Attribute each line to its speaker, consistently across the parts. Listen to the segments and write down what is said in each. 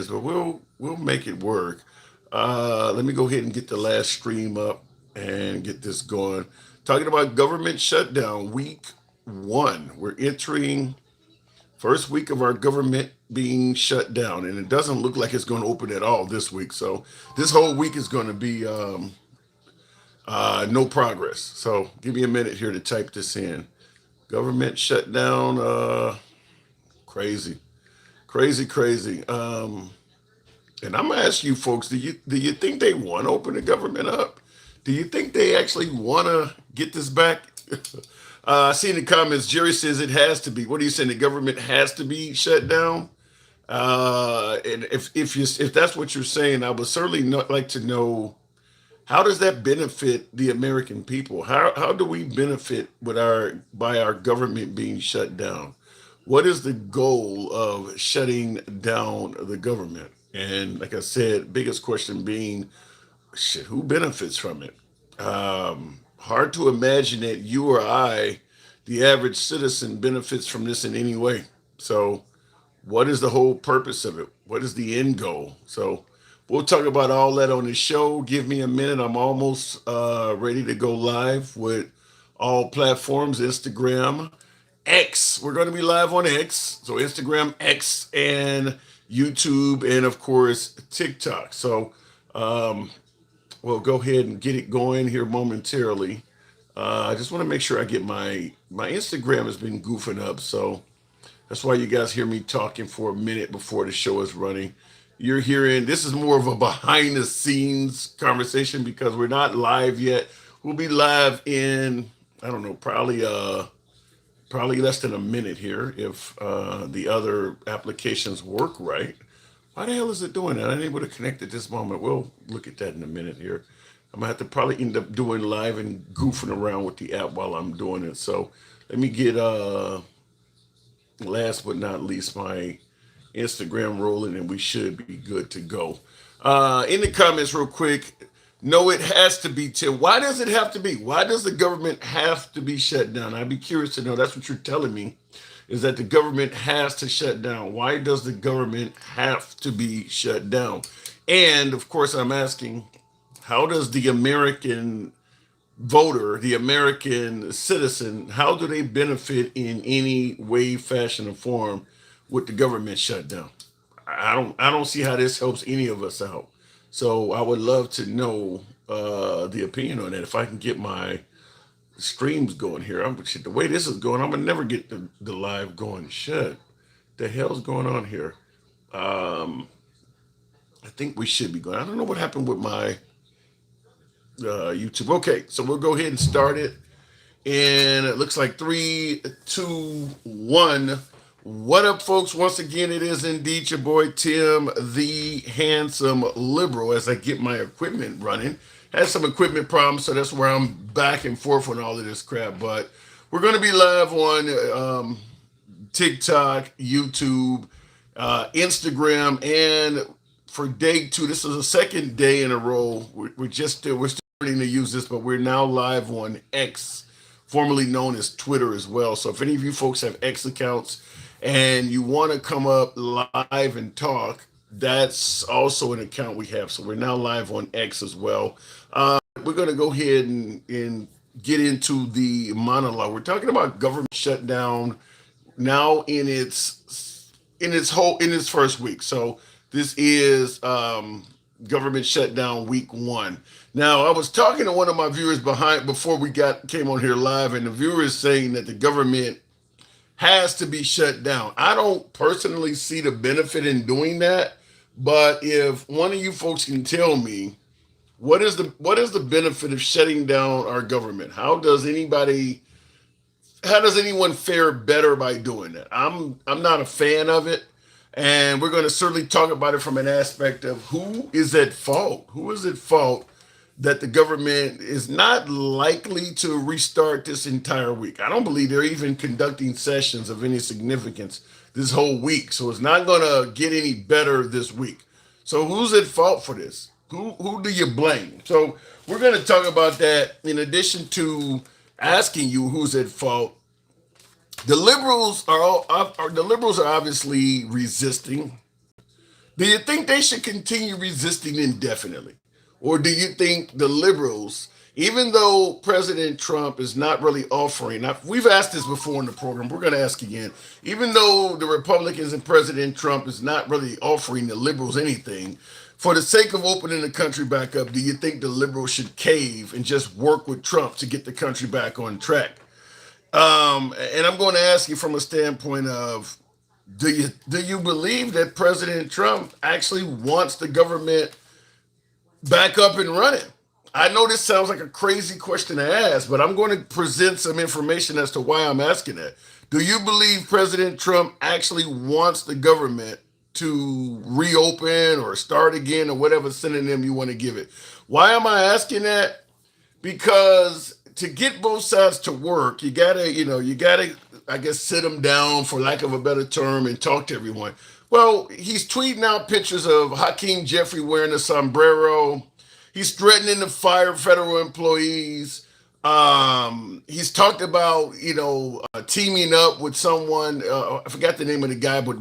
Speaker 1: but we'll make it work. Let me go ahead and get the last stream up and get this going. Talking about government shutdown, week one. We're entering first week of our government being shut down, and it doesn't look like it's going to open at all this week. So this whole week is going to be no progress. So give me a minute here to type this in. Government shutdown, crazy, crazy, crazy. And I'm gonna ask you folks: do you think they want to open the government up? Do you think they actually want to get this back? I see in the comments, Jerry says it has to be. What are you saying? The government has to be shut down? And if that's what you're saying, I would certainly not like to know how does that benefit the American people? How do we benefit with our by our government being shut down? What is the goal of shutting down the government? And like I said, biggest question being, shit, who benefits from it? Hard to imagine that you or I, the average citizen, benefits from this in any way. So, what is the whole purpose of it? What is the end goal? So, we'll talk about all that on the show. Give me a minute. I'm almost ready to go live with all platforms Instagram, X. We're going to be live on X. So, Instagram, X, and YouTube, and of course, TikTok. So, um, we'll go ahead and get it going here momentarily. I just want to make sure I get my Instagram has been goofing up, so that's why you guys hear me talking for a minute before the show is running. You're hearing this is more of a behind the scenes conversation because we're not live yet. We'll be live in I don't know, probably less than a minute here if the other applications work right. Why the hell is it doing that? I ain't able to connect at this moment. We'll look at that in a minute here. I'm gonna have to probably end up doing live and goofing around with the app while I'm doing it. So let me get last but not least my Instagram rolling and we should be good to go. In the comments real quick, no, it has to be Tim. Why does it have to be? Why does the government have to be shut down? I'd be curious to know. That's what you're telling me is that the government has to shut down. Why does the government have to be shut down? And of course, I'm asking, how does the American voter, the American citizen, how do they benefit in any way, fashion, or form with the government shutdown? I don't see how this helps any of us out. So I would love to know the opinion on that. If I can get my streams going here, shit, the way this is going, I'm gonna never get the live going. Shit, the hell's going on here? Um, I think we should be going. I don't know what happened with my YouTube. Okay, so we'll go ahead and start it. And it looks like three, two, one. What up, folks? Once again, it is indeed your boy Tim, the handsome liberal, as I get my equipment running. Had some equipment problems, so that's where I'm back and forth on all of this crap. But we're going to be live on TikTok, YouTube, Instagram, and for day two, this is the second day in a row. We're still starting to use this, but we're now live on X, formerly known as Twitter as well. So if any of you folks have X accounts and you want to come up live and talk, that's also an account we have. So we're now live on X as well. We're going to go ahead and get into the monologue. We're talking about government shutdown now in its first week. So this is government shutdown week one. Now I was talking to one of my viewers behind before we got came on here live, and the viewer is saying that the government has to be shut down. I don't personally see the benefit in doing that, but if one of you folks can tell me what is the benefit of shutting down our government? How does anyone fare better by doing that? I'm not a fan of it, and we're going to certainly talk about it from an aspect of who is at fault. Who is at fault that the government is not likely to restart this entire week? I don't believe they're even conducting sessions of any significance this whole week, so it's not going to get any better this week. So who's at fault for this? Who do you blame? So we're going to talk about that in addition to asking you who's at fault. The liberals are obviously resisting. Do you think they should continue resisting indefinitely? Or do you think the liberals, even though President Trump is not really offering, we've asked this before in the program, we're going to ask again, even though the Republicans and President Trump is not really offering the liberals anything, for the sake of opening the country back up, do you think the liberals should cave and just work with Trump to get the country back on track? And I'm going to ask you from a standpoint of do you believe that President Trump actually wants the government back up and running? I know this sounds like a crazy question to ask, but I'm going to present some information as to why I'm asking that. Do you believe President Trump actually wants the government to reopen or start again or whatever synonym you want to give it? Why am I asking that? Because to get both sides to work, you gotta, I guess, sit them down, for lack of a better term, and talk to everyone. Well, he's tweeting out pictures of Hakeem Jeffrey wearing a sombrero. He's threatening to fire federal employees. He's talked about, teaming up with someone. I forgot the name of the guy, but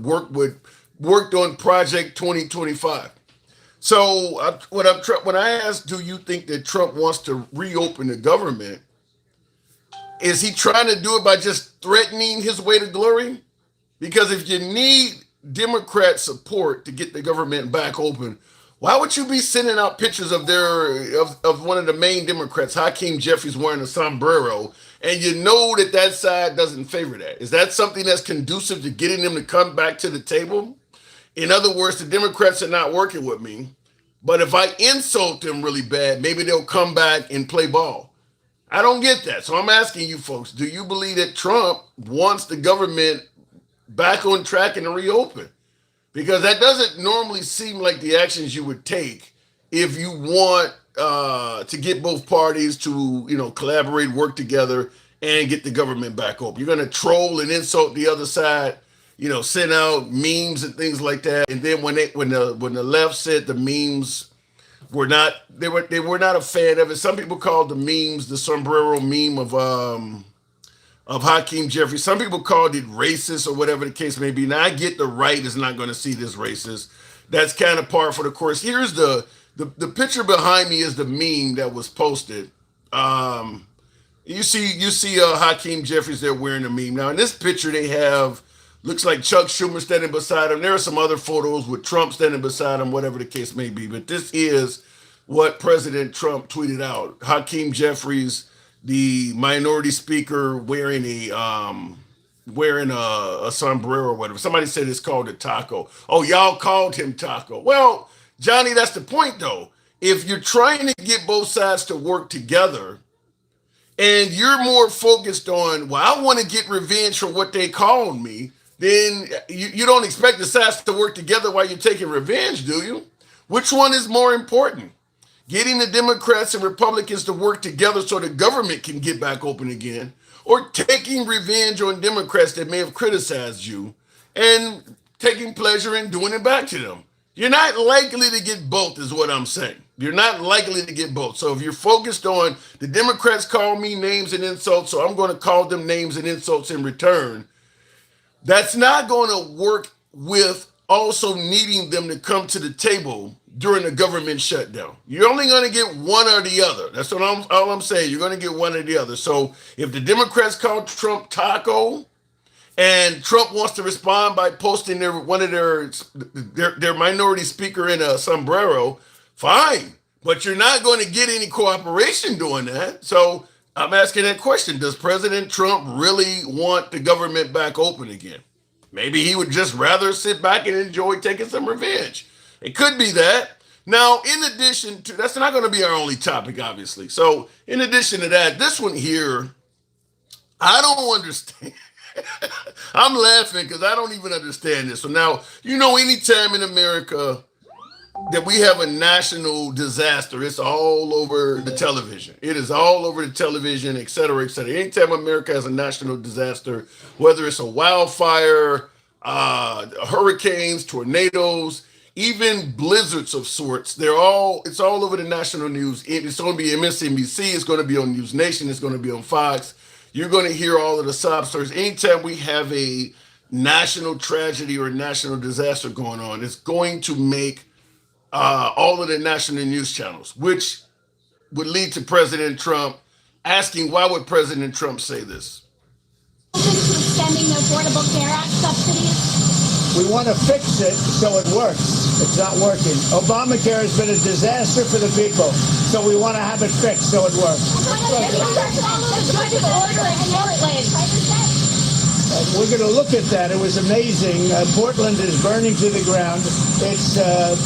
Speaker 1: worked on Project 2025. So when I asked, do you think that Trump wants to reopen the government? Is he trying to do it by just threatening his way to glory? Because if you need Democrat support to get the government back open, why would you be sending out pictures of one of the main Democrats, Hakeem Jeffries, wearing a sombrero, and you know that side doesn't favor that? Is that something that's conducive to getting them to come back to the table? In other words, the Democrats are not working with me, but if I insult them really bad, maybe they'll come back and play ball. I don't get that. So I'm asking you folks, do you believe that Trump wants the government back on track and to reopen? Because that doesn't normally seem like the actions you would take if you want to get both parties to, collaborate, work together, and get the government back open. You're going to troll and insult the other side, send out memes and things like that. And then when the left said the memes they were not a fan of it. Some people called the memes the sombrero meme of Hakeem Jeffrey. Some people called it racist or whatever the case may be. Now I get the right is not going to see this racist. That's kind of par for the course. Here's the picture behind me is the meme that was posted. You see Hakeem Jeffries there wearing the meme. Now in this picture they have looks like Chuck Schumer standing beside him. There are some other photos with Trump standing beside him, whatever the case may be. But this is what President Trump tweeted out. Hakeem Jeffries, the minority speaker, wearing a sombrero or whatever. Somebody said it's called a taco. Oh, y'all called him taco. Well, Johnny, that's the point though. If you're trying to get both sides to work together, and you're more focused on, well, I want to get revenge for what they called me, then you don't expect the sides to work together while you're taking revenge, do you? Which one is more important? Getting the Democrats and Republicans to work together so the government can get back open again, or taking revenge on Democrats that may have criticized you and taking pleasure in doing it back to them? You're not likely to get both, is what I'm saying. You're not likely to get both. So if you're focused on the Democrats call me names and insults, so I'm going to call them names and insults in return, that's not going to work with also needing them to come to the table during the government shutdown. You're only going to get one or the other. That's all I'm saying. You're going to get one or the other. So if the Democrats call Trump taco, and Trump wants to respond by posting their minority speaker in a sombrero, fine. But you're not going to get any cooperation doing that. So I'm asking that question. Does President Trump really want the government back open again? Maybe he would just rather sit back and enjoy taking some revenge. It could be that. Now, in addition to, that's not going to be our only topic, obviously. So in addition to that, this one here, I don't understand. I'm laughing because I don't even understand this. So now, anytime in America that we have a national disaster, it's all over the television. It is all over the television, et cetera, et cetera. Anytime America has a national disaster, whether it's a wildfire, hurricanes, tornadoes, even blizzards of sorts, it's all over the national news. It's going to be MSNBC, it's going to be on News Nation, it's going to be on Fox. You're going to hear all of the sob stories. Anytime we have national tragedy or national disaster going on, it's going to make all of the national news channels, which would lead to President Trump asking, why would President Trump say this?
Speaker 2: Extending the Affordable Care Act subsidies.
Speaker 3: We want to fix it so it works. It's not working. Obamacare has been a disaster for the people, so we want to have it fixed so it works. We're going to look at that. It was amazing. Portland is burning to the ground. It's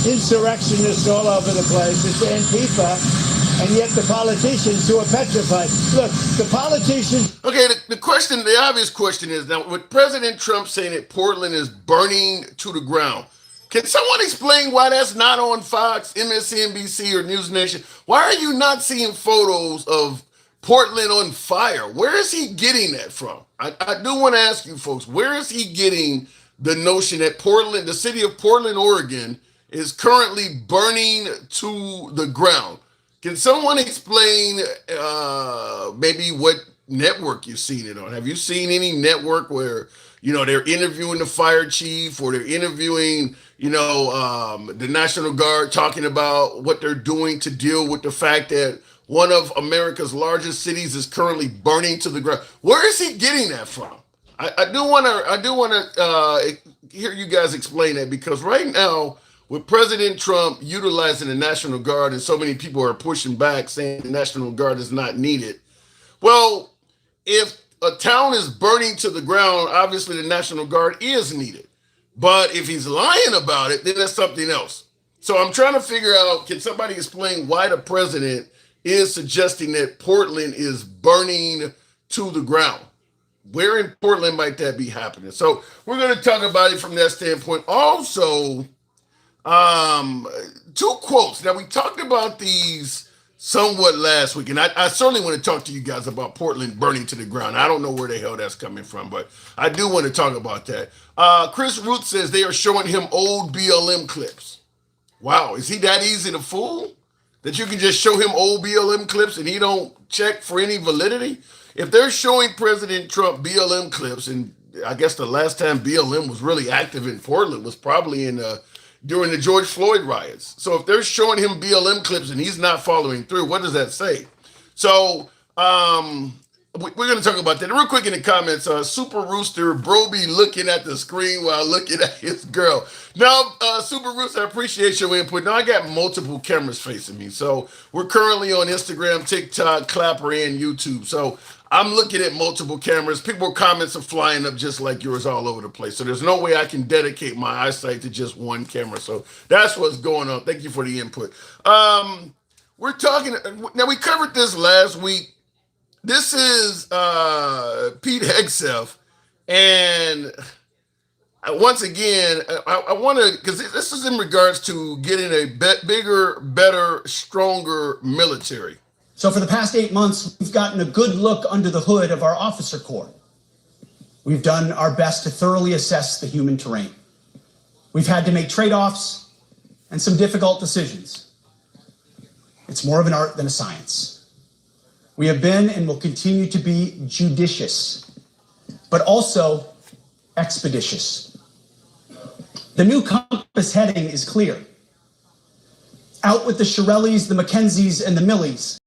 Speaker 3: insurrectionists all over the place. It's Antifa. And yet the politicians who are petrified. Look, the politicians...
Speaker 1: Okay, the obvious question is, now with President Trump saying that Portland is burning to the ground, can someone explain why that's not on Fox, MSNBC, or News Nation? Why are you not seeing photos of Portland on fire? Where is he getting that from? I do want to ask you folks, where is he getting the notion that Portland, the city of Portland, Oregon, is currently burning to the ground? Can someone explain maybe what network you've seen it on? Have you seen any network where, they're interviewing the fire chief, or they're interviewing, the National Guard, talking about what they're doing to deal with the fact that one of America's largest cities is currently burning to the ground? Where is he getting that from? I do want to hear you guys explain that, because right now, with President Trump utilizing the National Guard, and so many people are pushing back saying the National Guard is not needed. Well, if a town is burning to the ground, obviously the National Guard is needed. But if he's lying about it, then that's something else. So I'm trying to figure out, can somebody explain why the president is suggesting that Portland is burning to the ground? Where in Portland might that be happening? So we're going to talk about it from that standpoint. Also, two quotes. Now, we talked about these somewhat last week, and I certainly want to talk to you guys about Portland burning to the ground. I don't know where the hell that's coming from, but I do want to talk about that. Chris Root says they are showing him old BLM clips. Wow, is he that easy to fool that you can just show him old BLM clips and he don't check for any validity? If they're showing President Trump BLM clips, and I guess the last time BLM was really active in Portland was probably during the George Floyd riots. So if they're showing him BLM clips and he's not following through, what does that say? So we're going to talk about that. Real quick in the comments, Super Rooster, bro be looking at the screen while looking at his girl. Now, Super Rooster, I appreciate your input. Now, I got multiple cameras facing me. So we're currently on Instagram, TikTok, Clapper, and YouTube. So I'm looking at multiple cameras. People's comments are flying up just like yours all over the place. So there's no way I can dedicate my eyesight to just one camera. So that's what's going on. Thank you for the input. We're talking, now we covered this last week. This is Pete Hegseth. And once again, I want to, because this is in regards to getting a bigger, better, stronger military.
Speaker 4: So for the past 8 months, we've gotten a good look under the hood of our officer corps. We've done our best to thoroughly assess the human terrain. We've had to make trade-offs and some difficult decisions. It's more of an art than a science. We have been and will continue to be judicious, but also expeditious. The new compass heading is clear. Out with the Shirellis, the McKenzies, and the Millies,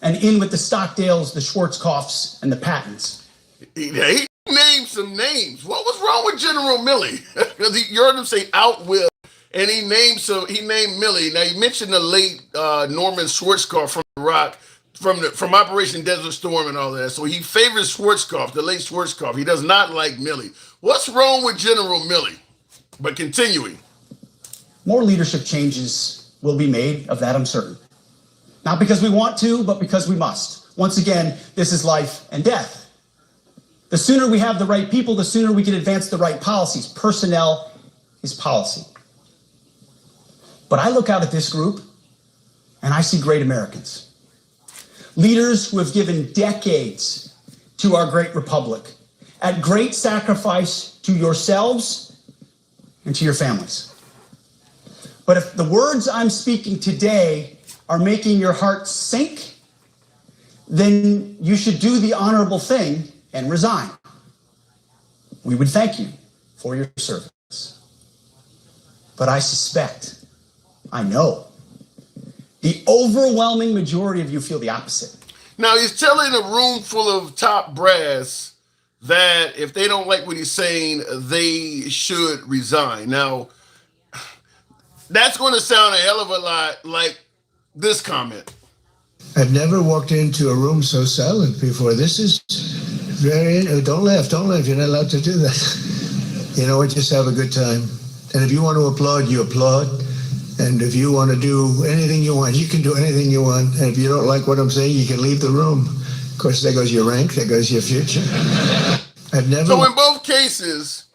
Speaker 4: and in with the Stockdales, the Schwarzkopfs, and the Pattons.
Speaker 1: He named some names. What was wrong with General Milley? Because you heard him say out with, and he named Milley. Now, you mentioned the late Norman Schwarzkopf from Iraq, from Operation Desert Storm and all that. So he favors Schwarzkopf, the late Schwarzkopf. He does not like Milley. What's wrong with General Milley? But continuing.
Speaker 4: More leadership changes will be made, of that I'm certain. Not because we want to, but because we must. Once again, this is life and death. The sooner we have the right people, the sooner we can advance the right policies. Personnel is policy. But I look out at this group and I see great Americans. Leaders who have given decades to our great republic at great sacrifice to yourselves and to your families. But if the words I'm speaking today are making your heart sink, then you should do the honorable thing and resign. We would thank you. for your service. But I suspect, I know, the overwhelming majority of you feel the opposite.
Speaker 1: Now, he's telling a room full of top brass that if they don't like what he's saying, they should resign. Now, that's going to sound a hell of a lot like this comment.
Speaker 3: I've never walked into a room so silent before. This is very, don't laugh, you're not allowed to do that. You know what, just have a good time. And if you want to applaud, you applaud. And if you want to do anything you want, you can do anything you want. And if you don't like what I'm saying, you can leave the room. Of course, there goes your rank, there goes your future.
Speaker 1: So in both cases,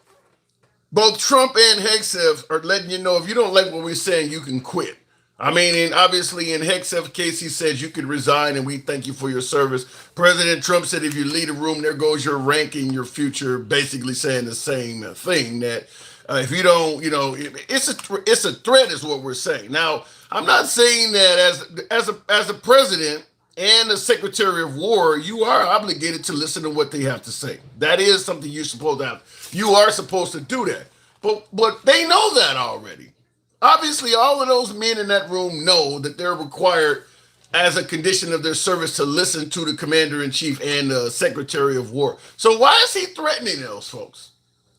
Speaker 1: both Trump and Hegseth are letting you know if you don't like what we're saying, you can quit. I mean, and obviously in Hegseth's case, he says you can resign and we thank you for your service. President Trump said if you leave a room, there goes your rank and your future, basically saying the same thing, that if you don't, it's a threat is what we're saying. Now, I'm not saying that as a president and a Secretary of War, you are obligated to listen to what they have to say. That is something you're supposed to have. You are supposed to do that. But they know that already. Obviously, all of those men in that room know that they're required as a condition of their service to listen to the Commander-in-Chief and the Secretary of War. So why is he threatening those folks?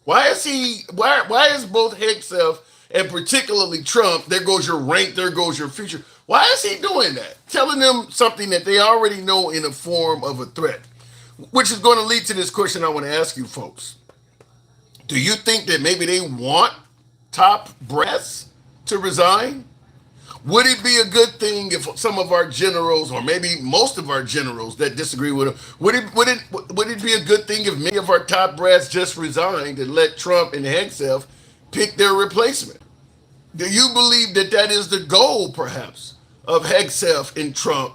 Speaker 1: Why is both Hegseth and particularly Trump, there goes your rank, there goes your future. Why is he doing that? Telling them something that they already know in the form of a threat, which is going to lead to this question I want to ask you folks. Do you think that maybe they want top brass to resign? Would it be a good thing if some of our generals, or maybe most of our generals that disagree with him, would it be a good thing if many of our top brass just resigned and let Trump and Hegseth pick their replacement? Do you believe that that is the goal, perhaps, of Hegseth and Trump,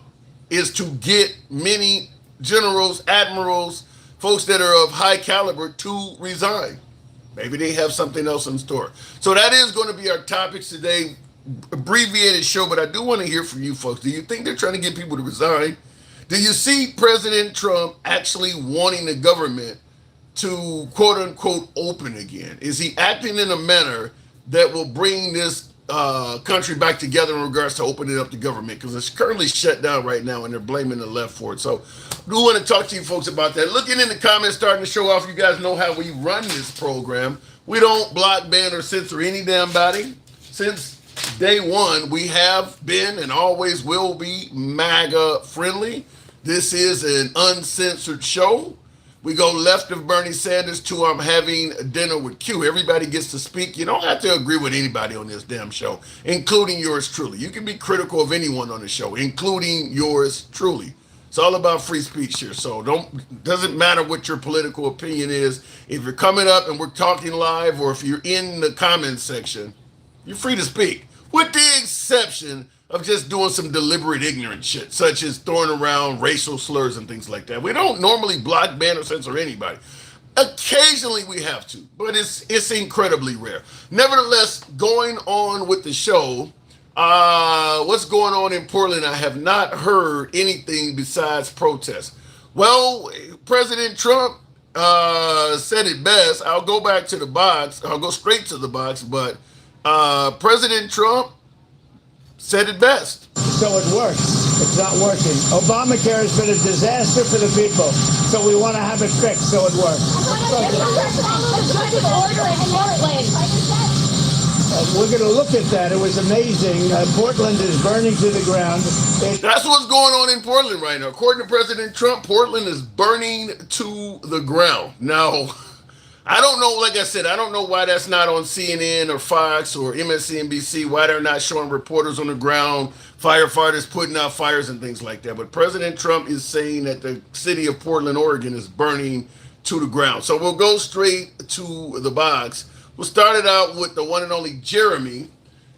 Speaker 1: is to get many generals, admirals, folks that are of high caliber to resign? Maybe they have something else in store. So that is going to be our topics today. Abbreviated show, but I do want to hear from you folks. Do you think they're trying to get people to resign? Do you see President Trump actually wanting the government to quote unquote open again? Is he acting in a manner that will bring this country back together in regards to opening up the government? Because it's currently shut down right now and they're blaming the left for it. So I do want to talk to you folks about that. Looking in the comments, starting to show off. You guys know how we run this program. We don't block, ban, or censor any damn body. Since day one, we have been and always will be MAGA friendly. This is an uncensored show. We go left of Bernie Sanders to I'm having dinner with Q. Everybody gets to speak. You don't have to agree with anybody on this damn show, including yours truly. You can be critical of anyone on the show, including yours truly. It's all about free speech here. So doesn't matter what your political opinion is. If you're coming up and we're talking live, or if you're in the comments section, you're free to speak, with the exception of just doing some deliberate ignorant shit, such as throwing around racial slurs and things like that. We don't normally block, ban, or censor anybody. Occasionally we have to, but it's incredibly rare. Nevertheless, going on with the show, what's going on in Portland? I have not heard anything besides protests. Well, President Trump said it best. I'll go back to the box. I'll go straight to the box, but President Trump said it best.
Speaker 3: So it works. It's not working. Obamacare has been a disaster for the people. So we want to have it fixed so it works. We're going to look at that. It was amazing. Portland is burning to the ground.
Speaker 1: That's what's going on in Portland right now. According to President Trump, Portland is burning to the ground. Now, I don't know, like I said, I don't know why that's not on CNN or Fox or MSNBC, why they're not showing reporters on the ground, firefighters putting out fires and things like that. But President Trump is saying that the city of Portland, Oregon is burning to the ground. So we'll go straight to the box. We'll start it out with the one and only Jeremy.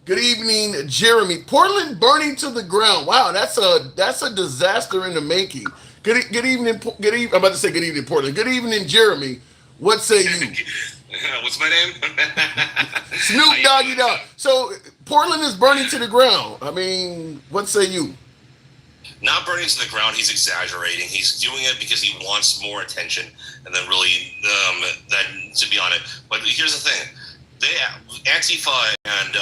Speaker 1: Good evening, Jeremy. Portland burning to the ground. Wow, that's a disaster in the making. Good evening. I'm about to say good evening, Portland. Good evening, Jeremy. What say you?
Speaker 5: What's my name?
Speaker 1: Snoop Doggy Dogg. So Portland is burning to the ground. I mean, what say you?
Speaker 5: Not burning to the ground. He's exaggerating. He's doing it because he wants more attention, and then really that to be on it. But here's the thing: Antifa and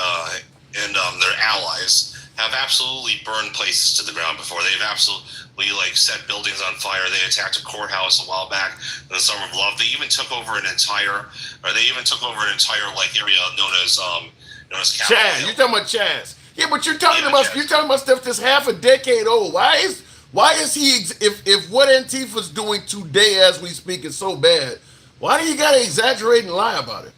Speaker 5: their allies have absolutely burned places to the ground before. They've absolutely set buildings on fire. They attacked a courthouse a while back in the Summer of Love. They even took over an entire area known as Capitol
Speaker 1: Chaz,
Speaker 5: Hill.
Speaker 1: you're talking about Chaz. Yeah, but you're talking
Speaker 5: Yeah,
Speaker 1: about
Speaker 5: Chaz.
Speaker 1: stuff that's half a decade old. Why is he if what Antifa's doing today as we speak is so bad? Why do you gotta exaggerate and lie about it?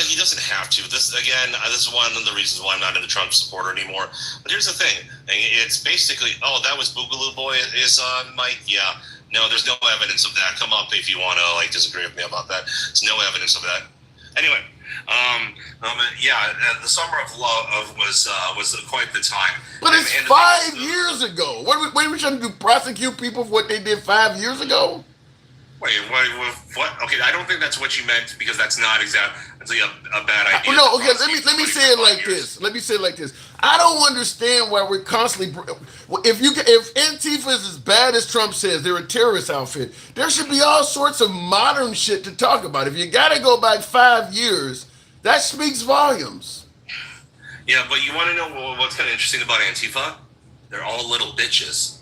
Speaker 5: He doesn't have to. This is one of the reasons why I'm not a Trump supporter anymore. But here's the thing: it's basically, oh, that was Boogaloo Boy. Is Mike? Yeah. No, there's no evidence of that. Come up if you want to disagree with me about that. There's no evidence of that. Anyway, the Summer of Love was quite the time.
Speaker 1: But it's
Speaker 5: And the thing
Speaker 1: five
Speaker 5: is,
Speaker 1: years ago. What are we trying to do? Prosecute people for what they did 5 years ago?
Speaker 5: wait, what? Okay, I don't think that's what you meant because that's not exactly a bad idea.
Speaker 1: No, okay. Let me say it like this. Let me say it like this. I don't understand why we're constantly. If Antifa is as bad as Trump says, they're a terrorist outfit. There should be all sorts of modern shit to talk about. If you got to go back 5 years, that speaks volumes.
Speaker 5: Yeah, but you want to know what's kind of interesting about Antifa? They're all little bitches.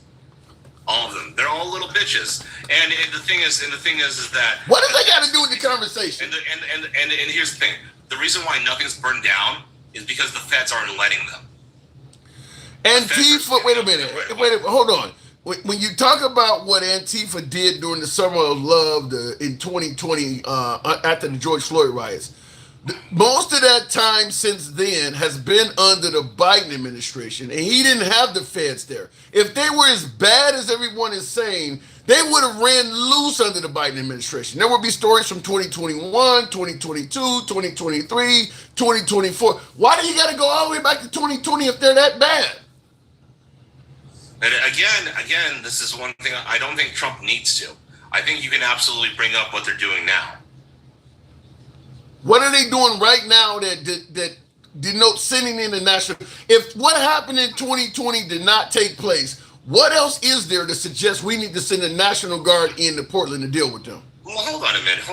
Speaker 5: All of them. They're all little bitches. And the thing is that
Speaker 1: What does that got to do with the conversation?
Speaker 5: and here's the thing: the reason why nothing's burned down is because the feds aren't letting them.
Speaker 1: Antifa. Wait a minute. Hold on. When you talk about what Antifa did during the Summer of Love in 2020 after the George Floyd riots, most of that time since then has been under the Biden administration, and he didn't have the feds there. If they were as bad as everyone is saying, they would have ran loose under the Biden administration. There would be stories from 2021, 2022, 2023, 2024. Why do you got to go all the way back to 2020 if they're that bad?
Speaker 5: And again, this is one thing I don't think Trump needs to. I think you can absolutely bring up what they're doing now.
Speaker 1: What are they doing right now that denotes sending in the national? If what happened in 2020 did not take place, what else is there to suggest we need to send the National Guard into Portland to deal with them?
Speaker 5: Well, hold on a minute.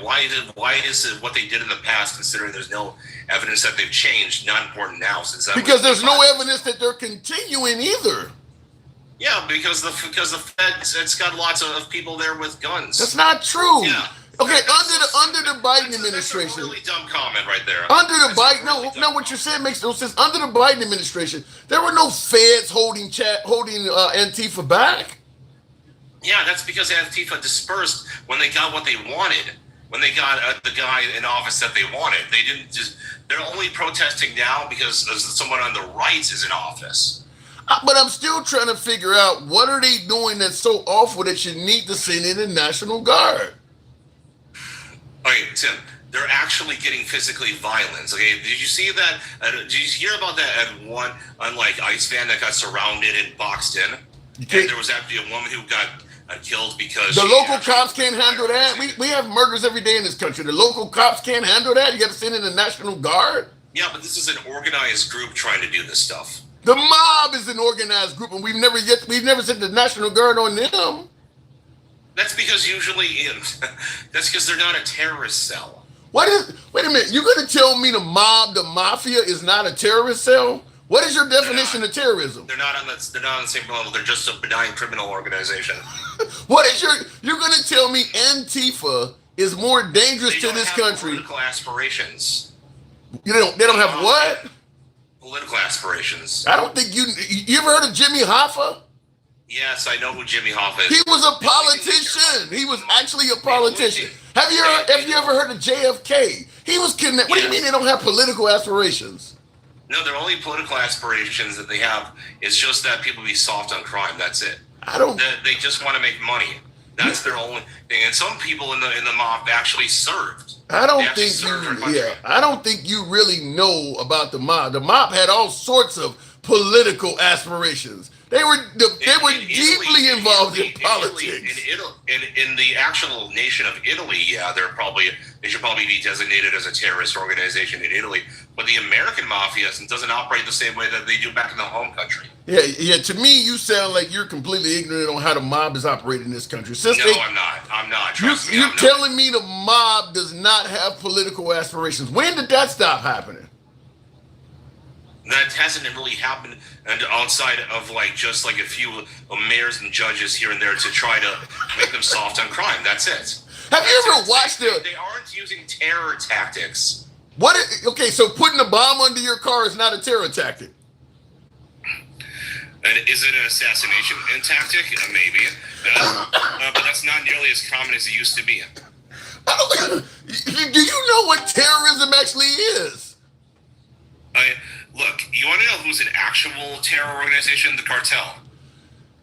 Speaker 5: Why is it what they did in the past, considering there's no evidence that they've changed, not important now?
Speaker 1: Because there's no evidence that they're continuing either.
Speaker 5: Yeah, because the feds, it's got lots of people there with guns.
Speaker 1: That's not true.
Speaker 5: Yeah.
Speaker 1: Okay, under the Biden administration.
Speaker 5: That's a really dumb comment right there.
Speaker 1: Under the Biden, no, what you're saying makes no sense. Under the Biden administration, there were no feds holding Antifa back.
Speaker 5: Yeah, that's because Antifa dispersed when they got what they wanted. When they got the guy in office that they wanted, they didn't just. They're only protesting now because someone on the right is in office.
Speaker 1: But I'm still trying to figure out what are they doing that's so awful that you need to send in the National Guard.
Speaker 5: Okay, Tim, they're actually getting physically violent. Okay, did you see that? Did you hear about that at one ICE van that got surrounded and boxed in? And there was actually a woman who got killed because
Speaker 1: the local cops can't handle that. We have murders every day in this country. The local cops can't handle that. You got to send in the National Guard.
Speaker 5: Yeah, but this is an organized group trying to do this stuff.
Speaker 1: The mob is an organized group, and we've never sent the National Guard on them.
Speaker 5: That's because that's because they're not a terrorist cell.
Speaker 1: Wait a minute, you're going to tell me the mafia is not a terrorist cell? What is your definition of terrorism?
Speaker 5: They're not on the same level. They're just a benign criminal organization.
Speaker 1: You're going to tell me Antifa is more dangerous to this country?
Speaker 5: Political aspirations.
Speaker 1: They don't have what?
Speaker 5: Political aspirations.
Speaker 1: I don't think you ever heard of Jimmy Hoffa?
Speaker 5: Yes, I know who Jimmy Hoffa is.
Speaker 1: He was a politician. He was actually a politician. Have you ever heard of JFK? He was kidnapped. What do you mean they don't have political aspirations?
Speaker 5: No, their only political aspirations that they have is just that people be soft on crime. That's it. They just want to make money. That's their only thing. And some people in the mob actually served.
Speaker 1: I don't think you really know about the mob. The mob had all sorts of political aspirations. They were deeply involved in politics.
Speaker 5: In the actual nation of Italy, yeah, they should probably be designated as a terrorist organization in Italy. But the American mafia doesn't operate the same way that they do back in the home country.
Speaker 1: Yeah. To me, you sound like you're completely ignorant on how the mob is operating in this country.
Speaker 5: I'm not. I'm not. Trust me.
Speaker 1: You're telling me the mob does not have political aspirations. When did that stop happening?
Speaker 5: That hasn't really happened, and outside of just a few mayors and judges here and there to try to make them soft on crime. That's it.
Speaker 1: Have you ever watched
Speaker 5: They aren't using terror tactics.
Speaker 1: Okay, so putting a bomb under your car is not a terror tactic.
Speaker 5: And is it an assassination tactic? Maybe, but that's not nearly as common as it used to be.
Speaker 1: Do you know what terrorism actually is?
Speaker 5: Look, you want to know who's an actual terror organization? The cartel.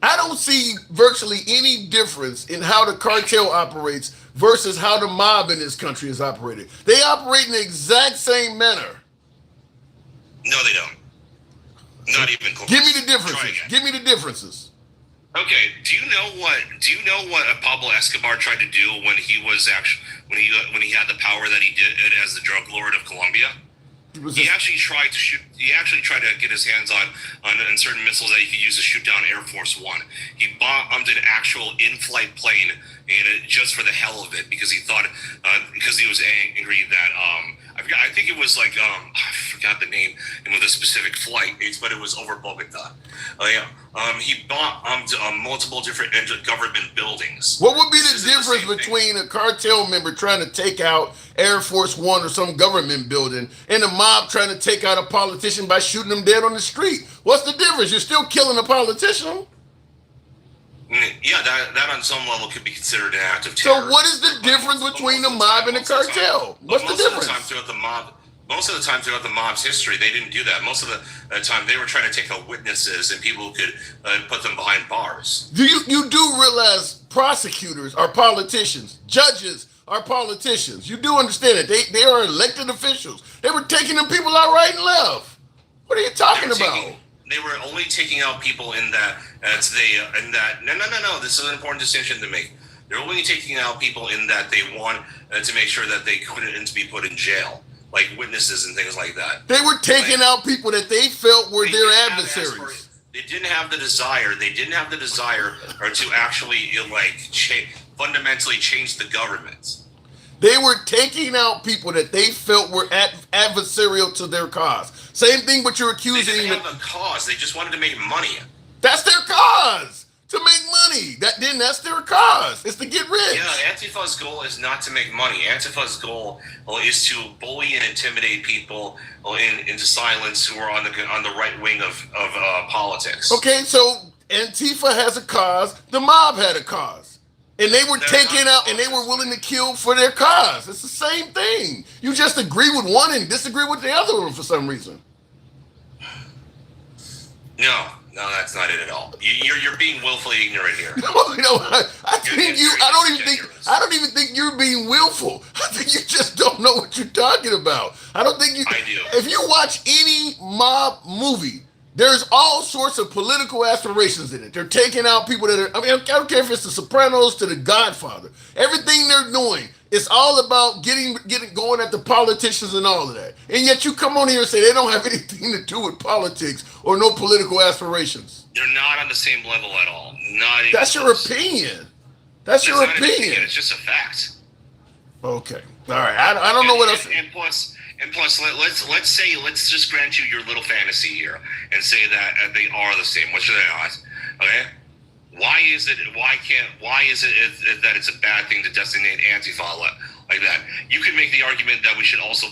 Speaker 1: I don't see virtually any difference in how the cartel operates versus how the mob in this country is operated. They operate in the exact same manner.
Speaker 5: No, they don't. Not even close.
Speaker 1: Give me the differences. Give me the differences.
Speaker 5: Okay. Do you know what Pablo Escobar tried to do when he was when he had the power that he did as the drug lord of Colombia? He actually tried to shoot. He actually tried to get his hands on certain missiles that he could use to shoot down Air Force One. He bombed an actual in-flight plane just for the hell of it because he thought because he was angry that I think it was I forgot the name of the specific flight, but it was over Bogota. He bombed multiple different government buildings.
Speaker 1: What would be the difference between a cartel member trying to take out Air Force One or some government building and a mob trying to take out a politician by shooting them dead on the street? What's the difference? You're still killing a politician.
Speaker 5: Yeah, that on some level could be considered an act of terror.
Speaker 1: So what is the difference between the mob and the cartel? What's the difference?
Speaker 5: Most of the time throughout the mob's history, they didn't do that. Most of the time, they were trying to take out witnesses and people who could put them behind bars.
Speaker 1: You do realize prosecutors are politicians, judges are politicians. You do understand that they are elected officials. They were taking them people out right and left. What are you talking about?
Speaker 5: They were only taking out people in that. No. This is an important distinction to make. They're only taking out people in that they want to make sure that they couldn't be put in jail, like witnesses and things like that.
Speaker 1: They were taking out people that they felt were their adversaries.
Speaker 5: They didn't have the desire. They didn't have the desire or to actually fundamentally change the government.
Speaker 1: They were taking out people that they felt were adversarial to their cause. Same thing, but you're accusing.
Speaker 5: They didn't have a cause. They just wanted to make money.
Speaker 1: That's their cause. To make money. That's their cause. It's to get rich.
Speaker 5: Yeah, Antifa's goal is not to make money. Antifa's goal is to bully and intimidate people into silence who are on the right wing of politics.
Speaker 1: Okay, so Antifa has a cause. The mob had a cause. And they were taking out, and they were willing to kill for their cause. It's the same thing. You just agree with one and disagree with the other one for some reason.
Speaker 5: No, that's not it at all. You're being willfully ignorant here.
Speaker 1: I don't even think you're being willful. I think you just don't know what you're talking about. I don't think you.
Speaker 5: I do.
Speaker 1: If you watch any mob movie, there's all sorts of political aspirations in it. They're taking out people that are, I don't care if it's The Sopranos to The Godfather. Everything they're doing, it's all about getting going at the politicians and all of that. And yet you come on here and say they don't have anything to do with politics or no political aspirations.
Speaker 5: They're not on the same level at all. Not even
Speaker 1: That's your opinion. That's your opinion.
Speaker 5: It's just a fact.
Speaker 1: Okay. All right. I don't know what else.
Speaker 5: And plus, let's just grant you your little fantasy here and say that they are the same, which they're not. Okay? Why is it that it's a bad thing to designate Antifa like that? You could make the argument that we should also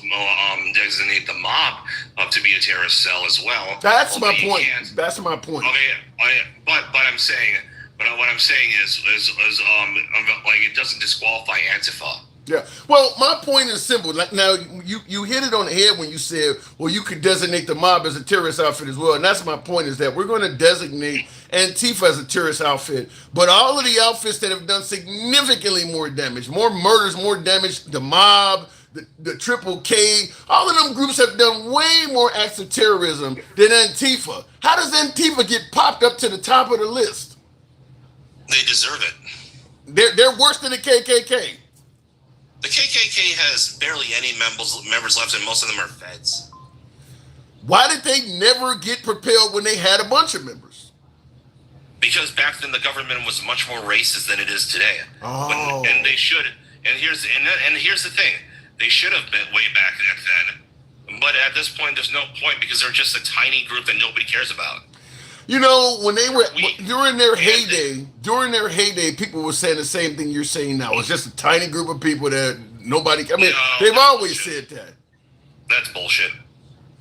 Speaker 5: designate the mob to be a terrorist cell as well.
Speaker 1: That's my point. That's my point.
Speaker 5: Okay, but I'm saying, what I'm saying is it doesn't disqualify Antifa.
Speaker 1: Yeah. Well, my point is simple. Like now, you hit it on the head when you said, well, you could designate the mob as a terrorist outfit as well. And that's my point, is that we're going to designate Antifa as a terrorist outfit. But all of the outfits that have done significantly more damage, more murders, more damage, the mob, the Triple K. All of them groups have done way more acts of terrorism than Antifa. How does Antifa get popped up to the top of the list?
Speaker 5: They deserve it.
Speaker 1: They're worse than the KKK.
Speaker 5: The KKK has barely any members left, and most of them are feds.
Speaker 1: Why did they never get propelled when they had a bunch of members?
Speaker 5: Because back then the government was much more racist than it is today.
Speaker 1: Oh.
Speaker 5: And they should. And here's the thing: they should have been way back then. But at this point, there's no point because they're just a tiny group that nobody cares about.
Speaker 1: You know, when they were during their heyday, people were saying the same thing you're saying now. It's just a tiny group of people that nobody. I mean, they've always said that.
Speaker 5: That's bullshit.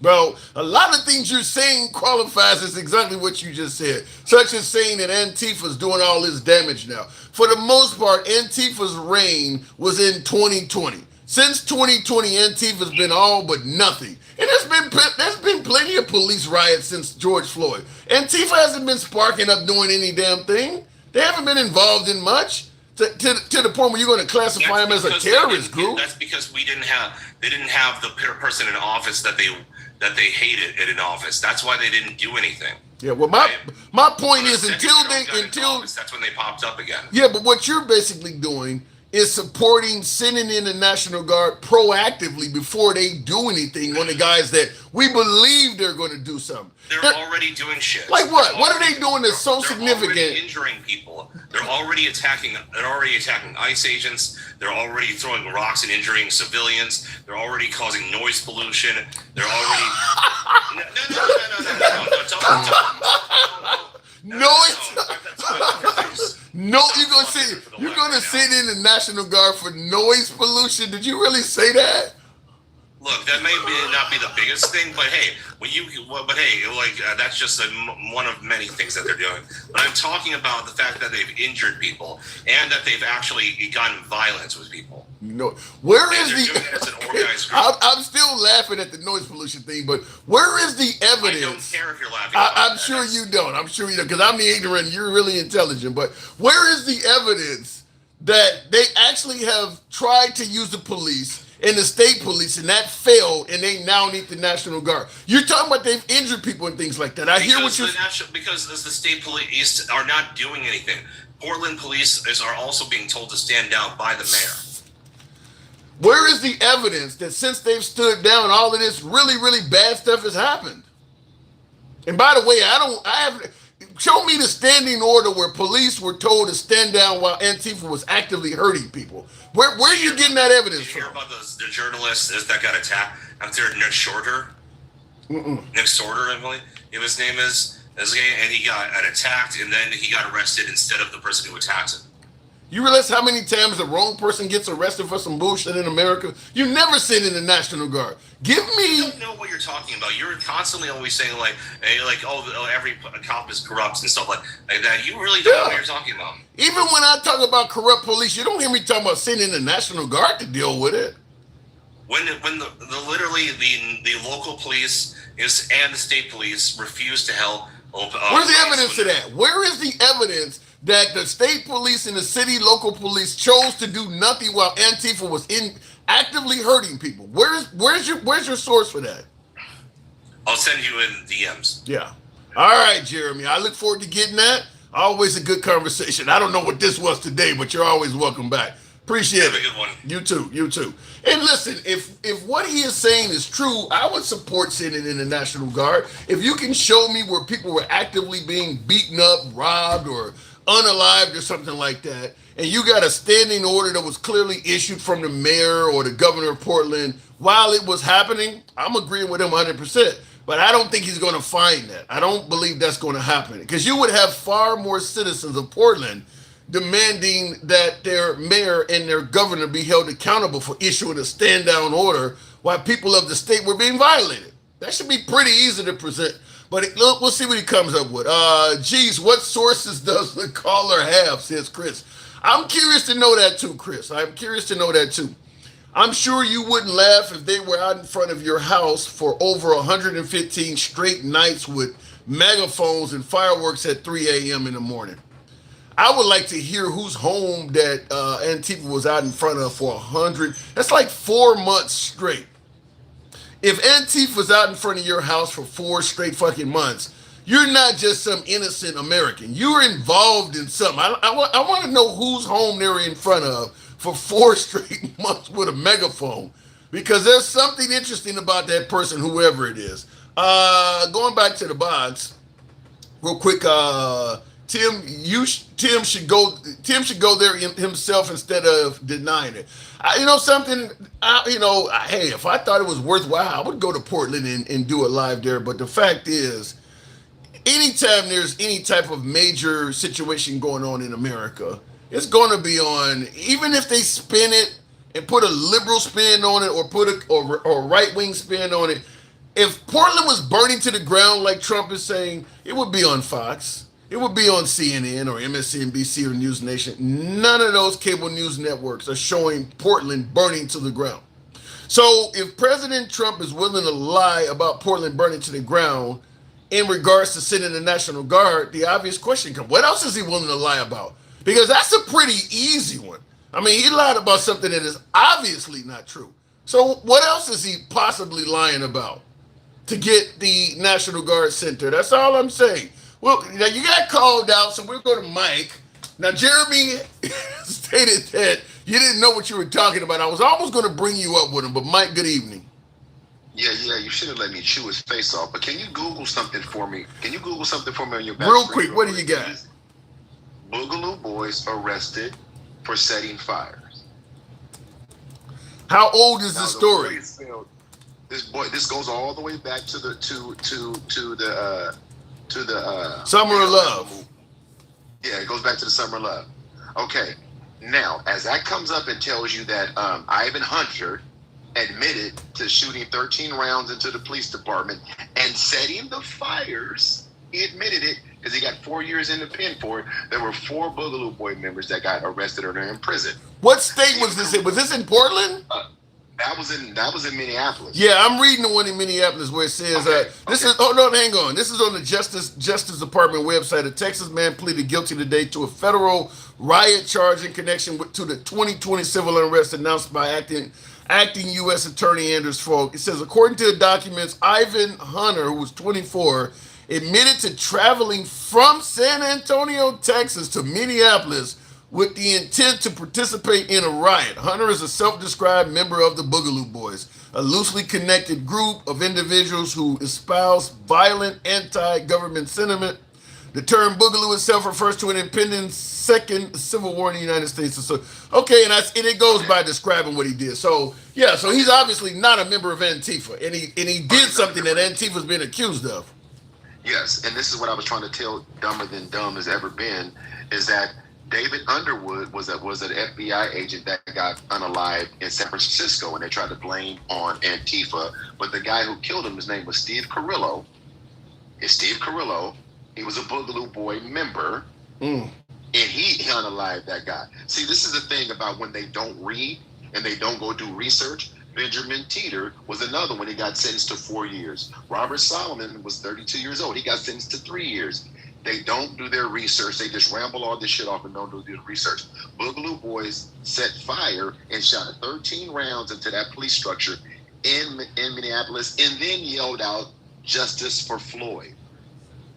Speaker 1: Bro, a lot of things you're saying qualifies as exactly what you just said, such as saying that Antifa's doing all this damage now. For the most part, Antifa's reign was in 2020. Since 2020, Antifa's been all but nothing. And there's been plenty of police riots since George Floyd. Antifa hasn't been sparking up doing any damn thing. They haven't been involved in much to the point where you're going to classify them as a terrorist group.
Speaker 5: That's because they didn't have the person in office that they hated in office. That's why they didn't do anything.
Speaker 1: Yeah, well, my point is until
Speaker 5: that's when they popped up again.
Speaker 1: Yeah, but what you're basically doing is supporting sending in the National Guard proactively before they do anything on the guys that we believe they're going to do something.
Speaker 5: They're already doing shit.
Speaker 1: Like what? What are they doing that's so significant?
Speaker 5: They're already injuring people. They're already attacking ICE agents. They're already throwing rocks and injuring civilians. They're already causing noise pollution. They're already
Speaker 1: No, you're gonna sit in the National Guard for noise pollution. Did you really say that?
Speaker 5: Look, that may not be the biggest thing, but hey, that's just one of many things that they're doing. But I'm talking about the fact that they've injured people and that they've actually gotten violence with people.
Speaker 1: No, where is
Speaker 5: I'm
Speaker 1: still laughing at the noise pollution thing, but where is the evidence?
Speaker 5: I don't care if you're laughing.
Speaker 1: I'm sure you don't. I'm sure you don't, because I'm the ignorant. You're really intelligent. But where is the evidence that they actually have tried to use the police and the state police, and that failed, and they now need the National Guard? You're talking about they've injured people and things like that.
Speaker 5: Because the state police are not doing anything. Portland police are also being told to stand down by the mayor.
Speaker 1: Where is the evidence that since they've stood down, all of this really, really bad stuff has happened? And by the way, show me the standing order where police were told to stand down while Antifa was actively hurting people. Where are you getting that evidence from?
Speaker 5: Did you hear about the journalist that got attacked after Nick Shorter? Nick Sorter, I believe his name is, and he got attacked, and then he got arrested instead of the person who attacked him.
Speaker 1: You realize how many times the wrong person gets arrested for some bullshit in America? You never send in the National Guard.
Speaker 5: I don't know what you're talking about. You're constantly always saying every cop is corrupt and stuff like that. You really don't know what you're talking about.
Speaker 1: Even when I talk about corrupt police, you don't hear me talking about sending in the National Guard to deal with it.
Speaker 5: When literally the local police and the state police refuse to help.
Speaker 1: Where's the evidence of that? Where is the evidence that the state police and the city local police chose to do nothing while Antifa was actively hurting people? Where's your source for that?
Speaker 5: I'll send you in DMs.
Speaker 1: Yeah. All right, Jeremy. I look forward to getting that. Always a good conversation. I don't know what this was today, but you're always welcome back. Appreciate it.
Speaker 5: Have a good one.
Speaker 1: You too. And listen, if what he is saying is true, I would support sending in the National Guard. If you can show me where people were actively being beaten up, robbed, or unalived or something like that, and you got a standing order that was clearly issued from the mayor or the governor of Portland while it was happening, I'm agreeing with him 100%. But I don't think he's going to find that. I don't believe that's going to happen, because you would have far more citizens of Portland demanding that their mayor and their governor be held accountable for issuing a stand-down order while people of the state were being violated. That should be pretty easy to present. But look, we'll see what he comes up with. Geez, what sources does the caller have, says Chris. I'm curious to know that too, Chris. I'm curious to know that too. I'm sure you wouldn't laugh if they were out in front of your house for over 115 straight nights with megaphones and fireworks at 3 a.m. in the morning. I would like to hear whose home that Antifa was out in front of for 100. That's like 4 months straight. If Antifa's out in front of your house for 4 straight fucking months, you're not just some innocent American. You're involved in something. I want to know whose home they're in front of for 4 straight months with a megaphone, because there's something interesting about that person, whoever it is. Going back to the box, real quick. Tim should go there himself instead of denying it. You know something? Hey, if I thought it was worthwhile, I would go to Portland and do it live there. But the fact is, anytime there's any type of major situation going on in America, it's going to be on. Even if they spin it and put a liberal spin on it, or put or right wing spin on it. If Portland was burning to the ground like Trump is saying, it would be on Fox. It would be on CNN or MSNBC or News Nation. None of those cable news networks are showing Portland burning to the ground. So if President Trump is willing to lie about Portland burning to the ground in regards to sending the National Guard, the obvious question comes, what else is he willing to lie about? Because that's a pretty easy one. I mean, he lied about something that is obviously not true. So what else is he possibly lying about to get the National Guard sent there? That's all I'm saying. Well, now you got called out, so we'll go to Mike. Now, Jeremy stated that you didn't know what you were talking about. I was almost going to bring you up with him, but Mike, good evening.
Speaker 6: Yeah, you should have let me chew his face off. But can you Google something for me? Can you Google something for me on your back?
Speaker 1: Real quick, what do you got?
Speaker 6: Boogaloo Boys arrested for setting fires.
Speaker 1: How old is the story?
Speaker 6: This goes all the way back to the
Speaker 1: Summer of Love.
Speaker 6: Yeah, it goes back to the Summer of Love. Okay, now as that comes up and tells you that Ivan Hunter admitted to shooting 13 rounds into the police department and setting the fires, he admitted it because he got 4 years in the pen for it. There were 4 Boogaloo Boy members that got arrested or they're in prison.
Speaker 1: What state was this in? Was this in Portland?
Speaker 6: That was in Minneapolis.
Speaker 1: Yeah, I'm reading the one in Minneapolis where it says, hang on. This is on the Justice Department website. A Texas man pleaded guilty today to a federal riot charge in connection to the 2020 civil unrest announced by acting U.S. Attorney Anders Fogg. It says, according to the documents, Ivan Hunter, who was 24, admitted to traveling from San Antonio, Texas to Minneapolis with the intent to participate in a riot. Hunter is a self-described member of the Boogaloo Boys, a loosely connected group of individuals who espouse violent anti-government sentiment. The term Boogaloo itself refers to an impending second civil war in the United States. So, okay, and it goes by describing what he did. So, yeah, so he's obviously not a member of Antifa, and he did something that Antifa's been accused of.
Speaker 6: Yes, and this is what I was trying to tell Dumber Than Dumb has ever been, is that David Underwood was an FBI agent that got unalived in San Francisco, and they tried to blame on Antifa. But the guy who killed him, his name was Steve Carrillo. It's Steve Carrillo. He was a Boogaloo Boy member, and he unalived that guy. See, this is the thing about when they don't read and they don't go do research. Benjamin Teeter was another one. He got sentenced to 4 years. Robert Solomon was 32 years old. He got sentenced to 3 years. They don't do their research. They just ramble all this shit off and don't do the research. Boogaloo Boys set fire and shot 13 rounds into that police structure in Minneapolis, and then yelled out, "Justice for Floyd."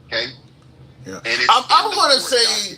Speaker 6: Okay?
Speaker 1: Yeah. And I'm going to say,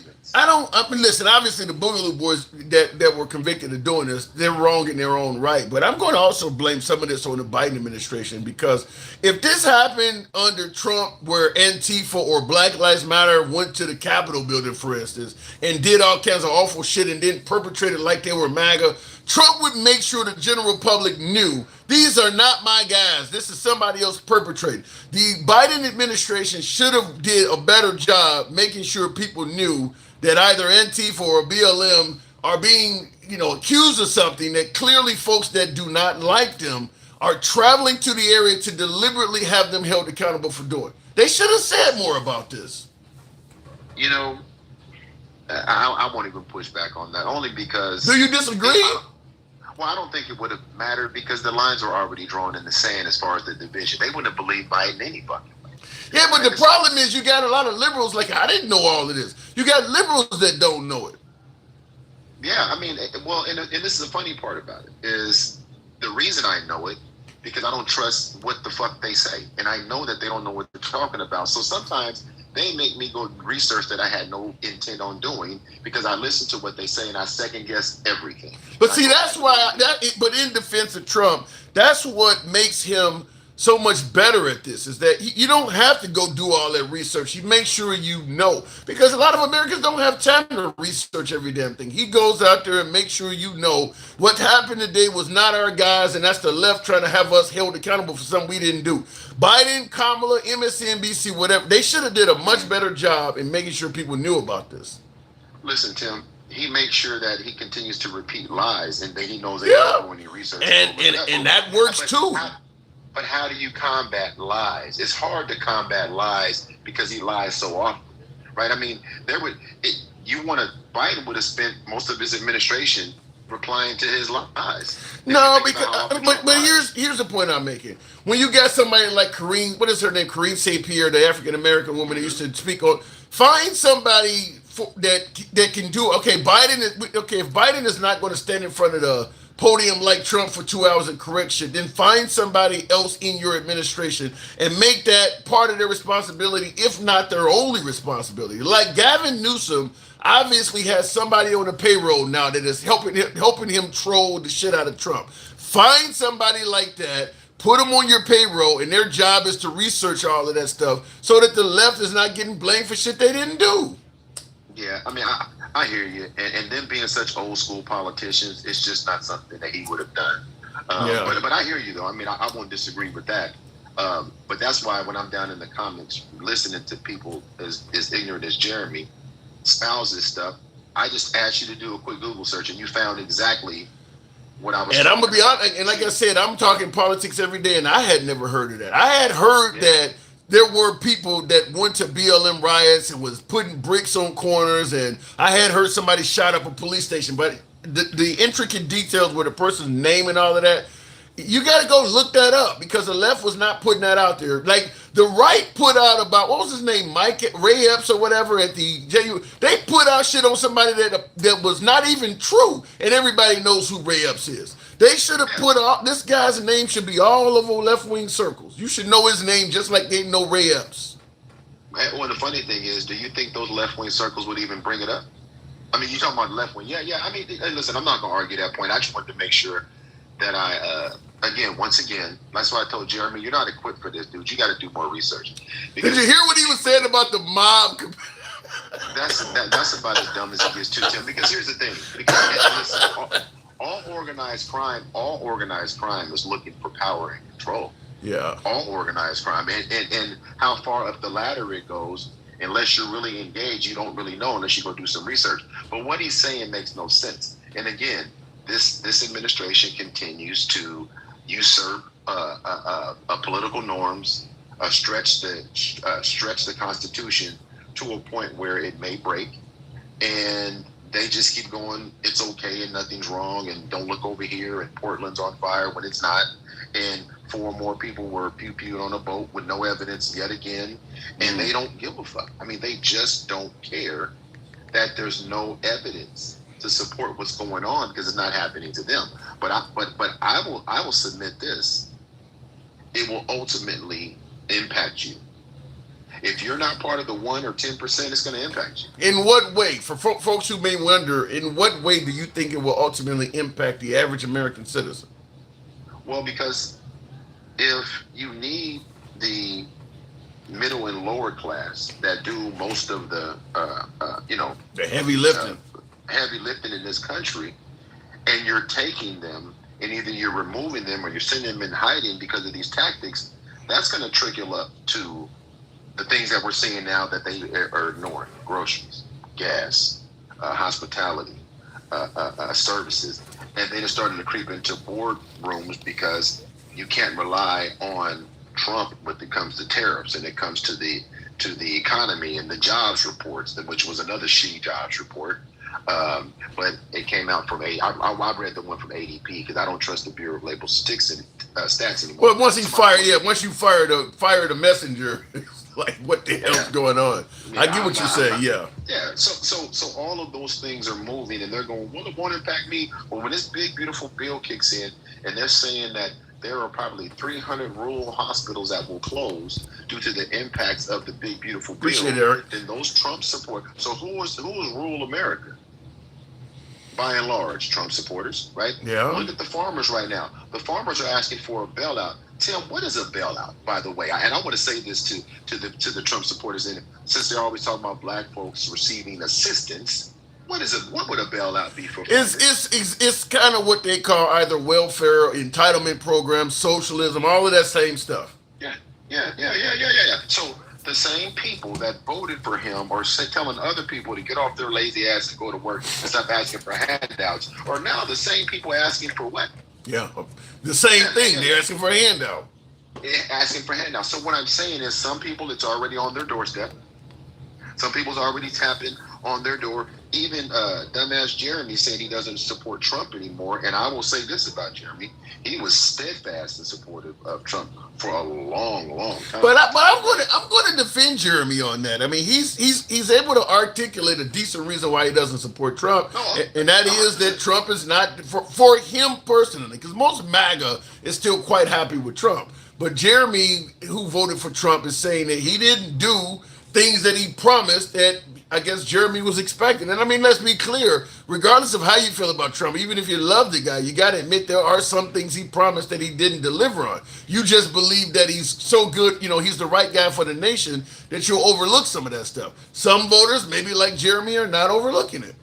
Speaker 1: listen, obviously the Boogaloo Boys that were convicted of doing this, they're wrong in their own right. But I'm going to also blame some of this on the Biden administration, because if this happened under Trump, where Antifa or Black Lives Matter went to the Capitol building, for instance, and did all kinds of awful shit and then perpetrated like they were MAGA, Trump would make sure the general public knew, these are not my guys. This is somebody else perpetrating. The Biden administration should have did a better job making sure people knew that either Antifa or BLM are being, accused of something that clearly folks that do not like them are traveling to the area to deliberately have them held accountable for doing. They should have said more about this.
Speaker 6: I won't even push back on that, only because...
Speaker 1: Do you disagree?
Speaker 6: Well, I don't think it would have mattered, because the lines were already drawn in the sand as far as the division. They wouldn't have believed Biden any fucking way.
Speaker 1: Yeah, but the problem is you got a lot of liberals like, I didn't know all of this. You got liberals that don't know it.
Speaker 6: Yeah, I mean, well, and this is the funny part about it is the reason I know it because I don't trust what the fuck they say, and I know that they don't know what they're talking about. So sometimes they make me go research that I had no intent on doing because I listen to what they say and I second guess everything.
Speaker 1: But see, that's why but in defense of Trump, that's what makes him so much better at this is that you don't have to go do all that research. You make sure you know because a lot of Americans don't have time to research every damn thing. He goes out there and makes sure you know what happened today was not our guys, and that's the left trying to have us held accountable for something we didn't do. Biden, Kamala, MSNBC, whatever, they should have did a much better job in making sure people knew about this.
Speaker 6: Listen, Tim, he makes sure that he continues to repeat lies and that he knows they
Speaker 1: Yeah.
Speaker 6: don't do any research.
Speaker 1: And that works too.
Speaker 6: But how do you combat lies? It's hard to combat lies because he lies so often, right? I mean, Biden would have spent most of his administration replying to his lies.
Speaker 1: No, but here's the point I'm making. When you got somebody like Karine, what is her name? Karine St. Pierre, the African American woman that used to speak on. Find somebody that can do. Okay, if Biden is not going to stand in front of the podium like Trump for 2 hours and correct shit, then find somebody else in your administration and make that part of their responsibility, if not their only responsibility. Like Gavin Newsom obviously has somebody on the payroll now that is helping him troll the shit out of Trump. Find somebody like that, put them on your payroll, and their job is to research all of that stuff so that the left is not getting blamed for shit they didn't do.
Speaker 6: Yeah, I mean, I hear you. And them being such old school politicians, it's just not something that he would have done. But I hear you, though. I mean, I won't disagree with that. But that's why when I'm down in the comments listening to people as ignorant as Jeremy spouse this stuff, I just asked you to do a quick Google search and you found exactly what I was.
Speaker 1: And I'm gonna be honest, and like I said, I'm talking politics every day, and I had never heard of that. I had heard that there were people that went to BLM riots and was putting bricks on corners, and I had heard somebody shot up a police station, but the intricate details with a person's name and all of that, you got to go look that up because the left was not putting that out there. Like the right put out about, what was his name, Mike Ray Epps or whatever at the JU. They put out shit on somebody that was not even true, and everybody knows who Ray Epps is. They should have put out, this guy's name should be all over left-wing circles. You should know his name just like they know Ray Epps.
Speaker 6: Well, the funny thing is, do you think those left-wing circles would even bring it up? I mean, you talking about left-wing. Yeah. I mean, listen, I'm not going to argue that point. I just wanted to make sure that once again, that's why I told Jeremy, you're not equipped for this, dude. You got to do more research.
Speaker 1: Did you hear what he was saying about the mob?
Speaker 6: That's about as dumb as it gets too, Tim. Because here's the thing. Because listen, all organized crime is looking for power and control.
Speaker 1: Yeah.
Speaker 6: All organized crime. And how far up the ladder it goes, unless you're really engaged, you don't really know unless you go do some research. But what he's saying makes no sense. And again, this administration continues to usurp political norms, stretch the Constitution to a point where it may break, and they just keep going. It's okay and nothing's wrong, and don't look over here. And Portland's on fire when it's not. And 4 more people were pew-pewed on a boat with no evidence yet again, and they don't give a fuck. I mean, they just don't care that there's no evidence to support what's going on because it's not happening to them. But I will submit this. It will ultimately impact you. If you're not part of the 1 or 10%, it's going to impact you.
Speaker 1: In what way? For folks who may wonder, in what way do you think it will ultimately impact the average American citizen?
Speaker 6: Well, because if you need the middle and lower class that do most of the
Speaker 1: heavy lifting.
Speaker 6: Heavy lifting in this country, and you're taking them, and either you're removing them or you're sending them in hiding because of these tactics, that's going to trickle up to the things that we're seeing now that they are ignoring: groceries, gas, hospitality, services, and then it's starting to creep into boardrooms because you can't rely on Trump when it comes to tariffs and it comes to the economy and the jobs reports, which was another jobs report. But it came out from I read the one from ADP because I don't trust the Bureau of Labor Stats anymore.
Speaker 1: Well, once you fire the messenger, Like, what the hell's
Speaker 6: Yeah.
Speaker 1: going on?
Speaker 6: Yeah,
Speaker 1: I get what you're saying. Yeah.
Speaker 6: Yeah, so all of those things are moving, and they're going, well, it won't impact me. Well, when this big beautiful bill kicks in, and they're saying that there are probably 300 rural hospitals that will close due to the impacts of the big beautiful bill.
Speaker 1: Appreciate it, Eric.
Speaker 6: Then those Trump support. So who is rural America? By and large, Trump supporters, right?
Speaker 1: Yeah.
Speaker 6: Look at the farmers right now. The farmers are asking for a bailout. Tim, what is a bailout, by the way? And I want to say this to the Trump supporters, and since they're always talking about black folks receiving assistance, what would a bailout be for farmers?
Speaker 1: It's kind of what they call either welfare, entitlement programs, socialism, all of that same stuff.
Speaker 6: Yeah. So the same people that voted for him are telling other people to get off their lazy ass and go to work and stop asking for handouts are now the same people asking for what?
Speaker 1: Yeah. The same thing. They're asking for a handout.
Speaker 6: Asking for handouts. So what I'm saying is some people, it's already on their doorstep. Some people's already tapping on their door. Even dumbass Jeremy said he doesn't support Trump anymore. And I will say this about Jeremy. He was steadfast in support of Trump for a long, long time.
Speaker 1: But I'm going to defend Jeremy on that. I mean, he's able to articulate a decent reason why he doesn't support Trump, and that is that Trump is not for him personally, because most MAGA is still quite happy with Trump. But Jeremy, who voted for Trump, is saying that he didn't do things that he promised that I guess Jeremy was expecting. And I mean, let's be clear, regardless of how you feel about Trump, even if you love the guy, you got to admit there are some things he promised that he didn't deliver on. You just believe that he's so good, he's the right guy for the nation, that you'll overlook some of that stuff. Some voters, maybe like Jeremy, are not overlooking it.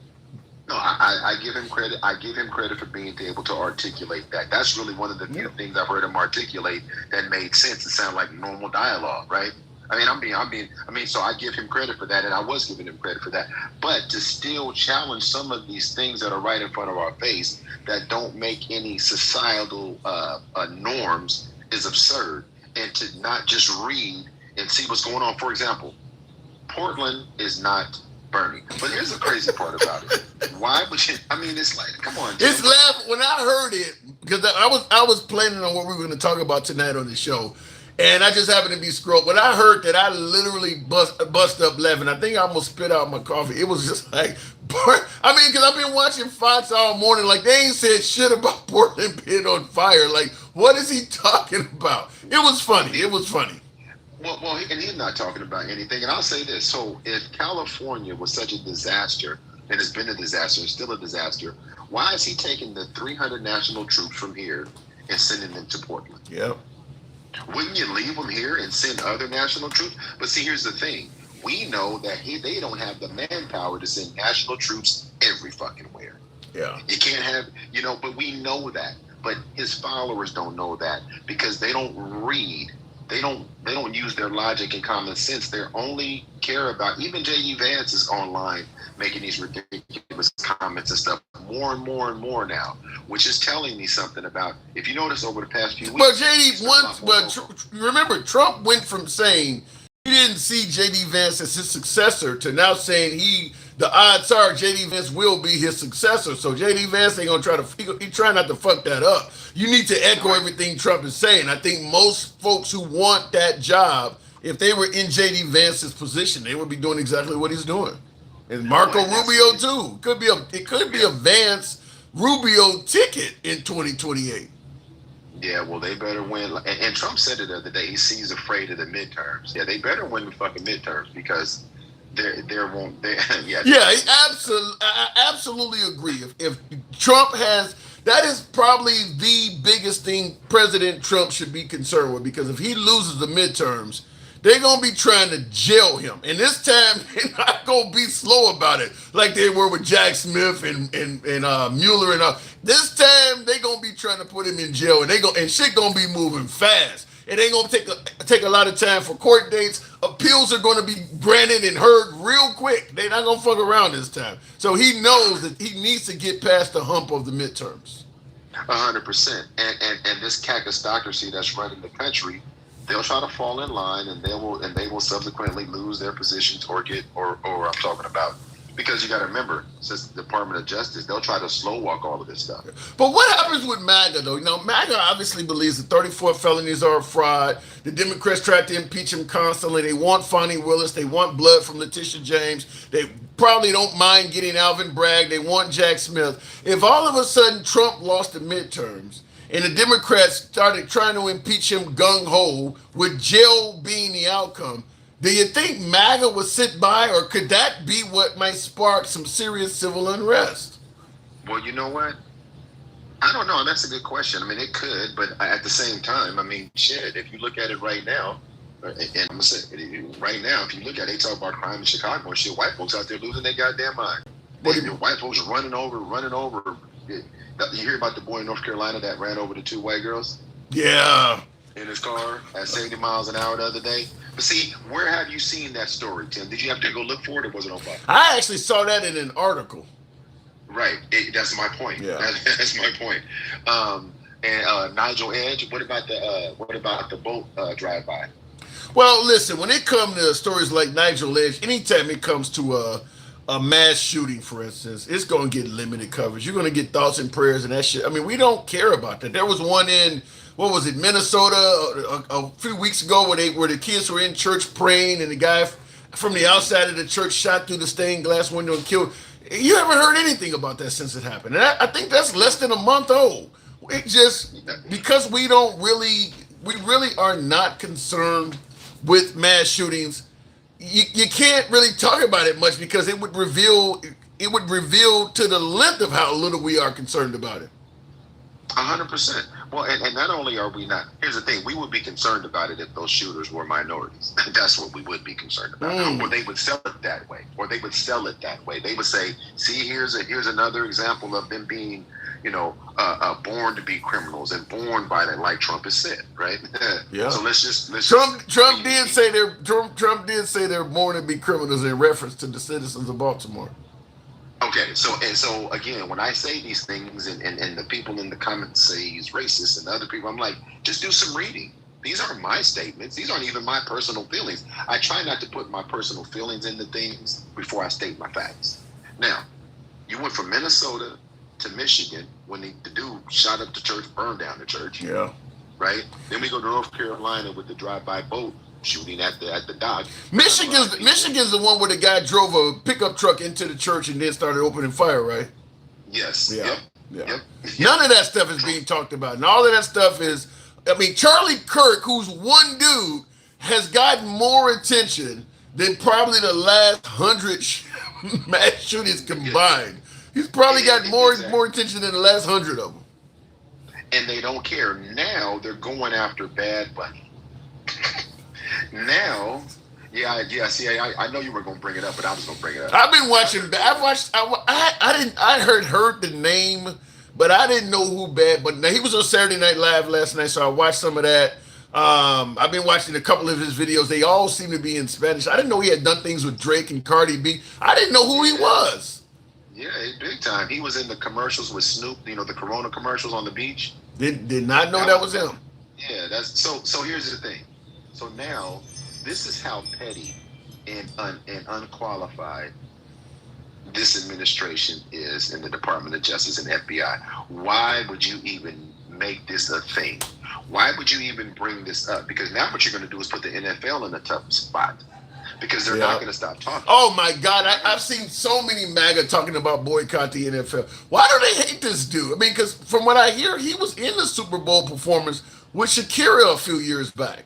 Speaker 6: No, I give him credit. I give him credit for being able to articulate that. That's really one of the few things I've heard him articulate that made sense. It sounded like normal dialogue, right? So I give him credit for that, and I was giving him credit for that. But to still challenge some of these things that are right in front of our face that don't make any societal norms is absurd. And to not just read and see what's going on. For example, Portland is not burning. But here's the crazy part about it. Why would you? I mean, it's like, come on.
Speaker 1: It's laugh when I heard it, because I was planning on what we were going to talk about tonight on the show. And I just happened to be scrolled. When I heard that, I literally bust up laughing. I think I almost spit out my coffee. It was just like, because I've been watching Fox all morning. Like, they ain't said shit about Portland being on fire. Like, what is he talking about? It was funny.
Speaker 6: Well, and he's not talking about anything. And I'll say this. So if California was such a disaster, and it's been a disaster, and still a disaster, why is he taking the 300 national troops from here and sending them to Portland?
Speaker 1: Yep.
Speaker 6: Wouldn't you leave them here and send other national troops? But see, here's the thing. We know that they don't have the manpower to send national troops every fucking where.
Speaker 1: Yeah.
Speaker 6: You can't have, but we know that. But his followers don't know that because they don't read. They don't use their logic and common sense. They only care about, even J.D. Vance is online making these ridiculous comments and stuff more and more and more now, which is telling me something about, if you notice over the past few weeks.
Speaker 1: Remember, Trump went from saying he didn't see J.D. Vance as his successor to now saying the odds are J.D. Vance will be his successor. So J.D. Vance ain't gonna he try not to fuck that up. You need to echo everything Trump is saying. I think most folks who want that job, if they were in J.D. Vance's position, they would be doing exactly what he's doing. And Marco Rubio too. It could be a Vance Rubio ticket in 2028.
Speaker 6: Yeah, well, they better win. And Trump said it the other day. He's afraid of the midterms. Yeah, they better win the fucking midterms because
Speaker 1: I absolutely agree. If Trump has, that is probably the biggest thing President Trump should be concerned with, because if he loses the midterms, they're going to be trying to jail him. And this time, they're not going to be slow about it like they were with Jack Smith and Mueller and all. This time, they're going to be trying to put him in jail, and shit going to be moving fast. It ain't going to take a lot of time for court dates. Appeals are going to be granted and heard real quick. They're not going to fuck around this time. So he knows that he needs to get past the hump of the midterms.
Speaker 6: 100%. And this cacostocracy that's running the country, they'll try to fall in line, and they will subsequently lose their positions or I'm talking about Because you got to remember, since the Department of Justice, they'll try to slow walk all of this stuff.
Speaker 1: But what happens with MAGA, though? MAGA obviously believes the 34 felonies are a fraud. The Democrats tried to impeach him constantly. They want Fonnie Willis. They want blood from Letitia James. They probably don't mind getting Alvin Bragg. They want Jack Smith. If all of a sudden Trump lost the midterms and the Democrats started trying to impeach him gung-ho with jail being the outcome, do you think MAGA would sit by, or could that be what might spark some serious civil unrest?
Speaker 6: Well, you know what? I don't know. That's a good question. I mean, it could, but at the same time, I mean, shit, if you look at it right now, and I'm going to say, right now, if you look at it, they talk about crime in Chicago and shit, white folks out there losing their goddamn mind. White folks running over. You hear about the boy in North Carolina that ran over the two white girls?
Speaker 1: Yeah.
Speaker 6: In his car at 70 miles an hour the other day. But see, where have you seen that story, Tim? Did you have to go look for it, or was it on Fox?
Speaker 1: I actually saw that in an article.
Speaker 6: Right. That's my point.
Speaker 1: Yeah.
Speaker 6: That's my point. And Nigel Edge, what about the boat drive-by?
Speaker 1: Well, listen, when it comes to stories like Nigel Edge, anytime it comes to a mass shooting, for instance, it's going to get limited coverage. You're going to get thoughts and prayers and that shit. I mean, we don't care about that. There was one in, what was it, Minnesota a few weeks ago where the kids were in church praying and the guy from the outside of the church shot through the stained glass window and killed. You haven't heard anything about that since it happened. And I think that's less than a month old. It just, because we really are not concerned with mass shootings, you can't really talk about it much because it would reveal to the length of how little we are concerned about it.
Speaker 6: 100%. Well, and not only are we not, here's the thing, we would be concerned about it if those shooters were minorities. That's what we would be concerned about. Or they would sell it that way. They would say, see, here's another example of them being, born to be criminals and born by that, like Trump has said, right?
Speaker 1: Yeah.
Speaker 6: So let's
Speaker 1: Trump did say they're born to be criminals in reference to the citizens of Baltimore.
Speaker 6: Okay, so again, when I say these things and the people in the comments say he's racist and other people, I'm like, just do some reading. These aren't my statements. These aren't even my personal feelings. I try not to put my personal feelings into things before I state my facts. Now, you went from Minnesota to Michigan when the dude shot up the church, burned down the church.
Speaker 1: Yeah.
Speaker 6: Right? Then we go to North Carolina with the drive-by boat shooting at the dock.
Speaker 1: Michigan's the one where the guy drove a pickup truck into the church and then started opening fire, right?
Speaker 6: Yes.
Speaker 1: Yeah.
Speaker 6: Yep.
Speaker 1: None of that stuff is being talked about. And all of that stuff is, Charlie Kirk, who's one dude, has gotten more attention than probably the last 100 mass shootings combined. He's probably got more attention than the last 100 of them.
Speaker 6: And they don't care. Now they're going after Bad Bunny. Now, see, I know you were going to bring it up, but I was going to bring it up.
Speaker 1: I've been watching. I heard the name, but I didn't know who Bad Bunny. Now, he was on Saturday Night Live last night, so I watched some of that. I've been watching a couple of his videos. They all seem to be in Spanish. I didn't know he had done things with Drake and Cardi B. I didn't know who he was.
Speaker 6: Yeah, big time. He was in the commercials with Snoop, the Corona commercials on the beach.
Speaker 1: Did not know that was him.
Speaker 6: Yeah, that's so here's the thing. So now, this is how petty and unqualified this administration is in the Department of Justice and FBI. Why would you even make this a thing? Why would you even bring this up? Because now what you're going to do is put the NFL in a tough spot. Because they're not going to stop talking.
Speaker 1: Oh my God, I've seen so many MAGA talking about boycott the NFL. Why do they hate this dude? Because from what I hear, he was in the Super Bowl performance with Shakira a few years back.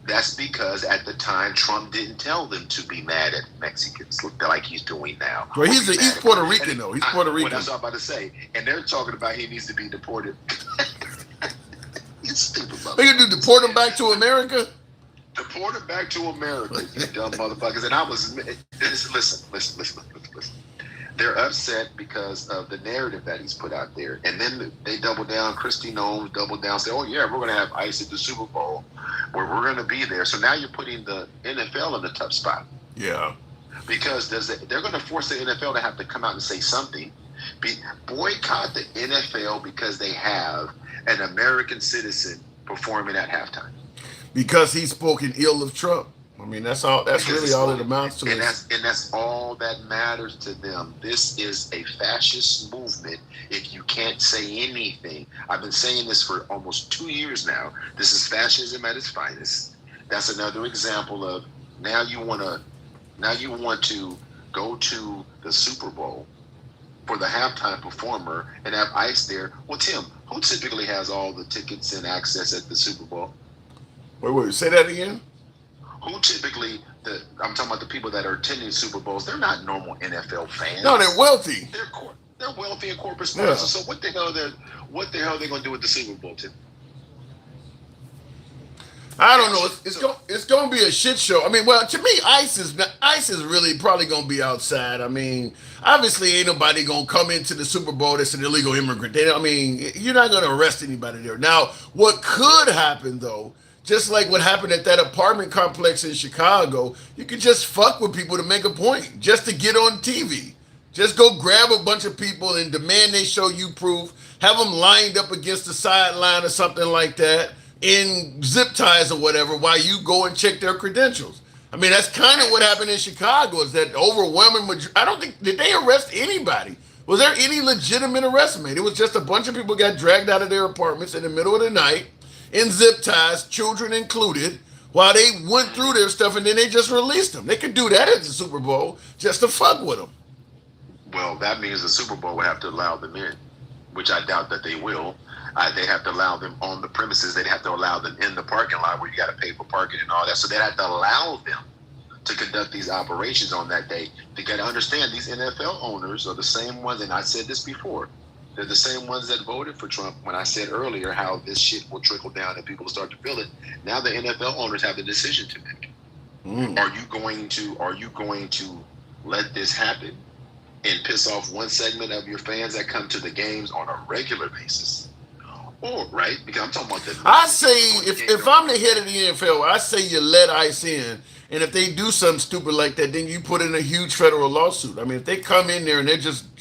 Speaker 6: That's because at the time, Trump didn't tell them to be mad at Mexicans like he's doing now.
Speaker 1: Well, he's Puerto Rican, though. He's Puerto Rican.
Speaker 6: Well, that's what I'm about to say. And they're talking about he needs to be deported. You stupid motherfucker.
Speaker 1: They gonna deport him back to America?
Speaker 6: Deport him back to America, you dumb motherfuckers. And I was, listen. They're upset because of the narrative that he's put out there. And then they double down, Christy Nolan doubled down, say, oh yeah, we're going to have ICE at the Super Bowl where we're going to be there. So now you're putting the NFL in a tough spot.
Speaker 1: Yeah.
Speaker 6: Because they're going to force the NFL to have to come out and say something. Boycott the NFL because they have an American citizen performing at halftime.
Speaker 1: Because he's spoken ill of Trump. I mean, that's all. That's
Speaker 6: because
Speaker 1: really
Speaker 6: it's
Speaker 1: all it
Speaker 6: going,
Speaker 1: amounts to.
Speaker 6: and that's all that matters to them. This is a fascist movement. If you can't say anything, I've been saying this for almost 2 years now. This is fascism at its finest. That's another example of now you want to go to the Super Bowl for the halftime performer and have ICE there. Well, Tim, who typically has all the tickets and access at the Super Bowl?
Speaker 1: Wait. Say that again.
Speaker 6: Who typically I'm talking about the people that are attending Super Bowls. They're not normal NFL fans.
Speaker 1: No, they're wealthy.
Speaker 6: They're wealthy and corporate
Speaker 1: Yeah.
Speaker 6: sponsors. So what the hell are they going to do with the Super Bowl, Tim?
Speaker 1: I don't know. It's going to be a shit show. I mean, well, to me, ICE is really probably going to be outside. I mean, obviously, ain't nobody going to come into the Super Bowl that's an illegal immigrant. I mean, you're not going to arrest anybody there. Now, what could happen though? Just like what happened at that apartment complex in Chicago, you could just fuck with people to make a point, just to get on TV. Just go grab a bunch of people and demand they show you proof. Have them lined up against the sideline or something like that in zip ties or whatever while you go and check their credentials. I mean, that's kind of what happened in Chicago is that overwhelming majority. I don't think, did they arrest anybody? Was there any legitimate arrest made? It was just a bunch of people got dragged out of their apartments in the middle of the night in zip ties, children included, while they went through their stuff and then they just released them. They could do that at the Super Bowl just to fuck with them.
Speaker 6: Well, that means the Super Bowl would have to allow them in, which I doubt that they will. They have to allow them on the premises. They'd have to allow them in the parking lot where you got to pay for parking and all that. So they'd have to allow them to conduct these operations on that day. They got to understand these NFL owners are the same ones, and I said this before, they're the same ones that voted for Trump when I said earlier how this shit will trickle down and people will start to feel it. Now the NFL owners have the decision to make. Are you going to let this happen and piss off one segment of your fans that come to the games on a regular basis? Or, right? Because I'm talking about
Speaker 1: I say, if I'm the head of the NFL, I say you let ICE in. And if they do something stupid like that, then you put in a huge federal lawsuit. I mean, if they come in there and they're just,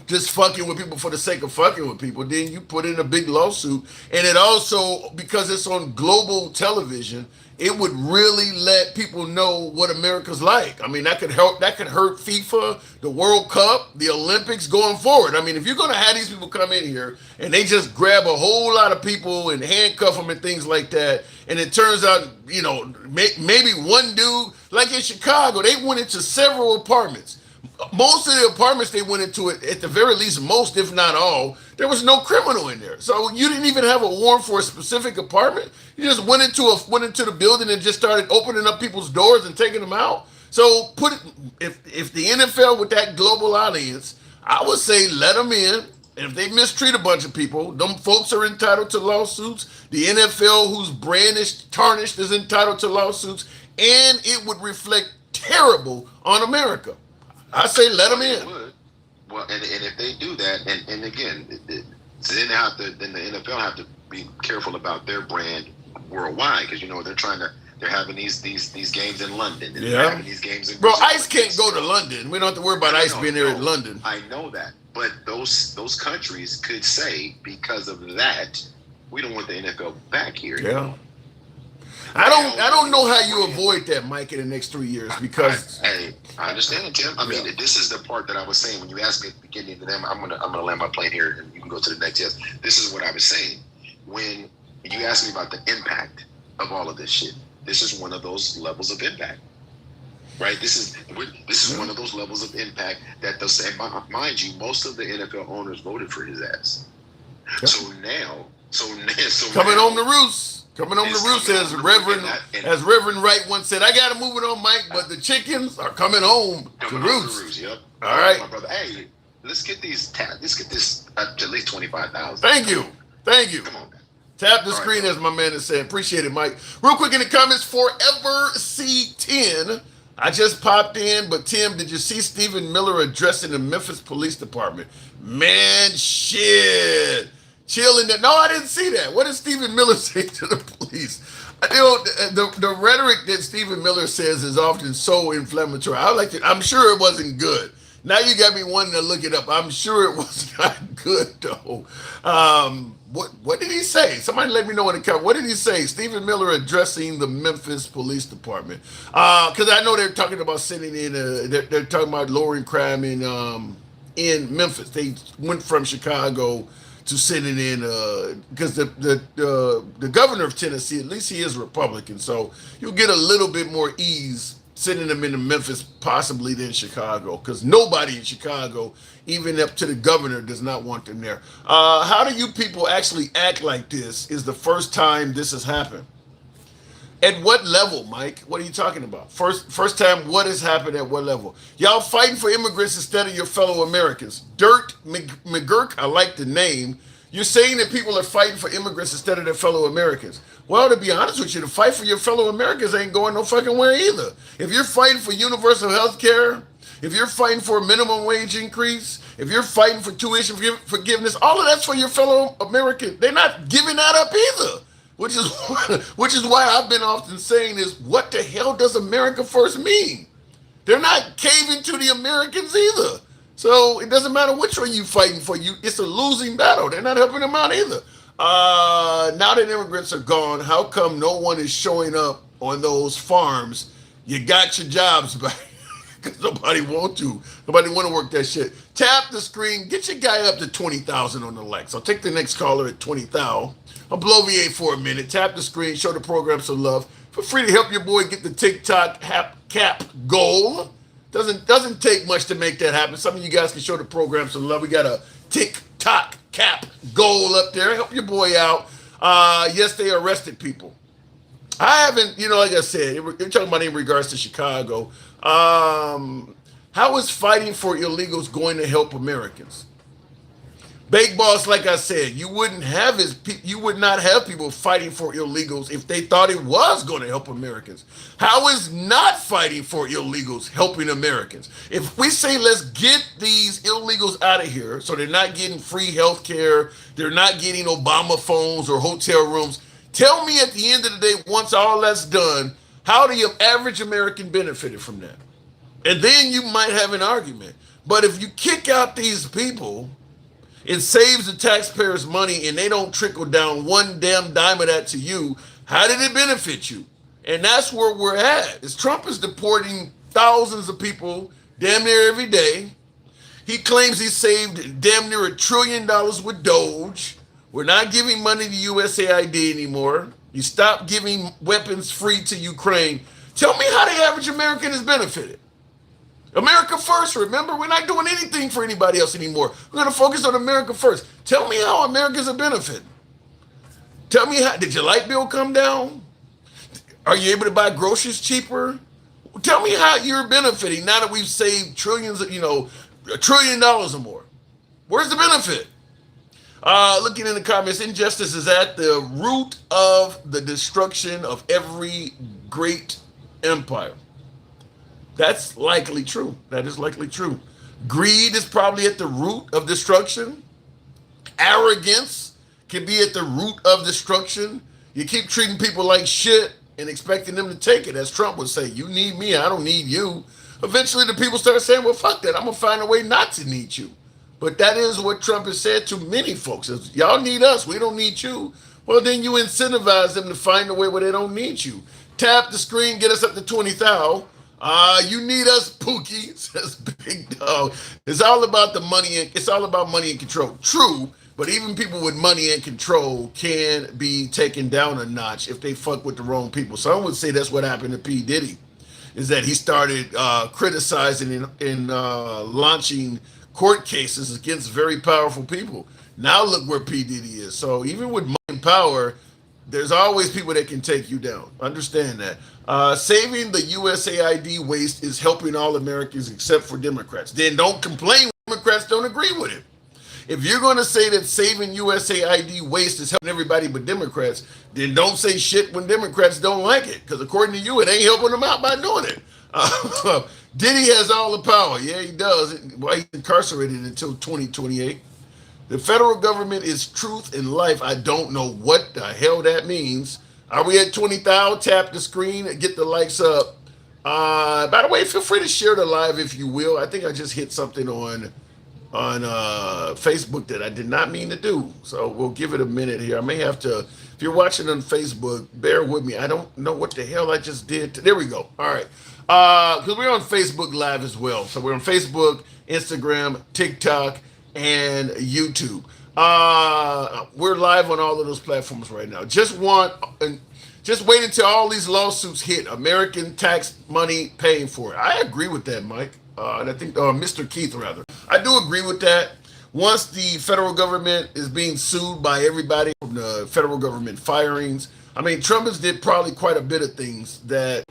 Speaker 1: just fucking with people for the sake of fucking with people, then you put in a big lawsuit. And it also, because it's on global television, it would really let people know what America's like. I mean, that could hurt FIFA, the World Cup, the Olympics going forward. I mean, if you're going to have these people come in here and they just grab a whole lot of people and handcuff them and things like that, and it turns out, maybe one dude, like in Chicago, they went into several apartments. Most of the apartments they went into, at the very least, most, if not all, there was no criminal in there. So you didn't even have a warrant for a specific apartment. You just went into the building and just started opening up people's doors and taking them out. So if the NFL with that global audience, I would say let them in. And if they mistreat a bunch of people, them folks are entitled to lawsuits. The NFL, who's tarnished, is entitled to lawsuits, and it would reflect terrible on America. I say let them in.
Speaker 6: Well, and if they do that, and again, so then the NFL have to be careful about their brand worldwide because they're having these games in London. And they're having these games in Brazil.
Speaker 1: ICE can't go to London. We don't have to worry about ICE being there in London.
Speaker 6: I know that, but those countries could say because of that, we don't want the NFL back here.
Speaker 1: Yeah. I don't know how you avoid that, Mike, in the next 3 years because
Speaker 6: I understand it, Tim. I mean, this is the part that I was saying when you asked me at the beginning. And I'm gonna land my plane here, and you can go to the next. Yes, this is what I was saying when you asked me about the impact of all of this shit. This is one of those levels of impact, right? This is one of those levels of impact that they'll say. Mind you, most of the NFL owners voted for his ass. Yep. So now,
Speaker 1: coming home to roost. Coming home to roost, as Reverend Wright once said, I got to move it on, Mike, but the chickens are coming home to roost.
Speaker 6: Yep.
Speaker 1: All right.
Speaker 6: My brother, hey, let's get this up to at least 25,000.
Speaker 1: Thank you.
Speaker 6: Come on, man.
Speaker 1: Tap the screen, as my man is saying. Appreciate it, Mike. Real quick in the comments, Forever C10. I just popped in, but Tim, did you see Stephen Miller addressing the Memphis Police Department? Man, shit. Chilling that. No, I didn't see that. What did Stephen Miller say to the police? The rhetoric that Stephen Miller says is often so inflammatory. I'm sure it wasn't good. Now you got me wanting to look it up. I'm sure it was not good though. What did he say? Somebody let me know in the comment. What did he say? Stephen Miller addressing the Memphis Police Department. Because I know they're talking about sending in. They're talking about lowering crime in Memphis. They went from Chicago to sending in because the governor of Tennessee, at least he is Republican, so you'll get a little bit more ease sending them into Memphis possibly than Chicago, because nobody in Chicago, even up to the governor, does not want them there. How do you people actually act like this? Is the first time this has happened? At what level, Mike? What are you talking about? First time, what has happened at what level? Y'all fighting for immigrants instead of your fellow Americans. Dirt McGurk, I like the name. You're saying that people are fighting for immigrants instead of their fellow Americans. Well, to be honest with you, the fight for your fellow Americans ain't going no fucking where either. If you're fighting for universal health care, if you're fighting for a minimum wage increase, if you're fighting for tuition forgiveness, all of that's for your fellow Americans. They're not giving that up either. Which is why I've been often saying is, what the hell does America first mean? They're not caving to the Americans either. So it doesn't matter which one you fighting for. It's a losing battle. They're not helping them out either. Now that immigrants are gone, how come no one is showing up on those farms? You got your jobs back. Because nobody want to. Nobody want to work that shit. Tap the screen. Get your guy up to 20,000 on the likes. I'll take the next caller at 20,000. I'll bloviate for a minute. Tap the screen. Show the program some love. Feel free to help your boy get the TikTok cap goal. Doesn't take much to make that happen. Some of you guys can show the program some love. We got a TikTok cap goal up there. Help your boy out. Yes, they arrested people. I haven't, like I said, you're talking about in regards to Chicago. How is fighting for illegals going to help Americans? Big Boss, like I said, you would not have people fighting for illegals if they thought it was going to help Americans. How is not fighting for illegals helping Americans? If we say let's get these illegals out of here, so they're not getting free health care, they're not getting Obama phones or hotel rooms, tell me at the end of the day, once all that's done, how the average American benefited from that? And then you might have an argument. But if you kick out these people, it saves the taxpayers money and they don't trickle down one damn dime of that to you. How did it benefit you? And that's where we're at. Is Trump is deporting thousands of people damn near every day. He claims he saved damn near $1 trillion with Doge. We're not giving money to USAID anymore. You stopped giving weapons free to Ukraine. Tell me how the average American has benefited. America first, remember? We're not doing anything for anybody else anymore. We're going to focus on America first. Tell me how Americans are benefiting. Tell me, did your light bill come down? Are you able to buy groceries cheaper? Tell me how you're benefiting now that we've saved trillions, $1 trillion or more. Where's the benefit? Looking in the comments, injustice is at the root of the destruction of every great empire. That's likely true. That is likely true. Greed is probably at the root of destruction. Arrogance can be at the root of destruction. You keep treating people like shit and expecting them to take it. As Trump would say, you need me, I don't need you. Eventually the people start saying, well, fuck that. I'm going to find a way not to need you. But that is what Trump has said to many folks. Is, y'all need us, we don't need you. Well, then you incentivize them to find a way where they don't need you. Tap the screen, get us up to 20,000. You need us, Pookie, says Big Dog. It's all about the money. It's all about money and control. True, but even people with money and control can be taken down a notch if they fuck with the wrong people. Some would say that's what happened to P. Diddy, is that he started criticizing and launching court cases against very powerful people. Now look where P. Diddy is. So even with money and power, there's always people that can take you down. Understand that. Saving the USAID waste is helping all Americans except for Democrats. Then don't complain when Democrats don't agree with it. If you're going to say that saving USAID waste is helping everybody but Democrats, then don't say shit when Democrats don't like it. Because according to you, it ain't helping them out by doing it. Diddy has all the power. Yeah, he does. Why he's incarcerated until 2028. The federal government is truth and life. I don't know what the hell that means. Are we at 20,000? Tap the screen and get the likes up. By the way, feel free to share the live if you will. I think I just hit something on Facebook that I did not mean to do. So we'll give it a minute here. I may have to. If you're watching on Facebook, bear with me. I don't know what the hell I just did. There we go. All right, because we're on Facebook Live as well. So we're on Facebook, Instagram, TikTok, and YouTube. We're live on all of those platforms right now. Just wait until all these lawsuits hit. American tax money paying for it. I agree with that, Mike. And I think Mr. Keith, rather. I do agree with that. Once the federal government is being sued by everybody from the federal government firings, I mean, Trump has did probably quite a bit of things that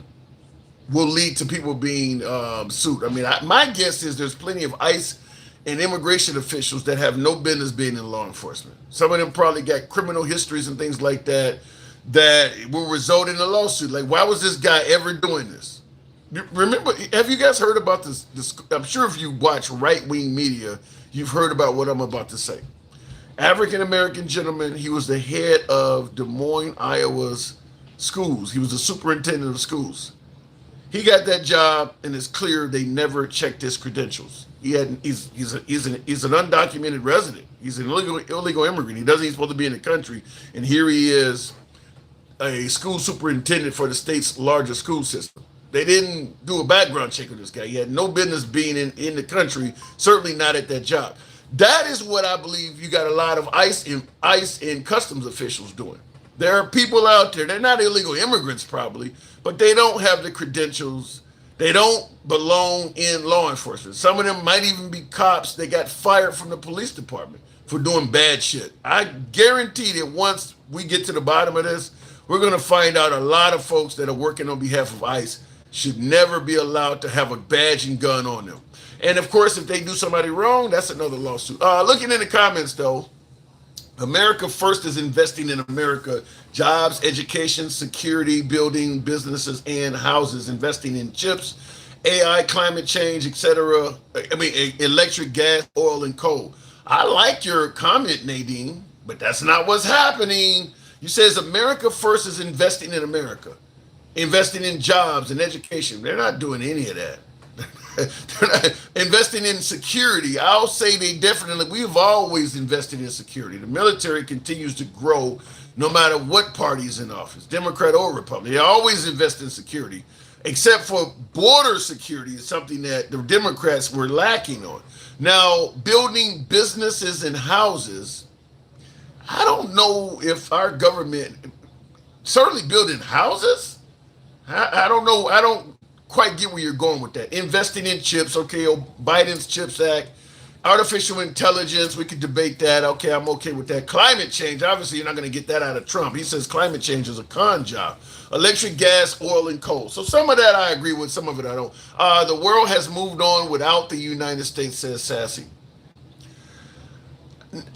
Speaker 1: will lead to people being sued. I mean, my guess is there's plenty of ICE and immigration officials that have no business being in law enforcement. Some of them probably got criminal histories and things like that that will result in a lawsuit. Like, why was this guy ever doing this? Remember, have you guys heard about this? I'm sure if you watch right wing media, you've heard about what I'm about to say. African American gentleman, he was the head of Des Moines, Iowa's schools. He was the superintendent of schools. He got that job, and it's clear they never checked his credentials. He's an undocumented resident. He's an illegal immigrant. He doesn't even supposed to be in the country, and here he is, a school superintendent for the state's largest school system. They didn't do a background check on this guy. He had no business being in the country, certainly not at that job. That is what I believe you got a lot of ICE and customs officials doing. There are people out there, they're not illegal immigrants probably, but they don't have the credentials. They don't belong in law enforcement. Some of them might even be cops. They got fired from the police department for doing bad shit. I guarantee that once we get to the bottom of this, we're going to find out a lot of folks that are working on behalf of ICE should never be allowed to have a badge and gun on them. And of course, if they do somebody wrong, that's another lawsuit. Looking in the comments, though, America First is investing in America. Jobs, education, security, building, businesses, and houses, investing in chips, AI, climate change, etc. I mean, electric, gas, oil, and coal. I like your comment, Nadine, but that's not what's happening. You says America First is investing in America, investing in jobs and education. They're not doing any of that. They're not investing in security. I'll say they definitely, we've always invested in security. The military continues to grow no matter what party is in office, Democrat or Republican. They always invest in security, except for border security is something that the Democrats were lacking on. Now, building businesses and houses, I don't know if our government, certainly building houses, I don't know. I don't quite get where you're going with that. Investing in chips, okay, Biden's CHIPS Act, artificial intelligence, we could debate that. Okay, I'm okay with that. Climate change, obviously, you're not going to get that out of Trump. He says climate change is a con job. Electric, gas, oil, and coal. So some of that I agree with, some of it I don't. The world has moved on without the United States, says Sassy.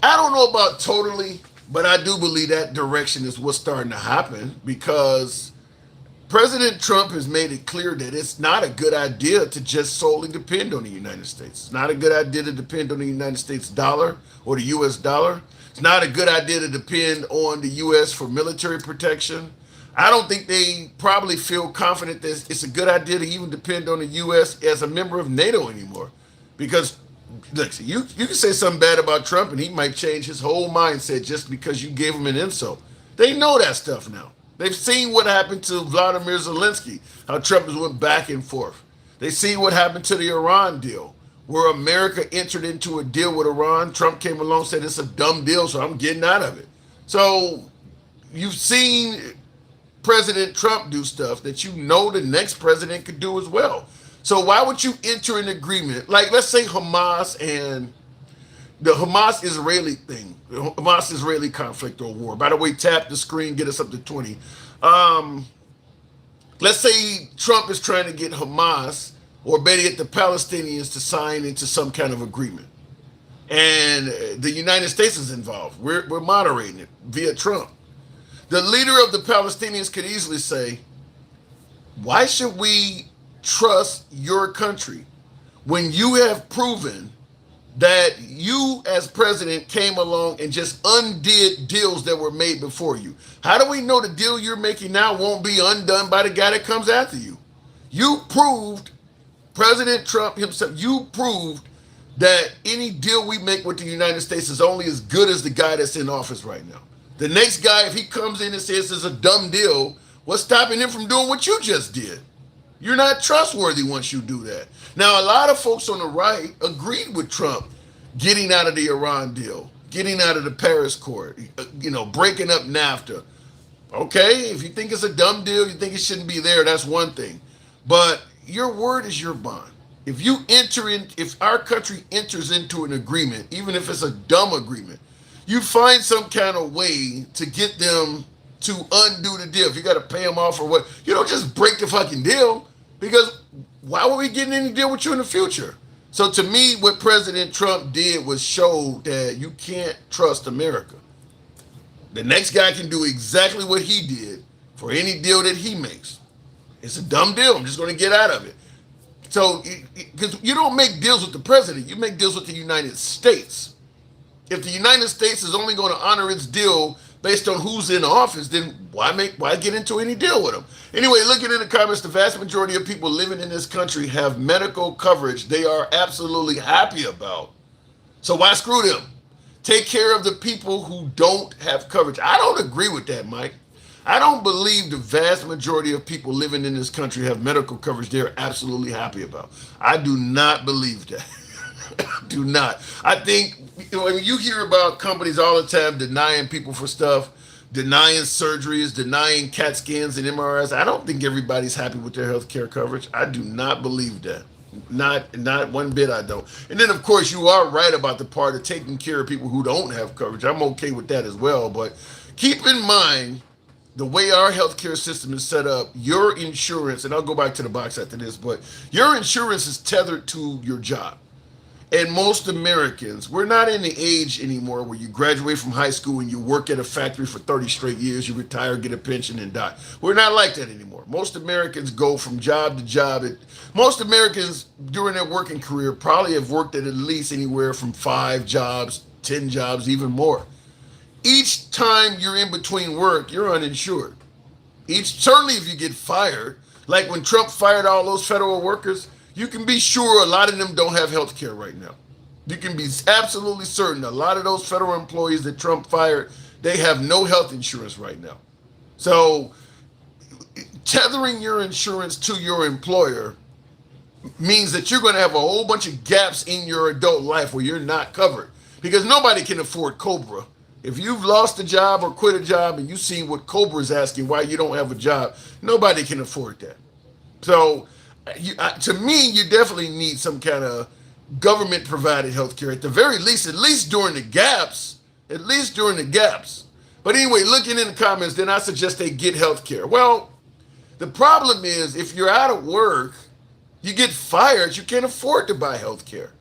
Speaker 1: I don't know about totally, but I do believe that direction is what's starting to happen because President Trump has made it clear that it's not a good idea to just solely depend on the United States. It's not a good idea to depend on the United States dollar or the US dollar. It's not a good idea to depend on the US for military protection. I don't think they probably feel confident that it's a good idea to even depend on the US as a member of NATO anymore. Because look, you can say something bad about Trump and he might change his whole mindset just because you gave him an insult. They know that stuff now. They've seen what happened to Vladimir Zelensky, how Trump has went back and forth. They see what happened to the Iran deal, where America entered into a deal with Iran. Trump came along, said it's a dumb deal, so I'm getting out of it. So you've seen President Trump do stuff that you know the next president could do as well. So why would you enter an agreement? Like, let's say Hamas and the Hamas-Israeli thing, the Hamas-Israeli conflict or war. By the way, tap the screen, get us up to 20. Let's say Trump is trying to get Hamas, or better yet, the Palestinians to sign into some kind of agreement. And the United States is involved. We're moderating it via Trump. The leader of the Palestinians could easily say, why should we trust your country when you have proven that you as president came along and just undid deals that were made before you? How do we know the deal you're making now won't be undone by the guy that comes after you? You proved, President Trump himself, you proved that any deal we make with the United States is only as good as the guy that's in office right now. The next guy, if he comes in and says it's a dumb deal, what's stopping him from doing what you just did? You're not trustworthy once you do that. Now, a lot of folks on the right agreed with Trump getting out of the Iran deal, getting out of the Paris Accord, breaking up NAFTA. Okay, if you think it's a dumb deal, you think it shouldn't be there, that's one thing. But your word is your bond. If our country enters into an agreement, even if it's a dumb agreement, you find some kind of way to get them to undo the deal. If you got to pay them off or what, you don't just break the fucking deal, because why would we get any deal with you in the future? So to me, what President Trump did was show that you can't trust America. The next guy can do exactly what he did for any deal that he makes. It's a dumb deal. I'm just going to get out of it. So, because you don't make deals with the president, you make deals with the United States. If the United States is only going to honor its deal based on who's in office, then why get into any deal with them? Anyway, looking in the comments, the vast majority of people living in this country have medical coverage they are absolutely happy about. So why screw them? Take care of the people who don't have coverage. I don't agree with that, Mike. I don't believe the vast majority of people living in this country have medical coverage they're absolutely happy about. I do not believe that. Do not. I think when you hear about companies all the time denying people for stuff, denying surgeries, denying CAT scans and MRIs, I don't think everybody's happy with their health care coverage. I do not believe that. Not one bit I don't. And then of course you are right about the part of taking care of people who don't have coverage. I'm okay with that as well. But keep in mind the way our healthcare system is set up, your insurance, and I'll go back to the box after this, but your insurance is tethered to your job. And most Americans, we're not in the age anymore where you graduate from high school and you work at a factory for 30 straight years, you retire, get a pension, and die. We're not like that anymore. Most Americans go from job to job. Most Americans during their working career probably have worked at least anywhere from 5 jobs, 10 jobs, even more. Each time you're in between work, you're uninsured. Certainly if you get fired, like when Trump fired all those federal workers, you can be sure a lot of them don't have health care right now. You can be absolutely certain a lot of those federal employees that Trump fired, they have no health insurance right now. So tethering your insurance to your employer means that you're going to have a whole bunch of gaps in your adult life where you're not covered, because nobody can afford COBRA. If you've lost a job or quit a job and you see what COBRA is asking why you don't have a job, nobody can afford that. So to me, you definitely need some kind of government provided health care at the very least, at least during the gaps. But anyway, looking in the comments, then I suggest they get health care. Well, the problem is if you're out of work, you get fired, you can't afford to buy health care.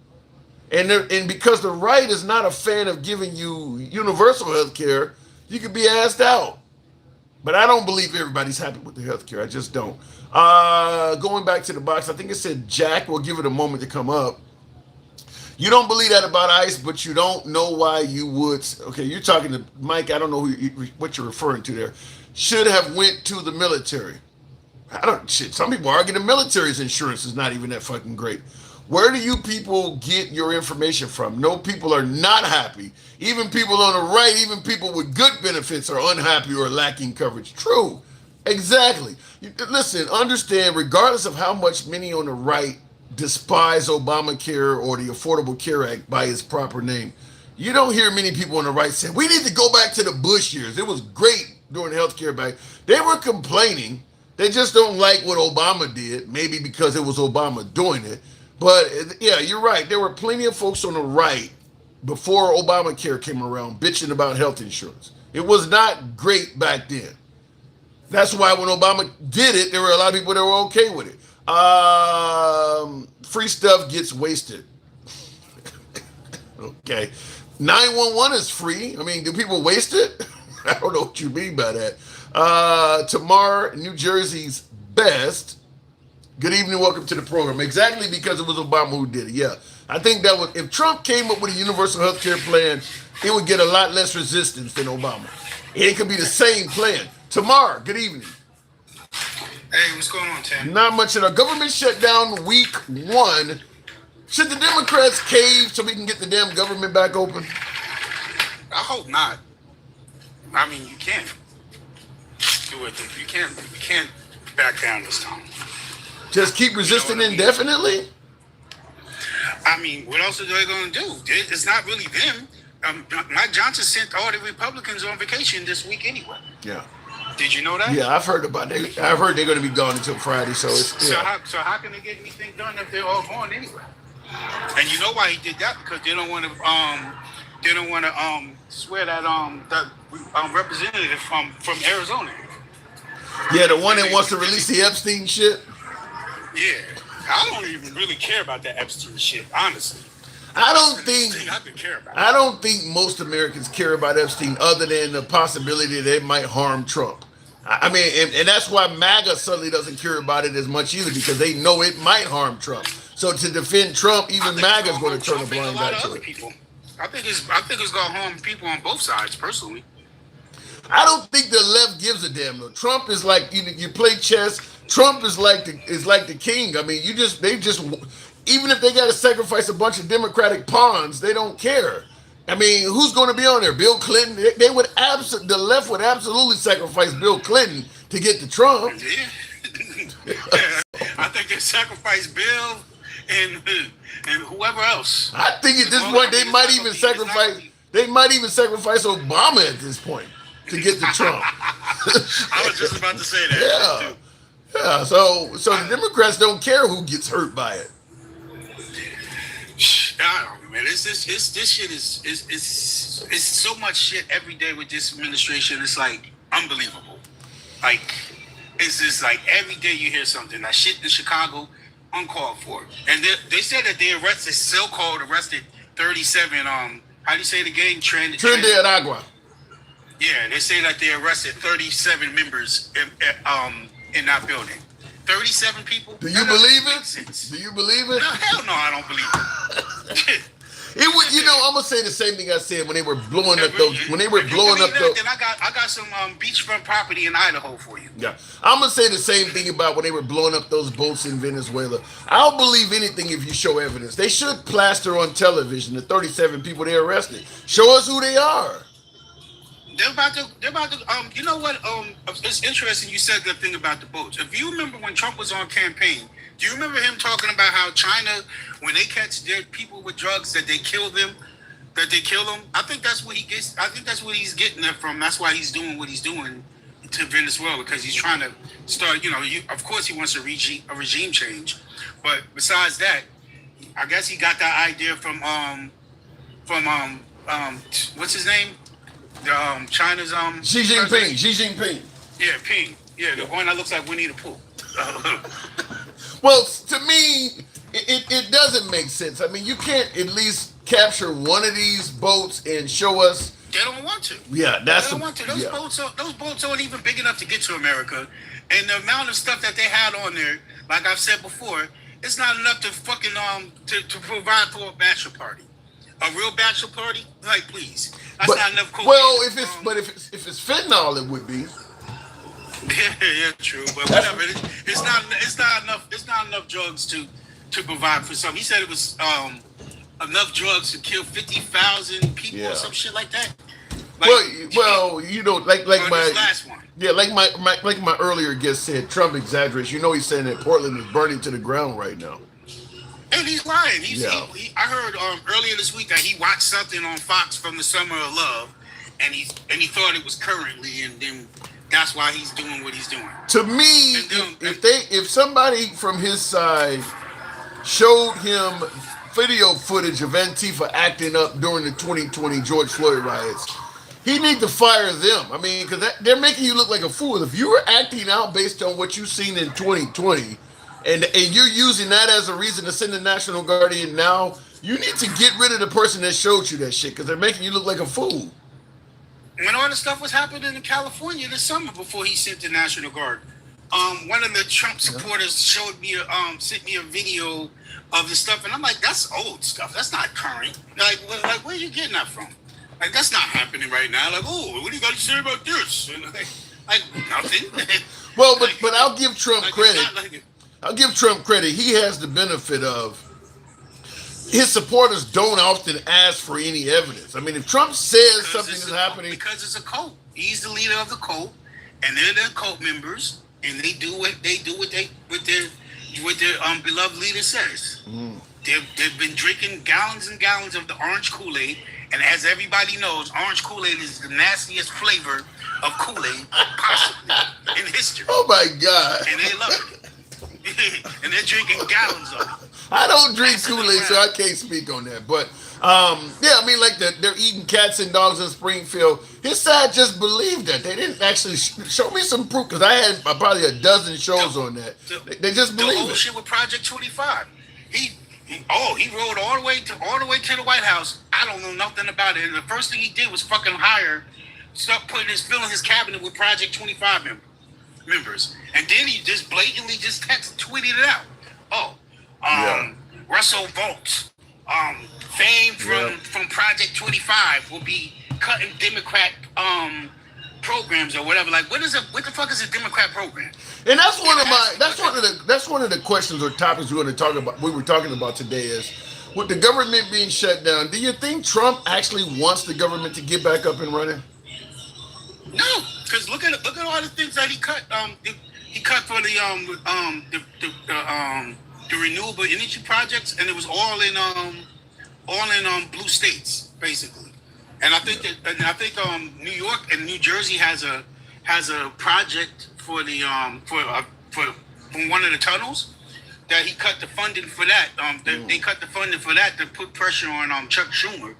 Speaker 1: And because the right is not a fan of giving you universal health care, you could be asked out. But I don't believe everybody's happy with the health care. I just don't. Going back to the box, I think it said Jack. We'll give it a moment to come up. You don't believe that about ICE, but you don't know why you would. Okay, you're talking to Mike. I don't know what you're referring to there. Should have went to the military. Some people argue the military's insurance is not even that fucking great. Where do you people get your information from? No, people are not happy. Even people on the right, even people with good benefits are unhappy or lacking coverage. True. Exactly. Listen, understand, regardless of how much many on the right despise Obamacare or the Affordable Care Act by its proper name, you don't hear many people on the right say, we need to go back to the Bush years. It was great during healthcare back. They were complaining. They just don't like what Obama did, maybe because it was Obama doing it. But yeah, you're right. There were plenty of folks on the right before Obamacare came around bitching about health insurance. It was not great back then. That's why when Obama did it, there were a lot of people that were okay with it. Free stuff gets wasted. Okay. 911 is free. I mean, do people waste it? I don't know what you mean by that. Tamar, New Jersey's best. Good evening, welcome to the program. Exactly, because it was Obama who did it. Yeah, I think that was, if Trump came up with a universal health care plan, it would get a lot less resistance than Obama. It could be the same plan. Tamar, good evening.
Speaker 7: Hey, what's going on, Tim?
Speaker 1: Not much at all. Government shutdown week 1. Should the Democrats cave so we can get the damn government back open?
Speaker 7: I hope not. I mean, you can't do it. You can't back down this time.
Speaker 1: Just keep resisting
Speaker 7: what I mean?
Speaker 1: indefinitely?
Speaker 7: I mean, what else are they going to do? It's not really them. Mike Johnson sent all the Republicans on vacation this week anyway.
Speaker 1: Yeah.
Speaker 7: Did you know that?
Speaker 1: Yeah, I've heard about it. I've heard they're going to be gone until Friday, so it's
Speaker 7: So
Speaker 1: yeah.
Speaker 7: how can they get anything done if they're all gone anyway? And you know why he did that? Because they don't want to swear that representative from Arizona.
Speaker 1: Yeah, the one that wants to release the Epstein shit.
Speaker 7: Yeah, I don't even really care about that Epstein shit, honestly.
Speaker 1: I don't
Speaker 7: I
Speaker 1: think
Speaker 7: could care about
Speaker 1: I don't think most Americans care about Epstein other than the possibility that it might harm Trump. I mean, and that's why MAGA suddenly doesn't care about it as much either, because they know it might harm Trump. So to defend Trump, even MAGA's going to turn a blind eye to it.
Speaker 7: people. I think it's going to harm people on both sides, personally.
Speaker 1: I don't think the left gives a damn though. Trump is like you play chess. Trump is like the king. I mean, even if they got to sacrifice a bunch of Democratic pawns, they don't care. I mean, who's going to be on there? Bill Clinton. The left would absolutely sacrifice Bill Clinton to get to Trump.
Speaker 7: Yeah. I think they sacrificed Bill and whoever else.
Speaker 1: I think at this point they might even sacrifice. They might even sacrifice Obama at this point to get to Trump.
Speaker 7: I was just about to say that.
Speaker 1: Yeah. So the Democrats don't care who gets hurt by it.
Speaker 7: I don't know, man. This shit is so much shit every day with this administration. It's like unbelievable. Like it's just like every day you hear something. That shit in Chicago, uncalled for. And they said that they arrested 37. How do you say the gang?
Speaker 1: Trinidad Agua.
Speaker 7: Yeah, they say that they arrested 37 members in that building. 37 people.
Speaker 1: Do you believe it? Do you believe it?
Speaker 7: No, hell no, I don't believe it.
Speaker 1: It would, I'm gonna say the same thing I said when they were blowing up those. When they were blowing up those.
Speaker 7: Then I got some beachfront property in Idaho for you.
Speaker 1: Yeah, I'm gonna say the same thing about when they were blowing up those boats in Venezuela. I'll believe anything if you show evidence. They should plaster on television the 37 people they arrested. Show us who they are.
Speaker 7: They're about to. You know what? It's interesting. You said the thing about the boats. If you remember when Trump was on campaign, do you remember him talking about how China, when they catch their people with drugs, that they kill them? I think that's what he gets. I think that's what he's getting that from. That's why he's doing what he's doing to Venezuela, because he's trying to start. Of course, he wants a regime change, but besides that, I guess he got that idea from what's his name? China's
Speaker 1: Xi Jinping. Xi Jinping.
Speaker 7: Yeah, Ping. Yeah, the one that looks like Winnie the Pooh.
Speaker 1: Well, to me, it doesn't make sense. I mean, you can't at least capture one of these boats and show us.
Speaker 7: They don't want to.
Speaker 1: Yeah,
Speaker 7: They don't want to. Those boats aren't even big enough to get to America, and the amount of stuff that they had on there, like I've said before, it's not enough to fucking to provide for a bachelor party. A real bachelor party, like please. That's not enough cocaine.
Speaker 1: Well, if it's fentanyl, it would be.
Speaker 7: Yeah, true. But whatever. It's not enough. It's not enough drugs to provide for something. He said it was enough drugs to kill 50,000 people or some shit like that. Like, like
Speaker 1: my
Speaker 7: last one.
Speaker 1: Yeah, like my earlier guest said, Trump exaggerates. He's saying that Portland is burning to the ground right now.
Speaker 7: And he's lying. I heard earlier this week that he watched something on Fox from the Summer of Love, and he thought it was currently, and then that's why he's doing what he's doing.
Speaker 1: To me, if somebody from his side showed him video footage of Antifa acting up during the 2020 George Floyd riots, he need to fire them. I mean, because they're making you look like a fool. If you were acting out based on what you've seen in 2020. And you're using that as a reason to send the National Guard in now, you need to get rid of the person that showed you that shit, because they're making you look like a fool.
Speaker 7: When all the stuff was happening in California this summer before he sent the National Guard, one of the Trump supporters sent me a video of the stuff, and I'm like, that's old stuff. That's not current. Like where are you getting that from? Like, that's not happening right now. Like, oh, what do you got to say about this? And Like nothing.
Speaker 1: Well,
Speaker 7: Like,
Speaker 1: but I'll give Trump
Speaker 7: like,
Speaker 1: credit.
Speaker 7: It's not like,
Speaker 1: I'll give Trump credit. He has the benefit of his supporters don't often ask for any evidence. I mean, if Trump says something is happening,
Speaker 7: because it's a cult. He's the leader of the cult, and they're the cult members, and they do what their beloved leader says. They've been drinking gallons and gallons of the orange Kool-Aid, and as everybody knows, orange Kool-Aid is the nastiest flavor of Kool-Aid possibly in history.
Speaker 1: oh my God.
Speaker 7: And they love it. And they're drinking gallons of it.
Speaker 1: I don't drink Kool-Aid, so I can't speak on that. But yeah, I mean, like they're eating cats and dogs in Springfield. His side just believed that. They didn't actually show me some proof because I had probably a dozen shows on that. They just
Speaker 7: The
Speaker 1: believe
Speaker 7: whole
Speaker 1: it.
Speaker 7: shit with Project 25. He rode all the way to the White House. I don't know nothing about it. And the first thing he did was fucking start filling his cabinet with Project 25 members. And then he just blatantly just tweeted it out. Russell Volts, fame from Project 25 will be cutting Democrat programs or whatever. Like, what the fuck is a Democrat program?
Speaker 1: And that's one of the questions or topics we're going to talk about. We were talking about today is with the government being shut down. Do you think Trump actually wants the government to get back up and running?
Speaker 7: No, because look at all the things that he cut. He cut for the renewable energy projects, and it was all in blue states basically. And I think New York and New Jersey has a project for the from one of the tunnels that he cut the funding for that. They cut the funding for that to put pressure on Chuck Schumer.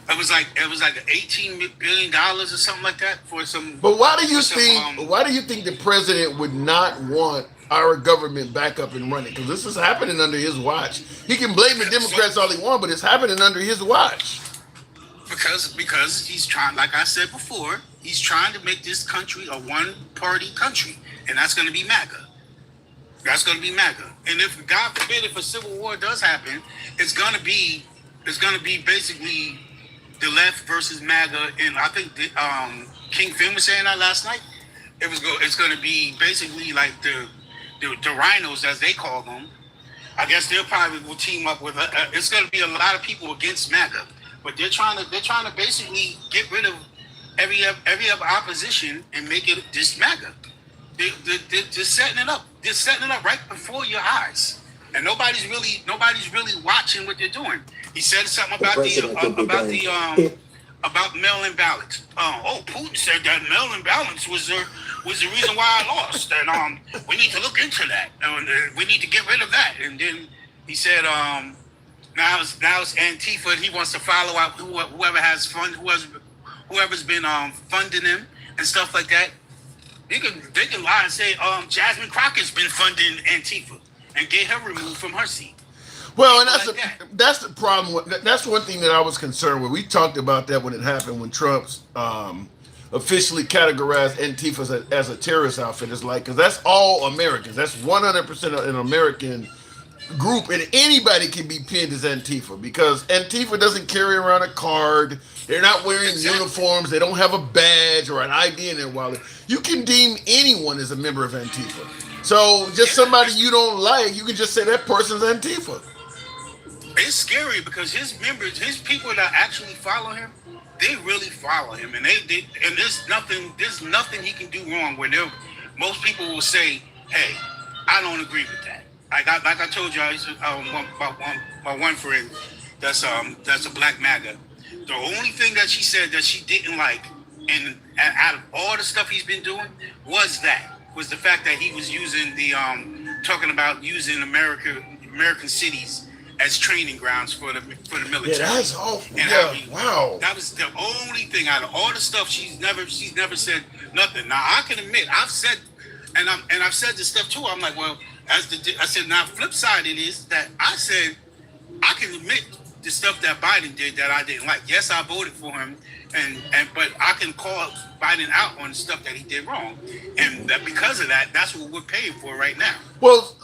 Speaker 7: It was like $18 billion or something like that for some.
Speaker 1: But why do you think the president would not want our government back up and running? Because this is happening under his watch. He can blame the Democrats all he wants, but it's happening under his watch.
Speaker 7: Because he's trying, like I said before, he's trying to make this country a one-party country, and that's going to be MAGA. That's going to be MAGA. And if, God forbid, if a civil war does happen, it's going to be basically the left versus MAGA. And I think King Finn was saying that last night. It's going to be basically like the rhinos, as they call them. I guess they'll probably will team up with. It's going to be a lot of people against MAGA, but they're trying to basically get rid of every other opposition and make it just MAGA. They're just setting it up. They're setting it up right before your eyes, and nobody's really watching what they're doing. He said something about about mail-in ballots. Putin said that mail-in ballots was the reason why I lost, and we need to look into that, and we need to get rid of that. And then he said, now it's Antifa. He wants to follow out whoever's been funding him and stuff like that. They can lie and say Jasmine Crockett's been funding Antifa and get her removed from her seat.
Speaker 1: Well, and that's the problem. That's one thing that I was concerned with. We talked about that when it happened, when Trump's officially categorized Antifa as a terrorist outfit. It's like, because that's all Americans. That's 100% an American group, and anybody can be pinned as Antifa because Antifa doesn't carry around a card. They're not wearing uniforms. They don't have a badge or an ID in their wallet. You can deem anyone as a member of Antifa. So just somebody you don't like, you can just say that person's Antifa.
Speaker 7: It's scary because his people that actually follow him, they really follow him, and and there's nothing he can do wrong. Where most people will say, "Hey, I don't agree with that." Like I told you, my one friend that's a black MAGA. The only thing that she said that she didn't like, and out of all the stuff he's been doing, was the fact that he was using talking about using American cities as training grounds for the military.
Speaker 1: Yeah, that's awful. Wow. That
Speaker 7: was the only thing out of all the stuff she's never said nothing. Now I can admit I've said this stuff too. I'm like, well, I said now flip side it is that I said I can admit the stuff that Biden did that I didn't like. Yes, I voted for him, but I can call Biden out on the stuff that he did wrong, and that because of that, that's what we're paying for right now.
Speaker 1: Well,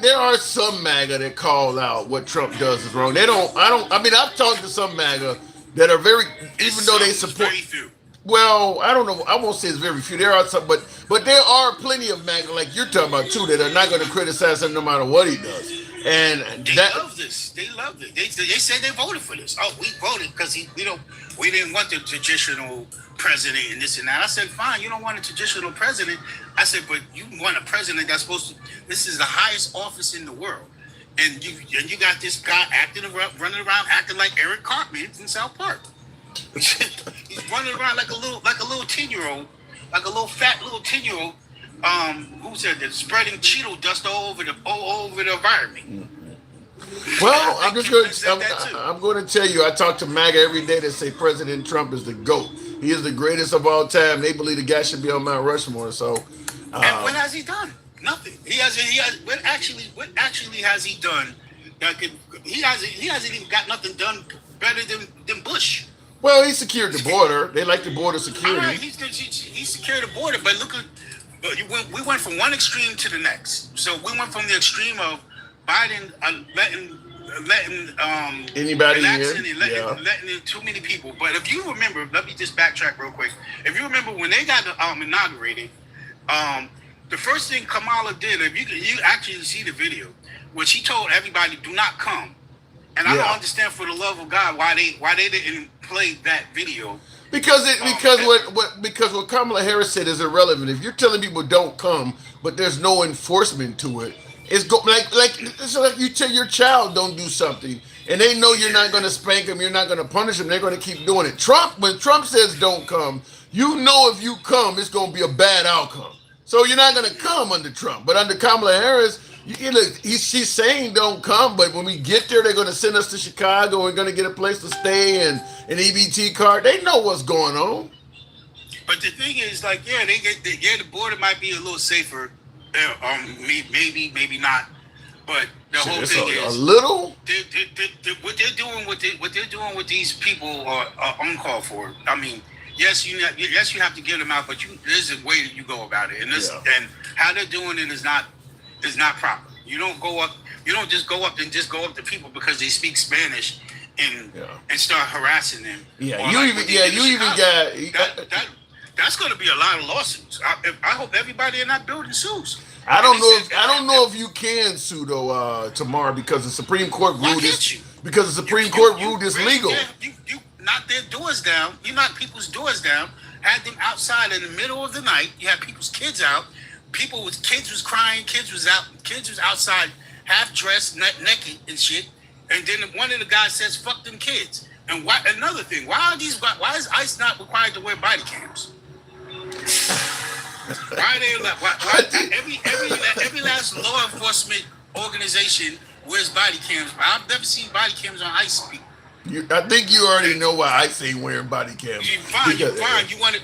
Speaker 1: there are some MAGA that call out what Trump does is wrong. I mean, I've talked to some MAGA that are even though they support.
Speaker 7: Very few.
Speaker 1: Well, I don't know. I won't say it's very few. There are some, but there are plenty of MAGA like you're talking about too that are not going to criticize him no matter what he does. And
Speaker 7: They
Speaker 1: that
Speaker 7: love this. They loved it. They said they voted for this. Oh, we voted because we didn't want the traditional president and this and that. I said, fine, you don't want a traditional president. I said, but you want a president that's supposed to. This is the highest office in the world, and you got this guy running around acting like Eric Cartman in South Park. He's running around like a little 10-year-old, like a little fat little 10-year-old. Who said that? Spreading Cheeto dust all over the environment.
Speaker 1: well,
Speaker 7: I
Speaker 1: I'm just
Speaker 7: think
Speaker 1: going.
Speaker 7: said that too.
Speaker 1: I'm going to tell you. I talk to MAGA every day that say President Trump is the GOAT. He is the greatest of all time. They believe the guy should be on Mount Rushmore. So,
Speaker 7: And what has he done? Nothing. He has. What actually has he done? He hasn't even got nothing done better than Bush.
Speaker 1: well, he secured the border. They like the border
Speaker 7: All
Speaker 1: security.
Speaker 7: right, he secured the border, but look at. But we went from one extreme to the next. So we went from the extreme of Biden letting
Speaker 1: Anybody
Speaker 7: relaxing
Speaker 1: in?
Speaker 7: and
Speaker 1: Yeah.
Speaker 7: letting in too many people. But if you remember, let me just backtrack real quick. If you remember when they got inaugurated, the first thing Kamala did, if you actually see the video, which he told everybody, "Do not come." And I don't
Speaker 1: Yeah.
Speaker 7: understand for the love of God why they didn't play that video.
Speaker 1: Because what Kamala Harris said is irrelevant. If you're telling people don't come, but there's no enforcement to it, it's like you tell your child don't do something, and they know you're not going to spank them, you're not going to punish them, they're going to keep doing it. When Trump says don't come, you know if you come, it's going to be a bad outcome. So you're not going to come under Trump, but under Kamala Harris, she's saying don't come, but when we get there, they're going to send us to Chicago. We're going to get a place to stay and an EBT card. They know what's going on.
Speaker 7: But the thing is, like, yeah, the border might be a little safer. Maybe not. But the whole
Speaker 1: It's
Speaker 7: thing
Speaker 1: a
Speaker 7: is,
Speaker 1: little.
Speaker 7: what they're doing with these people are uncalled for. I mean, yes, you have to get them out, but there's a way that you go about it, and and how they're doing it is not proper. You don't go up. You don't just go up to people because they speak Spanish and start harassing them.
Speaker 1: Yeah,
Speaker 7: Or
Speaker 1: you
Speaker 7: like
Speaker 1: even
Speaker 7: what they did in Chicago.
Speaker 1: got.
Speaker 7: That's going to be a lot of lawsuits. I hope everybody in that building sues.
Speaker 1: I don't know if you can sue though tomorrow because the Supreme Court
Speaker 7: Why
Speaker 1: ruled
Speaker 7: can't
Speaker 1: this
Speaker 7: you?
Speaker 1: because the Supreme Court ruled this
Speaker 7: really
Speaker 1: legal.
Speaker 7: You knock their doors down. You knock people's doors down. Had them outside in the middle of the night. You had people's kids out. Kids was crying. Kids was out. Kids was outside, half dressed, naked and shit. And then one of the guys says, "Fuck them kids." And another thing? Why is ICE not required to wear body cams? Why every last law enforcement organization wears body cams? I've never seen body cams on ICE people.
Speaker 1: I think you already know why I say wearing body cams.
Speaker 7: Fine. You want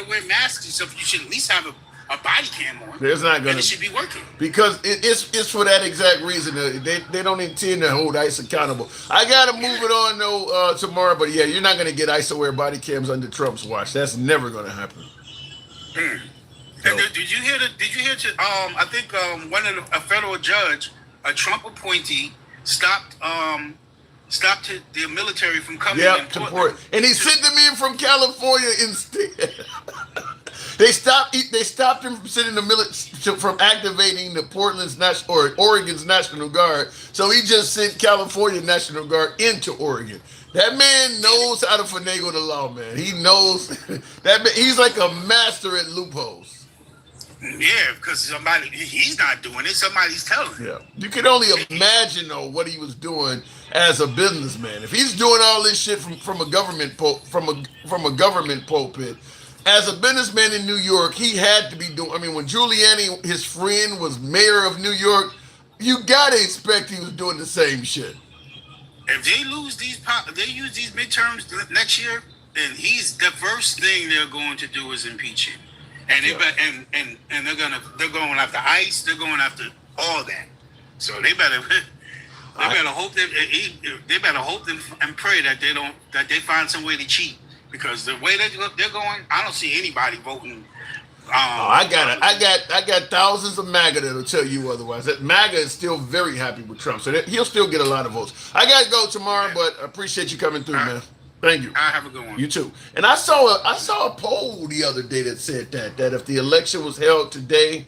Speaker 7: to wear masks and stuff. You should at least have a body cam on.
Speaker 1: There's not
Speaker 7: And
Speaker 1: gonna
Speaker 7: it should be working.
Speaker 1: because it's for that exact reason. They don't intend to hold ICE accountable. I gotta move it on though tomorrow, but yeah, you're not gonna get ICE to wear body cams under Trump's watch. That's never gonna happen.
Speaker 7: And did you hear? I think a federal judge, a Trump appointee, stopped the military from coming in
Speaker 1: To
Speaker 7: Portland.
Speaker 1: Port, and he sent them in from California instead. They stopped him from sending from activating the Oregon's National Guard. So he just sent California National Guard into Oregon. That man knows how to finagle the law, man. He knows that man, he's like a master at loopholes.
Speaker 7: Yeah, because he's not doing it. Somebody's telling him.
Speaker 1: Yeah, you can only imagine though what he was doing as a businessman. If he's doing all this shit from a government pulpit, as a businessman in New York, he had to be doing. I mean, when Giuliani, his friend, was mayor of New York, you gotta expect he was doing the same shit.
Speaker 7: If they use these midterms next year, then the first thing they're going to do is impeach him. And they're going after ICE. They're going after all that. So they better hope and pray that they find some way to cheat, because the way they're going, I don't see anybody voting.
Speaker 1: I got thousands of MAGA that'll tell you otherwise. That MAGA is still very happy with Trump, so he'll still get a lot of votes. I gotta go tomorrow, but I appreciate you coming through, man. Thank you.
Speaker 7: I have a good one.
Speaker 1: You too. And I saw a poll the other day that said that if the election was held today,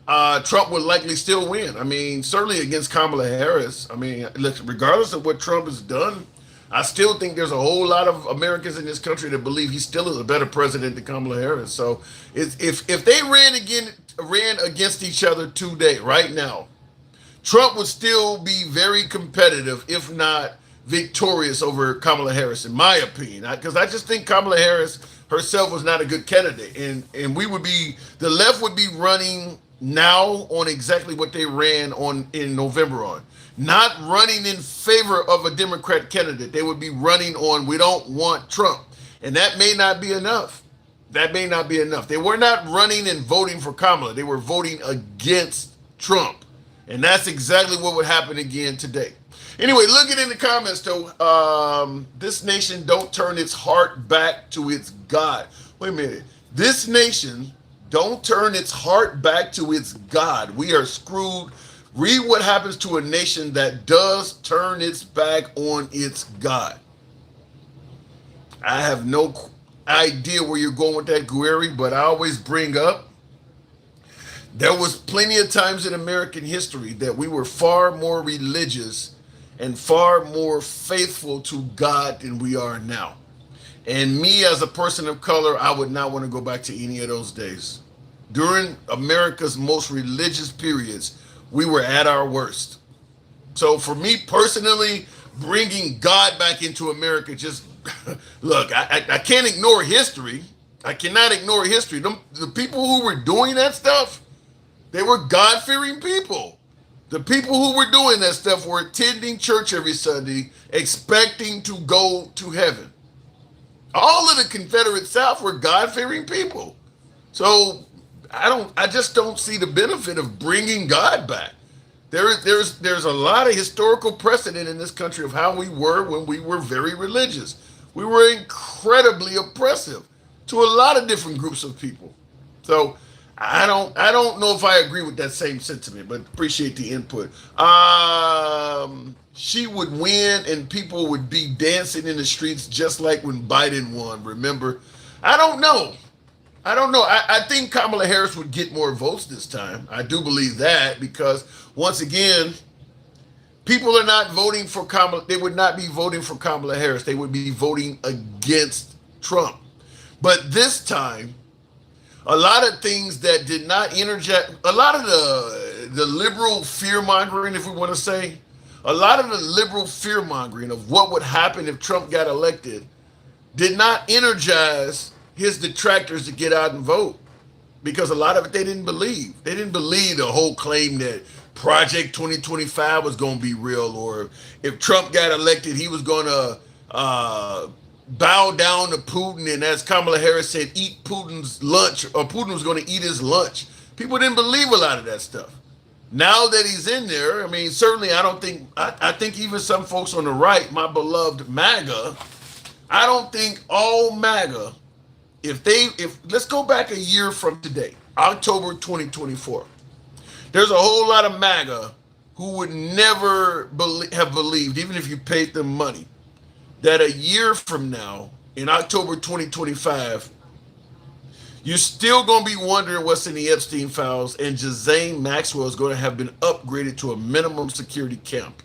Speaker 1: Trump would likely still win. I mean, certainly against Kamala Harris. I mean, listen, regardless of what Trump has done, I still think there's a whole lot of Americans in this country that believe he still is a better president than Kamala Harris. So, if they ran against each other today, right now, Trump would still be very competitive, if not victorious over Kamala Harris, in my opinion. Because I just think Kamala Harris herself was not a good candidate, and the left would be running now on exactly what they ran on in November on, not running in favor of a Democrat candidate. They would be running on, we don't want Trump, and that may not be enough. That may not be enough. They were not running and voting for Kamala. They were voting against Trump. And that's exactly what would happen again today. Anyway, look it in the comments though. This nation don't turn its heart back to its God. Wait a minute. This nation don't turn its heart back to its God. We are screwed. Read what happens to a nation that does turn its back on its God. I have no idea where you're going with that, Guerri, but I always bring up there was plenty of times in American history that we were far more religious and far more faithful to God than we are now. And me as a person of color, I would not want to go back to any of those days. During America's most religious periods, we were at our worst. So for me personally, bringing God back into America, just look, I can't ignore history. I cannot ignore history. The people who were doing that stuff, they were God-fearing people. The people who were doing that stuff were attending church every Sunday, expecting to go to heaven. All of the Confederate South were God-fearing people. So I just don't see the benefit of bringing God back. There's a lot of historical precedent in this country of how we were when we were very religious. We were incredibly oppressive to a lot of different groups of people. So I don't know if I agree with that same sentiment, but appreciate the input. She would win and people would be dancing in the streets just like when Biden won, remember? I don't know. I think Kamala Harris would get more votes this time. I do believe that because, once again, people are not voting for Kamala. They would not be voting for Kamala Harris. They would be voting against Trump. But this time, a lot of things that did not interject, a lot of the liberal fear-mongering, if we want to say, a lot of the liberal fear-mongering of what would happen if Trump got elected did not energize his detractors to get out and vote, because a lot of it they didn't believe. They didn't believe the whole claim that Project 2025 was going to be real, or if Trump got elected, he was going to bow down to Putin, and as Kamala Harris said, eat Putin's lunch, or Putin was going to eat his lunch. People didn't believe a lot of that stuff. Now that he's in there, I mean, certainly I think even some folks on the right, my beloved MAGA, I don't think all MAGA, if let's go back a year from today, October 2024, there's a whole lot of MAGA who would never have believed, even if you paid them money, that a year from now, in October 2025, you're still going to be wondering what's in the Epstein files, and Ghislaine Maxwell is going to have been upgraded to a minimum security camp.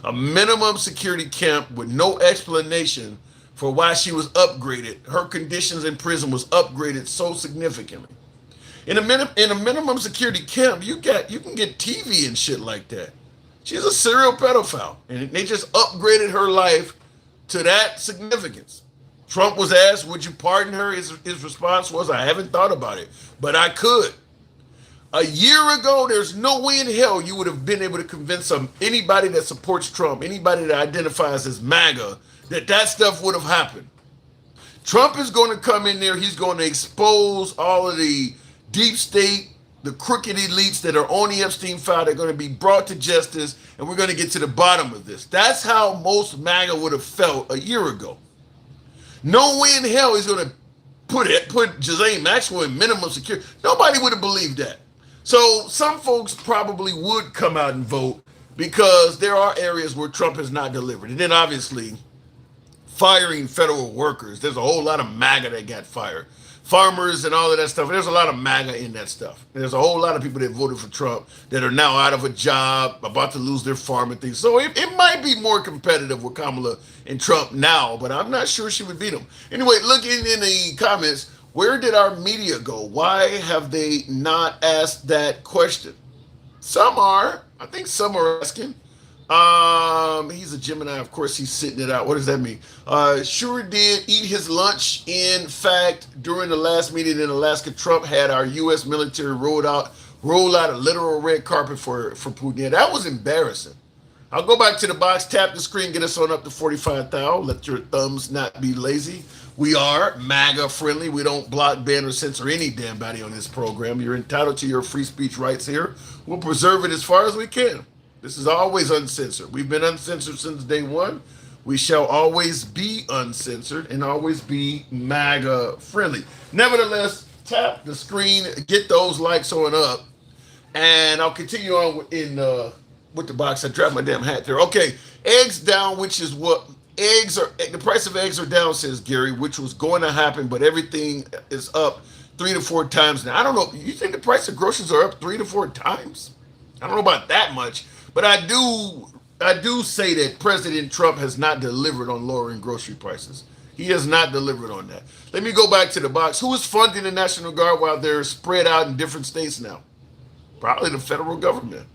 Speaker 1: A minimum security camp with no explanation for why she was upgraded. Her conditions in prison was upgraded so significantly. In a minimum security camp, you can get TV and shit like that. She's a serial pedophile, and they just upgraded her life to that significance. Trump was asked, would you pardon her? His response was, I haven't thought about it, but I could. A year ago, there's no way in hell you would have been able to convince anybody that supports Trump, anybody that identifies as MAGA, that stuff would have happened. Trump is going to come in there. He's going to expose all of the deep state, the crooked elites that are on the Epstein file. They're going to be brought to justice, and we're going to get to the bottom of this. That's how most MAGA would have felt a year ago. No way in hell he's going to put Ghislaine Maxwell in minimum security. Nobody would have believed that. So some folks probably would come out and vote because there are areas where Trump has not delivered. And then obviously firing federal workers. There's a whole lot of MAGA that got fired. Farmers and all of that stuff. There's a lot of MAGA in that stuff. There's a whole lot of people that voted for Trump that are now out of a job, about to lose their farm and things. So it might be more competitive with Kamala and Trump now, but I'm not sure she would beat him. Anyway, looking in the comments, where did our media go? Why have they not asked that question? Some are. I think some are asking. He's a Gemini. Of course, he's sitting it out. What does that mean? Sure did eat his lunch. In fact, during the last meeting in Alaska, Trump had our U.S. military roll out a literal red carpet for Putin. Yeah, that was embarrassing. I'll go back to the box, tap the screen, get us on up to 45,000. Let your thumbs not be lazy. We are MAGA friendly. We don't block, ban, or censor any damn body on this program. You're entitled to your free speech rights here. We'll preserve it as far as we can. This is always uncensored. We've been uncensored since day one. We shall always be uncensored and always be MAGA friendly. Nevertheless, tap the screen, get those likes on up, and I'll continue on with the box. I dropped my damn hat there. Okay, eggs down, which is what the price of eggs are down, says Gary, which was going to happen, but everything is up 3 to 4 times now. I don't know. You think the price of groceries are up 3 to 4 times? I don't know about that much. But I do say that President Trump has not delivered on lowering grocery prices. He has not delivered on that. Let me go back to the box. Who is funding the National Guard while they're spread out in different states now? Probably the federal government.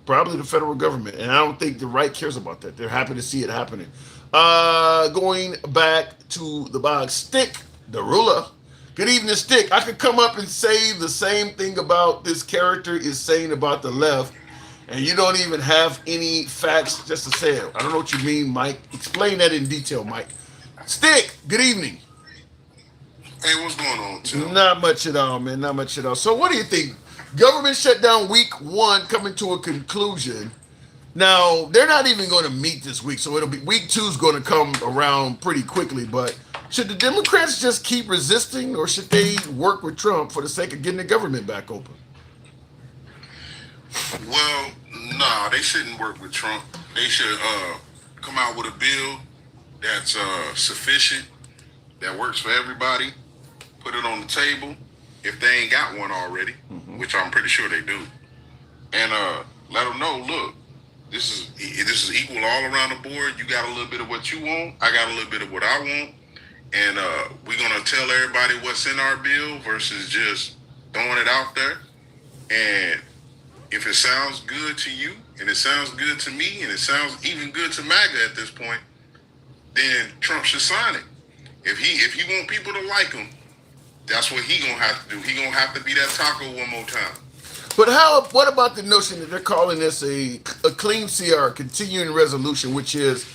Speaker 1: Probably the federal government. And I don't think the right cares about that. They're happy to see it happening. Going back to the box. Stick, the ruler. Good evening, Stick. I could come up and say the same thing about this character is saying about the left, and you don't even have any facts just to say it. I don't know what you mean, Mike. Explain that in detail, Mike. Stick, good evening.
Speaker 8: Hey, what's going on, Tim?
Speaker 1: Not much at all, man. Not much at all. So what do you think? Government shutdown week 1 coming to a conclusion. Now, they're not even going to meet this week, so it'll be week 2 is going to come around pretty quickly. But should the Democrats just keep resisting, or should they work with Trump for the sake of getting the government back open?
Speaker 8: Well, nah, they shouldn't work with Trump. They should come out with a bill that's sufficient, that works for everybody, put it on the table if they ain't got one already, which I'm pretty sure they do, and let them know, look, this is equal all around the board. You got a little bit of what you want, I got a little bit of what I want, and we're gonna tell everybody what's in our bill versus just throwing it out there. And if it sounds good to you, and it sounds good to me, and it sounds even good to MAGA at this point, then Trump should sign it. If he want people to like him, that's what he gonna have to do. He gonna have to be that taco one more time.
Speaker 1: But what about the notion that they're calling this a clean CR, continuing resolution, which is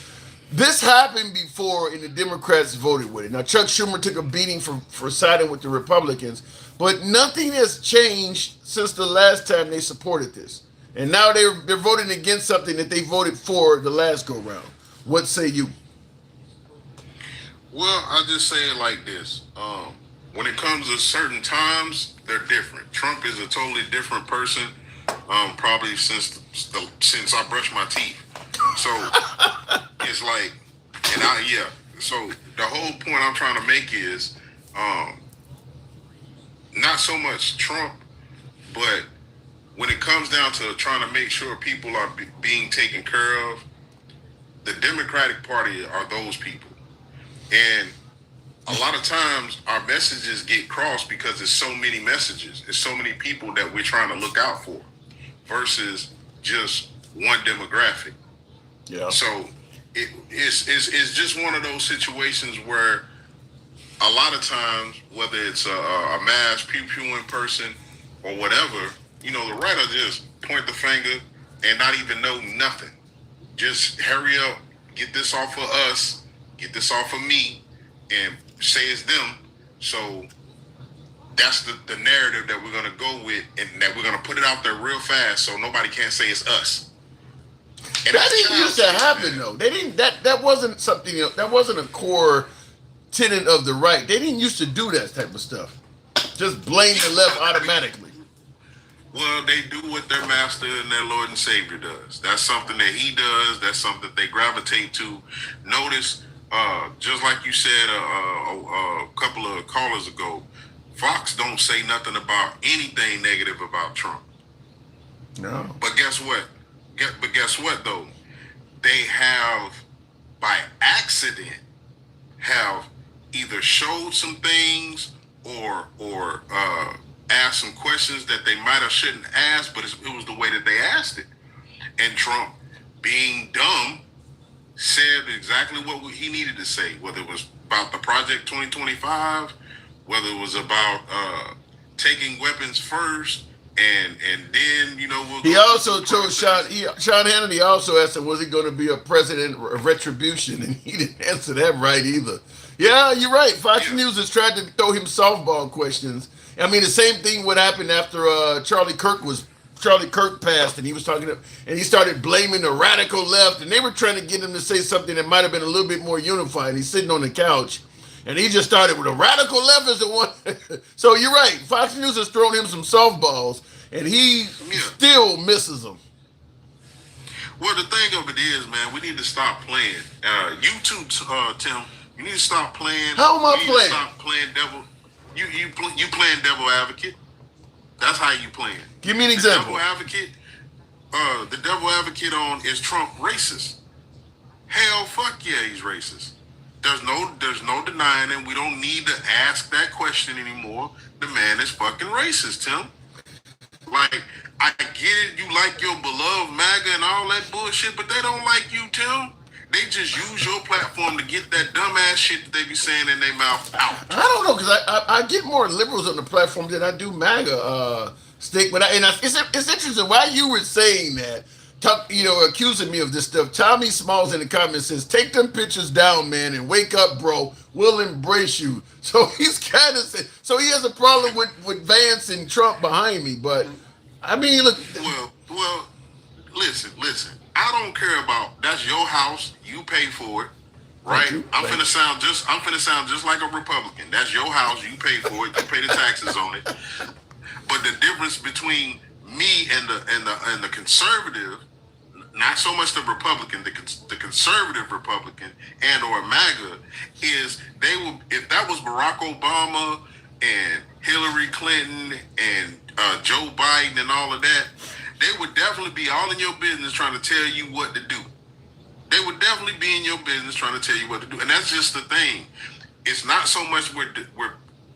Speaker 1: this happened before and the Democrats voted with it. Now, Chuck Schumer took a beating for siding with the Republicans, but nothing has changed since the last time they supported this. And now they're voting against something that they voted for the last go round. What say you?
Speaker 8: Well, I just say it like this. When it comes to certain times, they're different. Trump is a totally different person, probably since I brushed my teeth. So it's like, so the whole point I'm trying to make is not so much Trump, but when it comes down to trying to make sure people are being taken care of, the Democratic Party are those people. And a lot of times our messages get crossed because there's so many messages. There's so many people that we're trying to look out for versus just one demographic.
Speaker 1: Yeah.
Speaker 8: So it's just one of those situations where a lot of times, whether it's a mass pew-pewing person or whatever, the right will just point the finger and not even know nothing. Just hurry up, get this off of us, get this off of me, and say it's them. So that's the narrative that we're gonna go with, and that we're gonna put it out there real fast so nobody can't say it's us. And
Speaker 1: that didn't used to happen though. They didn't. That wasn't something. That wasn't a core tenet of the right. They didn't used to do that type of stuff. Just blame the left automatically.
Speaker 8: Well, they do what their master and their Lord and Savior does. That's something that he does. That's something that they gravitate to. Notice just like you said a couple of callers ago, Fox don't say nothing about anything negative about Trump.
Speaker 1: No.
Speaker 8: But guess what? Guess what though? They have, by accident, have either showed some things or asked some questions that they might have shouldn't ask, but it was the way that they asked it. And Trump, being dumb, said exactly what he needed to say, whether it was about the Project 2025, whether it was about taking weapons first, and then
Speaker 1: he also told Sean Hannity also asked him, was he going to be a president of retribution, and he didn't answer that right either. Yeah, you're right. Fox News has tried to throw him softball questions. I mean, the same thing would happen after Charlie Kirk passed, and he was talking and he started blaming the radical left, and they were trying to get him to say something that might have been a little bit more unified. He's sitting on the couch, and he just started with the radical left is the one. So you're right. Fox News has thrown him some softballs, and he still misses them.
Speaker 8: Well, the thing of it is, man, we need to stop playing. You too, Tim. You need to stop playing.
Speaker 1: How am I playing?
Speaker 8: Stop playing devil. You playing devil advocate. That's how you playing.
Speaker 1: Give me an example.
Speaker 8: The devil advocate on is Trump racist. Hell, fuck yeah, he's racist. There's no denying it. We don't need to ask that question anymore. The man is fucking racist, Tim. Like, I get it, you like your beloved MAGA and all that bullshit, but they don't like you, Tim. They just use your platform to get that dumbass shit that they be saying in their mouth out.
Speaker 1: I don't know, because I get more liberals on the platform than I do MAGA stick. But it's interesting why you were saying that, accusing me of this stuff. Tommy Smalls in the comments says, take them pictures down, man, and wake up, bro. We'll embrace you. So he's kind of saying, so he has a problem with Vance and Trump behind me. But, I mean, look.
Speaker 8: Well, listen. I don't care about, that's your house. You pay for it, right? I'm finna sound just like a Republican. That's your house. You pay for it. You pay the taxes on it. But the difference between me and the conservative, not so much the Republican, the conservative Republican and or MAGA, is they will, if that was Barack Obama and Hillary Clinton and Joe Biden and all of that, they would definitely be all in your business trying to tell you what to do. They would definitely be in your business trying to tell you what to do. And that's just the thing. It's not so much we're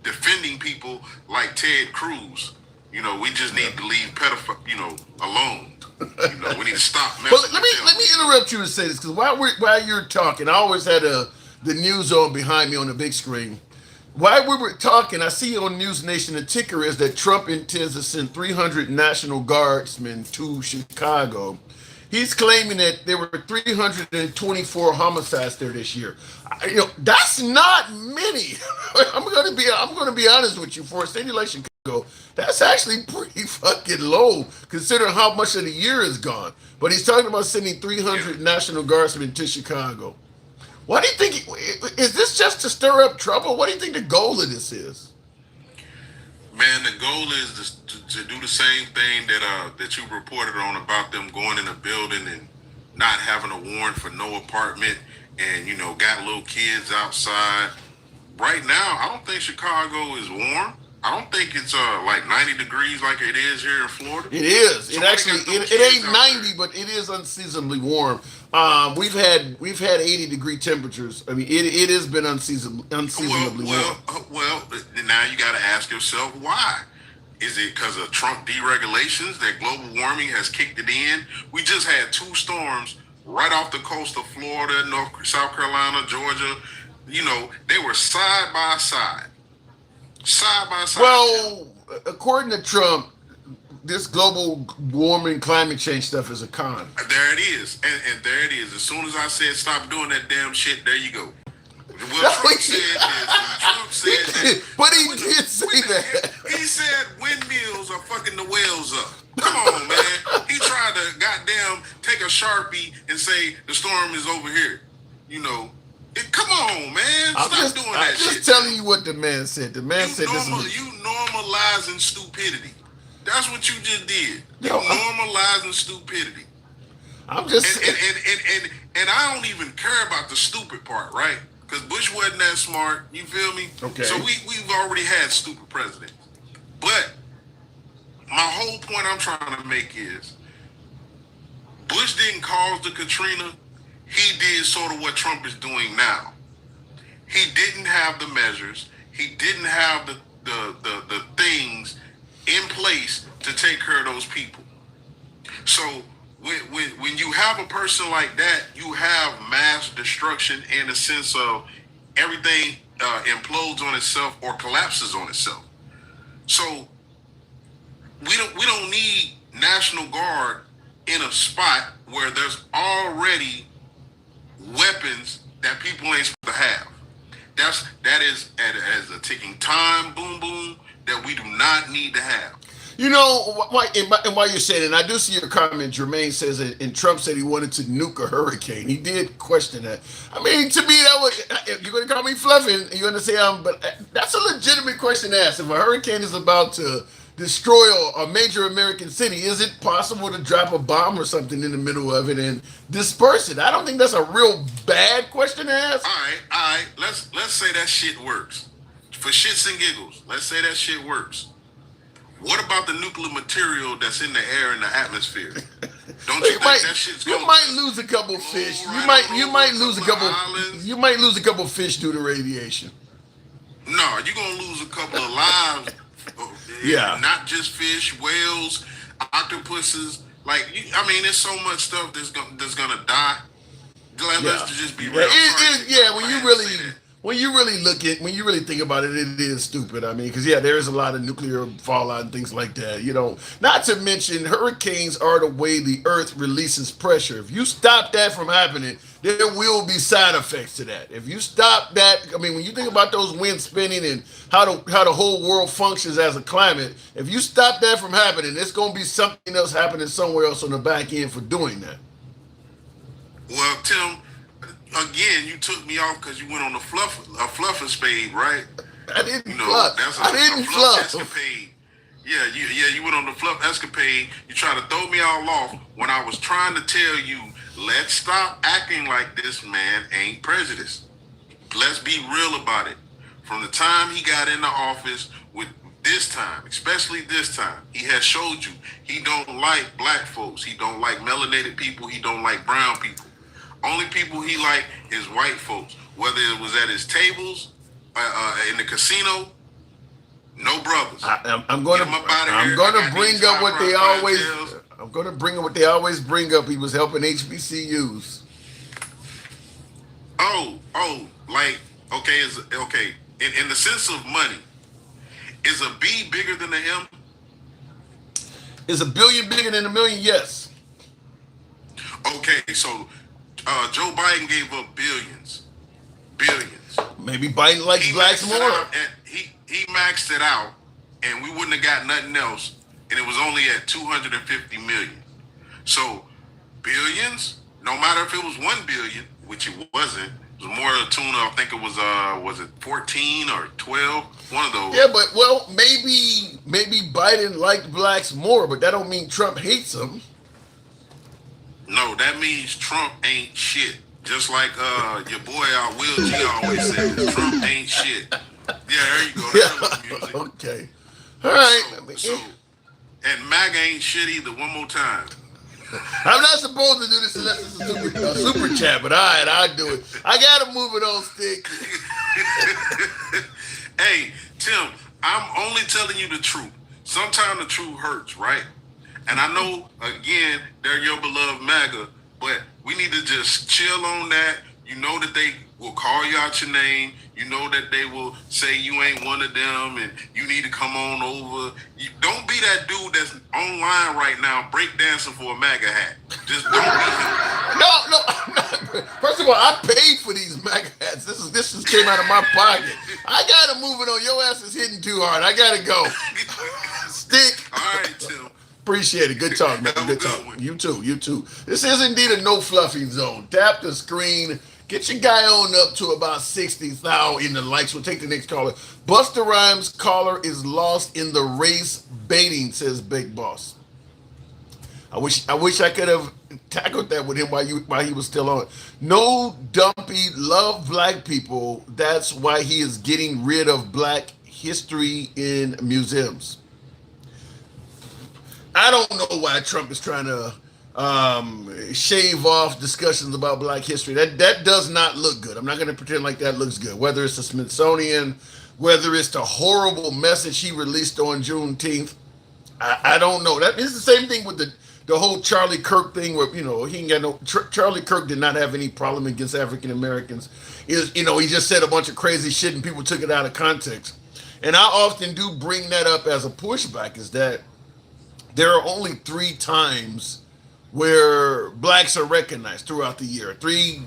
Speaker 8: defending people like Ted Cruz. We just need to leave pedophiles, alone. We need to stop messing with them.
Speaker 1: Let me interrupt you and say this, because while you're talking, I always had the news on behind me on the big screen. While we were talking, I see on News Nation the ticker is that Trump intends to send 300 National Guardsmen to Chicago. He's claiming that there were 324 homicides there this year. That's not many. I'm gonna be honest with you. For a state election go, that's actually pretty fucking low considering how much of the year is gone. But he's talking about sending 300 National Guardsmen to Chicago. What do you think? Is this just to stir up trouble? What do you think the goal of this is?
Speaker 8: Man, the goal is to do the same thing that you reported on about them going in a building and not having a warrant for no apartment and, got little kids outside. Right now, I don't think Chicago is warm. I don't think it's like 90 degrees like it is here in Florida.
Speaker 1: It is. It ain't 90, but it is unseasonably warm. We've had 80-degree temperatures. I mean, it has been unseasonably warm.
Speaker 8: Well, now you got to ask yourself why. Is it because of Trump deregulations that global warming has kicked it in? We just had 2 storms right off the coast of Florida, South Carolina, Georgia. They were side by side.
Speaker 1: Well, according to Trump, this global warming, climate change stuff is a con.
Speaker 8: There it is. And there it is. As soon as I said stop doing that damn shit, there you go. Well, Trump said that.
Speaker 1: But he did say that.
Speaker 8: He said windmills are fucking the whales up. Come on, man. He tried to goddamn take a Sharpie and say the storm is over here. Come on, man. Stop doing that shit.
Speaker 1: I'm just telling you what the man said. The man said this is...
Speaker 8: You normalizing stupidity. That's what you just did. You normalizing stupidity.
Speaker 1: I'm just...
Speaker 8: And I don't even care about the stupid part, right? Because Bush wasn't that smart. You feel me?
Speaker 1: Okay.
Speaker 8: So we've already had stupid presidents. But my whole point I'm trying to make is Bush didn't cause the Katrina. He did sort of what Trump is doing now. He didn't have the measures. He didn't have the things in place to take care of those people. So when you have a person like that, you have mass destruction in the sense of everything implodes on itself or collapses on itself. So we don't need National Guard in a spot where there's already weapons that people ain't supposed to have. That is as a ticking time boom boom that we do not need to have.
Speaker 1: You know, and why you're saying it, and I do see your comment. Jermaine says, and Trump said he wanted to nuke a hurricane. He did question that. I mean, to me, that was, you're going to call me fluffing, you're going to say, but that's a legitimate question to ask. If a hurricane is about to destroy a major American city, is it possible to drop a bomb or something in the middle of it and disperse it? I don't think that's a real bad question to ask.
Speaker 8: All right. Let's say that shit works. For shits and giggles, let's say that shit works. What about the nuclear material that's in the air and the atmosphere? Don't you think that shit's going?
Speaker 1: You might lose a couple fish.
Speaker 8: Right,
Speaker 1: You might lose a couple.
Speaker 8: Islands.
Speaker 1: You might lose a couple fish due to radiation.
Speaker 8: No, you're gonna lose a couple of lives.
Speaker 1: Yeah.
Speaker 8: Not just fish, whales, octopuses. Like, I mean, there's so much stuff that's gonna die. Let's just be real.
Speaker 1: When you really think about it, it is stupid. I mean, because there is a lot of nuclear fallout and things like that. Not to mention hurricanes are the way the Earth releases pressure. If you stop that from happening, there will be side effects to that. If you stop that, I mean, when you think about those winds spinning and how the whole world functions as a climate, if you stop that from happening, it's going to be something else happening somewhere else on the back end for doing that.
Speaker 8: Well, Tim, again, you took me off because you went on a fluffer spade, right?
Speaker 1: I didn't fluff. I didn't fluff.
Speaker 8: Escapade. You went on the fluff escapade. You tried to throw me all off when I was trying to tell you, let's stop acting like this man ain't prejudiced. Let's be real about it. From the time he got into office with this time, especially this time, he has showed you he don't like black folks. He don't like melanated people. He don't like brown people. Only people he like is white folks. Whether it was at his tables, in the casino, no brothers.
Speaker 1: I'm going to bring up what they always. I'm going to bring up what they always bring up. He was helping HBCUs.
Speaker 8: Okay. In the sense of money, is a B bigger than a M?
Speaker 1: Is a billion bigger than a million? Yes.
Speaker 8: Okay, so Joe Biden gave up billions.
Speaker 1: Maybe Biden likes blacks more.
Speaker 8: He maxed it out, and we wouldn't have got nothing else, and it was only at 250 million. So billions, no matter if it was 1 billion, which it wasn't, it was more of a tune. I think it was it 14 or 12, one of those.
Speaker 1: Yeah, but maybe Biden liked blacks more, but that don't mean Trump hates them.
Speaker 8: No, that means Trump ain't shit. Just like your boy Will G always said, Trump ain't shit. Yeah, there you go. That's music.
Speaker 1: Okay. All right.
Speaker 8: So, and MAGA ain't shit either. One more time.
Speaker 1: I'm not supposed to do this unless it's a super chat, but all right, I'll do it. I got to move it on, Stick.
Speaker 8: Hey, Tim, I'm only telling you the truth. Sometimes the truth hurts, right? And I know, again, they're your beloved MAGA, but we need to just chill on that. You know that they will call you out your name. You know that they will say you ain't one of them and you need to come on over. Don't be that dude that's online right now breakdancing for a MAGA hat. Just don't be him.
Speaker 1: No, I'm not. First of all, I paid for these MAGA hats. This just came out of my pocket. I got to move it on. Your ass is hitting too hard. I got to go. Stick.
Speaker 8: All right, Tim.
Speaker 1: Appreciate it. Good talk, man. Good talk. You too. This is indeed a no fluffing zone. Tap the screen. Get your guy on up to about 60,000 in the likes. We'll take the next caller. Busta Rhymes' caller is lost in the race baiting, says Big Boss. I wish I could have tackled that with him while he was still on. No, Dumpy love black people. That's why he is getting rid of black history in museums. I don't know why Trump is trying to shave off discussions about Black history. That does not look good. I'm not going to pretend like that looks good. Whether it's the Smithsonian, whether it's the horrible message he released on Juneteenth, I don't know. That is the same thing with the whole Charlie Kirk thing, where he ain't got no. Charlie Kirk did not have any problem against African Americans. He just said a bunch of crazy shit and people took it out of context. And I often do bring that up as a pushback. Is that there are only 3 times where blacks are recognized throughout the year. 3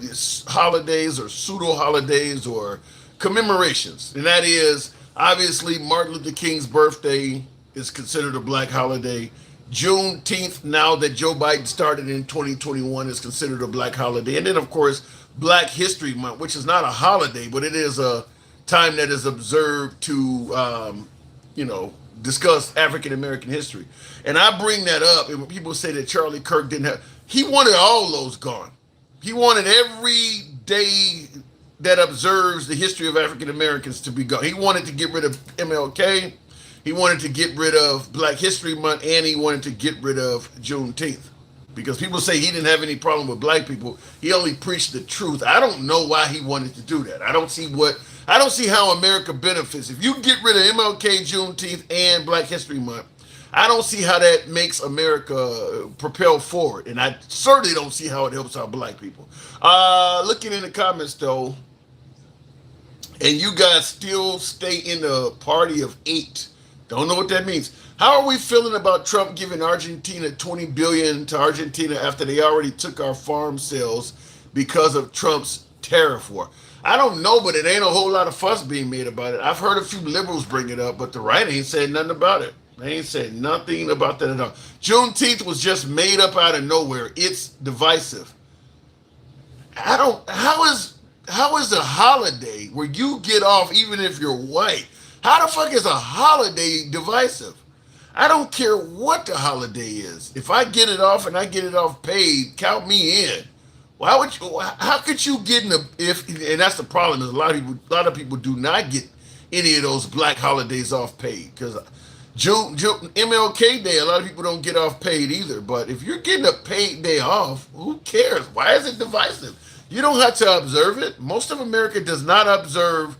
Speaker 1: holidays or pseudo holidays or commemorations. And that is obviously Martin Luther King's birthday is considered a black holiday. Juneteenth, now that Joe Biden started in 2021, is considered a black holiday. And then, of course, Black History Month, which is not a holiday, but it is a time that is observed to, discuss African American history. And I bring that up, and when people say that Charlie Kirk didn't have, he wanted all those gone. He wanted every day that observes the history of African Americans to be gone. He wanted to get rid of MLK. He wanted to get rid of Black History Month, and he wanted to get rid of Juneteenth. Because people say he didn't have any problem with black people. He only preached the truth. I don't know why he wanted to do that. I don't see how America benefits. If you get rid of MLK, Juneteenth, and Black History Month, I don't see how that makes America propel forward. And I certainly don't see how it helps our black people. Looking in the comments, though, and you guys still stay in the party of 8. Don't know what that means. How are we feeling about Trump giving Argentina $20 billion to Argentina after they already took our farm sales because of Trump's tariff war? I don't know, but it ain't a whole lot of fuss being made about it. I've heard a few liberals bring it up, but the right ain't saying nothing about it. They ain't said nothing about that at all. Juneteenth was just made up out of nowhere. It's divisive. How is a holiday where you get off even if you're white? How the fuck is a holiday divisive? I don't care what the holiday is. If I get it off and I get it off paid, count me in. How could you get in and that's the problem, is a lot of people do not get any of those black holidays off paid. Because MLK Day, a lot of people don't get off paid either. But if you're getting a paid day off, who cares? Why is it divisive? You don't have to observe it. Most of America does not observe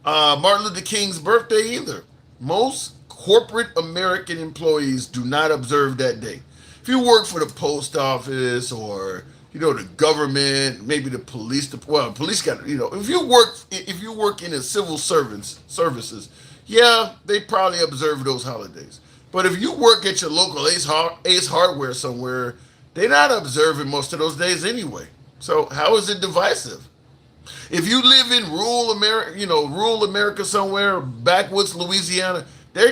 Speaker 1: Martin Luther King's birthday either. Most corporate American employees do not observe that day. If you work for the post office or the government, maybe the police, police got if you work in the civil services, yeah, they probably observe those holidays. But if you work at your local Ace Hardware somewhere, they're not observing most of those days anyway. So how is it divisive? If you live in rural America somewhere, backwoods Louisiana,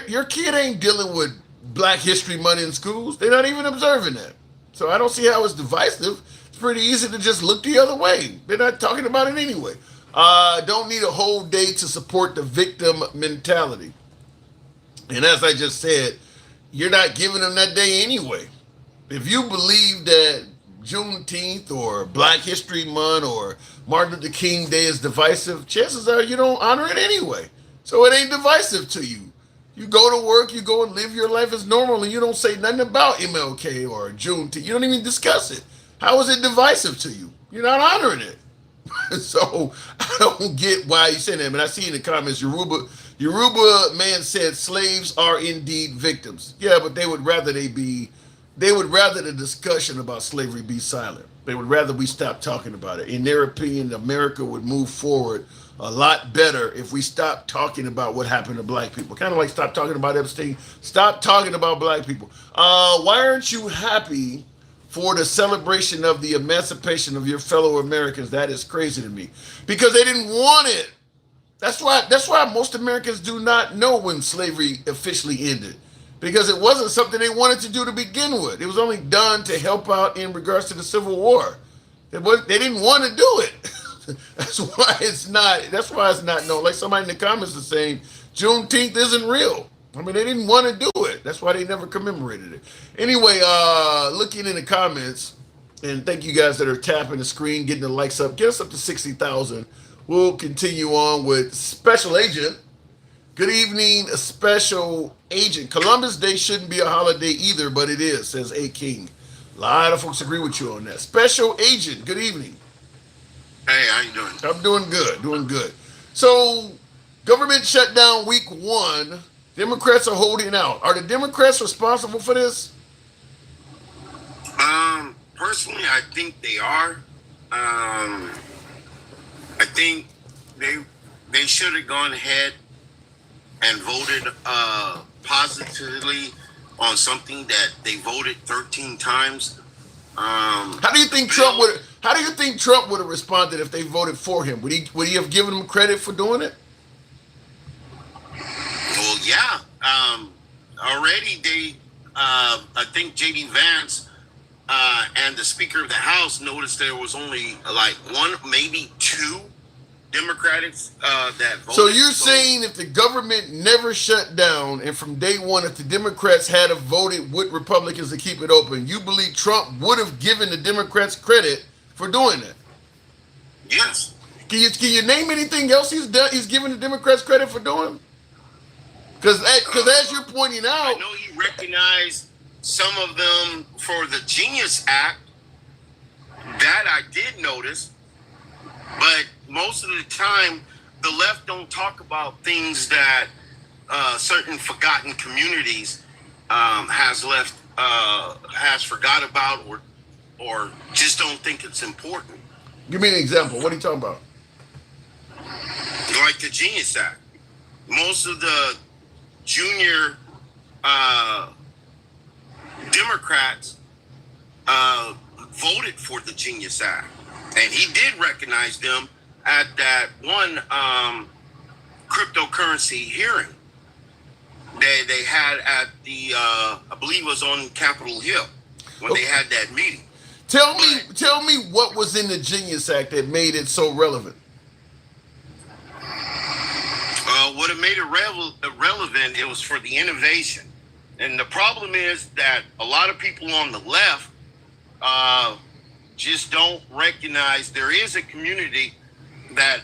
Speaker 1: your kid ain't dealing with Black History Month in schools. They're not even observing that. So I don't see how it's divisive. It's pretty easy to just look the other way. They're not talking about it anyway. Don't need a whole day to support the victim mentality. And as I just said, you're not giving them that day anyway. If you believe that Juneteenth or Black History Month or Martin Luther King Day is divisive, chances are you don't honor it anyway. So it ain't divisive to you. You go to work, you go and live your life as normal, and you don't say nothing about MLK or Juneteenth. You don't even discuss it. How is it divisive to you? You're not honoring it. So I don't get why you say that. But I see in the comments, Yoruba man said slaves are indeed victims. Yeah, but they would rather the discussion about slavery be silent. They would rather we stop talking about it. In their opinion, America would move forward a lot better if we stop talking about what happened to black people. Kind of like stop talking about Epstein. Stop talking about black people. Why aren't you happy for the celebration of the emancipation of your fellow Americans? That is crazy to me. Because they didn't want it. That's why most Americans do not know when slavery officially ended. Because it wasn't something they wanted to do to begin with. It was only done to help out in regards to the Civil War. They didn't want to do it. That's why it's not known. Like somebody in the comments is saying, Juneteenth isn't real. I mean, they didn't want to do it. That's why they never commemorated it. Anyway, looking in the comments, and thank you guys that are tapping the screen, getting the likes up. Get us up to 60,000. We'll continue on with Special Agent. Good evening, Special Agent. Columbus Day shouldn't be a holiday either, but it is, says A. King. A lot of folks agree with you on that. Special Agent, good evening.
Speaker 8: Hey, how you doing?
Speaker 1: I'm doing good, doing good. So, government shutdown week 1. Democrats are holding out. Are the Democrats responsible for this?
Speaker 9: Personally, I think they are. I think they should have gone ahead and voted positively on something that they voted 13 times.
Speaker 1: How do you think Trump would? How do you think Trump would have responded if they voted for him? Would he have given them credit for doing it?
Speaker 9: Well, yeah. Already they, I think J.D. Vance and the Speaker of the House noticed there was only like one, maybe two Democrats that voted.
Speaker 1: So you're saying if the government never shut down, and from day one, if the Democrats had have voted with Republicans to keep it open, you believe Trump would have given the Democrats credit for doing that?
Speaker 9: Yes.
Speaker 1: Can you name anything else he's done? He's given the Democrats credit for doing? Because as you're pointing out,
Speaker 9: I know he recognized some of them for the Genius Act. That I did notice. But most of the time, the left don't talk about things that certain forgotten communities has forgot about or just don't think it's important.
Speaker 1: give me an example. What are you talking about?
Speaker 9: Like the Genius Act. Most of the junior Democrats voted for the Genius Act. And he did recognize them at that one cryptocurrency hearing they had at the I believe it was on Capitol Hill when they had that meeting.
Speaker 1: Tell me what was in the Genius Act that made it so relevant?
Speaker 9: What it made it relevant, it was for the innovation. And the problem is that a lot of people on the left just don't recognize there is a community that,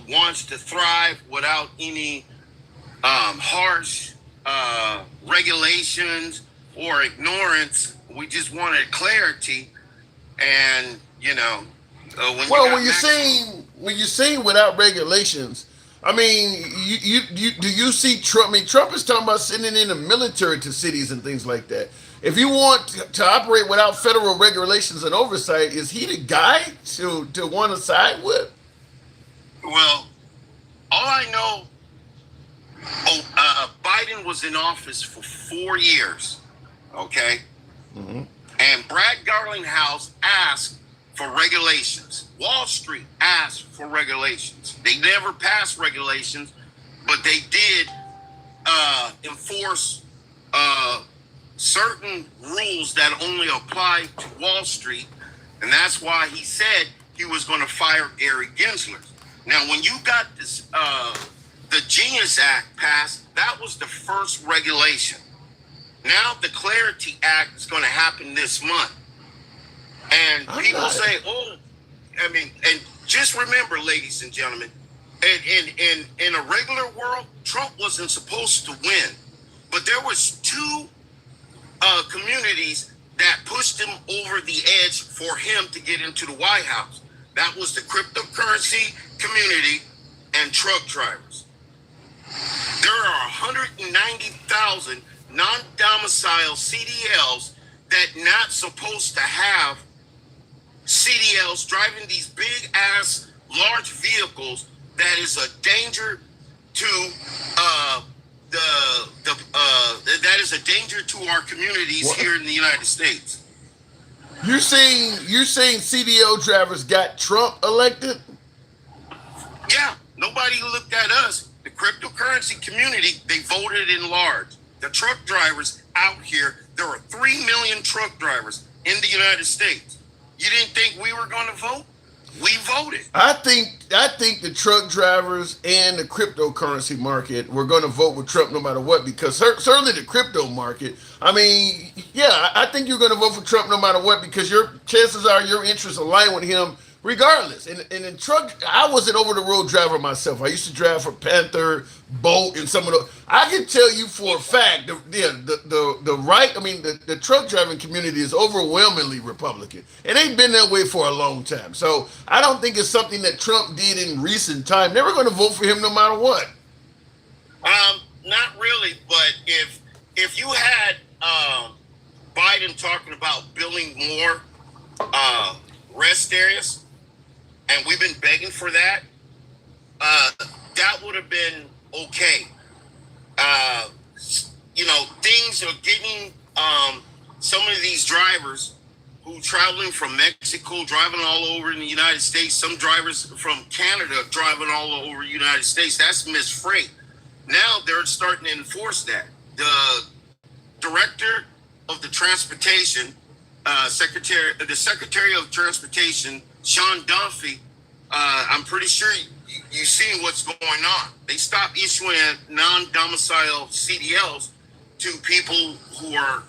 Speaker 9: wants to thrive without any harsh regulations or ignorance. We just wanted clarity. And, when
Speaker 1: you're saying without regulations, I mean, do you see Trump? I mean, Trump is talking about sending in the military to cities and things like that. If you want to operate without federal regulations and oversight, is he the guy to want to side with?
Speaker 9: Well, all I know, Biden was in office for 4 years, okay?
Speaker 1: Mm-hmm.
Speaker 9: And Brad Garlinghouse asked for regulations. Wall Street asked for regulations. They never passed regulations, but they did enforce certain rules that only apply to Wall Street. And that's why he said he was going to fire Gary Gensler. Now, when you got this, the Genius Act passed, that was the first regulation. Now the Clarity Act is going to happen this month. And people say, and just remember, ladies and gentlemen, in a regular world, Trump wasn't supposed to win. But there was two communities that pushed him over the edge for him to get into the White House. That was the cryptocurrency community and truck drivers. There are 190,000 non-domicile CDLs that not supposed to have CDLs driving these big ass large vehicles. That is a danger to that is a danger to our communities here in the United States.
Speaker 1: You're saying CDL drivers got Trump elected?
Speaker 9: Yeah, nobody looked at us. The cryptocurrency community, they voted in large. The truck drivers out here, there are 3 million truck drivers in the United States. You didn't think we were going to vote? We voted.
Speaker 1: I think the truck drivers and the cryptocurrency market were going to vote with Trump no matter what, because certainly the crypto market. I mean, yeah, I think you're going to vote for Trump no matter what, because your chances are your interests align with him regardless. And in truck, I was an over the road driver myself. I used to drive for Panther, Bolt, and some of the. I can tell you for a fact, the right. I mean, the truck driving community is overwhelmingly Republican, and they've been that way for a long time. So I don't think it's something that Trump did in recent time. They were going to vote for him no matter what.
Speaker 9: Not really, but if you had Biden talking about building more rest areas, and we've been begging for that, that would have been okay. Uh, things are getting some of these drivers who traveling from Mexico, driving all over in the United States, some drivers from Canada driving all over the United States. That's missed freight. Now they're starting to enforce that. The director of the transportation, the secretary of transportation, Sean Dunphy, I'm pretty sure you've seen what's going on. They stopped issuing non-domicile CDLs to people who are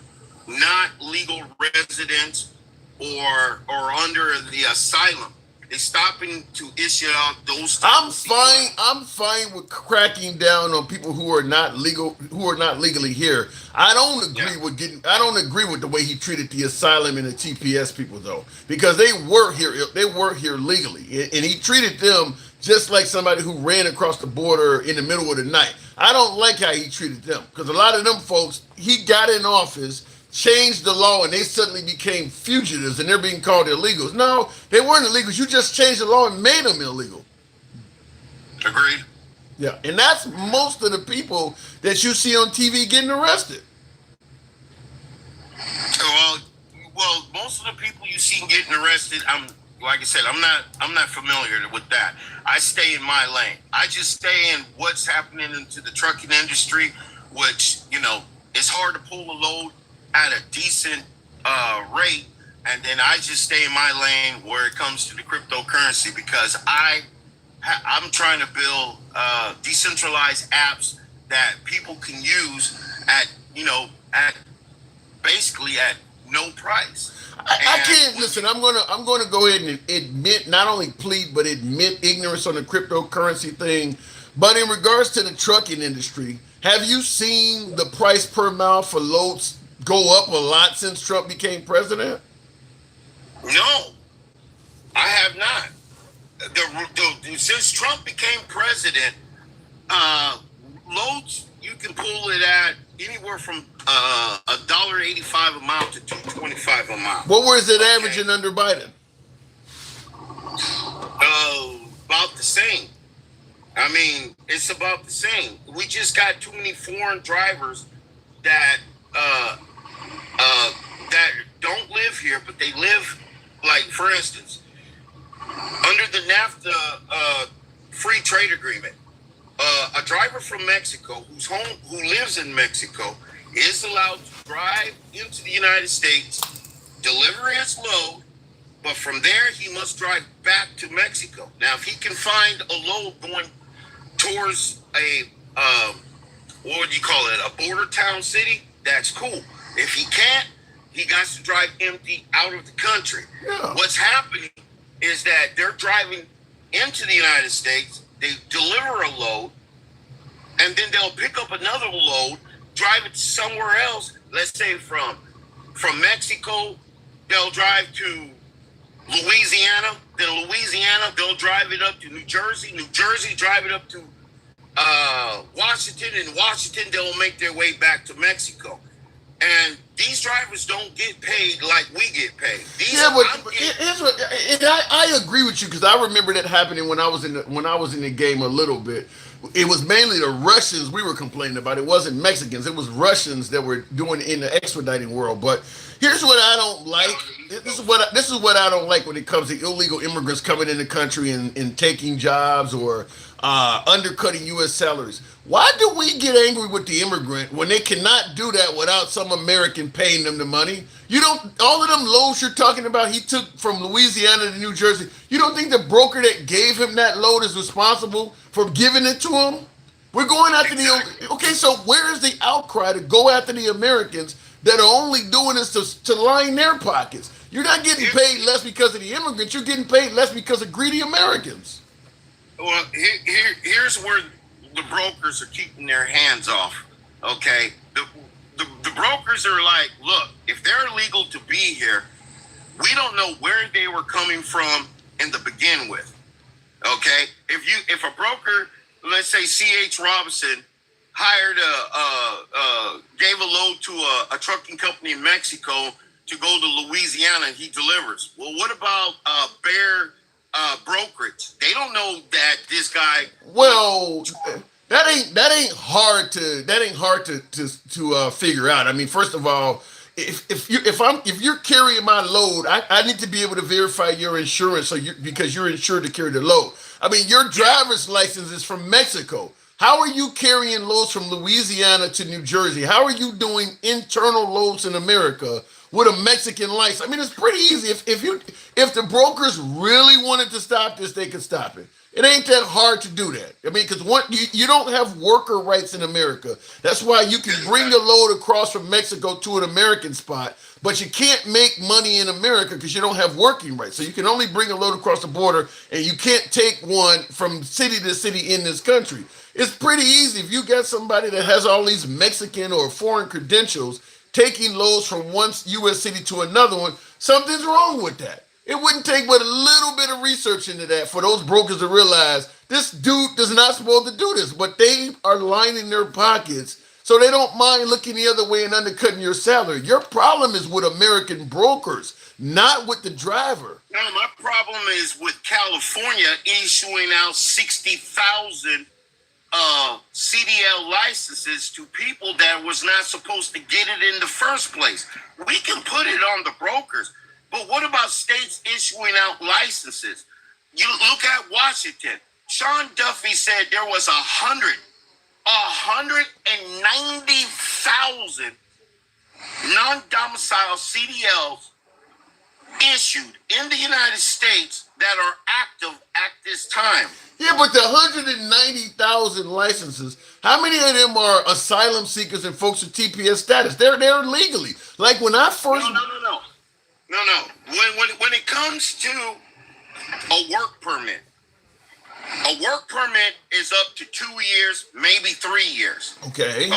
Speaker 9: not legal residents or under the asylum. They stopping to issue out those.
Speaker 1: I'm fine. I'm fine with cracking down on people who are not legal, who are not legally here. I don't agree with getting. I don't agree with the way he treated the asylum and the TPS people, though, because they were here. They were here legally, and he treated them just like somebody who ran across the border in the middle of the night. I don't like how he treated them, because a lot of them folks, he got in office, changed the law, and they suddenly became fugitives, and they're being called illegals. No, they weren't illegals. You just changed the law and made them illegal.
Speaker 9: Agreed.
Speaker 1: Yeah, and that's most of the people that you see on TV getting arrested.
Speaker 9: Well, most of the people you see getting arrested, like I said, I'm not familiar with that. I stay in my lane. I just stay in what's happening into the trucking industry, which it's hard to pull a load at a decent rate, and then I just stay in my lane where it comes to the cryptocurrency, because I'm trying to build decentralized apps that people can use at basically at no price.
Speaker 1: I can't listen. I'm gonna go ahead and admit, not only plead, but admit ignorance on the cryptocurrency thing. But in regards to the trucking industry, have you seen the price per mile for loads go up a lot since Trump became president?
Speaker 9: No, I have not. Since Trump became president, loads you can pull it at anywhere from $1.85 a mile to $2.25 a mile.
Speaker 1: What was it averaging under Biden?
Speaker 9: About the same. I mean, it's about the same. We just got too many foreign drivers that that don't live here, but they live, like, for instance, under the NAFTA free trade agreement. A driver from Mexico who lives in Mexico is allowed to drive into the United States, deliver his load, but from there he must drive back to Mexico. Now, if he can find a load going towards a what would you call it, a border town city, that's cool. If he can't, he got to drive empty out of the country.
Speaker 1: Yeah.
Speaker 9: What's happening is that they're driving into the United States, they deliver a load, and then they'll pick up another load, drive it somewhere else. Let's say from Mexico, they'll drive to Louisiana. Then Louisiana, they'll drive it up to New Jersey. New Jersey, drive it up to Washington. And Washington, they'll make their way back to Mexico. And these drivers don't get paid like we get paid.
Speaker 1: I agree with you, because I remember that happening when I was in the game a little bit. It was mainly the Russians we were complaining about. It wasn't Mexicans. It was Russians that were doing it in the expediting world. But here's what I don't like. This is what I don't like when it comes to illegal immigrants coming in the country and taking jobs or undercutting U.S. salaries. Why do we get angry with the immigrant when they cannot do that without some American paying them the money? You don't, all of them loads you're talking about, he took from Louisiana to New Jersey. You don't think the broker that gave him that load is responsible for giving it to him? We're going after the, okay, so where is the outcry to go after the Americans that are only doing this to line their pockets? You're not getting paid less because of the immigrants. You're getting paid less because of greedy Americans.
Speaker 9: Well, here's where the brokers are keeping their hands off. Okay, the brokers are like, look, if they're illegal to be here, we don't know where they were coming from in the begin with. Okay, if a broker, let's say C.H. Robinson, hired gave a load to a trucking company in Mexico to go to Louisiana, and he delivers. Well, what about Bear brokerage? They don't know that this guy.
Speaker 1: Well, that ain't hard to figure out. I mean, first of all, if you're carrying my load, I need to be able to verify your insurance, because you're insured to carry the load. I mean, your driver's license is from Mexico. How are you carrying loads from Louisiana to New Jersey? How are you doing internal loads in America with a Mexican license? I mean, it's pretty easy. If the brokers really wanted to stop this, they could stop it. It ain't that hard to do that. I mean, because you don't have worker rights in America. That's why you can bring a load across from Mexico to an American spot, but you can't make money in America because you don't have working rights. So you can only bring a load across the border, and you can't take one from city to city in this country. It's pretty easy. If you got somebody that has all these Mexican or foreign credentials taking loads from one U.S. city to another one, something's wrong with that. It wouldn't take but a little bit of research into that for those brokers to realize this dude is not supposed to do this, but they are lining their pockets so they don't mind looking the other way and undercutting your salary. Your problem is with American brokers, not with the driver.
Speaker 9: No, my problem is with California issuing out 60,000 CDL licenses to people that was not supposed to get it in the first place. We can put it on the brokers. But what about states issuing out licenses? You look at Washington. Sean Duffy said there was 190,000 non-domicile CDLs issued in the United States that are active at this time.
Speaker 1: Yeah, but the 190,000 licenses, how many of them are asylum seekers and folks with TPS status? They're there legally. Like when I first...
Speaker 9: No. When it comes to a work permit is up to 2 years, maybe 3 years.
Speaker 1: Okay.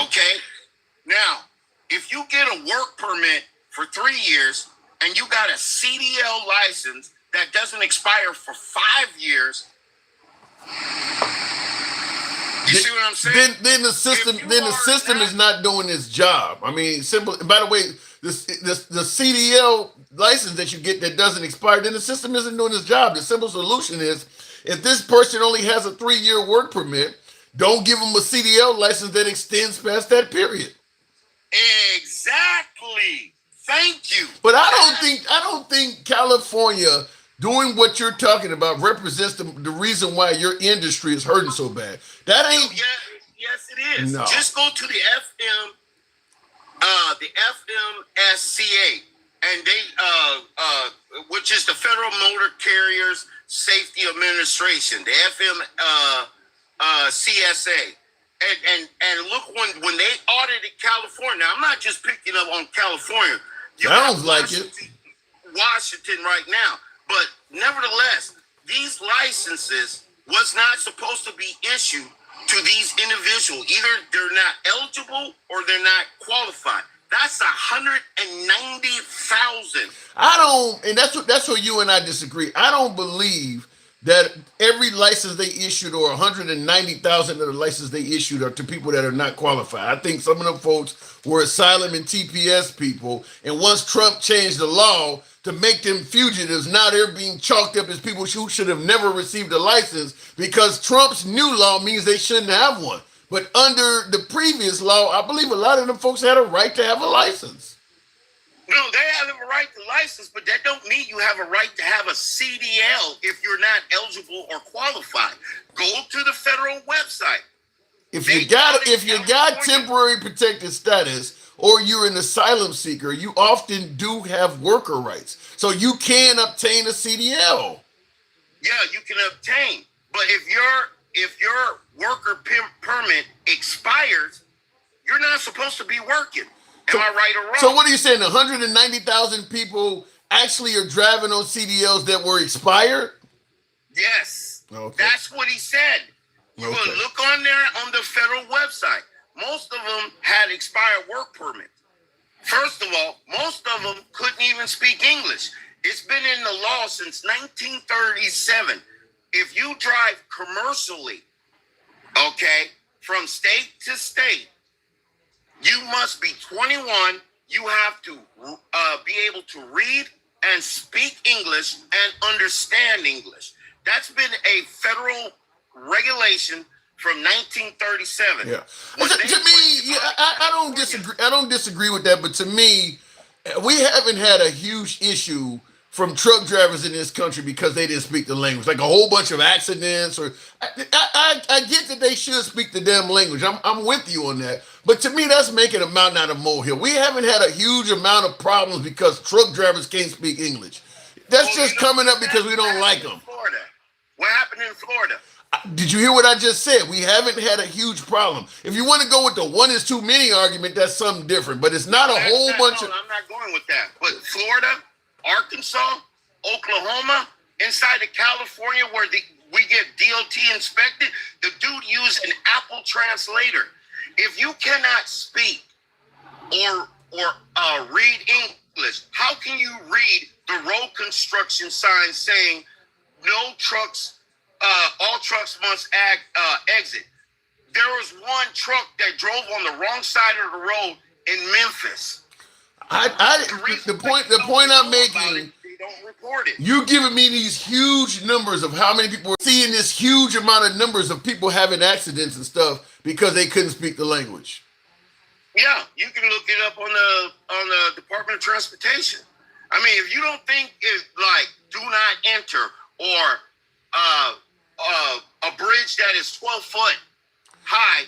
Speaker 9: Now, if you get a work permit for 3 years and you got a CDL license that doesn't expire for 5 years, you see what I'm saying?
Speaker 1: Then the system is not doing its job. I mean, simple. By the way, the CDL license that you get that doesn't expire, then the system isn't doing its job. The simple solution is, if this person only has a 3-year work permit, don't give them a CDL license that extends past that period.
Speaker 9: Exactly. Thank you.
Speaker 1: But I don't think California doing what you're talking about represents the reason why your industry is hurting so bad. That ain't.
Speaker 9: Yes, it is.
Speaker 1: No.
Speaker 9: Just go to the FMSCA, and they, which is the Federal Motor Carriers Safety Administration, the CSA, and look when they audited California. Now, I'm not just picking up on California.
Speaker 1: Sounds like it.
Speaker 9: Washington right now. But nevertheless, these licenses was not supposed to be issued to these individuals. Either they're not eligible or they're not qualified. That's 190,000.
Speaker 1: I don't, and that's where you and I disagree. I don't believe that every license they issued, or 190,000 of the licenses they issued, are to people that are not qualified. I think some of them folks were asylum and TPS people, and once Trump changed the law to make them fugitives, now they're being chalked up as people who should have never received a license, because Trump's new law means they shouldn't have one. But under the previous law, I believe a lot of them folks had a right to have a license.
Speaker 9: No, they have a right to license, but that don't mean you have a right to have a CDL if you're not eligible or qualified. Go to the federal website.
Speaker 1: If you got temporary protected status, or you're an asylum seeker, you often do have worker rights. So you can obtain a CDL.
Speaker 9: Yeah, you can obtain. But if your worker permit expires, you're not supposed to be working. Am I right or wrong?
Speaker 1: So what are you saying? 190,000 people actually are driving on CDLs that were expired?
Speaker 9: Yes.
Speaker 1: Okay.
Speaker 9: That's what he said. You
Speaker 1: Okay.
Speaker 9: will look on there on the federal website. Most of them had expired work permits. First of all, most of them couldn't even speak English. It's been in the law since 1937. If you drive commercially, okay, from state to state, you must be 21. You have to be able to read and speak English and understand English. That's been a federal regulation from 1937.
Speaker 1: Yeah. To me, yeah, I don't disagree. I don't disagree with that, but to me, we haven't had a huge issue from truck drivers in this country because they didn't speak the language, like a whole bunch of accidents. Or I get that they should speak the damn language. I'm with you on that, but to me, that's making a mountain out of a molehill. We haven't had a huge amount of problems because truck drivers can't speak English. That's just coming up because we don't like them.
Speaker 9: Florida. What happened in Florida?
Speaker 1: Did you hear what I just said? We haven't had a huge problem. If you want to go with the one is too many argument, that's something different. But it's not a whole bunch of.
Speaker 9: I'm not going with that. But Florida, Arkansas, Oklahoma, inside of California, where we get DOT inspected, the dude used an Apple translator. If you cannot speak or read English, how can you read the road construction sign saying no trucks? All trucks must exit. There was one truck that drove on the wrong side of the road in Memphis.
Speaker 1: The point I'm making,
Speaker 9: they don't report it.
Speaker 1: you giving me these huge numbers of how many people are seeing this huge amount of numbers of people having accidents and stuff because they couldn't speak the language.
Speaker 9: Yeah, you can look it up on the Department of Transportation. I mean, if you don't think it's like do not enter or a bridge that is 12 foot high,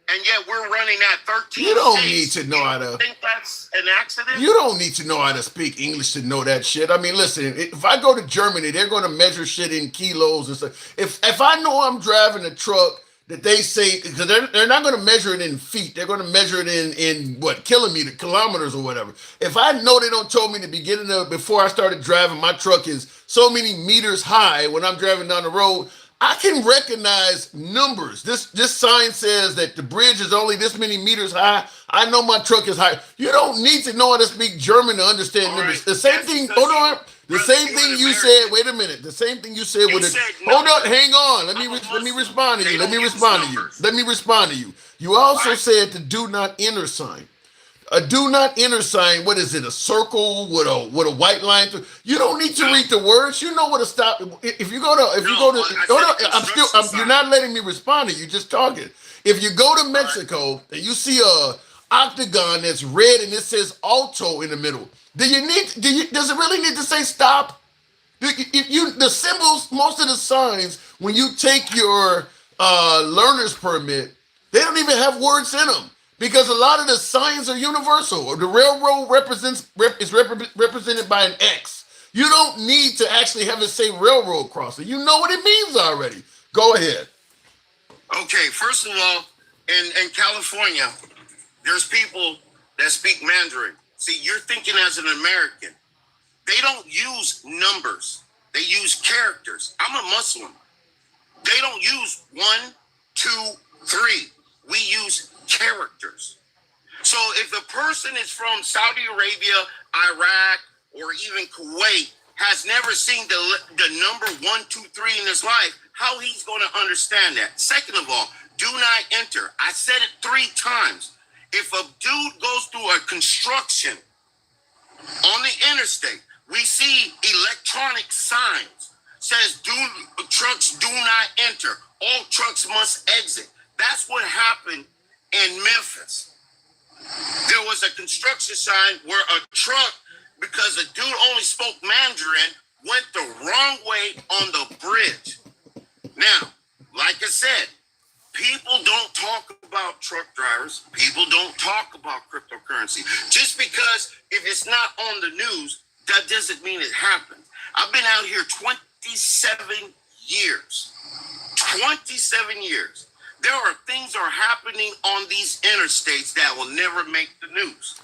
Speaker 9: and yet we're running at 13.
Speaker 1: You don't need to know how to.
Speaker 9: Think that's an accident?
Speaker 1: You don't need to know how to speak English to know that shit. I mean, listen, if I go to Germany, they're going to measure shit in kilos and stuff. If I know I'm driving a truck that they say, because they're not going to measure it in feet, they're going to measure it in what, kilometers or whatever. If I know they don't told me the beginning of before I started driving, my truck is so many meters high when I'm driving down the road, I can recognize numbers. This sign says that the bridge is only this many meters high. I know my truck is high. You don't need to know how to speak German to understand numbers.
Speaker 9: Right.
Speaker 1: The same thing. Hold on. The same thing you said. Wait a minute. The same thing you said with it. Hold on. Hang on. Let me respond to you. Let me respond to you. You also said the do not enter sign. A do not enter sign, what is it? A circle with a white line through. You don't need to read the words. You know what to stop. If you go to you're not letting me respond to you, just talking. If you go to Mexico and you see a octagon that's red and it says alto in the middle, does it really need to say stop? The symbols, most of the signs, when you take your learner's permit, they don't even have words in them. Because a lot of the signs are universal. The railroad is represented by an X. You don't need to actually have it say railroad crossing. You know what it means already. Go ahead.
Speaker 9: Okay, first of all, in California, there's people that speak Mandarin. See, you're thinking as an American. They don't use numbers. They use characters. I'm a Muslim. They don't use 1, 2, 3. We use characters. So if a person is from Saudi Arabia, Iraq, or even Kuwait, has never seen the number 1, 2, 3 in his life, how he's going to understand that? Second of all, do not enter. I said it 3 times. If a dude goes through a construction on the interstate, we see electronic signs says trucks do not enter. All trucks must exit. That's what happened in Memphis. There was a construction sign where a truck, because the dude only spoke Mandarin, went the wrong way on the bridge. Now, like I said, people don't talk about truck drivers. People don't talk about cryptocurrency. transparency. Just because if it's not on the news, that doesn't mean it happened. I've been out here 27 years. 27 years. There are things are happening on these interstates that will never make the news.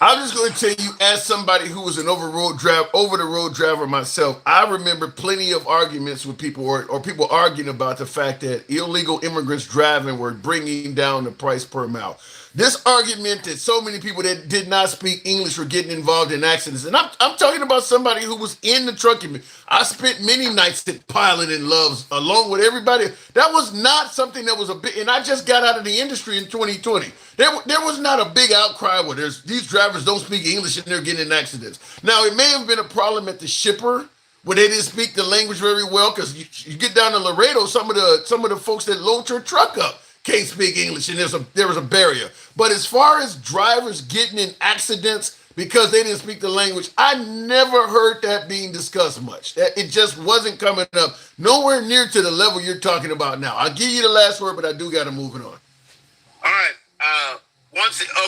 Speaker 1: I'm just going to tell you, as somebody who was an over the road driver myself, I remember plenty of arguments with people or people arguing about the fact that illegal immigrants driving were bringing down the price per mile. This argument that so many people that did not speak English were getting involved in accidents. And I'm talking about somebody who was in the trucking. I spent many nights at Pilot and Loves along with everybody. That was not something that was a big, and I just got out of the industry in 2020. There was not a big outcry where these drivers don't speak English and they're getting in accidents. Now, it may have been a problem at the shipper where they didn't speak the language very well, because you get down to Laredo, some of the folks that load your truck up can't speak English, and there was a barrier. But as far as drivers getting in accidents because they didn't speak the language, I never heard that being discussed much. It just wasn't coming up, nowhere near to the level you're talking about now. I'll give you the last word, but I do got to move it on.
Speaker 9: All right.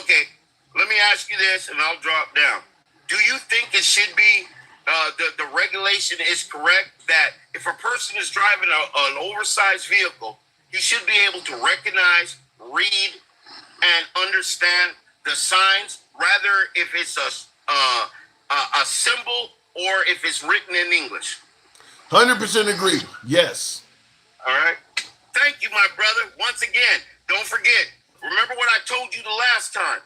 Speaker 9: Okay. Let me ask you this, and I'll drop down. Do you think it should be the regulation is correct that if a person is driving an oversized vehicle, he should be able to recognize, read, and understand the signs, rather if it's a symbol or if it's written in English?
Speaker 1: 100% agree. Yes.
Speaker 9: All right. Thank you, my brother. Once again, don't forget. Remember what I told you the last time.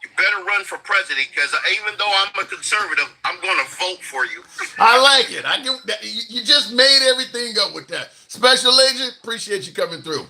Speaker 9: You better run for president, because even though I'm a conservative, I'm going to vote for you.
Speaker 1: I like it. You just made everything up with that. Special Agent, appreciate you coming through.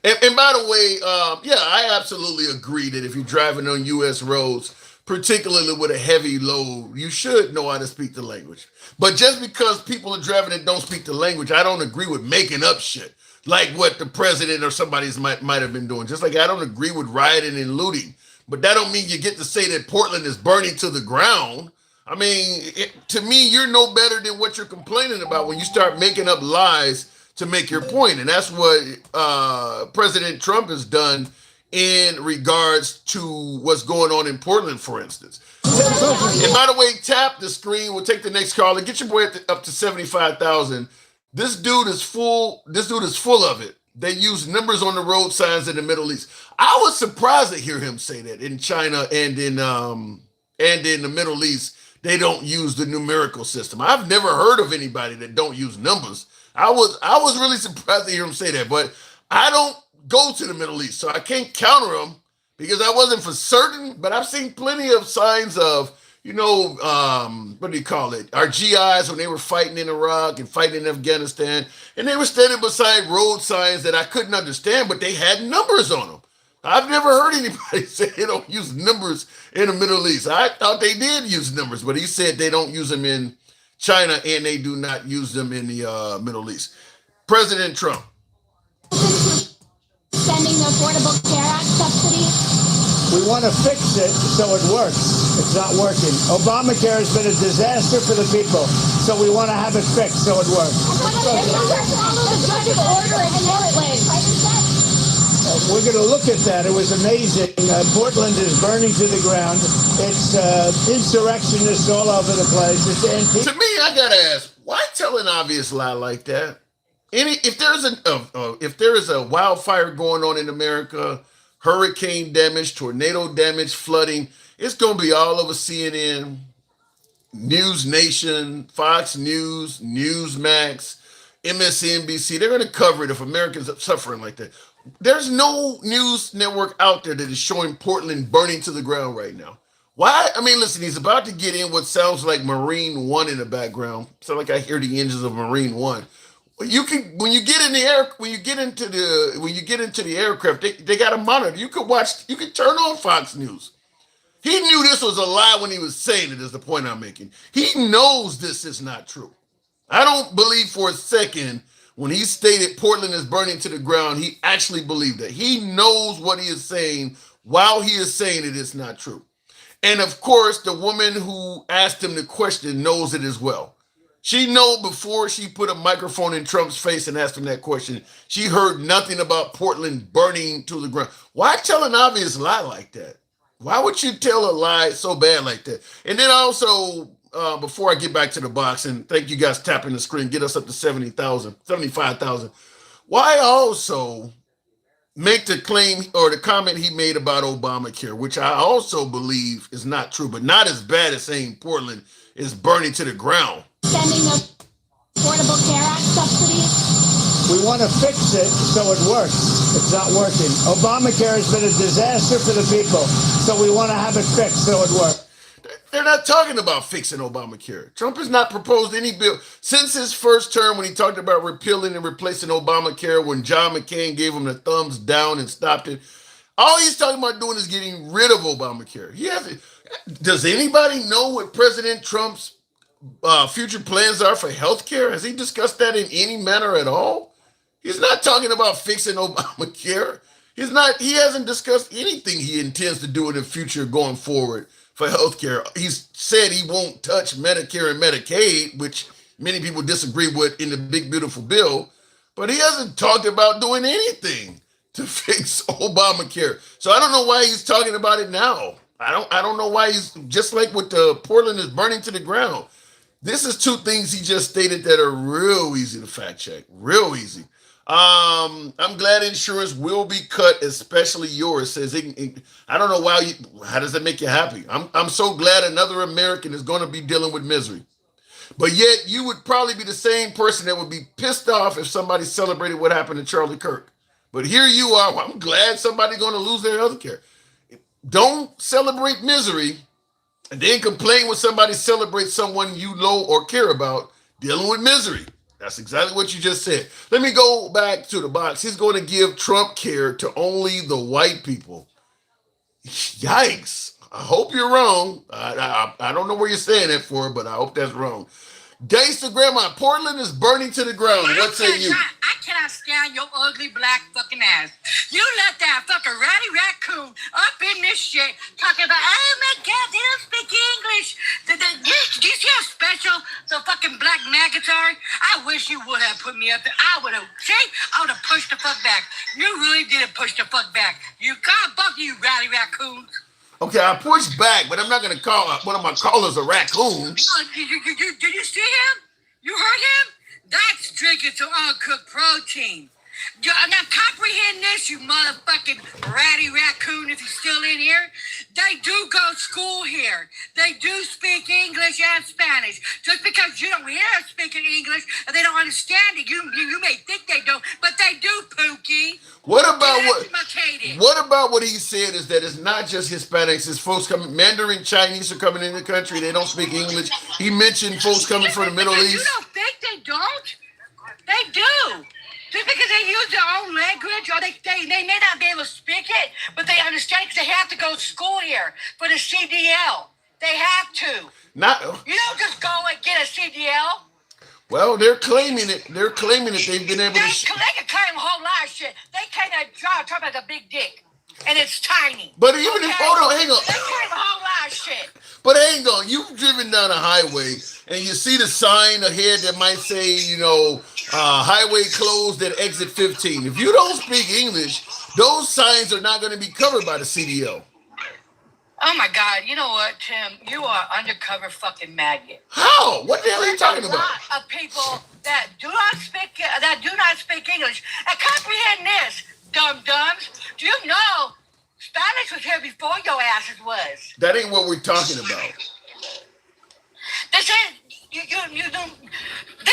Speaker 1: And by the way, yeah, I absolutely agree that if you're driving on U.S. roads, particularly with a heavy load, you should know how to speak the language. But just because people are driving that don't speak the language, I don't agree with making up shit like what the president or somebody's might have been doing. Just like I don't agree with rioting and looting. But that don't mean you get to say that Portland is burning to the ground. I mean, to me, you're no better than what you're complaining about when you start making up lies to make your point. And that's what President Trump has done in regards to what's going on in Portland, for instance. And by the way, tap the screen. We'll take the next call and get your boy up to 75,000. This dude is full of it. They use numbers on the road signs in the Middle East. I was surprised to hear him say that in China and in the Middle East, they don't use the numerical system. I've never heard of anybody that don't use numbers. I was really surprised to hear him say that, but I don't go to the Middle East, so I can't counter him because I wasn't for certain, but I've seen plenty of signs of, what do you call it? Our GIs when they were fighting in Iraq and fighting in Afghanistan, and they were standing beside road signs that I couldn't understand, but they had numbers on them. I've never heard anybody say they don't use numbers in the Middle East. I thought they did use numbers, but he said they don't use them in China and they do not use them in the Middle East. President Trump.
Speaker 2: Sending the Affordable Care Act subsidies.
Speaker 3: We want to fix it so it works. It's not working. Obamacare has been a disaster for the people, so we want to have it fixed so it works. We're going to look at that. It was amazing. Portland is burning to the ground. It's insurrectionists all over the place.
Speaker 1: To me, I gotta ask, why tell an obvious lie like that? If there is a wildfire going on in America, hurricane damage, tornado damage, flooding, it's going to be all over CNN, News Nation, Fox News, Newsmax, MSNBC. They're going to cover it if Americans are suffering like that. There's no news network out there that is showing Portland burning to the ground right now. Why? I mean, listen, he's about to get in what sounds like Marine One in the background. Sound like I hear the engines of Marine One. You can, when you get into the aircraft, they got a monitor. You can turn on Fox News. He knew this was a lie when he was saying it, is the point I'm making. He knows this is not true. I don't believe for a second when he stated Portland is burning to the ground, he actually believed that. He knows what he is saying while he is saying it is not true. And of course, the woman who asked him the question knows it as well. She know before she put a microphone in Trump's face and asked him that question, she heard nothing about Portland burning to the ground. Why tell an obvious lie like that? Why would you tell a lie so bad like that? And then also, before I get back to the box, and thank you guys tapping the screen, get us up to 70,000, 75,000. Why also make the claim or the comment he made about Obamacare, which I also believe is not true, but not as bad as saying Portland is burning to the ground.
Speaker 2: Extending the Affordable Care Act subsidies?
Speaker 3: We want to fix it so it works. It's not working. Obamacare has been a disaster for the people, so we want to have it fixed so it works.
Speaker 1: They're not talking about fixing Obamacare. Trump has not proposed any bill since his first term when he talked about repealing and replacing Obamacare when John McCain gave him the thumbs down and stopped it. All he's talking about doing is getting rid of Obamacare. He hasn't. Does anybody know what President Trump's future plans are for health care? Has he discussed that in any manner at all? He's not talking about fixing Obamacare. He's not. He hasn't discussed anything he intends to do in the future going forward for health care. He's said he won't touch Medicare and Medicaid, which many people disagree with in the big beautiful bill, but he hasn't talked about doing anything to fix Obamacare. So I don't know why he's talking about it now. I don't know why he's just like with the Portland is burning to the ground. This is two things he just stated that are real easy to fact check. Real easy. I'm glad insurance will be cut, especially yours. Says I don't know why. How does that make you happy? I'm so glad another American is going to be dealing with misery. But yet you would probably be the same person that would be pissed off if somebody celebrated what happened to Charlie Kirk. But here you are. Well, I'm glad somebody's going to lose their health care. Don't celebrate misery and then complain when somebody celebrates someone you know or care about dealing with misery. That's exactly what you just said. Let me go back to the box. He's going to give Trump care to only the white people. Yikes. I hope you're wrong. I don't know where you're saying that for, but I hope that's wrong. Gangsta Grandma, Portland is burning to the ground. What say you?
Speaker 10: I cannot stand your ugly black fucking ass. You let that fucking ratty raccoon up in this shit talking about, oh my God, they don't speak English. Do you see how special the fucking black maggots are? I wish you would have put me up there. I would have pushed the fuck back. You really didn't push the fuck back. You God fuck you, ratty raccoons.
Speaker 1: Okay, I pushed back, but I'm not going to call one of my callers a raccoon.
Speaker 10: Did you see him? You heard him? That's drinking some uncooked protein. Now comprehend this, you motherfucking ratty raccoon, if you're still in here. They do go to school here. They do speak English and Spanish. Just because you don't hear them speaking English and they don't understand it, you may think they don't, but they do, Pookie.
Speaker 1: What about what he said is that it's not just Hispanics, it's folks coming, Mandarin Chinese are coming in the country, they don't speak English. He mentioned folks coming from the Middle East.
Speaker 10: You don't think they don't? They do. Just because they use their own language or they may not be able to speak it, but they understand it because they have to go to school here for the CDL. They have to. You don't just go and get a CDL.
Speaker 1: Well, they're claiming it. They're claiming that they've been able to.
Speaker 10: They can claim a whole lot of shit. They can't talk about the big dick. And it's tiny.
Speaker 1: But even if, hold on, hang on.
Speaker 10: They claim a whole lot of shit.
Speaker 1: But hang on, you've driven down a highway and you see the sign ahead that might say, highway closed at exit 15. If you don't speak English, those signs are not going to be covered by the CDL.
Speaker 10: Oh my God! You know what, Tim? You are undercover fucking maggot.
Speaker 1: How? What the hell are you talking about?
Speaker 10: There's a lot of people that do not speak English. And comprehend this, dum-dums. Do you know Spanish was here before your asses was?
Speaker 1: That ain't what we're talking about.
Speaker 10: This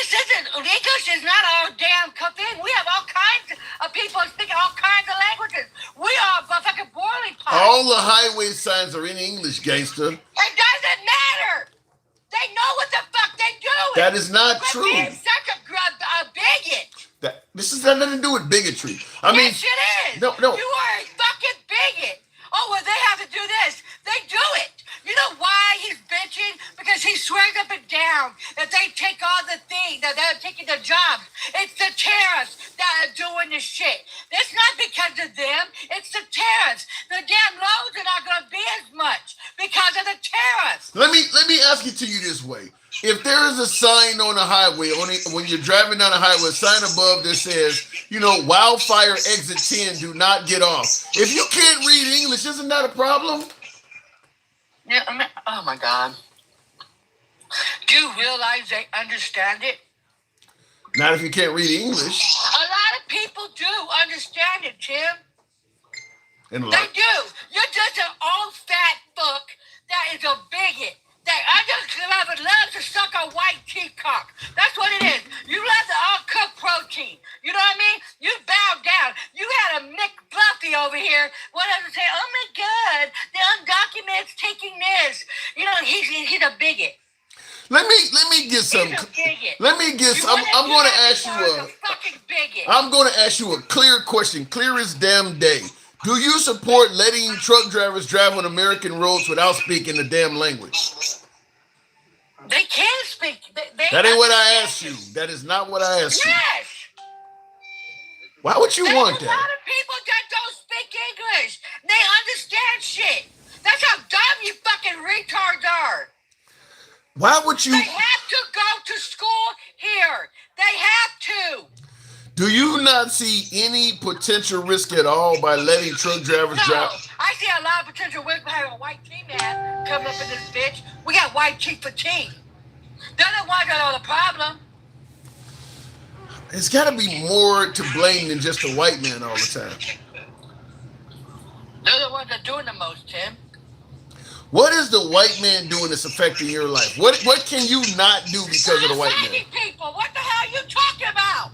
Speaker 10: isn't English is not our damn thing. We have all kinds of people speaking all kinds of languages. We are fucking boiling pot.
Speaker 1: All the highway signs are in English, gangster.
Speaker 10: It doesn't matter. They know what the fuck they're doing.
Speaker 1: That is not true.
Speaker 10: Being such a bigot.
Speaker 1: This has nothing to do with bigotry.
Speaker 10: Yes, it is.
Speaker 1: No.
Speaker 10: You are a fucking bigot. Oh, well, they have to do this. They do it. You know why he's bitching? Because he swears up and down that they take all the things, that they're taking the jobs. It's the tariffs that are doing this shit. It's not because of them. It's the tariffs. The damn loads are not going to be as much because of the tariffs.
Speaker 1: Let me ask it to you this way. If there is a sign on the highway, when you're driving down the highway, a sign above that says, wildfire exit 10, do not get off. If you can't read English, isn't that a problem?
Speaker 10: Yeah, I mean, oh my God. Do you realize they understand it?
Speaker 1: Not if you can't read English.
Speaker 10: A lot of people do understand it, Tim.
Speaker 1: And
Speaker 10: They do. You're just an old fat fuck that is a bigot. That loves to suck a white teacock. That's what it is. You love the uncooked protein. You know what I mean? You bow down. You had a Mick Fluffy over here. What does it say? Oh my God, the undocumented's taking this. You know, he's a bigot.
Speaker 1: Let me get some. Let me get some. I'm going to ask you a. I'm going to ask you a clear question, clear as damn day. Do you support letting truck drivers drive on American roads without speaking the damn language?
Speaker 10: They can speak.
Speaker 1: That ain't what I asked you. That is not what I asked you.
Speaker 10: Yes.
Speaker 1: Why would you want that?
Speaker 10: There's a lot of people that don't speak English. They understand shit. That's how dumb you fucking retards are.
Speaker 1: Why would you?
Speaker 10: They have to go to school here. They have to.
Speaker 1: Do you not see any potential risk at all by letting truck drivers drive?
Speaker 10: I see a lot of potential risk by having a white tea man come up in this bitch. We got white teeth for teeth. They're the ones that are the problem.
Speaker 1: It's got to be more to blame than just a white man all the time.
Speaker 10: They're the ones that are doing the most, Tim.
Speaker 1: What is the white man doing that's affecting your life? What can you not do because of the white man?
Speaker 10: People, what the hell are you talking about?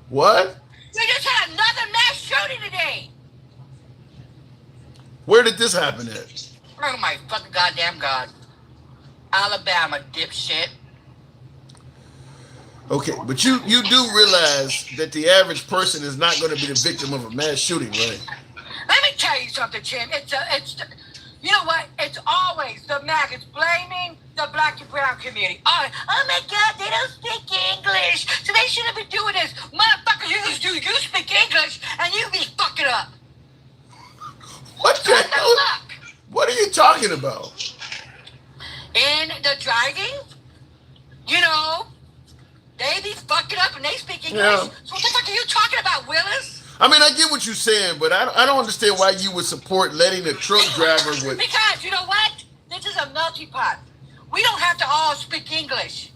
Speaker 1: What?
Speaker 10: We just had another mass shooting today.
Speaker 1: Where did this happen at?
Speaker 10: Oh my fucking goddamn God. Alabama, dipshit.
Speaker 1: Okay, but you do realize that the average person is not going to be the victim of a mass shooting, right?
Speaker 10: Let me tell you something, Tim. You know what? It's always the maggots blaming the black and brown community. Oh my God, they don't speak English, so they shouldn't be doing this. Motherfucker, you speak English and you be fucking up.
Speaker 1: What the hell? What are you talking about?
Speaker 10: In the driving, you know, they be fucking up and they speak English.
Speaker 1: Yeah.
Speaker 10: So what the fuck are you talking about, Willis?
Speaker 1: I mean, I get what you're saying, but I don't understand why you would support letting a truck driver with...
Speaker 10: Because, you know what? This is a melting pot. We don't have to all speak English.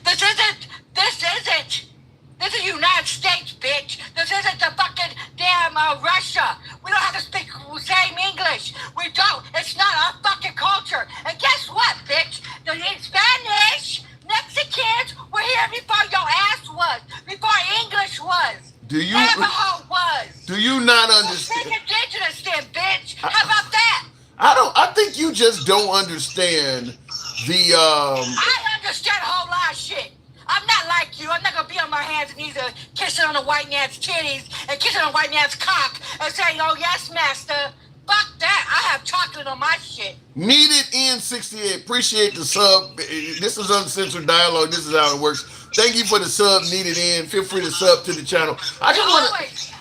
Speaker 10: This isn't the United States, bitch. This isn't the fucking damn Russia. We don't have to speak the same English. We don't. It's not our fucking culture. And guess what, bitch? The Spanish, Mexicans were here before your ass was, before English was. Navajo was.
Speaker 1: Do you not understand?
Speaker 10: Speak indigenous then, bitch. How about that?
Speaker 1: I think you just don't understand the
Speaker 10: I understand a whole lot of shit. I'm not like you. I'm not gonna be on my hands and knees kissing on a white man's titties and kissing on a white man's cock and saying, "Oh yes, master." Fuck that. I have chocolate on my shit.
Speaker 1: Needed in 68. Appreciate the sub. This is Uncensored Dialogue. This is how it works. Thank you for the sub, Needed in. Feel free to sub to the channel. I just want to.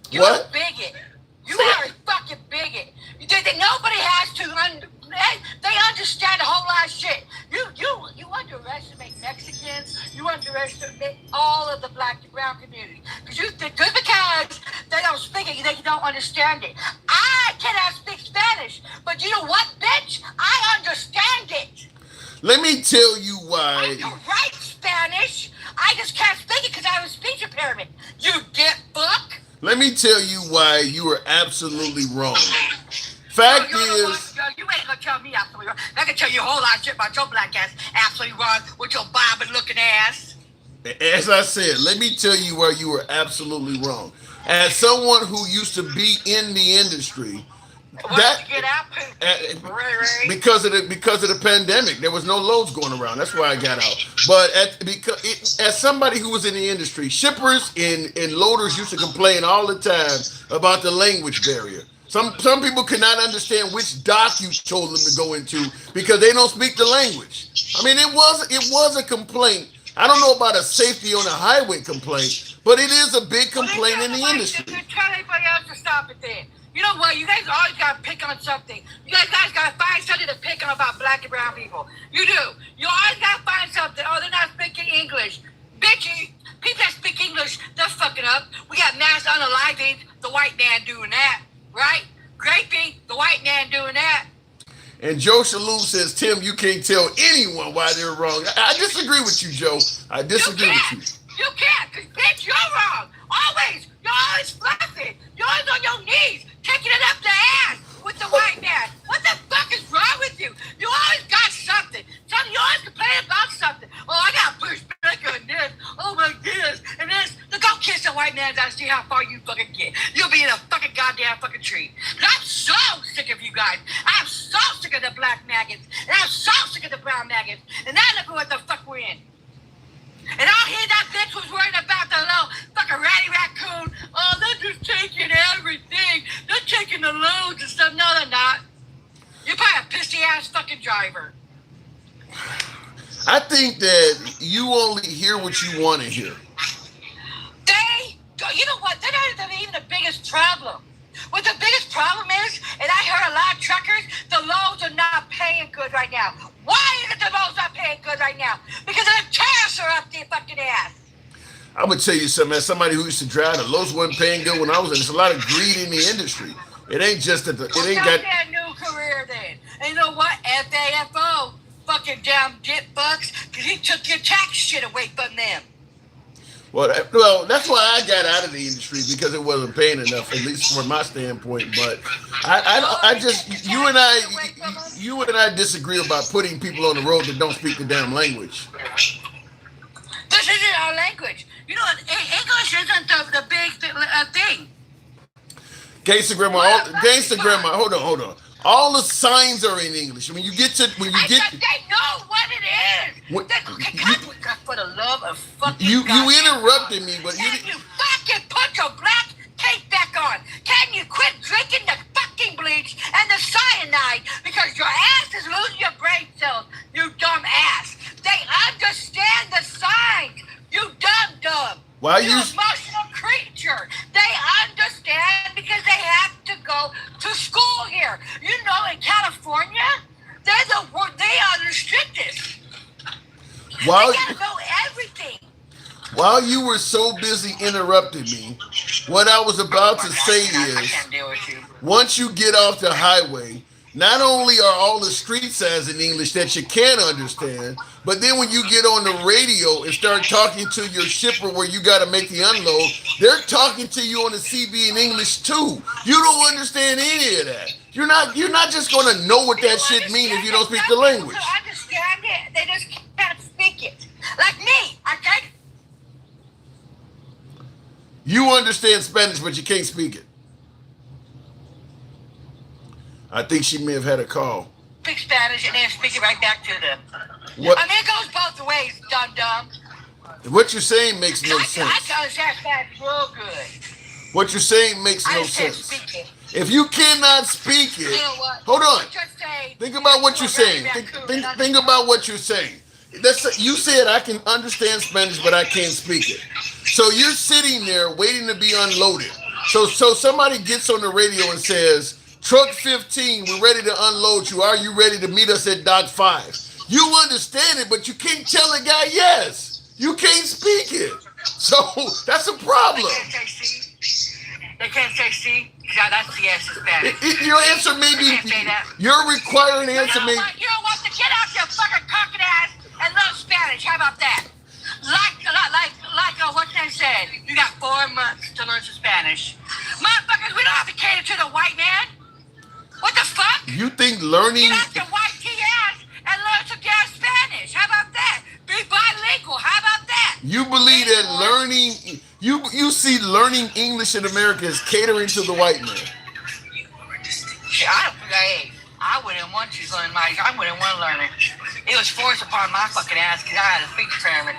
Speaker 10: You're a bigot. You are a fucking bigot. Nobody has to. They understand a whole lot of shit. You underestimate Mexicans. You underestimate all of the black and brown community. Just because they don't speak it, they don't understand it. I cannot speak Spanish, but you know what, bitch? I understand it.
Speaker 1: Let me tell you why.
Speaker 10: I can write Spanish. I just can't speak it because I have a speech impairment. You dip fuck.
Speaker 1: Let me tell you why you are absolutely wrong. Fact is,
Speaker 10: you ain't gonna tell me absolutely wrong. I can tell you a whole lot of shit about your black ass absolutely wrong with your bobbing looking ass.
Speaker 1: As I said, let me tell you why you are absolutely wrong. As someone who used to be in the industry, because of the pandemic, there was no loads going around. That's why I got out. But as somebody who was in the industry, shippers and loaders used to complain all the time about the language barrier. Some people could not understand which dock you told them to go into because they don't speak the language. I mean, it was a complaint. I don't know about a safety on a highway complaint, but it is a big complaint in the industry.
Speaker 10: Tell anybody else to stop it then. You know what? You guys always got to pick on something. You guys got to find something to pick on about black and brown people. You do. You always got to find something. Oh, they're not speaking English. Bitch, people that speak English, they're fucking up. We got mass unaliving, the white man doing that, right? Raping, the white man doing that.
Speaker 1: And Joe Shalhoub says, Tim, you can't tell anyone why they're wrong. I disagree with you, Joe. I disagree with you.
Speaker 10: You can't, because bitch, you're wrong. Always. You're always fluffing. You're always on your knees, taking it up the ass with the white man. What the fuck is wrong with you? You always got something. You always complain about something. Oh, I got pushed back on this. Oh my goodness. And this. So go kiss a white man's ass and see how far you fucking get. You'll be in a fucking goddamn fucking tree. But I'm so sick of you guys. I'm so sick of the black maggots. And I'm so sick of the brown maggots. And now look at what the fuck we're in. And I hear that bitch was worried about the little fucking ratty raccoon. Oh, they're just taking everything. They're taking the loads and stuff. No, they're not. You're probably a pissy ass fucking driver.
Speaker 1: I think that you only hear what you want to hear.
Speaker 10: You know what? They're not even the biggest problem. What the biggest problem is, and I heard a lot of truckers, the loads are not paying good right now. Why is it the loads not paying good right now? Because the tariffs are up their fucking ass.
Speaker 1: I'm gonna tell you something. As somebody who used to drive, the loads wasn't paying good when I was in. There's a lot of greed in the industry. It ain't just that it ain't got
Speaker 10: that new career then. And you know what? FAFO, fucking damn dip bucks, because he took your tax shit away from them.
Speaker 1: Well, that's why I got out of the industry, because it wasn't paying enough, at least from my standpoint. But I just you and I disagree about putting people on the road that don't speak the damn language.
Speaker 10: This isn't our language. You know, English isn't the big thing.
Speaker 1: Gangsta grandma, hold on. All the signs are in English. When you get to
Speaker 10: they know what it is. For the love of fucking
Speaker 1: you
Speaker 10: God,
Speaker 1: interrupted me, but
Speaker 10: can you fucking put your black tape back on? Can you quit drinking the fucking bleach and the cyanide because your ass is losing your brain cells? You dumb ass. They understand the signs. You dumb.
Speaker 1: Why
Speaker 10: you emotional creature. They understand because they have to go to school here. You know, in California, they understood this. They gotta know everything.
Speaker 1: While you were so busy interrupting me, what I was about to say is, once you get off the highway, not only are all the street signs in English that you can't understand, but then when you get on the radio and start talking to your shipper where you got to make the unload, they're talking to you on the CB in English too. You don't understand any of that. You're not just going to know what that shit means if you don't speak the language.
Speaker 10: They understand it. They just can't speak it. Like me, I can't.
Speaker 1: You understand Spanish, but you can't speak it. I think she may have had a call.
Speaker 10: Speak Spanish and then speak it right back to them.
Speaker 1: What?
Speaker 10: I mean, it goes both ways, dumb.
Speaker 1: What you're saying makes no sense.
Speaker 10: I can understand Spanish real good.
Speaker 1: What you're saying makes no sense. If you cannot speak it,
Speaker 10: you know what?
Speaker 1: Hold on.
Speaker 10: Say,
Speaker 1: think about what you're saying. Think about what you're saying. You said I can understand Spanish, but I can't speak it. So you're sitting there waiting to be unloaded. So somebody gets on the radio and says, Truck 15, we're ready to unload you. Are you ready to meet us at Dock 5? You understand it, but you can't tell a guy yes. You can't speak it. So that's a problem.
Speaker 10: They can't say see. Yeah, that's yes in Spanish.
Speaker 1: Your answer may be, your requiring answer may.
Speaker 10: You know what? Get out your fucking cocked ass and learn Spanish. How about that? Like what they said. You got 4 months to learn some Spanish. Motherfuckers, we don't have to cater to the white man. What the fuck?
Speaker 1: You think learning...
Speaker 10: Get out your white tea ass and learn some damn Spanish. How about that? Be bilingual. How about that?
Speaker 1: You believe that learning... You see learning English in America as catering to the white man.
Speaker 10: I wouldn't want you to learn I wouldn't want to learn it. It was forced upon my fucking ass because I had a speech impairment.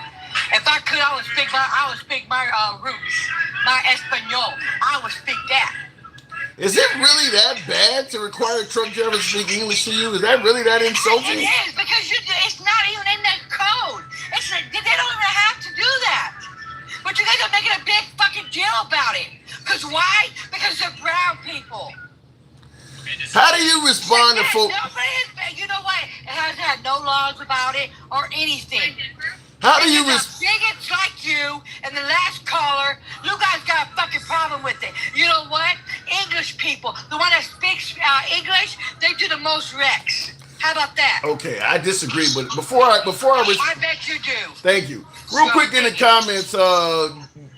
Speaker 10: If I could, I would speak my roots, my Espanol. I would speak that.
Speaker 1: Is it really that bad to require truck drivers to speak English to you? Is that really that insulting?
Speaker 10: It is, because it's not even in the code. They don't even have to do that. But you guys are making a big fucking deal about it. Because why? Because they're brown people.
Speaker 1: How do you respond to folks?
Speaker 10: You know what? It hasn't had no laws about it or anything.
Speaker 1: How do you
Speaker 10: bigots like you and the last caller, you guys got a fucking problem with it. You know what? English English people, the one that speaks English, they do the most wrecks. How about that?
Speaker 1: Okay, I disagree, but before I
Speaker 10: I bet you do.
Speaker 1: thank you. Real quick in the comments,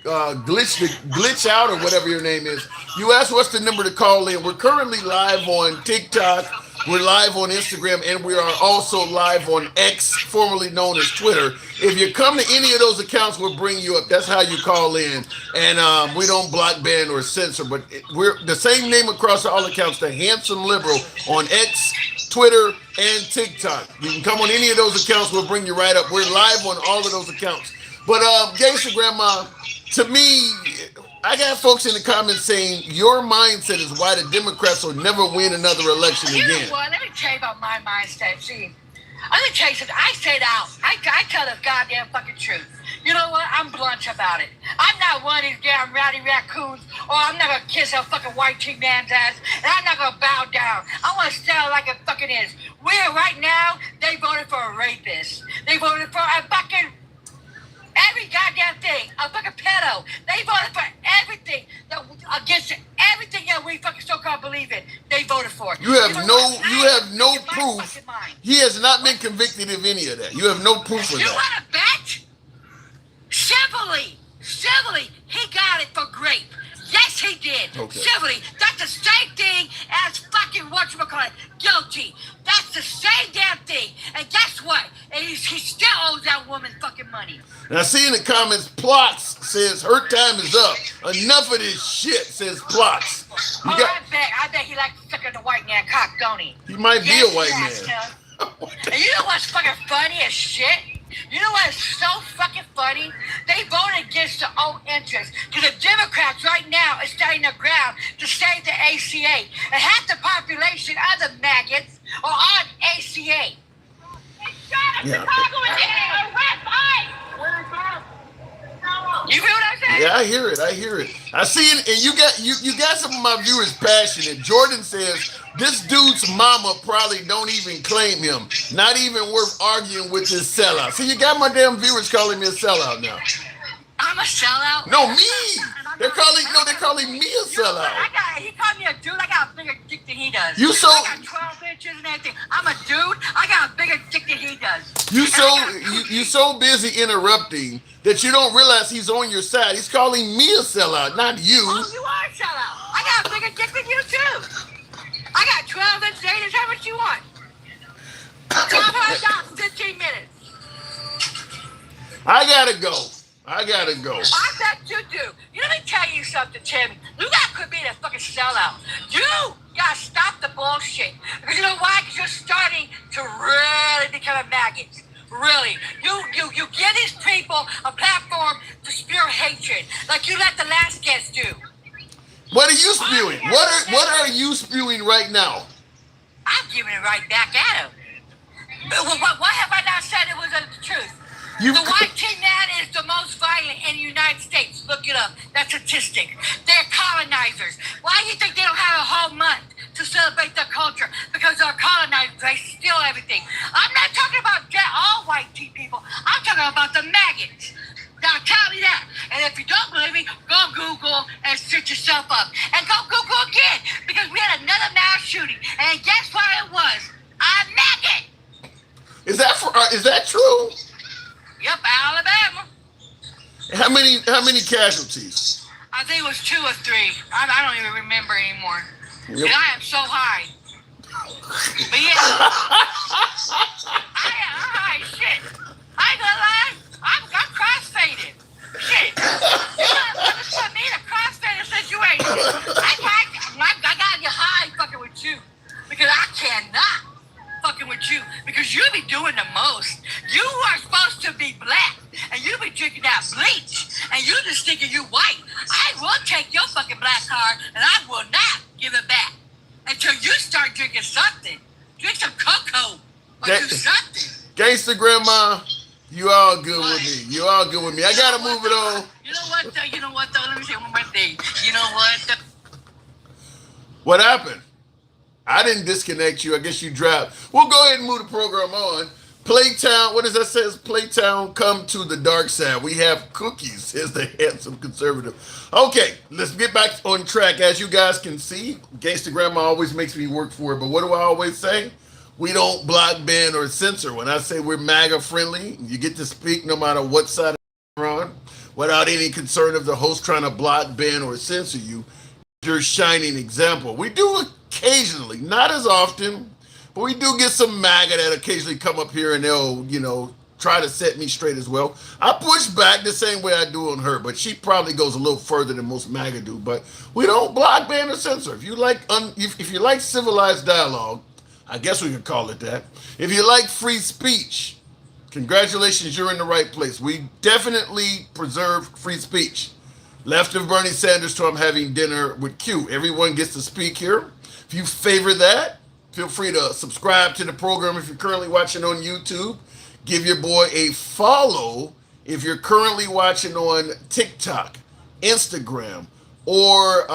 Speaker 1: glitch out or whatever your name is. You asked what's the number to call in. We're currently live on TikTok. We're live on Instagram, and we are also live on X, formerly known as Twitter. If you come to any of those accounts, we'll bring you up. That's how you call in, and we don't block, ban, or censor. But we're the same name across all accounts. The Handsome Liberal on X, Twitter, and TikTok. You can come on any of those accounts. We'll bring you right up. We're live on all of those accounts. But Gangsta Grandma, to me, I got folks in the comments saying your mindset is why the Democrats will never win another election
Speaker 10: You
Speaker 1: again.
Speaker 10: know what? Let me tell you about my mindset. See, let me tell you something. I say it out. I tell the goddamn fucking truth. You know what? I'm blunt about it. I'm not one of these damn rowdy raccoons, or I'm not gonna kiss a fucking white tea man's ass, and I'm not gonna bow down. I want to stand like it fucking is. We're right now, they voted for a rapist. They voted for a fucking every goddamn thing, a fucking pedo. They voted for everything against everything that we fucking so-called believe in. They voted for.
Speaker 1: You have no proof. He has not been convicted of any of that. You have no proof of
Speaker 10: You
Speaker 1: that.
Speaker 10: want to bet? Civilly, he got it for grape. Yes, he did.
Speaker 1: Okay.
Speaker 10: Civilly. That's the same thing as fucking whatchamacallit, guilty. That's the same damn thing. And guess what? And he still owes that woman fucking money.
Speaker 1: Now, see in the comments, Plots says her time is up. Enough of this shit, says Plots.
Speaker 10: I bet he likes sucking the white man cock, don't he?
Speaker 1: He might be a white
Speaker 10: yes,
Speaker 1: man.
Speaker 10: And you know what's fucking funny as shit? You know what is so fucking funny? They voted against their own interests. Because the Democrats right now are standing their ground to save the ACA. And half the population of the maggots are on ACA.
Speaker 1: Yeah.
Speaker 10: You feel what I'm saying?
Speaker 1: Yeah, I hear it. I see it, and you got some of my viewers passionate. Jordan says this dude's mama probably don't even claim him. Not even worth arguing with this sellout. See, you got my damn viewers calling me a sellout now.
Speaker 10: I'm a sellout.
Speaker 1: No, me. They're calling me a sellout.
Speaker 10: He called me a dude. I got a bigger dick than he does.
Speaker 1: You so
Speaker 10: I got 12 inches and everything. I'm a dude. I got a bigger dick than he does.
Speaker 1: You so busy interrupting that you don't realize he's on your side. He's calling me a sellout, not you.
Speaker 10: Oh, you are a sellout. I got a bigger dick than you too. I got 12 inches, 8 inches. How much you want? $1,200, 15 minutes.
Speaker 1: I gotta go.
Speaker 10: I bet you do. You let me tell you something, Tim. You gotta quit being a fucking sellout. You gotta stop the bullshit. Because you know why? Because you're starting to really become a maggot. Really. You give these people a platform to spew hatred. Like you let the last guest do.
Speaker 1: What are you spewing? What are you spewing right now?
Speaker 10: I'm giving it right back at him. What have I not said it was the truth? The white teen man is the most violent in the United States. Look it up. That's statistic. They're colonizers. Why do you think they don't have a whole month to celebrate their culture? Because they're colonizers. They steal everything. I'm not talking about all white teen people. I'm talking about the maggots. Now tell me that. And if you don't believe me, go Google and search yourself up. And go Google again. Because we had another mass shooting. And guess what it was? A maggot.
Speaker 1: Is that true?
Speaker 10: Yep, Alabama.
Speaker 1: How many casualties?
Speaker 10: I think it was 2 or 3. I don't even remember anymore.
Speaker 1: Yep.
Speaker 10: And I am so high. But yeah. I am high. Shit. I ain't gonna lie. I'm crossfaded. Shit. You gotta put me in a crossfaded situation. I gotta get high fucking with you. Because I cannot fucking with you. Because you be doing the most. You are supposed to be black. And you be drinking that bleach. And you just thinking you white. I will take your fucking black card and I will not give it back. Until you start drinking something. Drink some cocoa. Or do something.
Speaker 1: Gangsta Grandma, you all good with me. You all good with me. I gotta move it on.
Speaker 10: You know what though? Let me say one more thing. You know what?
Speaker 1: What happened? I didn't disconnect you. I guess you dropped. We'll go ahead and move the program on. Playtown, what does that say? Playtown, come to the dark side. We have cookies, says the handsome conservative. Okay, let's get back on track. As you guys can see, Gangsta Grandma always makes me work for it. But what do I always say? We don't block, ban, or censor. When I say we're MAGA friendly, you get to speak no matter what side you're on without any concern of the host trying to block, ban, or censor you. Your shining example. We do occasionally, not as often, but we do get some MAGA that occasionally come up here and they'll, try to set me straight as well. I push back the same way I do on her, but she probably goes a little further than most MAGA do. But we don't block, ban, or censor. If you like, if you like civilized dialogue, I guess we could call it that. If you like free speech, congratulations, you're in the right place. We definitely preserve free speech. Left of Bernie Sanders to I'm having dinner with Q. Everyone gets to speak here. If you favor that, feel free to subscribe to the program if you're currently watching on YouTube. Give your boy a follow if you're currently watching on TikTok, Instagram, or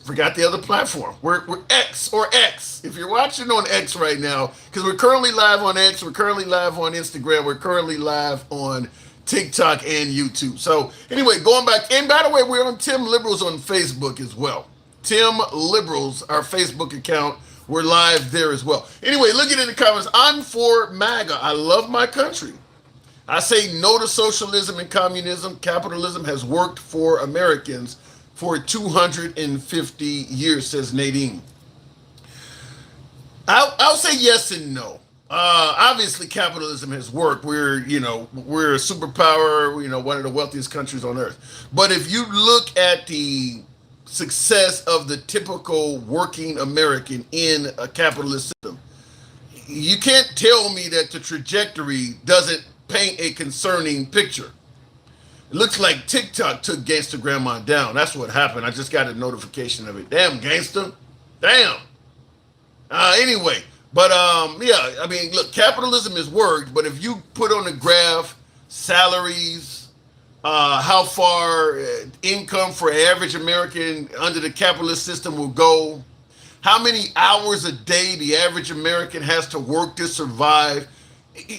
Speaker 1: forgot the other platform. We're X or X. If you're watching on X right now, because we're currently live on X, we're currently live on Instagram, we're currently live on TikTok and YouTube. So anyway, going back, and by the way, we're on Tim Liberals on Facebook as well. Tim Liberals, our Facebook account. We're live there as well. Anyway, looking in the comments, I'm for MAGA. I love my country. I say no to socialism and communism. Capitalism has worked for Americans for 250 years, says Nadine. I'll say yes and no. Obviously, capitalism has worked. We're a superpower. One of the wealthiest countries on earth. But if you look at the success of the typical working American in a capitalist system, you can't tell me that the trajectory doesn't paint a concerning picture. It looks like TikTok took Gangsta Grandma down. That's what happened. I just got a notification of it. Damn, Gangsta. Damn. Anyway, but yeah, I mean, look, capitalism has worked, but if you put on a graph salaries, how far income for average American under the capitalist system will go, how many hours a day the average American has to work to survive,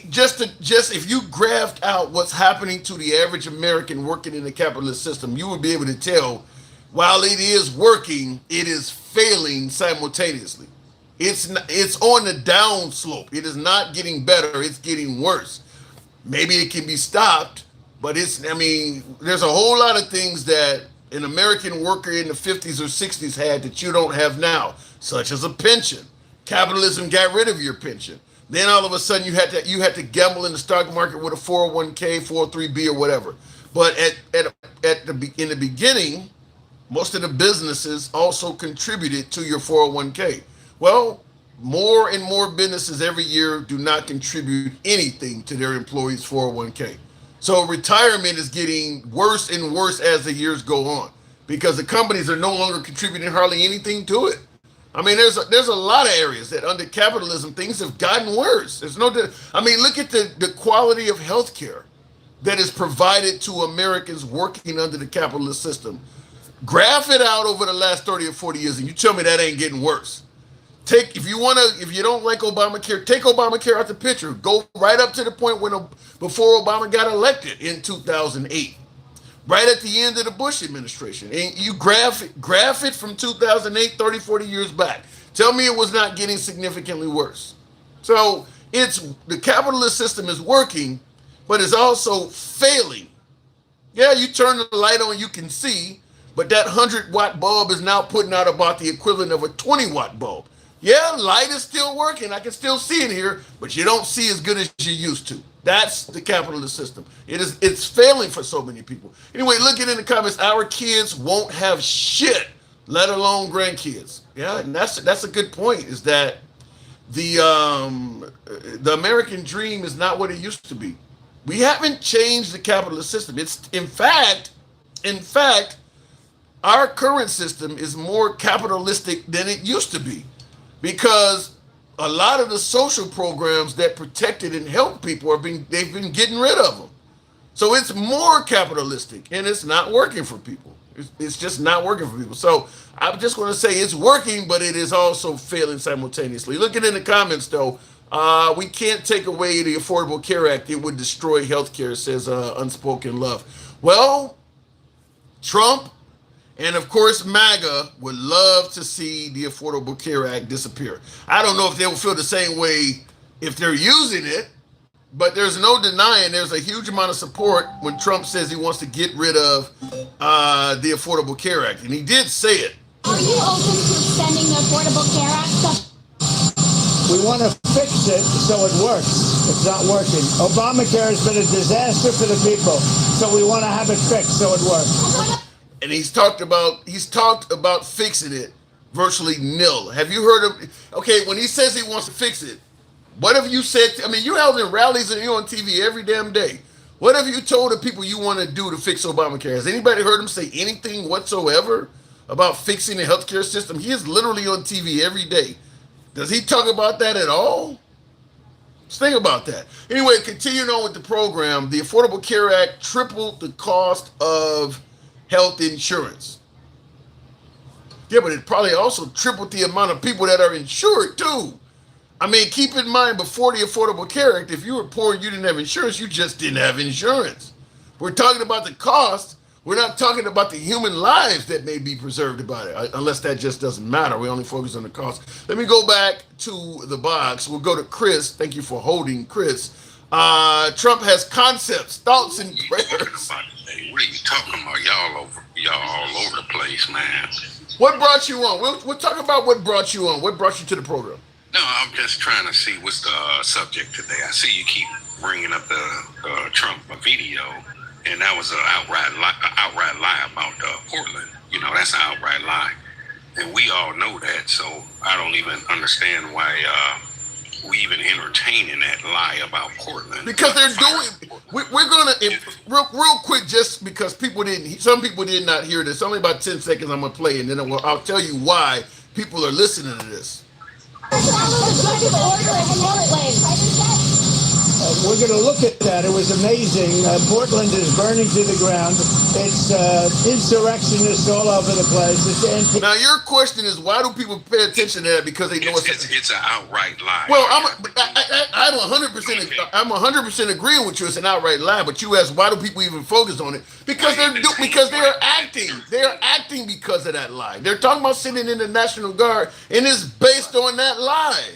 Speaker 1: just if you graphed out what's happening to the average American working in the capitalist system, you would be able to tell while it is working, it is failing simultaneously. It's on the down slope. It is not getting better. It's getting worse. Maybe it can be stopped, but there's a whole lot of things that an American worker in the 50s or 60s had that you don't have now, such as a pension. Capitalism got rid of your pension. Then all of a sudden you had to gamble in the stock market with a 401k, 403b, or whatever. But in the beginning, most of the businesses also contributed to your 401k. Well, more and more businesses every year do not contribute anything to their employees' 401k. So retirement is getting worse and worse as the years go on because the companies are no longer contributing hardly anything to it. I mean, there's a lot of areas that under capitalism things have gotten worse. Look at the quality of healthcare that is provided to Americans working under the capitalist system. Graph it out over the last 30 or 40 years, and you tell me that ain't getting worse. If you don't like Obamacare, take Obamacare out the picture. Go right up to the point before Obama got elected in 2008. Right at the end of the Bush administration. And you graph it from 2008, 30, 40 years back. Tell me it was not getting significantly worse. So the capitalist system is working, but it's also failing. Yeah, you turn the light on, you can see, but that 100-watt bulb is now putting out about the equivalent of a 20-watt bulb. Yeah, light is still working. I can still see it here, but you don't see as good as you used to. That's the capitalist system. It's failing for so many people. Anyway, look at in the comments. Our kids won't have shit, let alone grandkids. Yeah, and that's a good point. Is that the American dream is not what it used to be. We haven't changed the capitalist system. It's in fact, our current system is more capitalistic than it used to be, because a lot of the social programs that protected and helped people they've been getting rid of them. So it's more capitalistic, and it's not working for people. It's just not working for people. So I'm just going to say it's working, but it is also failing simultaneously. Looking in the comments, though, We can't take away the Affordable Care Act. It would destroy healthcare, says Unspoken Love. Well, Trump and of course MAGA would love to see the Affordable Care Act disappear. I don't know if they will feel the same way if they're using it, but there's no denying there's a huge amount of support when Trump says he wants to get rid of the Affordable Care Act. And he did say it.
Speaker 2: Are you open to extending the Affordable Care Act?
Speaker 3: We want to fix it so it works. It's not working. Obamacare has been a disaster for the people, so we want to have it fixed so it works.
Speaker 1: And he's talked about fixing it virtually nil. Have you heard of? Okay, when he says he wants to fix it, what have you said? I mean, you're held in rallies and you're on TV every damn day. What have you told the people you want to do to fix Obamacare? Has anybody heard him say anything whatsoever about fixing the healthcare system? He is literally on TV every day. Does he talk about that at all? Just think about that. Anyway, continuing on with the program, the Affordable Care Act tripled the cost of health insurance. Yeah, but it probably also tripled the amount of people that are insured too. I mean, keep in mind, before the Affordable Care Act, if you were poor and you didn't have insurance, you just didn't have insurance. We're talking about the cost. We're not talking about the human lives that may be preserved about it, unless that just doesn't matter. We only focus on the cost. Let me go back to the box. We'll go to Chris. Thank you for holding, Chris. Trump has concepts, thoughts, and prayers.
Speaker 8: What are you talking about? Y'all all over the place, man.
Speaker 1: What brought you on? We'll talk about what brought you on. What brought you to the program?
Speaker 8: No, I'm just trying to see what's the subject today. I see you keep bringing up the Trump video, and that was an outright lie about Portland. You know, that's an outright lie, and we all know that. So I don't even understand why we even entertaining that lie about Portland.
Speaker 1: Because they're doing. We're gonna real quick, just because some people did not hear this. Only about 10 seconds. I'm gonna play, and then I'll tell you why people are listening to this.
Speaker 3: We're going to look at that. It was amazing. Portland is burning to the ground. It's insurrectionists all over the place.
Speaker 1: Now, your question is, why do people pay attention to that? Because they know
Speaker 8: it's an outright lie.
Speaker 1: Well, I'm 100% agreeing with you. It's an outright lie. But you ask, why do people even focus on it? Because they're acting. They're acting because of that lie. They're talking about sitting in the National Guard, and it's based on that lie.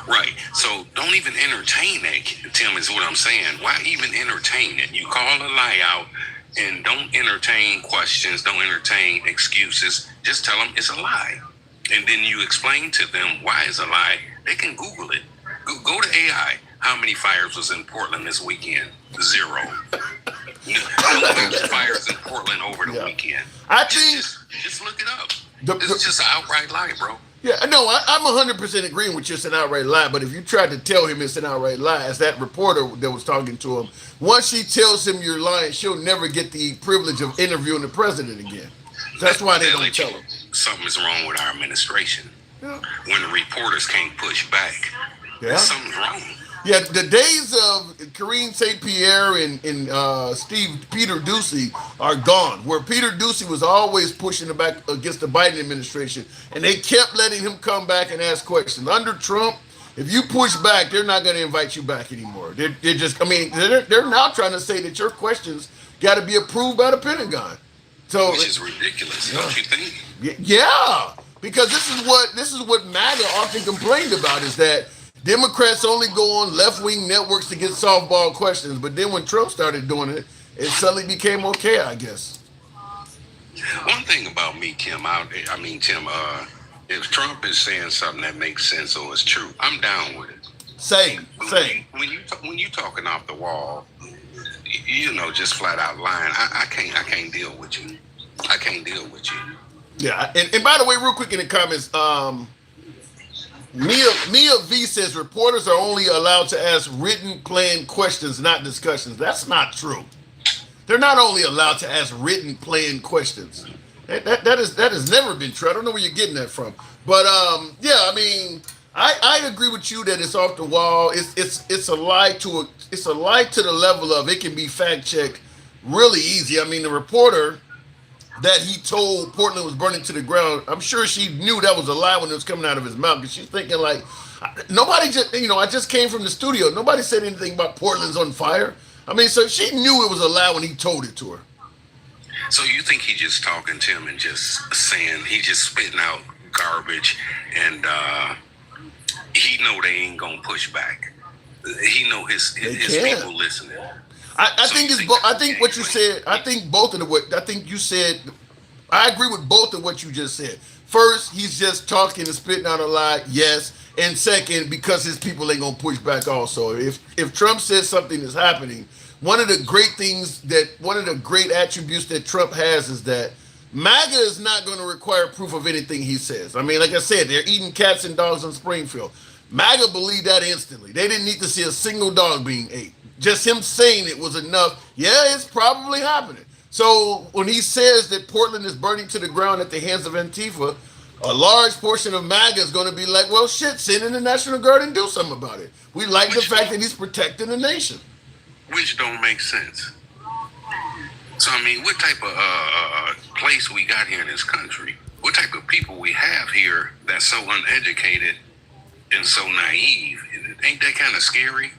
Speaker 8: Right. So don't even entertain that, Tim, is what I'm saying. Why even entertain it? You call a lie out and don't entertain questions, don't entertain excuses. Just tell them it's a lie. And then you explain to them why it's a lie. They can Google it. Go to AI. How many fires was in Portland this weekend? 0. No fires in Portland over the weekend.
Speaker 1: I think
Speaker 8: just look it up. It's just an outright lie, bro.
Speaker 1: Yeah, no, I'm 100% agreeing with you. It's an outright lie. But if you tried to tell him it's an outright lie, as that reporter that was talking to him, once she tells him you're lying, she'll never get the privilege of interviewing the president again. That's why they don't tell him.
Speaker 8: Something's wrong with our administration. Yeah. When the reporters can't push back, something's wrong.
Speaker 1: Yeah, the days of Karine St. Pierre and Peter Doocy are gone. Where Peter Doocy was always pushing back against the Biden administration, and they kept letting him come back and ask questions. Under Trump, if you push back, they're not going to invite you back anymore. They're now trying to say that your questions got to be approved by the Pentagon. So
Speaker 8: which is ridiculous, don't you think?
Speaker 1: Yeah, because this is what MAGA often complained about, is that Democrats only go on left-wing networks to get softball questions, but then when Trump started doing it, it suddenly became okay, I guess.
Speaker 8: One thing about me, Tim, Tim, if Trump is saying something that makes sense or is true, I'm down with it.
Speaker 1: Same.
Speaker 8: When you talking off the wall, just flat out lying, I can't deal with you. I can't deal with you.
Speaker 1: Yeah, and by the way, real quick in the comments, Mia V says reporters are only allowed to ask written, planned questions, not discussions. That's not true. They're not only allowed to ask written, planned questions. That has never been true. I don't know where you're getting that from. But I agree with you that it's off the wall. It's a lie to the level of it can be fact checked really easy. I mean, the reporter that he told Portland was burning to the ground. I'm sure she knew that was a lie when it was coming out of his mouth because she's thinking like, nobody just, I just came from the studio. Nobody said anything about Portland's on fire. I mean, so she knew it was a lie when he told it to her.
Speaker 11: So you think he just talking to him and just saying, he just spitting out garbage, and he know they ain't gonna push back. He know his people listening.
Speaker 1: I think it's. I think what you said. I think both of the what I think you said. I agree with both of what you just said. First, he's just talking and spitting out a lie. Yes, and second, because his people ain't gonna push back. Also, if Trump says something is happening, one of the great attributes that Trump has is that MAGA is not going to require proof of anything he says. I mean, like I said, they're eating cats and dogs in Springfield. MAGA believed that instantly. They didn't need to see a single dog being ate. Just him saying it was enough. Yeah, it's probably happening. So when he says that Portland is burning to the ground at the hands of Antifa, a large portion of MAGA is going to be like, well, shit, send in the National Guard and do something about it. We like the fact that he's protecting the nation.
Speaker 11: Which don't make sense. So, I mean, what type of place we got here in this country? What type of people we have here that's so uneducated and so naive? Ain't that kind of scary?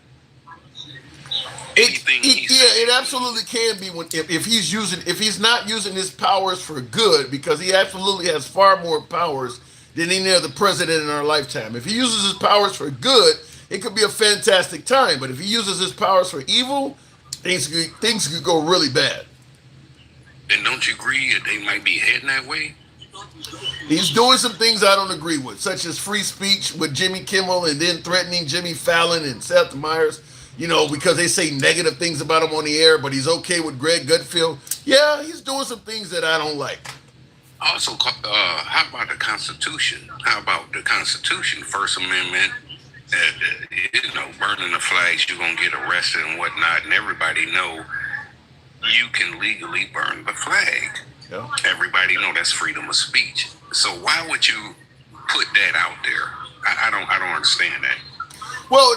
Speaker 1: It absolutely can be if he's not using his powers for good, because he absolutely has far more powers than any other president in our lifetime. If he uses his powers for good, it could be a fantastic time. But if he uses his powers for evil, things could go really bad.
Speaker 11: And don't you agree that they might be heading that way?
Speaker 1: He's doing some things I don't agree with, such as free speech with Jimmy Kimmel and then threatening Jimmy Fallon and Seth Meyers, because they say negative things about him on the air, but he's okay with Greg Gutfeld. Yeah, he's doing some things that I don't like.
Speaker 11: Also, how about the Constitution? How about the Constitution, First Amendment? Burning the flags, you're going to get arrested and whatnot, and everybody know you can legally burn the flag.
Speaker 1: Yeah.
Speaker 11: Everybody know that's freedom of speech. So why would you put that out there? I don't understand that.
Speaker 1: Well,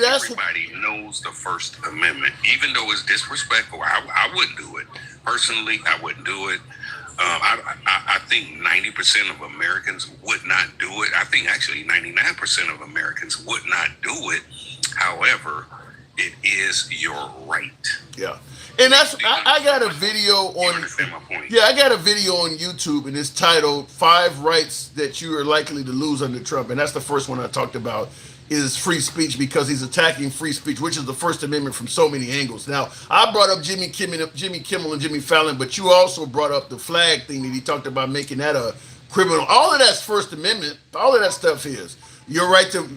Speaker 11: everybody knows the First Amendment, even though it's disrespectful. I wouldn't do it personally. I wouldn't do it. I think 90% of Americans would not do it. I think actually 99% of Americans would not do it. However, it is your right.
Speaker 1: Yeah. And I got a video on. Yeah, I got a video on YouTube, and it's titled "5 Rights That You Are Likely to Lose Under Trump," and that's the first one I talked about. Is free speech, because he's attacking free speech, which is the First Amendment from so many angles. Now, I brought up Jimmy Kimmel and Jimmy Fallon, but you also brought up the flag thing that he talked about making that a criminal. All of that's First Amendment. All of that stuff is your right to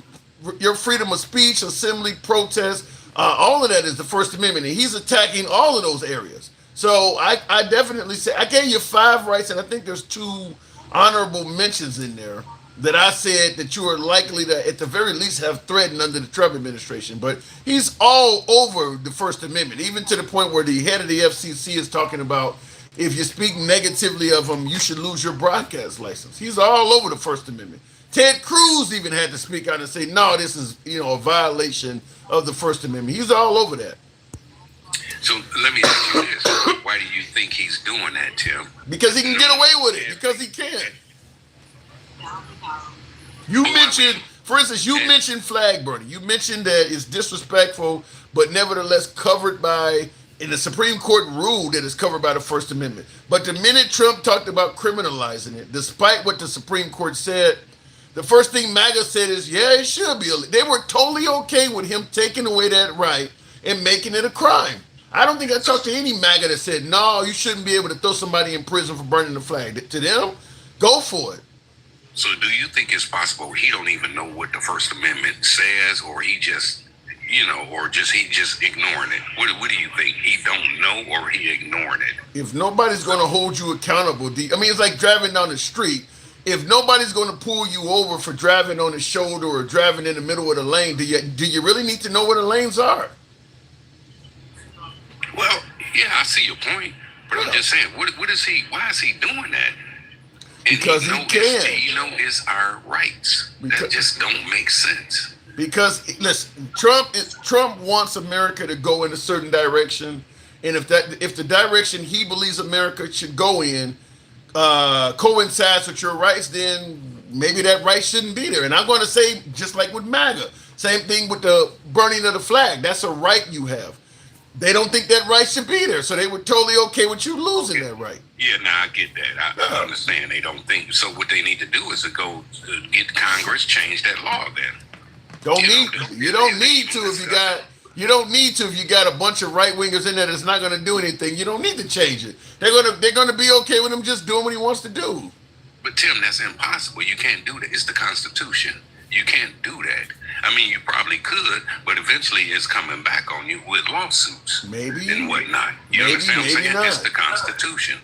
Speaker 1: your freedom of speech, assembly, protest. All of that is the First Amendment, and he's attacking all of those areas. So I definitely say I gave you 5 rights, and I think there's 2 honorable mentions in there that I said that you are likely to, at the very least, have threatened under the Trump administration. But he's all over the First Amendment, even to the point where the head of the FCC is talking about if you speak negatively of him, you should lose your broadcast license. He's all over the First Amendment. Ted Cruz even had to speak out and say, no, this is a violation of the First Amendment. He's all over that.
Speaker 11: So let me ask you this. Why do you think he's doing that, Tim?
Speaker 1: Because he can get away with it. Because he can. For instance, you mentioned flag burning. You mentioned that it's disrespectful, but nevertheless covered by, and the Supreme Court ruled that it's covered by the First Amendment. But the minute Trump talked about criminalizing it, despite what the Supreme Court said, the first thing MAGA said is, yeah, it should be. They were totally okay with him taking away that right and making it a crime. I don't think I talked to any MAGA that said, no, you shouldn't be able to throw somebody in prison for burning the flag. To them, go for it.
Speaker 11: So do you think it's possible he don't even know what the First Amendment says, or he just, he just ignoring it? What do you think? He don't know, or he ignoring it?
Speaker 1: If nobody's going to hold you accountable, it's like driving down the street. If nobody's going to pull you over for driving on the shoulder or driving in the middle of the lane, do you really need to know where the lanes are?
Speaker 11: Well, yeah, I see your point, but I'm just saying, what is he? Why is he doing that? And
Speaker 1: because he can.
Speaker 11: It's our rights. That just don't make sense.
Speaker 1: Because listen, Trump wants America to go in a certain direction, and if the direction he believes America should go in coincides with your rights, then maybe that right shouldn't be there. And I'm going to say, just like with MAGA, same thing with the burning of the flag. That's a right you have. They don't think that right should be there, so they were totally okay with you losing that right.
Speaker 11: Yeah, now I get that. I understand they don't think. So what they need to do is to go get Congress, change that law. Then
Speaker 1: You don't need to if you got a bunch of right wingers in there that's not going to do anything. You don't need to change it. They're gonna be okay with him just doing what he wants to do.
Speaker 11: But Tim, that's impossible. You can't do that. It's the Constitution. You can't do that. I mean, you probably could, but eventually it's coming back on you with lawsuits,
Speaker 1: maybe,
Speaker 11: and whatnot. You understand what I'm saying? Not. It's the Constitution,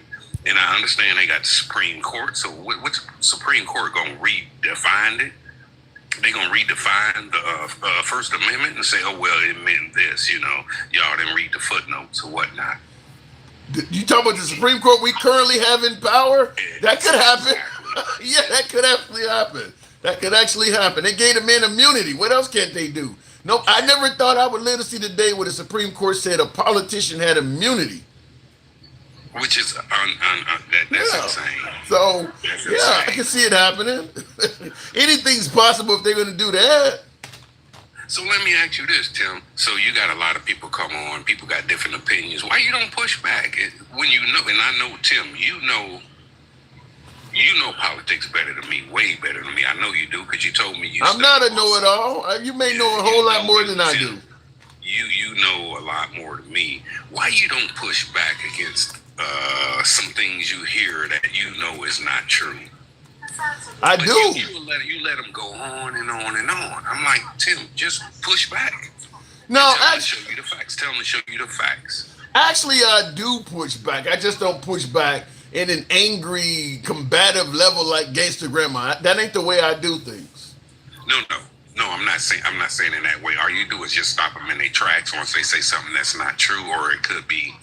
Speaker 11: and I understand they got the Supreme Court. So what's the Supreme Court gonna redefine it? They gonna redefine the First Amendment and say, "Oh well, it meant this." Y'all didn't read the footnotes or whatnot.
Speaker 1: You talk about the Supreme Court we currently have in power? That could happen. Yeah, that could actually happen. That could actually happen. They gave the men immunity. What else can't they do? No, I never thought I would live to see the day where the Supreme Court said a politician had immunity.
Speaker 11: Which is that's insane.
Speaker 1: So, that's insane. I can see it happening. Anything's possible if they're going to do that.
Speaker 11: So let me ask you this, Tim. So you got a lot of people come on. People got different opinions. Why you don't push back when you know? And I know, Tim, you know politics better than me, way better than me. I know you do because you told me you.
Speaker 1: I'm not a know-it-all. You may know a whole lot more than I do.
Speaker 11: You know a lot more than me. Why you don't push back against some things you hear that you know is not true?
Speaker 1: I do.
Speaker 11: You let them go on and on and on. I'm like, Tim, just push back.
Speaker 1: No,
Speaker 11: tell them to show you the facts. Tell them to show you the facts.
Speaker 1: Actually, I do push back. I just don't push back in an angry, combative level like Gangster Grandma. That ain't the way I do things.
Speaker 11: No, I'm not saying in that way. All you do is just stop them in their tracks once they say something that's not true, or it could be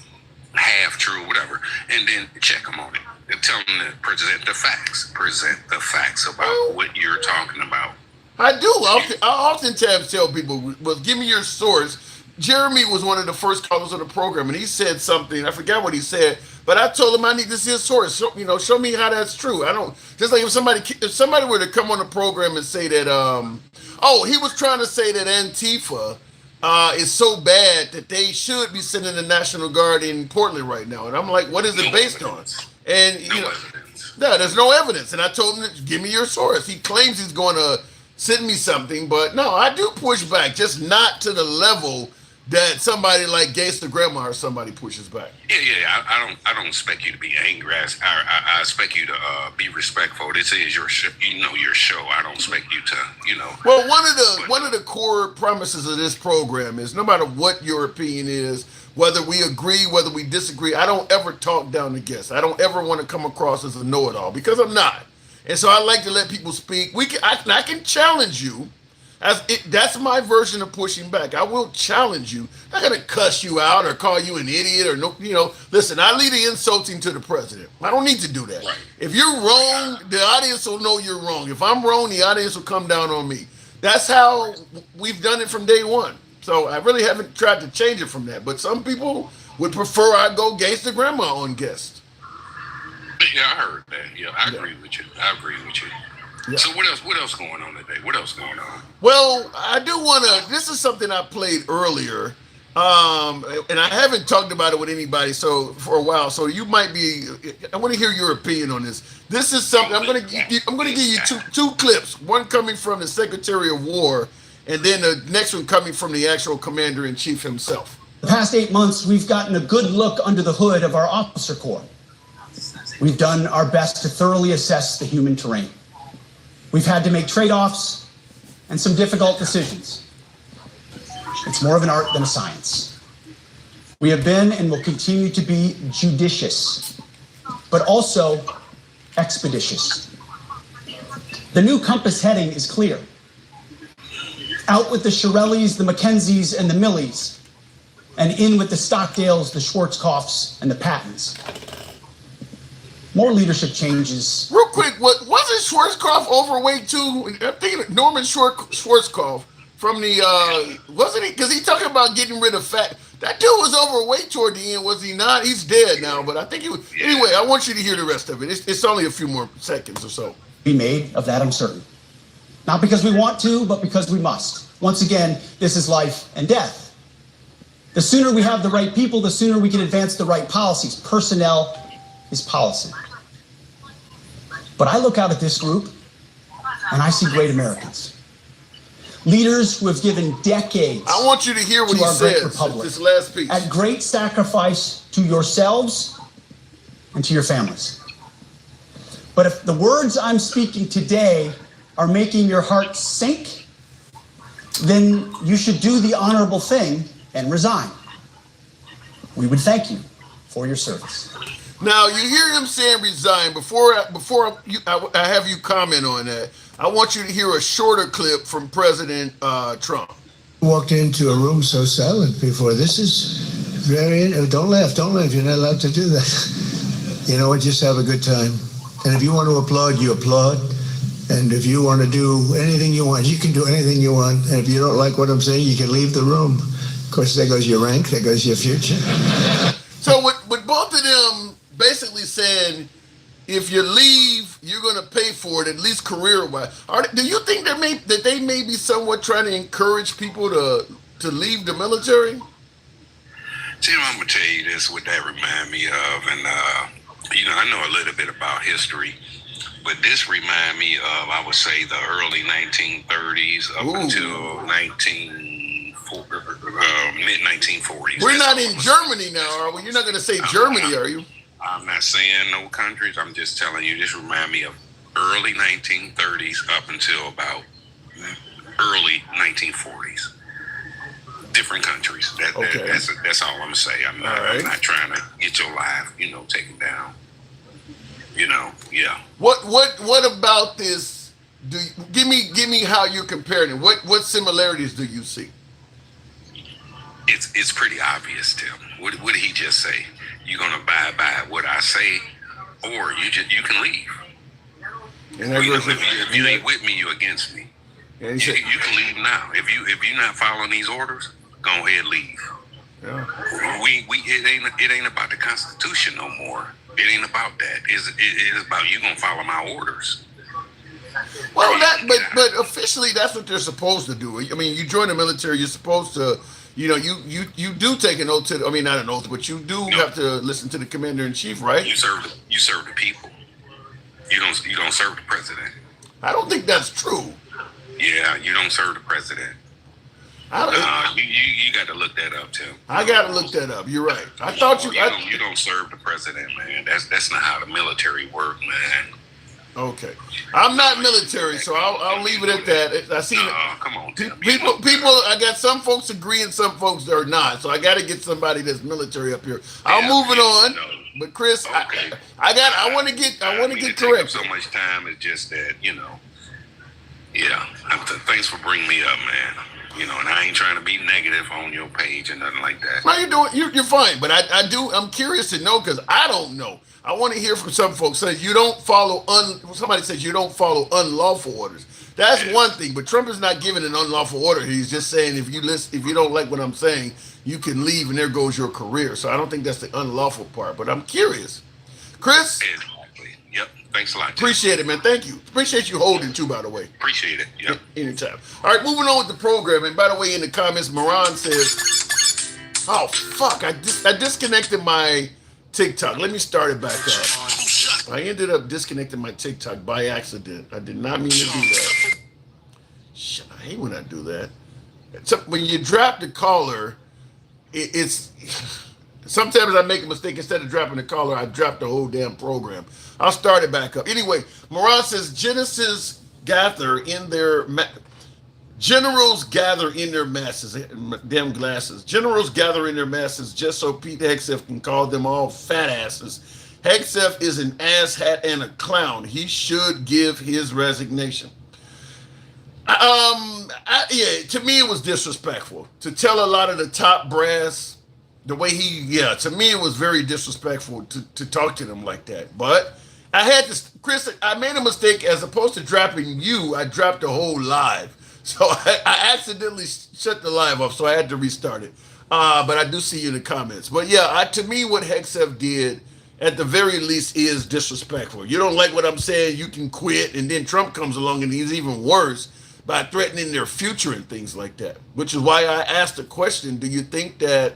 Speaker 11: half true, whatever, and then check them on it and tell them to present the facts. Present the facts about what you're talking about.
Speaker 1: I do. I oftentimes tell people, well, give me your source. Jeremy was one of the first callers on the program, and he said something. I forgot what he said, but I told him I need to see a source. So, show me how that's true. I don't just like if somebody were to come on the program and say that, he was trying to say that Antifa is so bad that they should be sending the National Guard in Portland right now, and I'm like, what is it based on? And no, there's no evidence. And I told him, give me your source. He claims he's going to send me something, but no, I do push back, just not to the level that somebody like Gangsta Grandma or somebody pushes back.
Speaker 11: Yeah. I don't expect you to be angry. I expect you to be respectful. This is your show. Your show. I don't expect you to,
Speaker 1: Well, one of the core premises of this program is no matter what your opinion is, whether we agree, whether we disagree, I don't ever talk down the guests. I don't ever want to come across as a know-it-all because I'm not. And so I like to let people speak. I can challenge you. That's my version of pushing back. I will challenge you. I'm not gonna cuss you out or call you an idiot or no. Listen, I leave the insulting to the president. I don't need to do that.
Speaker 11: Right.
Speaker 1: If you're wrong, the audience will know you're wrong. If I'm wrong, the audience will come down on me. That's how we've done it from day one. So I really haven't tried to change it from that. But some people would prefer I go Gangsta Grandma on guest.
Speaker 11: Yeah, I heard that. Yeah, I agree with you. Yeah. So what else going on today? What else going on?
Speaker 1: Well, I do want to. This is something I played earlier, and I haven't talked about it with anybody for a while. So you might be. I want to hear your opinion on this. This is something I'm going to give you two clips. One coming from the Secretary of War, and then the next one coming from the actual Commander in Chief himself.
Speaker 4: The past 8 months, we've gotten a good look under the hood of our officer corps. We've done our best to thoroughly assess the human terrain. We've had to make trade-offs and some difficult decisions. It's more of an art than a science. We have been and will continue to be judicious, but also expeditious. The new compass heading is clear. Out with the Shirellis, the Mackenzies, and the Millies, and in with the Stockdales, the Schwarzkopfs, and the Pattons. More leadership changes.
Speaker 1: Real quick, wasn't Schwarzkopf overweight too? I'm thinking Norman Schwarzkopf from the wasn't he? Because he talking about getting rid of fat. That dude was overweight toward the end, was he not? He's dead now, but I think he was. Anyway, I want you to hear the rest of it. It's only a few more seconds or so.
Speaker 4: Be made of that, I'm certain. Not because we want to, but because we must. Once again, this is life and death. The sooner we have the right people, the sooner we can advance the right policies. Personnel is policy. But I look out at this group, and I see great Americans. Leaders who have given decades.
Speaker 1: I want you to hear what he says. This last piece.
Speaker 4: At great sacrifice to yourselves and to your families. But if the words I'm speaking today are making your heart sink, then you should do the honorable thing and resign. We would thank you for your service.
Speaker 1: Now you hear him saying resign. Before I have you comment on that, I want you to hear a shorter clip from President Trump.
Speaker 3: Walked into a room so silent before. This is very. Don't laugh. Don't laugh. You're not allowed to do that. You know what? Just have a good time. And if you want to applaud, you applaud. And if you want to do anything you want, you can do anything you want. And if you don't like what I'm saying, you can leave the room. Of course, there goes your rank. There goes your future.
Speaker 1: So with both of them basically saying, if you leave, you're going to pay for it, at least career-wise. Do you think that they may be somewhat trying to encourage people to leave the military?
Speaker 11: Tim, I'm going to tell you this, what that remind me of. And, I know a little bit about history. But this remind me of, I would say, the early 1930s up until mid-1940s.
Speaker 1: We're not in Germany now, are we? You're not going to say Germany, are you?
Speaker 11: I'm not saying no countries. I'm just telling you, this remind me of early 1930s up until about early 1940s. Different countries. That's all I'm going to say. I'm not trying to get your life, taken down. Yeah.
Speaker 1: What about this? Give me how you're comparing it. What similarities do you see?
Speaker 11: It's pretty obvious, Tim. What did he just say? You're gonna abide by what I say, or you can leave. If you ain't with me, you're against me. You can leave now. If you're not following these orders, go ahead and leave.
Speaker 1: Yeah.
Speaker 11: It ain't about the Constitution no more. It ain't about that. It is about you gonna follow my orders.
Speaker 1: Well, but officially that's what they're supposed to do. I mean, you join the military, you're supposed to, you do take an oath to. I mean, not an oath, but you do have to listen to the commander in chief, right?
Speaker 11: You serve the people. You don't serve the president.
Speaker 1: I don't think that's true.
Speaker 11: Yeah, you don't serve the president. You got to look that up, Tim.
Speaker 1: I got to look that up. You're right. I thought you
Speaker 11: don't serve the president, man. That's not how the military work, man.
Speaker 1: Okay, I'm not military, so I'll leave it at that. I see.
Speaker 11: Come on, Tim.
Speaker 1: People. I got some folks agree and some folks are not. So I got to get somebody that's military up here. I'm moving on. But Chris, okay. I want to get correct.
Speaker 11: So much time is just that, Yeah. Thanks for bringing me up, man. And I ain't trying to be negative on your page and nothing like that.
Speaker 1: No, you're fine. But I'm curious to know because I don't know. I want to hear from some folks say you don't follow somebody says you don't follow unlawful orders. That's one thing, but Trump is not giving an unlawful order. He's just saying if you don't like what I'm saying, you can leave and there goes your career. So I don't think that's the unlawful part, but I'm curious. Chris?
Speaker 11: Exactly. Yep. Thanks a lot, Tim.
Speaker 1: Appreciate it, man. Thank you. Appreciate you holding too, by the way.
Speaker 11: Appreciate it. Yep.
Speaker 1: Anytime. All right, moving on with the program. And by the way, in the comments, Moran says, oh, fuck, I disconnected my TikTok. Let me start it back up. I ended up disconnecting my TikTok by accident. I did not mean to do that. Shit, I hate when I do that. So when you drop the caller, it's sometimes I make a mistake. Instead of dropping the caller, I drop the whole damn program. I'll start it back up. Anyway, Moran says generals gather in their masses. Damn glasses. Generals gather in their masses just so Pete Hegseth can call them all fat asses. Hegseth is an asshat and a clown. He should give his resignation. To me it was disrespectful to tell a lot of the top brass the way to me it was very disrespectful to talk to them like that. But I had to, Chris, I made a mistake. As opposed to dropping you, I dropped the whole live. So I accidentally shut the live off, so I had to restart it. But I do see you in the comments. But yeah, to me, what Hexef did at the very least is disrespectful. You don't like what I'm saying, you can quit. And then Trump comes along and he's even worse by threatening their future and things like that. Which is why I asked the question, do you think that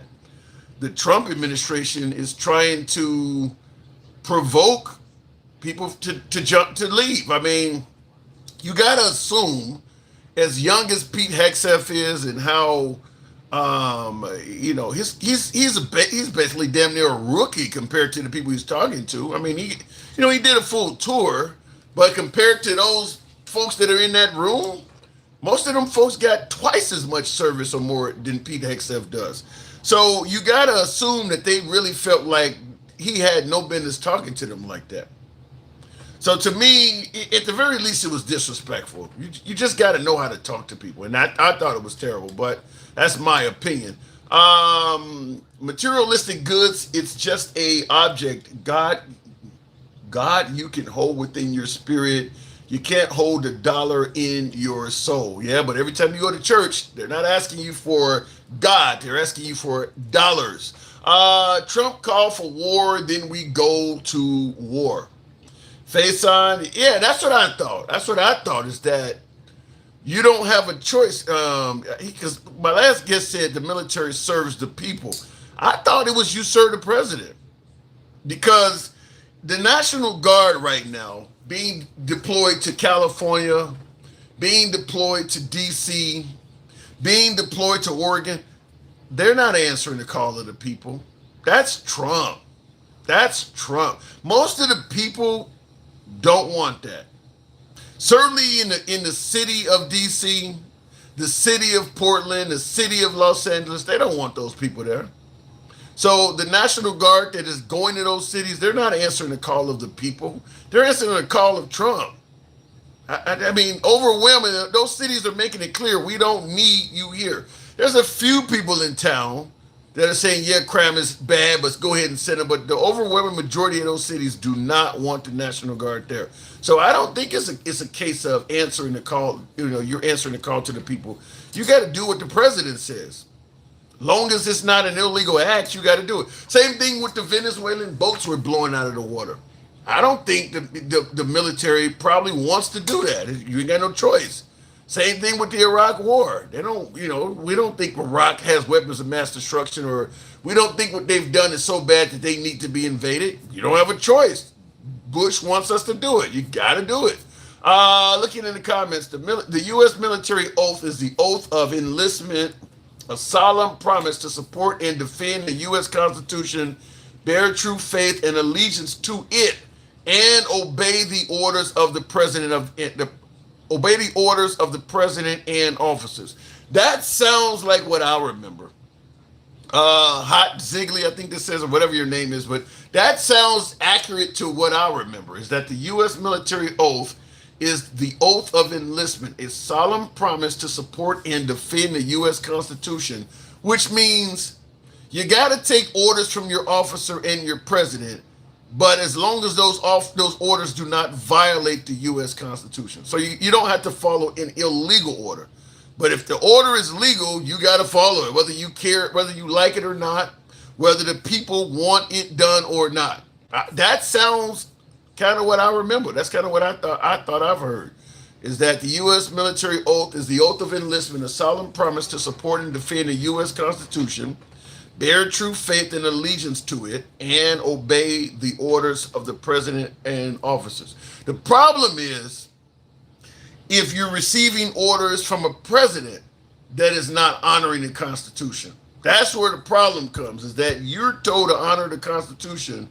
Speaker 1: the Trump administration is trying to provoke people to leave? I mean, you got to assume, as young as Pete Hegseth is, and how he's basically damn near a rookie compared to the people he's talking to. I mean, he did a full tour, but compared to those folks that are in that room, most of them folks got twice as much service or more than Pete Hegseth does. So you got to assume that they really felt like he had no business talking to them like that. So to me, at the very least, it was disrespectful. You just got to know how to talk to people, and I thought it was terrible, but that's my opinion. Materialistic goods, it's just a object. God, you can hold within your spirit. You can't hold a dollar in your soul. Yeah, but every time you go to church, they're not asking you for God. They're asking you for dollars. Trump called for war, then we go to war. Faison, yeah, that's what I thought. That's what I thought, is that you don't have a choice. Because my last guest said the military serves the people. I thought it was you serve the president. Because the National Guard right now, being deployed to California, being deployed to DC, being deployed to Oregon, they're not answering the call of the people. That's Trump. That's Trump. Most of the people don't want that. Certainly in the city of DC, the city of Portland, the city of Los Angeles, they don't want those people there. So the National Guard that is going to those cities, they're not answering the call of the people. They're answering the call of Trump. I mean, overwhelming. Those cities are making it clear, we don't need you here. There's a few people in town that are saying, yeah, crime is bad, but go ahead and send them. But the overwhelming majority of those cities do not want the National Guard there. So I don't think it's a case of answering the call. You're answering the call to the people. You got to do what the president says. Long as it's not an illegal act, you got to do it. Same thing with the Venezuelan boats were blowing out of the water. I don't think the military probably wants to do that. You ain't got no choice. Same thing with the Iraq War. They don't, we don't think Iraq has weapons of mass destruction, or we don't think what they've done is so bad that they need to be invaded. You don't have a choice. Bush wants us to do it. You got to do it. Looking in the comments, the U.S. military oath is the oath of enlistment, a solemn promise to support and defend the U.S. Constitution, bear true faith and allegiance to it, and obey the orders of the president and officers. That sounds like what I remember. Hot Ziggly, I think this says, or whatever your name is, but that sounds accurate to what I remember, is that the U.S. military oath is the oath of enlistment, a solemn promise to support and defend the U.S. Constitution, which means you got to take orders from your officer and your president, but as long as those orders do not violate the U.S. Constitution. So you don't have to follow an illegal order. But if the order is legal, you got to follow it, whether you care, whether you like it or not, whether the people want it done or not. That sounds kind of what I remember. That's kind of what I thought I've heard, is that the U.S. military oath is the oath of enlistment, a solemn promise to support and defend the U.S. Constitution, bear true faith and allegiance to it, and obey the orders of the president and officers. The problem is, if you're receiving orders from a president that is not honoring the Constitution, that's where the problem comes, is that you're told to honor the Constitution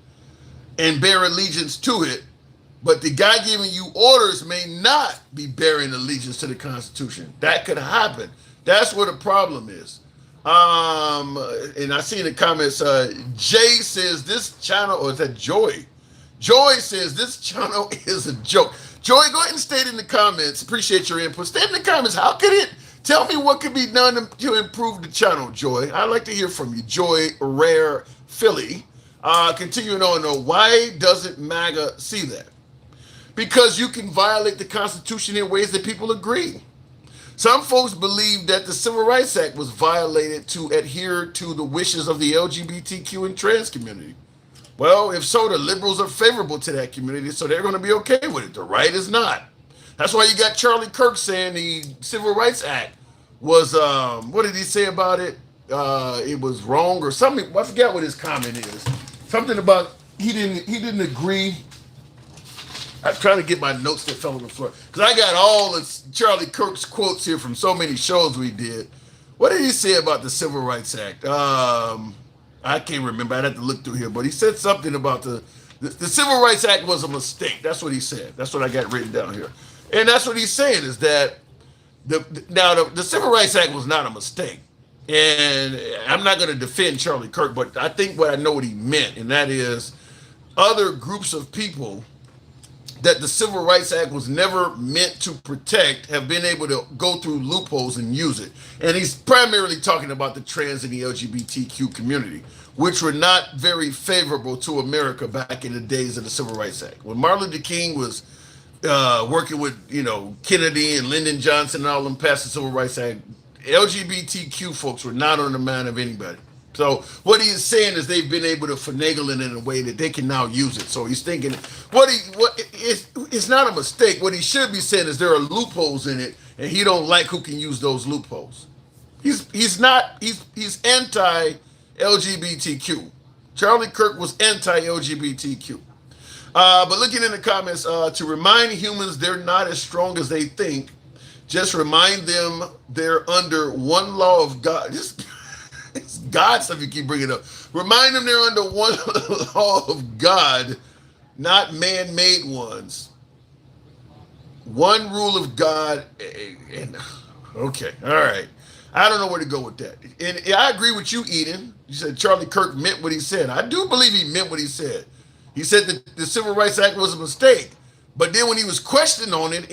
Speaker 1: and bear allegiance to it, but the guy giving you orders may not be bearing allegiance to the Constitution. That could happen. That's where the problem is. And I see in the comments, Jay says this channel, or is that Joy? Joy says this channel is a joke. Joy, go ahead and state in the comments. Appreciate your input. State in the comments, how could it, tell me what could be done to improve the channel, Joy. I'd like to hear from you. Joy Rare Philly. Continuing on though, why doesn't MAGA see that? Because you can violate the Constitution in ways that people agree. Some folks believe that the Civil Rights Act was violated to adhere to the wishes of the LGBTQ and trans community. Well, if so, the liberals are favorable to that community, so they're going to be okay with it. The right is not. That's why you got Charlie Kirk saying the Civil Rights Act was, what did he say about it? It was wrong or something. I forget what his comment is. Something about he didn't agree. I'm trying to get my notes that fell on the floor because I got all of Charlie Kirk's quotes here from so many shows we did. What did he say about the Civil Rights Act? I can't remember. I'd have to look through here, but he said something about the Civil Rights Act was a mistake. That's what he said. That's what I got written down here, and that's what he's saying is that the Civil Rights Act was not a mistake. And I'm not going to defend Charlie Kirk, but I think what I know what he meant, and that is other groups of people that the Civil Rights Act was never meant to protect have been able to go through loopholes and use it. And he's primarily talking about the trans and the LGBTQ community, which were not very favorable to America back in the days of the Civil Rights Act. When Martin Luther King was working with, Kennedy and Lyndon Johnson and all them passed the Civil Rights Act, LGBTQ folks were not on the mind of anybody. So what he is saying is they've been able to finagle it in a way that they can now use it. So he's thinking it's not a mistake. What he should be saying is there are loopholes in it, and he don't like who can use those loopholes. He's anti LGBTQ. Charlie Kirk was anti LGBTQ. But looking in the comments, to remind humans they're not as strong as they think, just remind them they're under one law of God. It's God stuff you keep bringing up. Remind them they're under one law of God, not man-made ones. One rule of God. Okay, all right. I don't know where to go with that. And I agree with you, Eden. You said Charlie Kirk meant what he said. I do believe he meant what he said. He said that the Civil Rights Act was a mistake. But then when he was questioned on it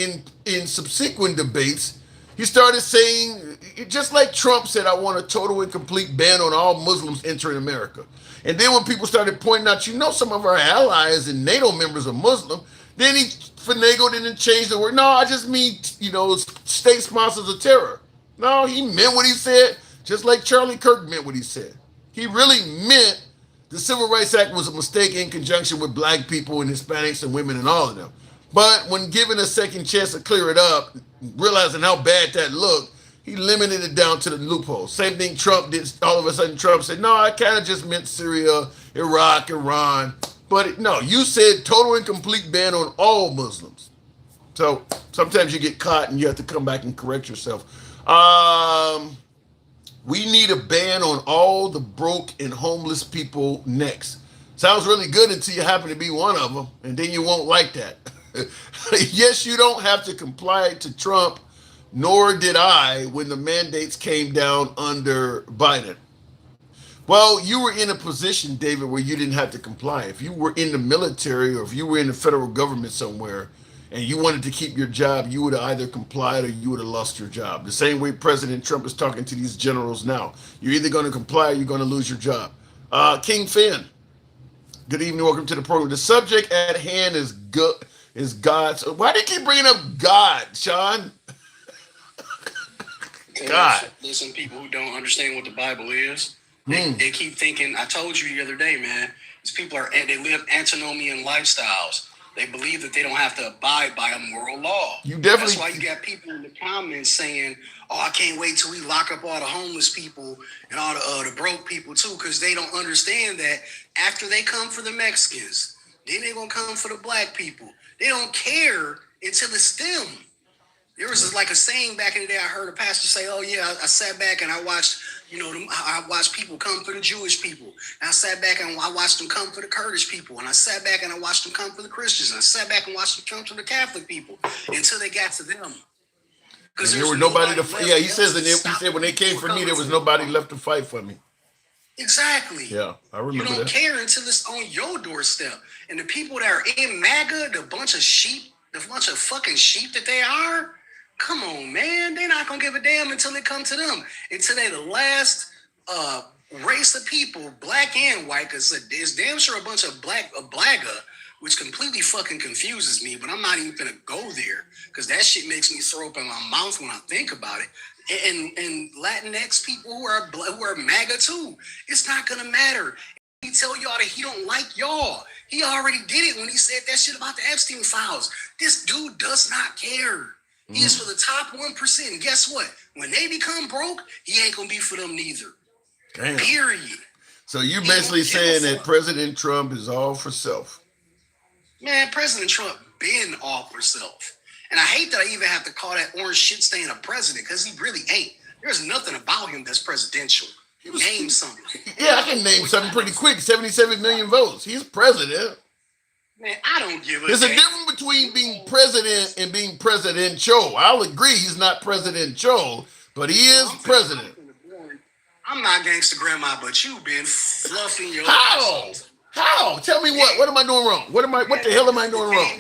Speaker 1: in subsequent debates, he started saying, just like Trump said, I want a total and complete ban on all Muslims entering America. And then when people started pointing out, some of our allies and NATO members are Muslim, then he finagled in and changed the word. No, I just mean, state sponsors of terror. No, he meant what he said, just like Charlie Kirk meant what he said. He really meant the Civil Rights Act was a mistake in conjunction with black people and Hispanics and women and all of them. But when given a second chance to clear it up, realizing how bad that looked, he limited it down to the loophole. Same thing Trump did. All of a sudden, Trump said, no, I kind of just meant Syria, Iraq, Iran. But no, you said total and complete ban on all Muslims. So sometimes you get caught and you have to come back and correct yourself. We need a ban on all the broke and homeless people next. Sounds really good until you happen to be one of them, and then you won't like that. Yes, you don't have to comply to Trump, nor did I when the mandates came down under Biden. Well, you were in a position, David, where you didn't have to comply. If you were in the military or if you were in the federal government somewhere and you wanted to keep your job, you would have either complied or you would have lost your job. The same way President Trump is talking to these generals now. You're either going to comply or you're going to lose your job. King Finn, good evening. Welcome to the program. The subject at hand is good. Is God. So why do you keep bringing up God, Sean? God.
Speaker 12: There's some people who don't understand what the Bible is. They keep thinking, I told you the other day, man, these people they live antinomian lifestyles. They believe that they don't have to abide by a moral law. That's why you got people in the comments saying, oh, I can't wait till we lock up all the homeless people and all the broke people too, because they don't understand that after they come for the Mexicans, then they're going to come for the black people. They don't care until it's them. There was like a saying back in the day. I heard a pastor say, "Oh yeah, I sat back and I watched, I watched people come for the Jewish people. And I sat back and I watched them come for the Kurdish people. And I sat back and I watched them come for the Christians. And I sat back and watched them come for the Catholic people until they got to them."
Speaker 1: Because there was nobody to fight. Yeah, he said when they came for me, there was nobody left to fight for me.
Speaker 12: Exactly.
Speaker 1: Yeah, I remember that.
Speaker 12: You don't care until it's on your doorstep. And the people that are in MAGA, the bunch of fucking sheep that they are, come on, man. They're not going to give a damn until it comes to them. Until they the last race of people, black and white, because there's damn sure a bunch of blaga which completely fucking confuses me, but I'm not even gonna go there because that shit makes me throw up in my mouth when I think about it. And Latinx people who are MAGA too, it's not gonna matter. He tell y'all that he don't like y'all. He already did it when he said that shit about the Epstein files. This dude does not care. He is for the top 1%. And guess what? When they become broke, he ain't gonna be for them neither.
Speaker 1: Damn.
Speaker 12: Period.
Speaker 1: So you're basically saying that President Trump is all for self.
Speaker 12: Man, President Trump been all for self. And I hate that I even have to call that orange shit stain a president, because he really ain't. There's nothing about him that's presidential. Name something.
Speaker 1: Yeah, I can name something pretty quick. 77 million votes. He's president.
Speaker 12: Man, I don't give a
Speaker 1: There's a difference between being president and being presidential. I'll agree he's not presidential, but he is president.
Speaker 12: I'm not gangster grandma, but you been fluffing your
Speaker 1: How? How? Tell me what? What am I doing wrong? What the hell am I doing wrong?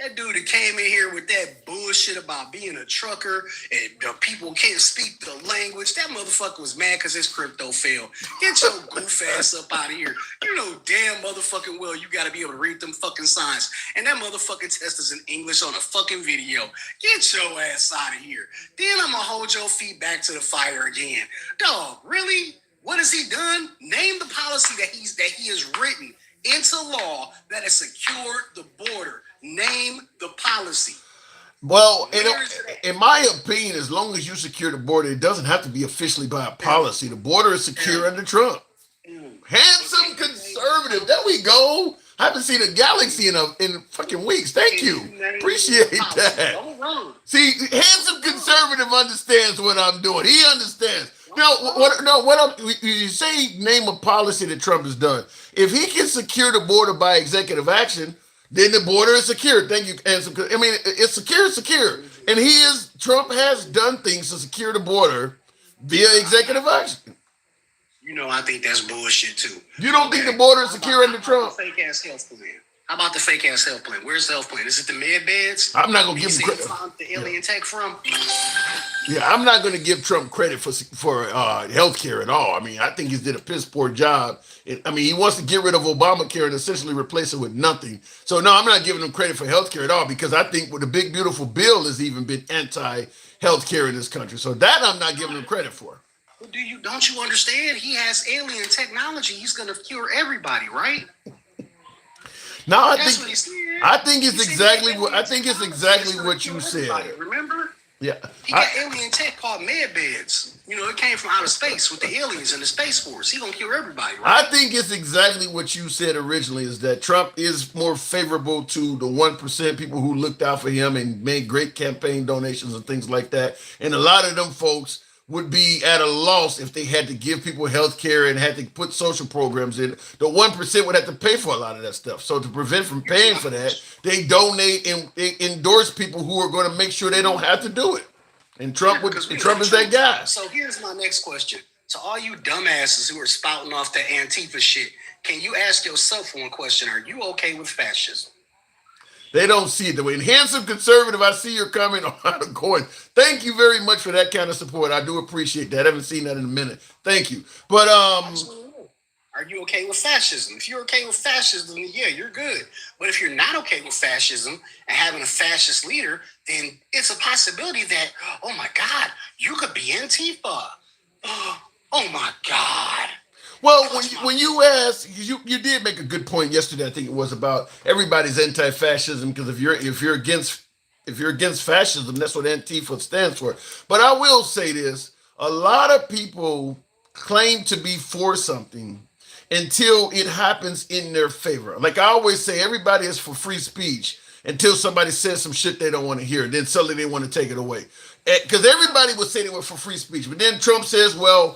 Speaker 12: That dude that came in here with that bullshit about being a trucker and the people can't speak the language. That motherfucker was mad because his crypto failed. Get your goof ass up out of here. You know damn motherfucking well you got to be able to read them fucking signs. And that motherfucking test is in English on a fucking video. Get your ass out of here. Then I'm going to hold your feet back to the fire again. Dog, really? What has he done? Name the policy that he has written into law that has secured the border. Name the policy.
Speaker 1: Well, in my opinion, as long as you secure the border, it doesn't have to be officially by a policy. The border is secure under Trump. Handsome conservative. There we go. I haven't seen a galaxy in fucking weeks. Thank you. Appreciate that. See, handsome conservative understands what I'm doing. He understands. You say name a policy that Trump has done. If he can secure the border by executive action, then the border is secure. Thank you. I mean, it's secure. And Trump has done things to secure the border via executive action.
Speaker 12: You know, I think that's bullshit too.
Speaker 1: You don't think the border is secure under Trump?
Speaker 12: Fake ass health plan. How about the fake ass health plan? Where's the health plan? Is it the med beds?
Speaker 1: I'm not gonna give him credit.
Speaker 12: The alien tech from?
Speaker 1: Yeah, I'm not gonna give Trump credit for healthcare at all. I mean, I think he's did a piss poor job. He wants to get rid of Obamacare and essentially replace it with nothing. So no, I'm not giving him credit for healthcare at all, because I think the big beautiful bill has even been anti-healthcare in this country. So that I'm not giving him credit for.
Speaker 12: Don't you understand? He has alien technology. He's gonna cure everybody, right?
Speaker 1: No, I think it's exactly what you said.
Speaker 12: Remember?
Speaker 1: Yeah.
Speaker 12: He got alien tech called med beds. You know, it came from outer space with the aliens and the Space Force. He gonna cure everybody, right?
Speaker 1: I think it's exactly what you said originally, is that Trump is more favorable to the 1% people who looked out for him and made great campaign donations and things like that. And a lot of them folks would be at a loss if they had to give people health care and had to put social programs in. The 1% would have to pay for a lot of that stuff. So to prevent from paying for that, they donate and they endorse people who are going to make sure they don't have to do it. And Trump is that guy.
Speaker 12: So here's my next question. To all you dumbasses who are spouting off the Antifa shit, can you ask yourself one question? Are you okay with fascism?
Speaker 1: They don't see it the way. And handsome conservative, I see your comment on the coin. Thank you very much for that kind of support. I do appreciate that. I haven't seen that in a minute. Thank you. But
Speaker 12: are you okay with fascism? If you're okay with fascism, then yeah, you're good. But if you're not okay with fascism and having a fascist leader, then it's a possibility that, oh my God, you could be Antifa. Oh my God.
Speaker 1: Well, when you ask, you did make a good point yesterday. I think it was about everybody's anti-fascism, because if you're against fascism, that's what Antifa stands for. But I will say this: a lot of people claim to be for something until it happens in their favor. Like I always say, everybody is for free speech until somebody says some shit they don't want to hear. Then suddenly they want to take it away. Because everybody would say they were for free speech. But then Trump says, well,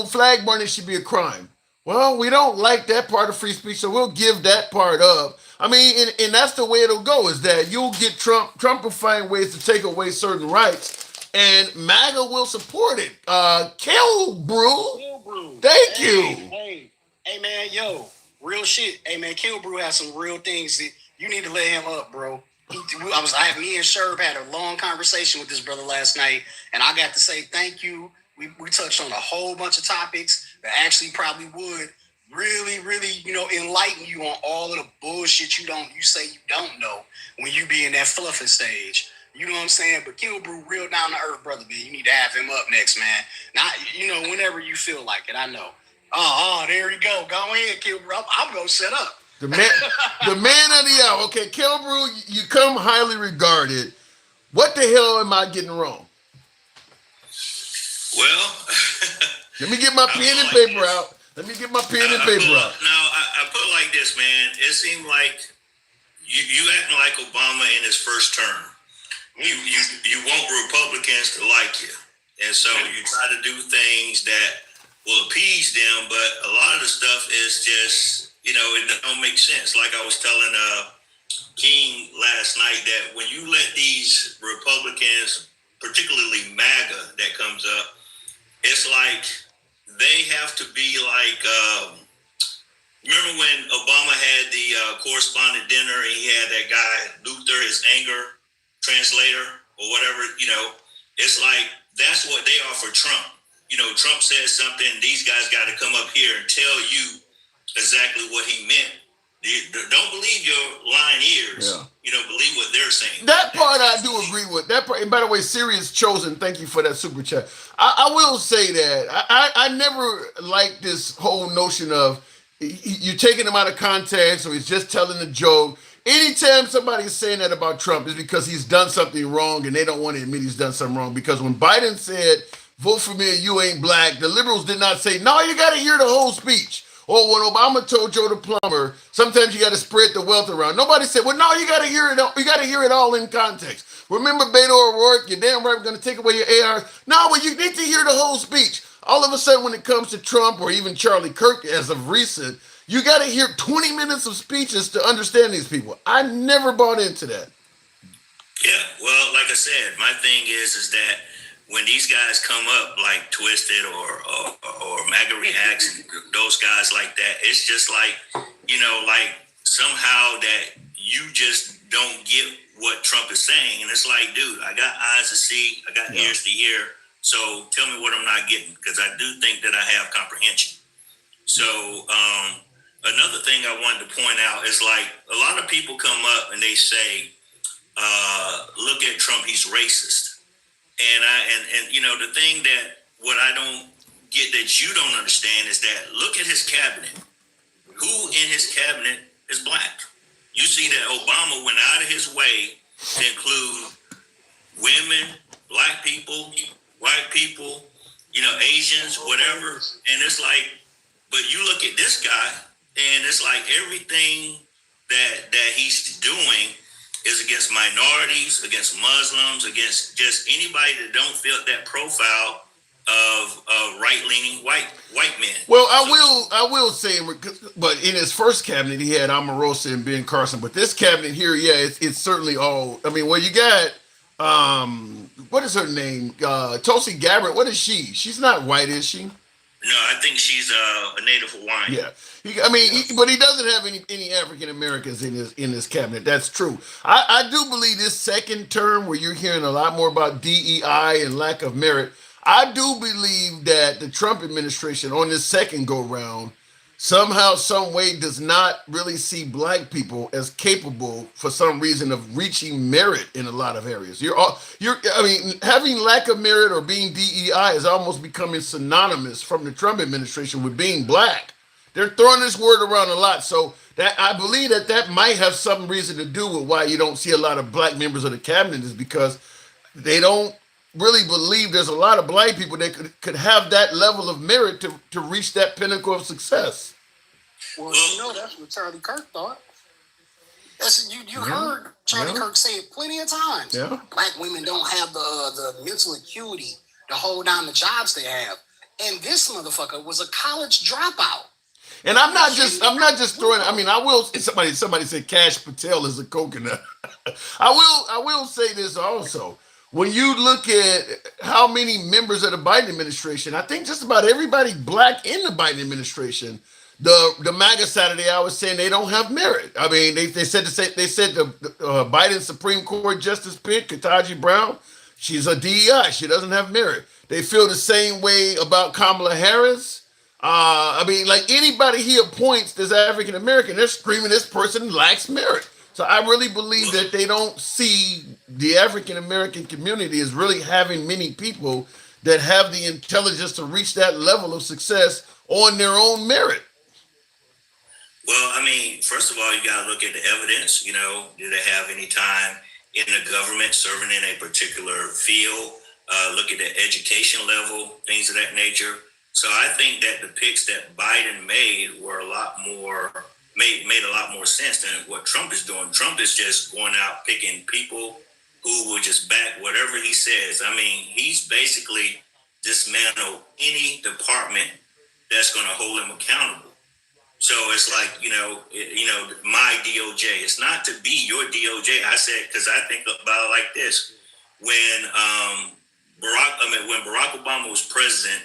Speaker 1: flag burning should be a crime. Well, we don't like that part of free speech, so we'll give that part up. I mean, and that's the way it'll go, is that you'll get Trump will find ways to take away certain rights, and MAGA will support it. Kill Brew. Thank you.
Speaker 12: Hey, man, real shit. Hey, man, Kill Brew has some real things that you need to let him up, bro. Me and Sherb had a long conversation with this brother last night, and I got to say thank you. We touched on a whole bunch of topics that actually probably would really, really, enlighten you on all of the bullshit you say you don't know when you be in that fluffing stage. You know what I'm saying? But Kilbrew, real down to earth, brother, man. You need to have him up next, man. Not, whenever you feel like it. I know. Oh, there you go. Go ahead, Kilbrew. I'm gonna shut up.
Speaker 1: The man of the hour. Okay, Kilbrew, you come highly regarded. What the hell am I getting wrong?
Speaker 5: Well,
Speaker 1: let me get my pen and paper out. Let me get my pen and paper out.
Speaker 5: I put it like this, man. It seemed like you acting like Obama in his first term. You want Republicans to like you, and so you try to do things that will appease them. But a lot of the stuff is just, it don't make sense. Like I was telling King last night, that when you let these Republicans, particularly MAGA, that comes up, it's like they have to be like. Remember when Obama had the correspondent dinner and he had that guy Luther, his anger translator or whatever? It's like that's what they are for Trump. Trump says something, these guys got to come up here and tell you exactly what he meant. Don't believe your lying ears. Yeah. Believe what they're saying.
Speaker 1: That part I do agree with. That part, and by the way, Sirius Chosen, thank you for that super chat. I will say that I never liked this whole notion of you're taking him out of context or he's just telling a joke. Anytime somebody's saying that about Trump, is because he's done something wrong and they don't want to admit he's done something wrong. Because when Biden said, vote for me and you ain't black, the liberals did not say, no, you got to hear the whole speech. Or when Obama told Joe the plumber, sometimes you got to spread the wealth around. Nobody said, well, no, you got to hear it. You got to hear it all in context. Remember Beto O'Rourke, you're damn right, we're going to take away your AR. No, well, you need to hear the whole speech. All of a sudden, when it comes to Trump or even Charlie Kirk as of recent, you got to hear 20 minutes of speeches to understand these people. I never bought into that.
Speaker 5: Yeah, well, like I said, my thing is that when these guys come up like Twisted or MAGA Reacts, those guys like that, it's just like, like somehow that you just don't get what Trump is saying. And it's like, dude, I got eyes to see, I got ears to hear. So tell me what I'm not getting, because I do think that I have comprehension. So another thing I wanted to point out is like a lot of people come up and they say, look at Trump, he's racist. And the thing that what I don't get that you don't understand is that look at his cabinet. Who in his cabinet is black? You see that Obama went out of his way to include women, black people, white people, Asians, whatever. And it's like, but you look at this guy and it's like everything that he's doing is against minorities, against Muslims, against just anybody that don't fit that profile of right-leaning white men.
Speaker 1: Well, I will say, but in his first cabinet, he had Omarosa and Ben Carson. But this cabinet here, yeah, it's certainly all. I mean, well, you got what is her name? Tulsi Gabbard. What is she? She's not white, is she?
Speaker 5: No, I think she's a native Hawaiian.
Speaker 1: Yeah, but he doesn't have any African Americans in his cabinet. That's true. I do believe this second term, where you're hearing a lot more about DEI and lack of merit, I do believe that the Trump administration on this second go round somehow, some way, does not really see black people as capable for some reason of reaching merit in a lot of areas. Having lack of merit or being DEI is almost becoming synonymous from the Trump administration with being black. They're throwing this word around a lot. So that I believe that might have some reason to do with why you don't see a lot of black members of the cabinet, is because they don't really believe there's a lot of black people that could have that level of merit to reach that pinnacle of success.
Speaker 12: Well, that's what Charlie Kirk thought. You heard Charlie Kirk say it plenty of times.
Speaker 1: Yeah.
Speaker 12: Black women don't have the mental acuity to hold down the jobs they have. And this motherfucker was a college dropout.
Speaker 1: And I'm not just throwing. I mean, I will. Somebody said Cash Patel is a coconut. I will say this also. When you look at how many members of the Biden administration, I think just about everybody black in the Biden administration, the MAGA side of the hour is saying they don't have merit. I mean, they said the Biden Supreme Court Justice pick, Ketanji Brown, she's a DEI. She doesn't have merit. They feel the same way about Kamala Harris. I mean, like anybody he appoints that's African American, they're screaming this person lacks merit. So I really believe that they don't see the African American community as really having many people that have the intelligence to reach that level of success on their own merit.
Speaker 5: Well, I mean, first of all, you got to look at the evidence. You know, do they have any time in the government serving in a particular field? Look at the education level, things of that nature. So I think that the picks that Biden made were a lot more made a lot more sense than what Trump is doing. Trump is just going out picking people who will just back whatever he says. I mean, he's basically dismantled any department that's going to hold him accountable. So it's like, my DOJ. It's not to be your DOJ. I said, because I think about it like this. When Barack Obama was president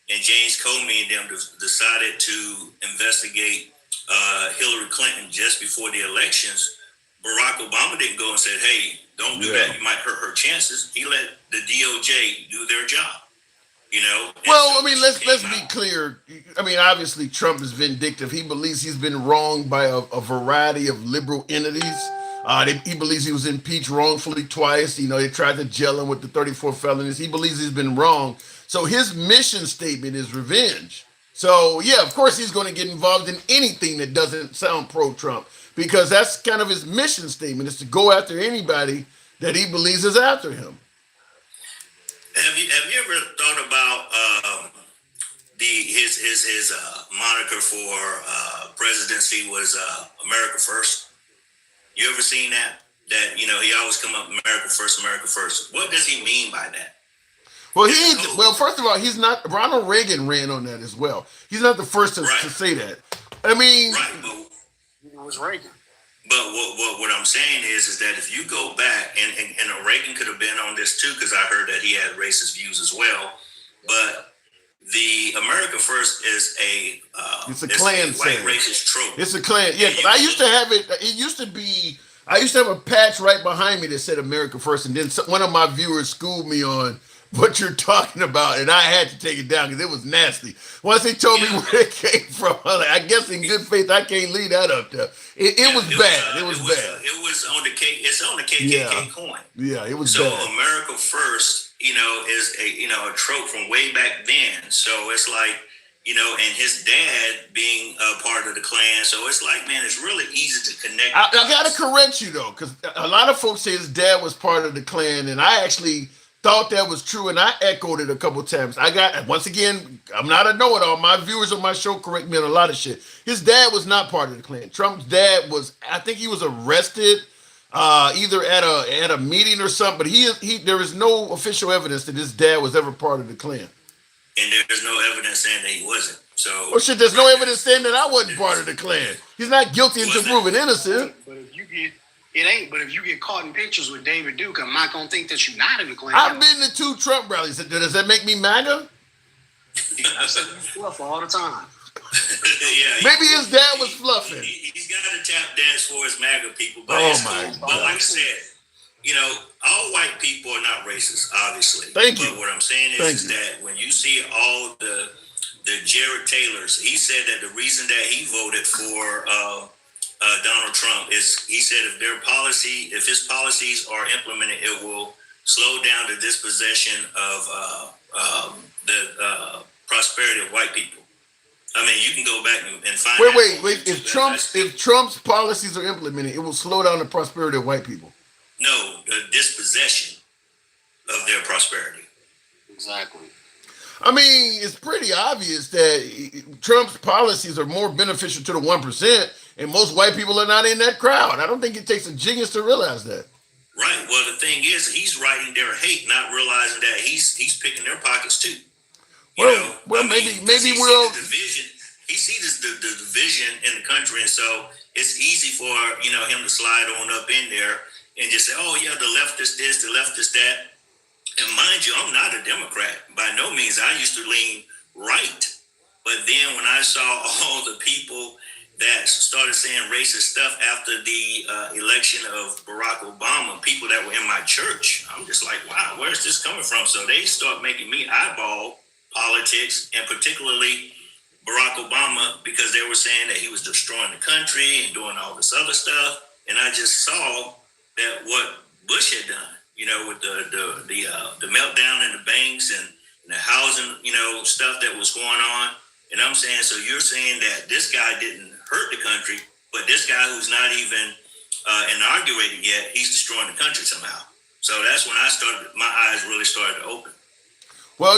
Speaker 5: and James Comey and them decided to investigate Hillary Clinton just before the elections, Barack Obama didn't go and said, hey, don't do that. You might hurt her chances. He let the DOJ do their job.
Speaker 1: Well, I mean, let's be clear. I mean, obviously, Trump is vindictive. He believes he's been wronged by a variety of liberal entities. He believes he was impeached wrongfully twice. They tried to jail him with the 34 felonies. He believes he's been wrong. So his mission statement is revenge. So, yeah, of course, he's going to get involved in anything that doesn't sound pro-Trump, because that's kind of his mission statement, is to go after anybody that he believes is after him.
Speaker 5: Have you ever thought about his moniker for presidency was America First? You ever seen that? That he always come up America First, America First. What does he mean by that?
Speaker 1: Well, first of all, he's not. Ronald Reagan ran on that as well. He's not the first to say that. I mean,
Speaker 12: It was Reagan.
Speaker 5: But what I'm saying is that if you go back, and Reagan could have been on this too, because I heard that he had racist views as well. But the America First is
Speaker 1: it's a Klan
Speaker 5: white
Speaker 1: saying.
Speaker 5: Racist trope.
Speaker 1: It's a Klan. Yeah, I used to have it. It used to be. I used to have a patch right behind me that said America First, and then one of my viewers schooled me on what you're talking about, and I had to take it down because it was nasty. Once they told me where it came from, I guess in good faith I can't leave that up there. It was bad. It was bad.
Speaker 5: It was on the It's on the KKK coin.
Speaker 1: Yeah, it was
Speaker 5: so
Speaker 1: bad.
Speaker 5: America First, is a trope from way back then. So it's like, and his dad being a part of the Klan. So it's like, man, it's really easy to connect.
Speaker 1: I got to correct you though, because a lot of folks say his dad was part of the Klan, and I actually thought that was true, and I echoed it a couple times. Once again, I'm not a know-it-all. My viewers on my show correct me on a lot of shit. His dad was not part of the Klan. Trump's dad was, I think he was arrested either at a meeting or something, but there is no official evidence that his dad was ever part of the Klan.
Speaker 5: And there's no evidence saying that he wasn't. So,
Speaker 1: oh shit, there's no evidence saying that I wasn't part of the Klan. He's not guilty until proven innocent.
Speaker 12: But if you get But if you get caught in pictures with David Duke, I'm not gonna think that you're not in the Klan.
Speaker 1: I've been to 2 Trump rallies. Does that make me MAGA?
Speaker 12: I said you fluff all the time.
Speaker 1: Maybe his dad was fluffing.
Speaker 5: He's got to tap dance for his MAGA people. But But like I said, all white people are not racist, obviously.
Speaker 1: Thank you.
Speaker 5: But what I'm saying is that when you see all the Jared Taylors, he said that the reason that he voted for Donald Trump is, he said if his policies are implemented, it will slow down the dispossession of the prosperity of white people. I mean, you can go back and find.
Speaker 1: Wait. If Trump's policies are implemented, it will slow down the prosperity of white people.
Speaker 5: No, the dispossession of their prosperity.
Speaker 12: Exactly.
Speaker 1: I mean, it's pretty obvious that Trump's policies are more beneficial to the 1%, and most white people are not in that crowd. I don't think it takes a genius to realize that.
Speaker 5: Right. Well, the thing is, he's writing their hate, not realizing that he's picking their pockets too.
Speaker 1: Maybe we'll.
Speaker 5: He sees the division in the country, and so it's easy for him to slide on up in there and just say, "Oh yeah, the left is this, the left is that." And mind you, I'm not a Democrat by no means. I used to lean right, but then when I saw all the people that started saying racist stuff after the election of Barack Obama, people that were in my church, I'm just like, wow, where's this coming from? So they start making me eyeball politics, and particularly
Speaker 13: Barack Obama because they were saying that he was destroying the country and doing all this other stuff. And I just saw that what Bush had done, with the meltdown in the banks and the housing, stuff that was going on. And I'm saying, so you're saying that this guy didn't hurt the country, but this guy who's not even inaugurated yet, he's destroying the country somehow. So that's when my eyes really started to open.
Speaker 1: Well,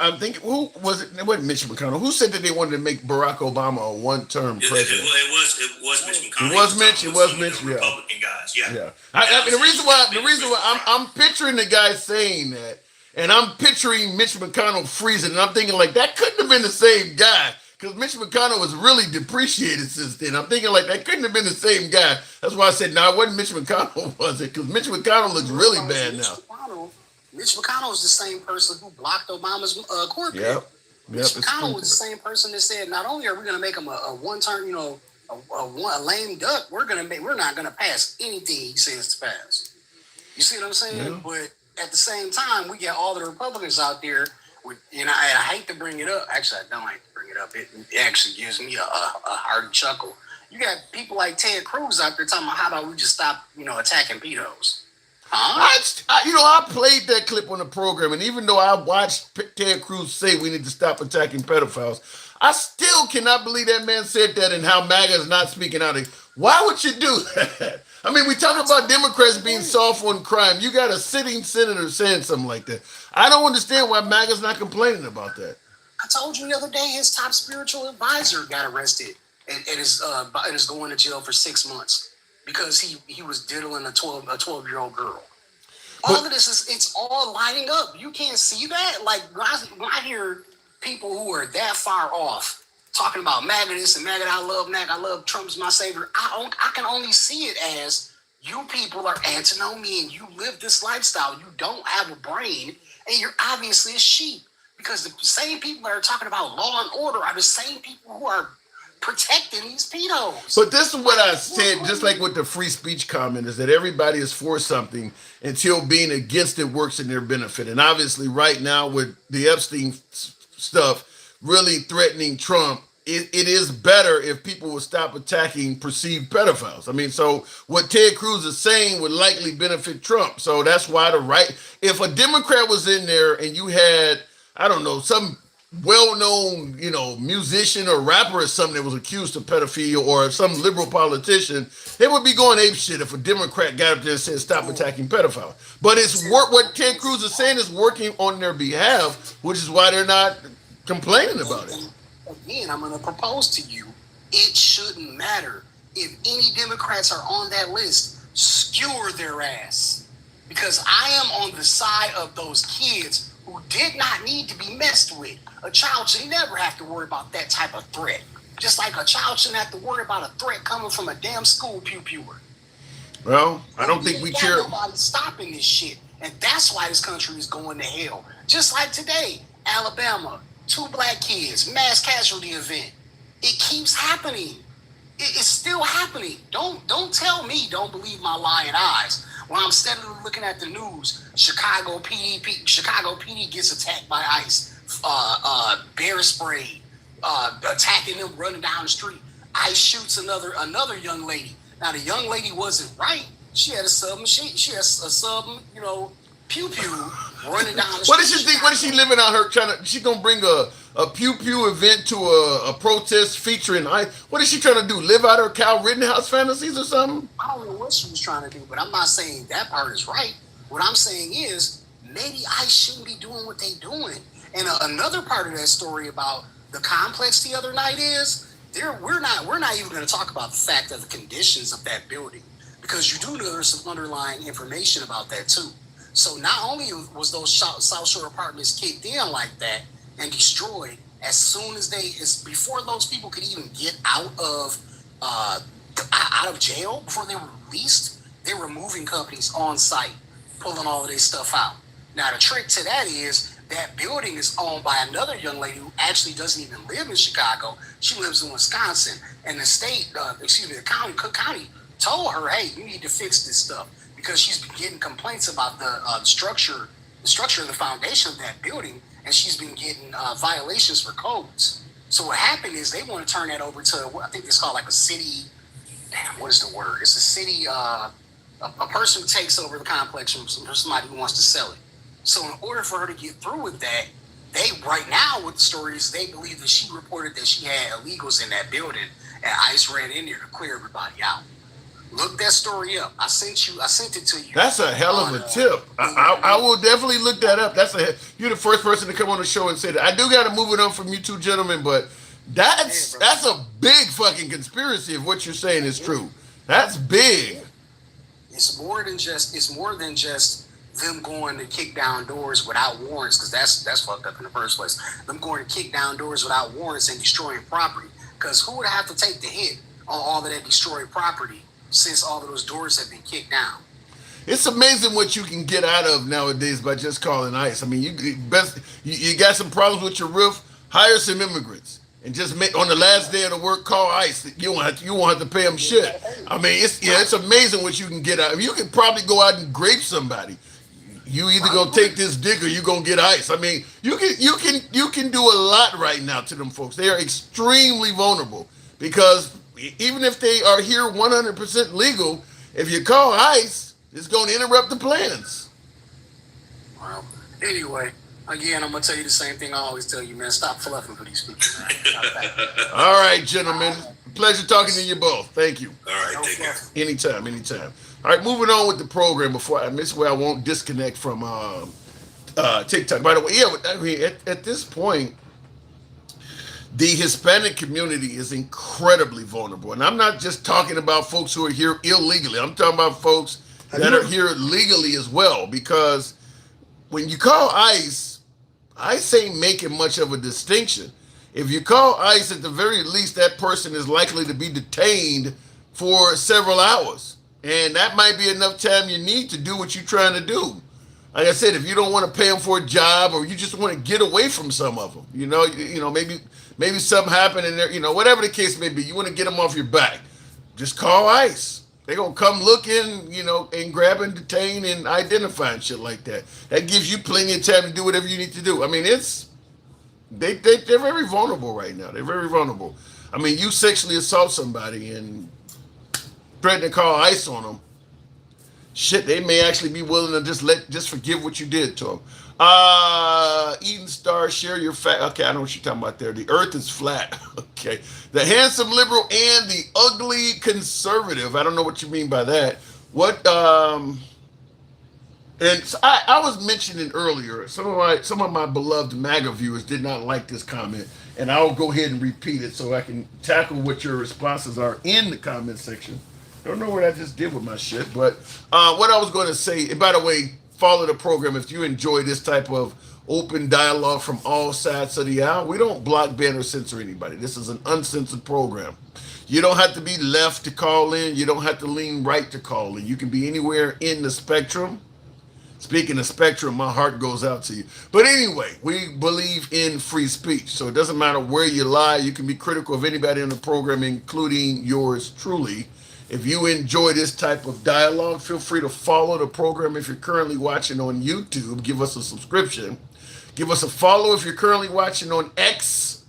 Speaker 1: I'm thinking, who was it? It wasn't Mitch McConnell. Who said that they wanted to make Barack Obama a one-term president?
Speaker 13: It was Mitch McConnell.
Speaker 1: It was Mitch. Yeah.
Speaker 13: Republican guys. Yeah.
Speaker 1: Yeah. I mean, the reason why I'm picturing the guy saying that, and I'm picturing Mitch McConnell freezing, and I'm thinking like that couldn't have been the same guy because Mitch McConnell was really depreciated since then. I'm thinking like that couldn't have been the same guy. That's why I said no, it wasn't Mitch McConnell, was it? Because Mitch McConnell looks really bad now.
Speaker 12: Mitch McConnell is the same person who blocked Obama's court case.
Speaker 1: Yep.
Speaker 12: Mitch McConnell was the same person that said, not only are we going to make him a one-term, a lame duck, we're not going to pass anything he says to pass. You see what I'm saying? Yeah. But at the same time, we got all the Republicans out there. And I hate to bring it up. Actually, I don't like to bring it up. It actually gives me a hearty chuckle. You got people like Ted Cruz out there talking about how about we just stop, attacking pedos.
Speaker 1: I played that clip on the program, and even though I watched Ted Cruz say we need to stop attacking pedophiles, I still cannot believe that man said that and how MAGA is not speaking out. Why would you do that? I mean, we talk about Democrats being soft on crime. You got a sitting senator saying something like that. I don't understand why MAGA's not complaining about that.
Speaker 12: I told you the other day his top spiritual advisor got arrested and is going to jail for 6 months. Because he was diddling a 12-year-old girl. All of this it's all lining up. You can't see that. Like when I hear people who are that far off talking about MAGA this and MAGA, I love Trump's my savior. I can only see it as you people are antinomian. You live this lifestyle. You don't have a brain, and you're obviously a sheep. Because the same people that are talking about law and order are the same people who are protecting these pedos.
Speaker 1: But this is what I said, just like with the free speech comment, is that everybody is for something until being against it works in their benefit. And obviously right now with the Epstein stuff really threatening Trump, it is better if people would stop attacking perceived pedophiles. I mean, so what Ted Cruz is saying would likely benefit Trump. So that's why the right, if a Democrat was in there and you had, I don't know, some well-known, musician or rapper or something that was accused of pedophilia, or some liberal politician, they would be going ape shit if a Democrat got up there and said stop attacking pedophiles. But it's what Ted Cruz is saying is working on their behalf, which is why they're not complaining about it.
Speaker 12: Again, I'm going to propose to you, it shouldn't matter if any Democrats are on that list. Skewer their ass, because I am on the side of those kids who did not need to be messed with. A child should never have to worry about that type of threat. Just like a child shouldn't have to worry about a threat coming from a damn school pew-pewer.
Speaker 1: Well, I don't think we care.
Speaker 12: Nobody's stopping this shit. And that's why this country is going to hell. Just like today, Alabama, 2 black kids, mass casualty event. It keeps happening. It's still happening. Don't tell me don't believe my lying eyes. When I'm steadily looking at the news, Chicago PD gets attacked by ICE. Bear spray, attacking them, running down the street. ICE shoots another young lady. Now the young lady wasn't right. She had a submachine. She has a pew pew running down the street.
Speaker 1: What does she think? What is she living out her trying to? She gonna bring a pew pew event to a protest featuring ICE? What is she trying to do? Live out her Kyle Rittenhouse fantasies or something?
Speaker 12: I don't know what she was trying to do, but I'm not saying that part is right. What I'm saying is maybe ICE shouldn't be doing what they're doing. And another part of that story about the complex the other night is we're not even going to talk about the fact of the conditions of that building, because you do know there's some underlying information about that too. So not only was those South Shore apartments kicked in like that and destroyed as soon as before those people could even get out of jail, before they were released, they were moving companies on site, pulling all of their stuff out. Now the trick to that is that building is owned by another young lady who actually doesn't even live in Chicago. She lives in Wisconsin, and the state, the county, Cook County, told her, "Hey, you need to fix this stuff," because she's been getting complaints about the structure of the foundation of that building, and she's been getting violations for codes. So what happened is they want to turn that over to, I think it's called like a city. Damn, what is the word? It's a city. A person takes over the complex from somebody who wants to sell it. So in order for her to get through with that, they right now with the stories, they believe that she reported that she had illegals in that building, and ICE ran in there to clear everybody out. Look that story up. I sent it to you.
Speaker 1: That's a hell of a tip. I will definitely look that up. You're the first person to come on the show and say that. I do got to move it on from you two gentlemen, but that's a big fucking conspiracy if what you're saying is true. That's big.
Speaker 12: It's more than just them going to kick down doors without warrants, because that's fucked up in the first place. Them going to kick down doors without warrants and destroying property. Because who would have to take the hit on all of that destroyed property since all of those doors have been kicked down?
Speaker 1: It's amazing what you can get out of nowadays by just calling ICE. I mean, you got some problems with your roof, hire some immigrants. And just on the last day of the work, call ICE. You won't have to pay them shit. I mean, it's amazing what you can get out. You can probably go out and grape somebody. You either gonna take this dick or you gonna get ICE. I mean, you can do a lot right now to them folks. They are extremely vulnerable because even if they are here 100% legal, if you call ICE, it's gonna interrupt the plans.
Speaker 12: Well, anyway. Again, I'm going to tell you the same thing I always tell you, man. Stop fluffing for these people, man.
Speaker 1: All right, gentlemen. Pleasure talking to you both. Thank you.
Speaker 5: All right, take care.
Speaker 1: Anytime. All right, moving on with the program before I miss where I won't disconnect from TikTok. By the way, I mean, at this point, the Hispanic community is incredibly vulnerable. And I'm not just talking about folks who are here illegally. I'm talking about folks that are here legally as well, because when you call ICE ain't making much of a distinction. If you call ICE, at the very least, that person is likely to be detained for several hours. And that might be enough time you need to do what you're trying to do. Like I said, if you don't want to pay them for a job, or you just want to get away from some of them, maybe something happened in there, whatever the case may be, you want to get them off your back, just call ICE. They're going to come looking, and grab and detain and identify and shit like that. That gives you plenty of time to do whatever you need to do. I mean, they're very vulnerable right now. They're very vulnerable. I mean, you sexually assault somebody and threaten to call ICE on them. Shit, they may actually be willing to just forgive what you did to them. Eden Star, share your fact. Okay, I know what you're talking about there. The earth is flat. Okay. The handsome liberal and the ugly conservative. I don't know what you mean by that. And so I was mentioning earlier, some of my beloved MAGA viewers did not like this comment, and I'll go ahead and repeat it so I can tackle what your responses are in the comment section. Don't know what I just did with my shit, but what I was going to say, and by the way, follow the program if you enjoy this type of open dialogue from all sides of the aisle. We don't block, ban, or censor anybody. This is an uncensored program. You don't have to be left to call in. You don't have to lean right to call in. You can be anywhere in the spectrum. Speaking of spectrum, my heart goes out to you. But anyway, we believe in free speech. So it doesn't matter where you lie. You can be critical of anybody in the program, including yours truly. If you enjoy this type of dialogue, feel free to follow the program if you're currently watching on YouTube. Give us a subscription. Give us a follow if you're currently watching on X,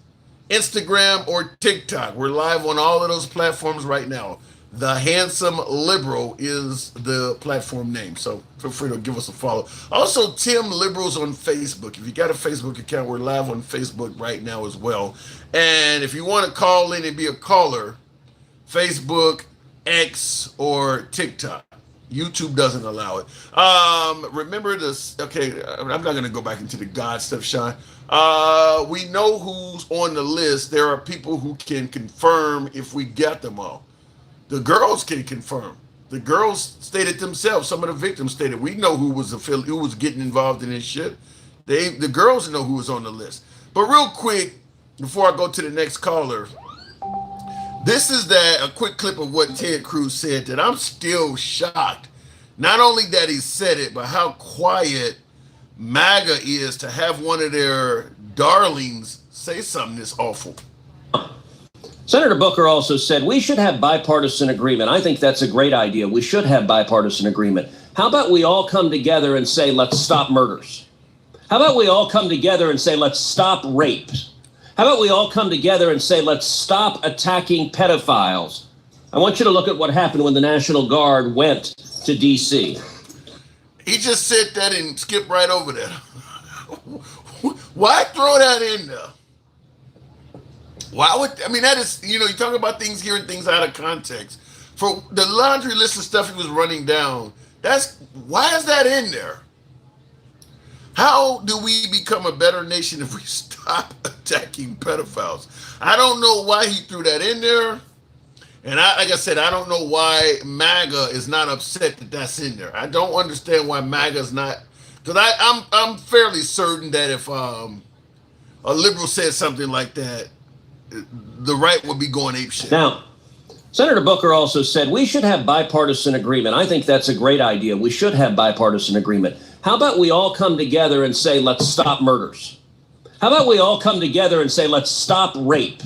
Speaker 1: Instagram, or TikTok. We're live on all of those platforms right now. The Handsome Liberal is the platform name, so feel free to give us a follow. Also, Tim Liberals on Facebook. If you got a Facebook account, we're live on Facebook right now as well. And if you want to call in and be a caller, Facebook, X, or TikTok. YouTube doesn't allow it. Remember this. Okay, I'm not going to go back into the God stuff, Sean. We know who's on the list. There are people who can confirm if we got them all. The girls can confirm. The girls stated themselves. Some of the victims stated, we know who was getting involved in this shit. The girls know who was on the list. But real quick, before I go to the next caller, this is a quick clip of what Ted Cruz said that I'm still shocked. Not only that he said it, but how quiet MAGA is to have one of their darlings say something this awful.
Speaker 14: Senator Booker also said we should have bipartisan agreement. I think that's a great idea. We should have bipartisan agreement. How about we all come together and say, let's stop murders? How about we all come together and say, let's stop rape? How about we all come together and say, let's stop attacking pedophiles? I want you to look at what happened when the National Guard went to D.C.
Speaker 1: He just said that and skipped right over that. Why throw that in there? Why would, I mean, that is, you talk about things, hearing things out of context. For the laundry list of stuff he was running down, why is that in there? How do we become a better nation if we stop attacking pedophiles? I don't know why he threw that in there. And like I said, I don't know why MAGA is not upset that that's in there. I don't understand why MAGA is not, because I'm fairly certain that if a liberal said something like that, the right would be going apeshit.
Speaker 14: Now, Senator Booker also said we should have bipartisan agreement. I think that's a great idea. We should have bipartisan agreement. How about we all come together and say, let's stop murders? How about we all come together and say, let's stop rape?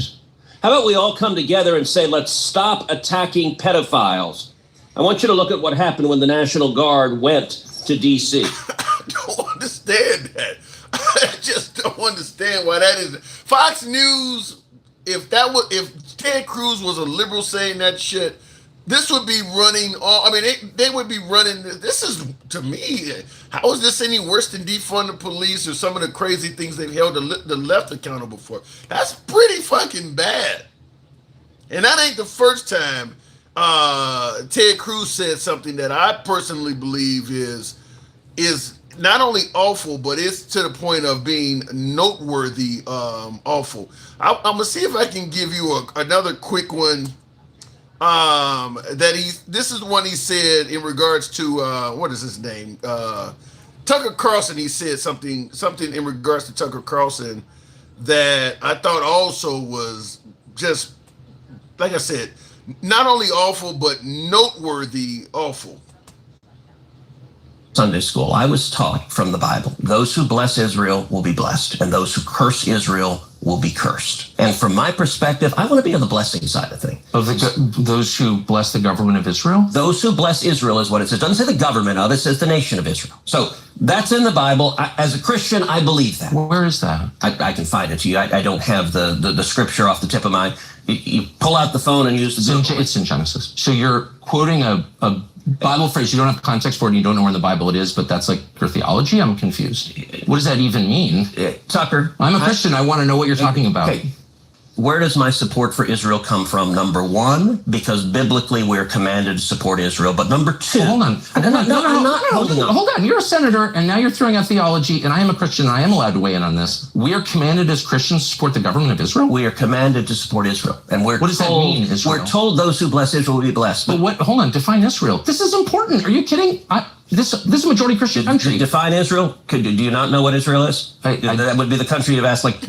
Speaker 14: How about we all come together and say, let's stop attacking pedophiles? I want you to look at what happened when the National Guard went to D.C.
Speaker 1: I don't understand that. I just don't understand why that is. Fox News, if Ted Cruz was a liberal saying that shit, this would be running they would be running. This is, to me, how is this any worse than defund the police or some of the crazy things they've held the left accountable for? That's pretty fucking bad. And that ain't the first time Ted Cruz said something that I personally believe is not only awful, but it's to the point of being noteworthy awful. I'm gonna see if I can give you another quick one. This is one he said in regards to what is his name? Tucker Carlson. He said something in regards to Tucker Carlson that I thought also was just, like I said, not only awful but noteworthy awful.
Speaker 15: Sunday school, I was taught from the Bible, those who bless Israel will be blessed, and those who curse Israel will be cursed. And from my perspective, I want to be on the blessing side of things.
Speaker 16: Those who bless the government of Israel?
Speaker 15: Those who bless Israel is what it says. It doesn't say the government of it, says the nation of Israel. So that's in the Bible. As a Christian, I believe that.
Speaker 16: Where is that?
Speaker 15: I can find it to you. I don't have the scripture off the tip of my... You pull out the phone and use the...
Speaker 16: It's in Genesis. So you're quoting a Bible phrase, you don't have context for it, and you don't know where in the Bible it is, but that's like your theology? I'm confused. What does that even mean?
Speaker 15: Tucker.
Speaker 16: I'm a Christian. I want to know what you're talking about.
Speaker 15: Okay. Where does my support for Israel come from? Number one, because biblically we're commanded to support Israel. But number two...
Speaker 16: Hold on. Hold on. You're a senator, and now you're throwing out theology, and I am a Christian, and I am allowed to weigh in on this. We are commanded as Christians to support the government of Israel?
Speaker 15: We are commanded to support Israel. And what
Speaker 16: does that mean, Israel?
Speaker 15: We're told those who bless Israel will be blessed.
Speaker 16: But hold on. Define Israel. This is important. Are you kidding? This is a majority Christian country.
Speaker 15: Define Israel? Do you not know what Israel is? That would be the country you've asked, like...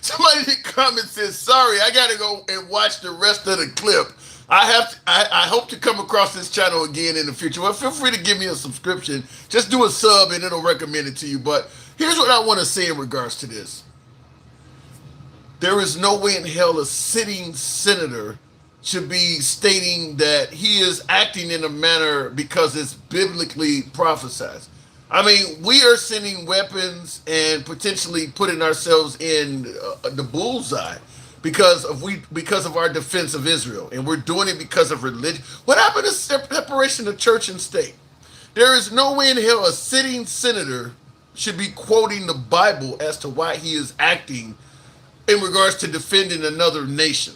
Speaker 1: Somebody in the comments says, sorry, I gotta go and watch the rest of the clip. I hope to come across this channel again in the future. Well, feel free to give me a subscription. Just do a sub and it'll recommend it to you. But here's what I want to say in regards to this. There is no way in hell a sitting senator should be stating that he is acting in a manner because it's biblically prophesied. I mean, we are sending weapons and potentially putting ourselves in the bullseye because of our defense of Israel, and we're doing it because of religion. What happened to separation of church and state? There is no way in hell a sitting senator should be quoting the Bible as to why he is acting in regards to defending another nation.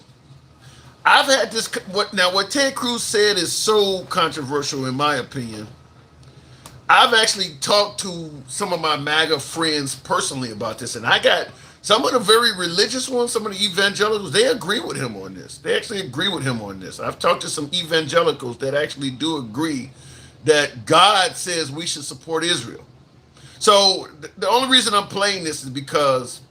Speaker 1: I've had this. What Ted Cruz said is so controversial, in my opinion. I've actually talked to some of my MAGA friends personally about this, and I got some of the very religious ones, some of the evangelicals, they agree with him on this. They actually agree with him on this. I've talked to some evangelicals that actually do agree that God says we should support Israel. So the only reason I'm playing this is because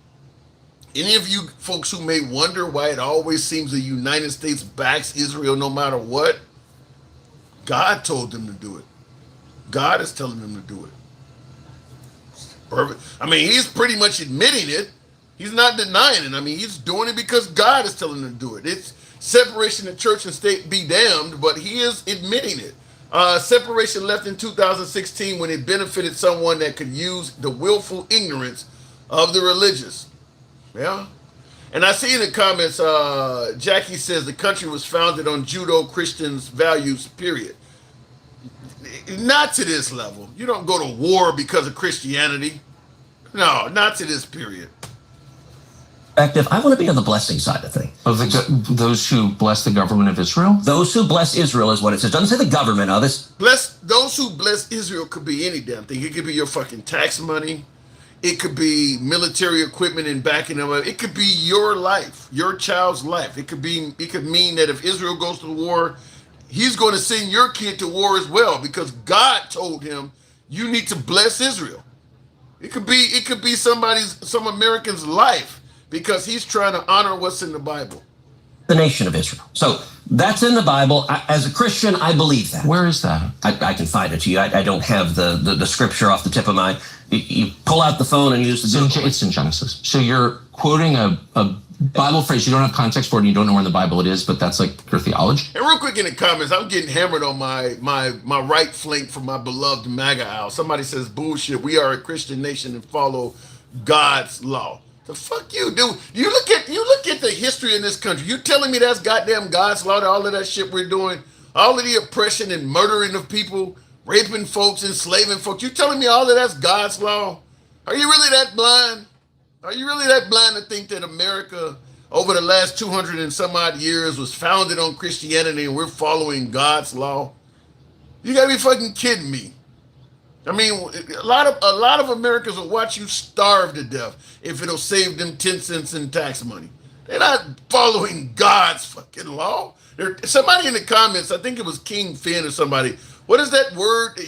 Speaker 1: any of you folks who may wonder why it always seems the United States backs Israel no matter what, God told them to do it. God is telling them to do it. Perfect. I mean, he's pretty much admitting it. He's not denying it. I mean, he's doing it because God is telling him to do it. It's separation of church and state be damned, but he is admitting it. Separation left in 2016 when it benefited someone that could use the willful ignorance of the religious. Yeah. And I see in the comments, Jackie says the country was founded on Judo Christians' values, period. Not to this level. You don't go to war because of Christianity. No, not to this period.
Speaker 15: Perspective, I want to be on the blessing side of things.
Speaker 16: Of those who bless the government of Israel?
Speaker 15: Those who bless Israel is what it says. It doesn't say the government of it.
Speaker 1: Bless those who bless Israel could be any damn thing. It could be your fucking tax money. It could be military equipment and backing them up. It could be your life, your child's life. It could mean that if Israel goes to war, he's going to send your kid to war as well because God told him you need to bless Israel. It could be some American's life because he's trying to honor what's in the Bible.
Speaker 15: The nation of Israel. So that's in the Bible. As a Christian, I believe that.
Speaker 16: Where is that?
Speaker 15: I can find it to you. I don't have the scripture off the tip of my. You pull out the phone and use the.
Speaker 16: It's in Genesis. So you're quoting a Bible phrase. You don't have context for it and you don't know where in the Bible it is, but that's like your theology.
Speaker 1: And real quick in the comments, I'm getting hammered on my right flank from my beloved MAGA owl. Somebody says, bullshit, we are a Christian nation and follow God's law. The fuck you do? You look at the history in this country. You telling me that's goddamn God's law, all of that shit we're doing, all of the oppression and murdering of people, raping folks, enslaving folks. You telling me all of that's God's law? Are you really that blind? Are you really that blind to think that America over the last 200 and some odd years was founded on Christianity and we're following God's law? You gotta be fucking kidding me. I mean, a lot of Americans will watch you starve to death if it'll save them 10 cents in tax money. They're not following God's fucking law. Somebody in the comments, I think it was King Finn or somebody, what is that word?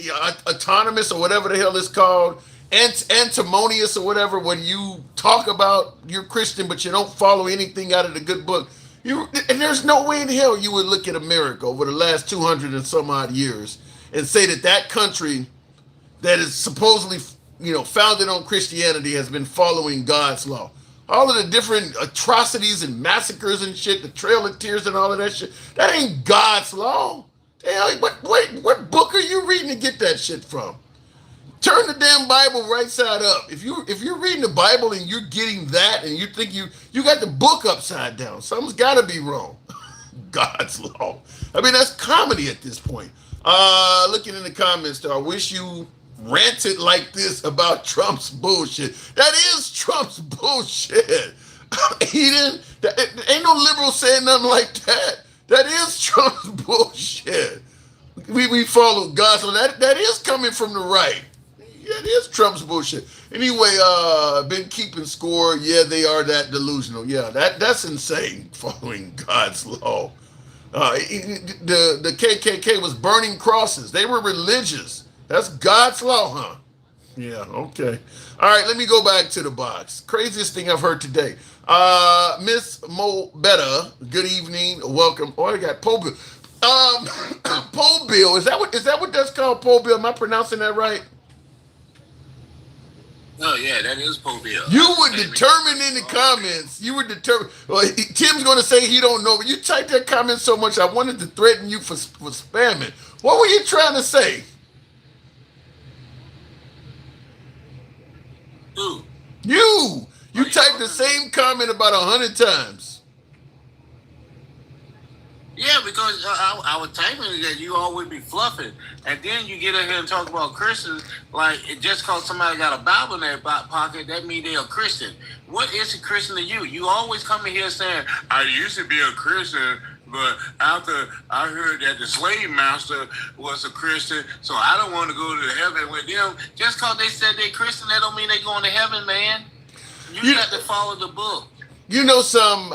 Speaker 1: Autonomous or whatever the hell it's called? Antimonious or whatever, when you talk about you're Christian but you don't follow anything out of the good book. And there's no way in hell you would look at America over the last 200 and some odd years and say that country that is supposedly, founded on Christianity has been following God's law. All of the different atrocities and massacres and shit, the Trail of Tears and all of that shit, that ain't God's law. Hell, what book are you reading to get that shit from? Turn the damn Bible right side up. If you're reading the Bible and you're getting that and you think you got the book upside down, something's got to be wrong. God's law. I mean, that's comedy at this point. Looking in the comments, though, I wish you ranted like this about Trump's bullshit. That is Trump's bullshit. Ain't no liberal saying nothing like that. That is Trump's bullshit. We follow God's law. That is coming from the right. Yeah, it is Trump's bullshit. Anyway, been keeping score. Yeah, they are that delusional. Yeah, that's insane. Following God's law. The KKK was burning crosses. They were religious. That's God's law, huh? Yeah, okay. All right, let me go back to the box. Craziest thing I've heard today. Miss Mo Betta, good evening. Welcome. Oh, I got Poe Bill. Poe Bill, is that what that's called, Poe Bill? Am I pronouncing that right?
Speaker 7: Oh, yeah, that is Poe Bill.
Speaker 1: You were determined in the comments. You were determined. Well, Tim's going to say he don't know, but you typed that comment so much I wanted to threaten you for spamming. What were you trying to say?
Speaker 7: Who?
Speaker 1: You typed the same comment about 100 times.
Speaker 7: Yeah, because I was typing that you always be fluffing, and then you get in here and talk about Christians like just because somebody got a Bible in their back pocket, that means they're a Christian. What is a Christian to you? You always come in here saying, I used to be a Christian, but after I heard that the slave master was a Christian, so I don't want to go to heaven with them. Just because they said they're Christian, that don't mean they're going to heaven, man. You got to follow the book.
Speaker 1: You know some...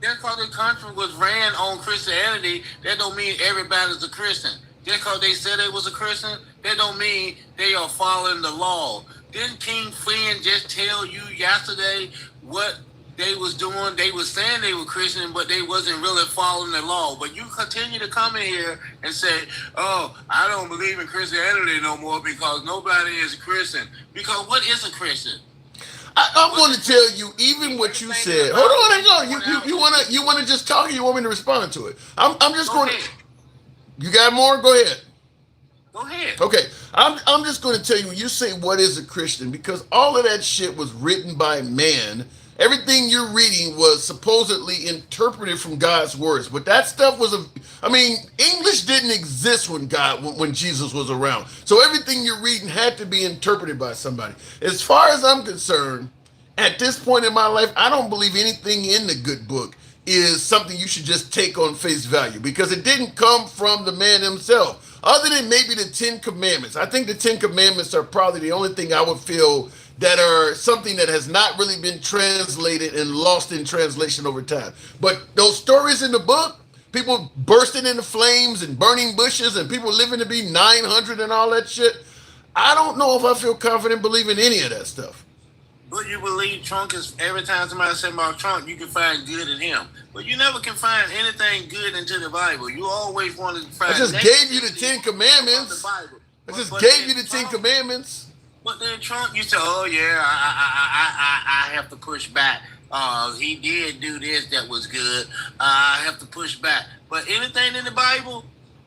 Speaker 7: Just because the country was ran on Christianity, that don't mean everybody's a Christian. Just because they said they was a Christian, that don't mean they are following the law. Didn't King Flynn just tell you yesterday what they was doing? They was saying they were Christian, but they wasn't really following the law. But you continue to come in here and say, oh, I don't believe in Christianity no more because nobody is a Christian. Because what is a Christian?
Speaker 1: I want to tell you, even what you said. Hold on, hang on. You wanna just talk, or you want me to respond to it? I'm just going to. You got more? Go ahead.
Speaker 7: Go ahead.
Speaker 1: Okay. I'm just going to tell you when you say what is a Christian, because all of that shit was written by man. Everything you're reading was supposedly interpreted from God's words, but that stuff was I mean, English didn't exist when Jesus was around. So everything you're reading had to be interpreted by somebody. As far as I'm concerned, at this point in my life, I don't believe anything in the good book is something you should just take on face value because it didn't come from the man himself. Other than maybe the 10 Commandments. I think the 10 Commandments are probably the only thing I would feel that are something that has not really been translated and lost in translation over time. But those stories in the book, people bursting into flames and burning bushes and people living to be 900 and all that shit, I don't know if I feel confident believing any of that stuff.
Speaker 7: But you believe Trump is, every time somebody says about Trump, you can find good in him. But you never can find anything good into the Bible. You always want to find.
Speaker 1: I just gave you the 10 Commandments. I just gave you the 10 Commandments.
Speaker 7: But then Trump, you say, "Oh yeah, I have to push back. He did do this that was good. I have to push back." But anything in the Bible,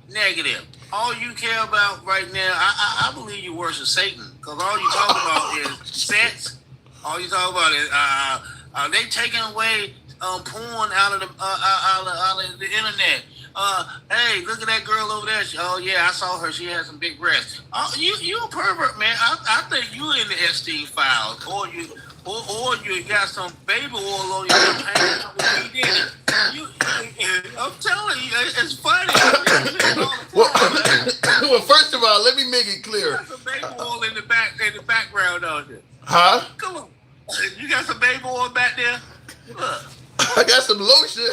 Speaker 7: negative. All you care about right now, I believe you worship Satan because all you talk about is sex. All you talk about is they taking away porn out of the internet. Hey, look at that girl over there. Oh yeah, I saw her. She has some big breasts. You a pervert, man. I think you in the Epstein files, or you got some baby oil on your hands. I'm telling you, it's funny.
Speaker 1: Well, first of all, let me make it clear.
Speaker 7: You got some baby oil in the background on there.
Speaker 1: Huh?
Speaker 7: Come on. You got some baby oil back there? Look.
Speaker 1: I got some lotion.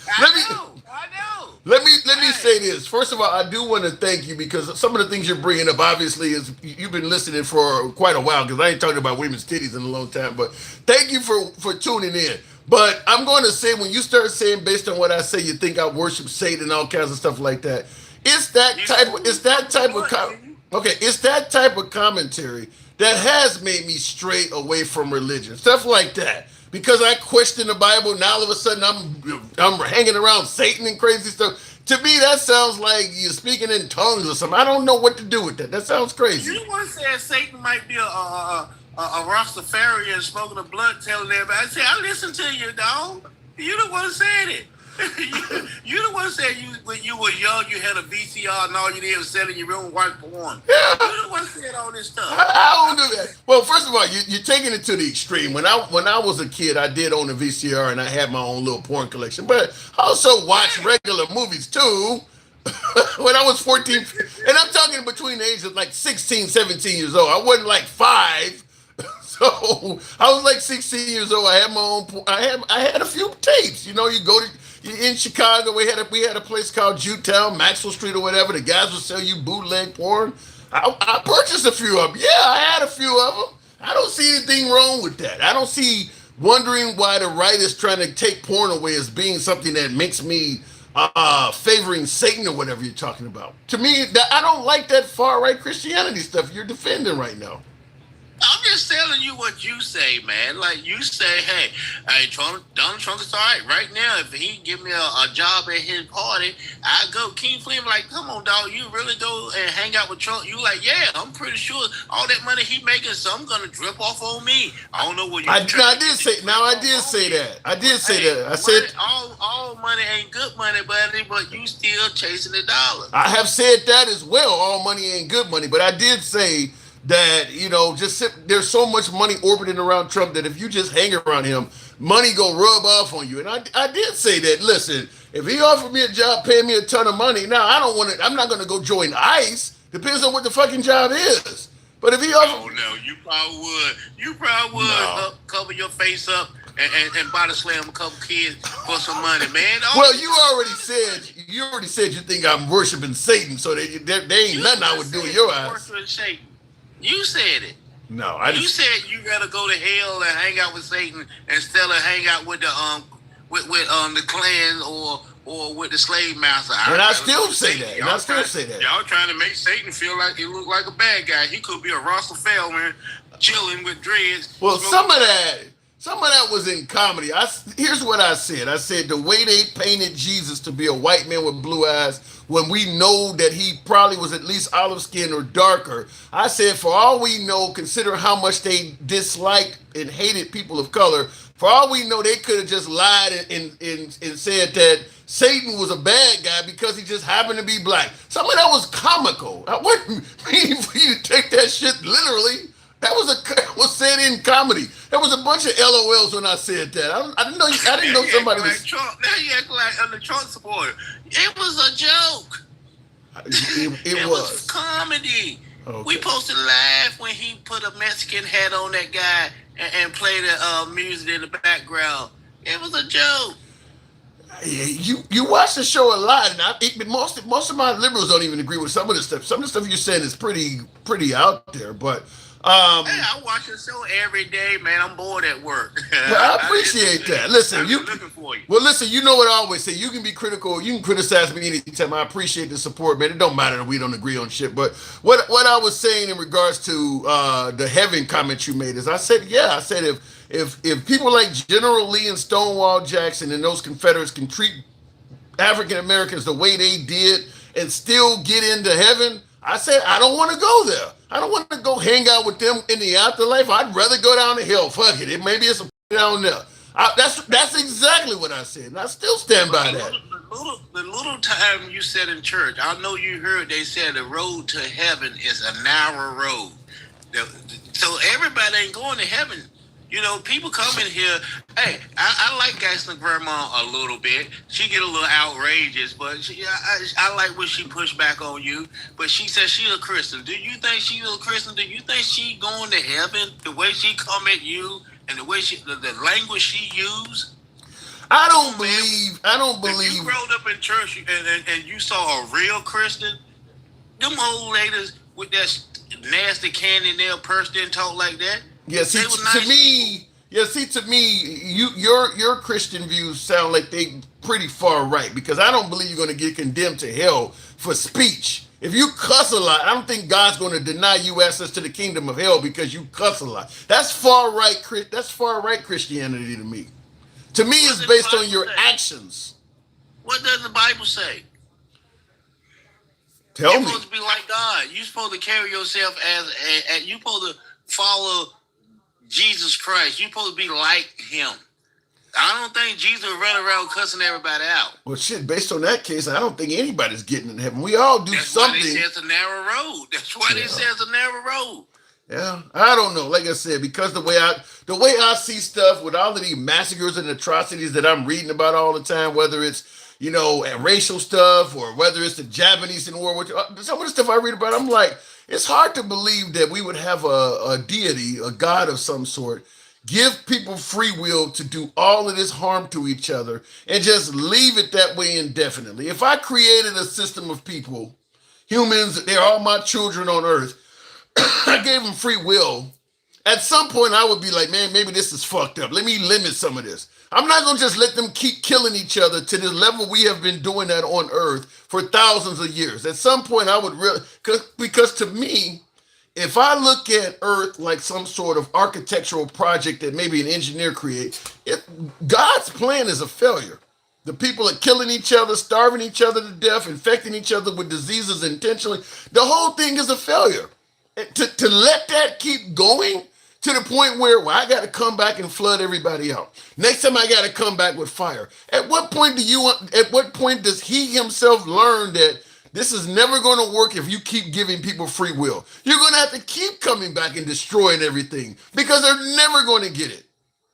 Speaker 7: I know.
Speaker 1: Let me say this. First of all, I do want to thank you because some of the things you're bringing up obviously is you've been listening for quite a while because I ain't talking about women's titties in a long time. But thank you for tuning in. But I'm going to say when you start saying based on what I say, you think I worship Satan and all kinds of stuff like that. It's that type of commentary that has made me stray away from religion. Stuff like that. Because I question the Bible, now all of a sudden I'm hanging around Satan and crazy stuff. To me, that sounds like you're speaking in tongues or something. I don't know what to do with that. That sounds crazy.
Speaker 7: You once said Satan might be a Rastafarian smoking a blunt, telling everybody. I said, I listened to you, dog. You the one said it. you the one said when you were young, you had a VCR and all you did was sit in your room and watch porn.
Speaker 1: Yeah.
Speaker 7: You the one said all this stuff.
Speaker 1: I don't do that. Well, first of all, you're taking it to the extreme. When I was a kid, I did own a VCR and I had my own little porn collection. But I also watched regular movies too. When I was 14, and I'm talking between the ages of like 16, 17 years old. I wasn't like 5. So I was like 16 years old. I had my own. I had a few tapes. You know, you go to in Chicago. We had a place called Shutdown, Maxwell Street or whatever. The guys would sell you bootleg porn. I purchased a few of them. Yeah, I had a few of them. I don't see anything wrong with that. I don't see wondering why the right is trying to take porn away as being something that makes me favoring Satan or whatever you're talking about. To me, I don't like that far right Christianity stuff you're defending right now.
Speaker 7: I'm just telling you what you say, man. Like you say, hey, Donald Trump is all right. Right now, if he give me a job at his party, I go. King Flynn like, come on, dog. You really go and hang out with Trump? You like, yeah, I'm pretty sure all that money he making, some gonna drip off on me. I don't know what you. I did say
Speaker 1: that. I said
Speaker 7: all money ain't good money, buddy, but you still chasing the dollar.
Speaker 1: I have said that as well. All money ain't good money, but I did say that, you know, there's so much money orbiting around Trump that if you just hang around him, money go rub off on you. And I did say that, listen, if he offered me a job paying me a ton of money, now I'm not going to go join ICE. Depends on what the fucking job is. But if he offered...
Speaker 7: Oh, no, you probably would cover your face up and body slam a couple kids for some money, man.
Speaker 1: Well, you already said you think I'm worshiping Satan, so there ain't nothing I would do in your eyes.
Speaker 7: You said it.
Speaker 1: No,
Speaker 7: You said you gotta go to hell and hang out with Satan instead of hang out with the the Klan or with the slave master.
Speaker 1: I still say that.
Speaker 7: Y'all trying to make Satan feel like he look like a bad guy. He could be a Rastafarian chilling with dreads.
Speaker 1: Well, some of Some of that was in comedy. Here's what I said. I said the way they painted Jesus to be a white man with blue eyes, when we know that he probably was at least olive skinned or darker. I said, for all we know, consider how much they disliked and hated people of color. For all we know, they could have just lied and said that Satan was a bad guy because he just happened to be black. Some of that was comical. I wouldn't mean for you to take that shit literally. That was said in comedy. There was a bunch of LOLs when I said that. I didn't know. I didn't know somebody
Speaker 9: like
Speaker 1: was.
Speaker 9: Trump. Now you act like a Trump supporter. It was a joke.
Speaker 1: It was
Speaker 9: comedy.
Speaker 1: Okay.
Speaker 9: We supposed to laugh when he put a Mexican hat on that guy and play the music in the background. It was a joke.
Speaker 1: You watch the show a lot, and most of my liberals don't even agree with some of the stuff. Some of the stuff you're saying is pretty out there, but.
Speaker 9: Hey, I watch the show every day, man. I'm bored at work.
Speaker 1: Well, I appreciate that. Listen,
Speaker 9: I'm looking for you.
Speaker 1: Well, listen, you know what I always say. You can be critical. You can criticize me anytime. I appreciate the support, man. It don't matter that we don't agree on shit. But what I was saying in regards to the heaven comment you made is, I said if people like General Lee and Stonewall Jackson and those Confederates can treat African Americans the way they did and still get into heaven, I said I don't want to go there. I don't want to go hang out with them in the afterlife. I'd rather go down to hell. Fuck it. Maybe it's a down there. That's exactly what I said, and I still stand by that.
Speaker 9: The little time you said in church, I know you heard they said the road to heaven is a narrow road. So everybody ain't going to heaven. You know, people come in here. Hey, I like Gangsta Grandma a little bit. She get a little outrageous, but I like when she push back on you. But she says she's a Christian. Do you think she's a Christian? Do you think she going to heaven? The way she come at you and the way the language she use.
Speaker 1: I don't believe.
Speaker 9: If you growed up in church and you saw a real Christian, them old ladies with that nasty candy nail purse didn't talk like that.
Speaker 1: Yeah, see, to me, your Christian views sound like they pretty far right, because I don't believe you're going to get condemned to hell for speech. If you cuss a lot, I don't think God's going to deny you access to the kingdom of hell because you cuss a lot. That's far right. That's far right Christianity to me. To me, it's based on your actions.
Speaker 9: What does the Bible say?
Speaker 1: Tell me.
Speaker 9: You're supposed to be like God. You're supposed to carry yourself as you're supposed to follow Jesus Christ. You're supposed to be like him. I don't think Jesus run around cussing everybody out.
Speaker 1: Well, shit, based on that case, I don't think anybody's getting in heaven. We all do something.
Speaker 9: That's why they say it's a narrow road. That's why they say it's a narrow road.
Speaker 1: Yeah, I don't know. Like I said, because the way I see stuff with all of these massacres and atrocities that I'm reading about all the time, whether it's, you know, racial stuff or whether it's the Japanese in World War II, some of the stuff I read about, I'm like, it's hard to believe that we would have a deity, a God of some sort, give people free will to do all of this harm to each other and just leave it that way indefinitely. If I created a system of people, humans, they're all my children on earth, I gave them free will, at some point I would be like, man, maybe this is fucked up. Let me limit some of this. I'm not going to just let them keep killing each other to the level we have been doing that on Earth for thousands of years. At some point, I would really, because to me, if I look at Earth like some sort of architectural project that maybe an engineer creates, God's plan is a failure. The people are killing each other, starving each other to death, infecting each other with diseases intentionally. The whole thing is a failure. To let that keep going, to the point where I got to come back and flood everybody out. Next time I got to come back with fire. At what point does he himself learn that this is never going to work if you keep giving people free will? You're going to have to keep coming back and destroying everything because they're never going to get it.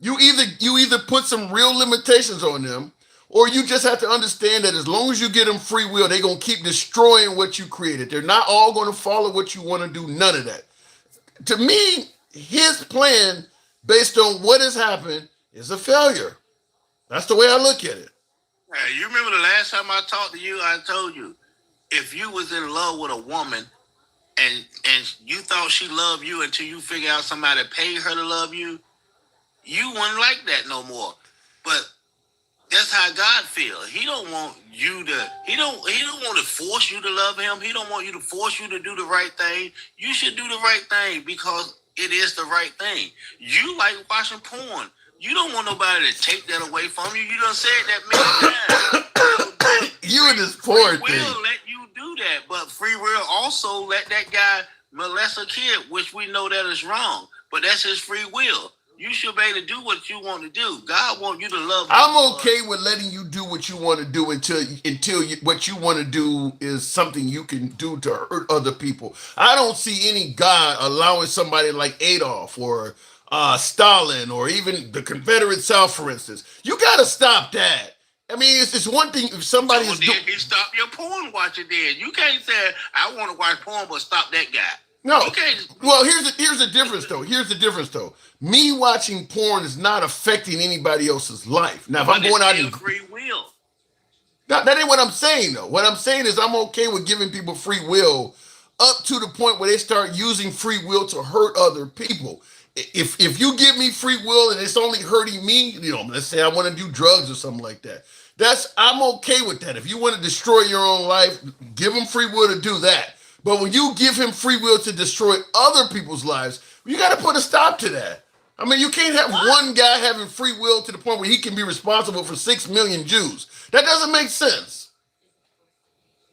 Speaker 1: You either put some real limitations on them, or you just have to understand that as long as you get them free will, they're going to keep destroying what you created. They're not all going to follow what you want to do. None of that. To me, his plan, based on what has happened, is a failure. That's the way I look at it.
Speaker 9: Hey, you remember the last time I talked to you, I told you, if you was in love with a woman and you thought she loved you until you figure out somebody paid her to love you, you wouldn't like that no more. But that's how God feels. He don't want you to, he don't want to force you to love him. He don't want you to force you to do the right thing. You should do the right thing because it is the right thing. You like watching porn, You don't want nobody to take that away from you. You done said that many times.
Speaker 1: You and this porn
Speaker 9: free
Speaker 1: thing.
Speaker 9: will let you do that, but free will also let that guy molest a kid, which we know that is wrong. But that's his free will. You should be able to do what you want to do. God wants you to love.
Speaker 1: I'm okay with letting you do what you want to do until what you want to do is something you can do to hurt other people. I don't see any God allowing somebody like Adolf or Stalin or even the Confederate South, for instance. You got to stop that. I mean, it's one thing if somebody is doing.
Speaker 9: He stop your porn watching. Then you can't say I want to watch porn, but stop that guy.
Speaker 1: No.
Speaker 9: Okay.
Speaker 1: Well, here's the difference though. Here's the difference though. Me watching porn is not affecting anybody else's life. Now, if I'm going out and
Speaker 9: free will.
Speaker 1: That ain't what I'm saying though. What I'm saying is I'm okay with giving people free will up to the point where they start using free will to hurt other people. If you give me free will and it's only hurting me, you know, let's say I want to do drugs or something like that. I'm okay with that. If you want to destroy your own life, give them free will to do that. But when you give him free will to destroy other people's lives, you got to put a stop to that. I mean, you can't have one guy having free will to the point where he can be responsible for 6 million Jews. That doesn't make sense.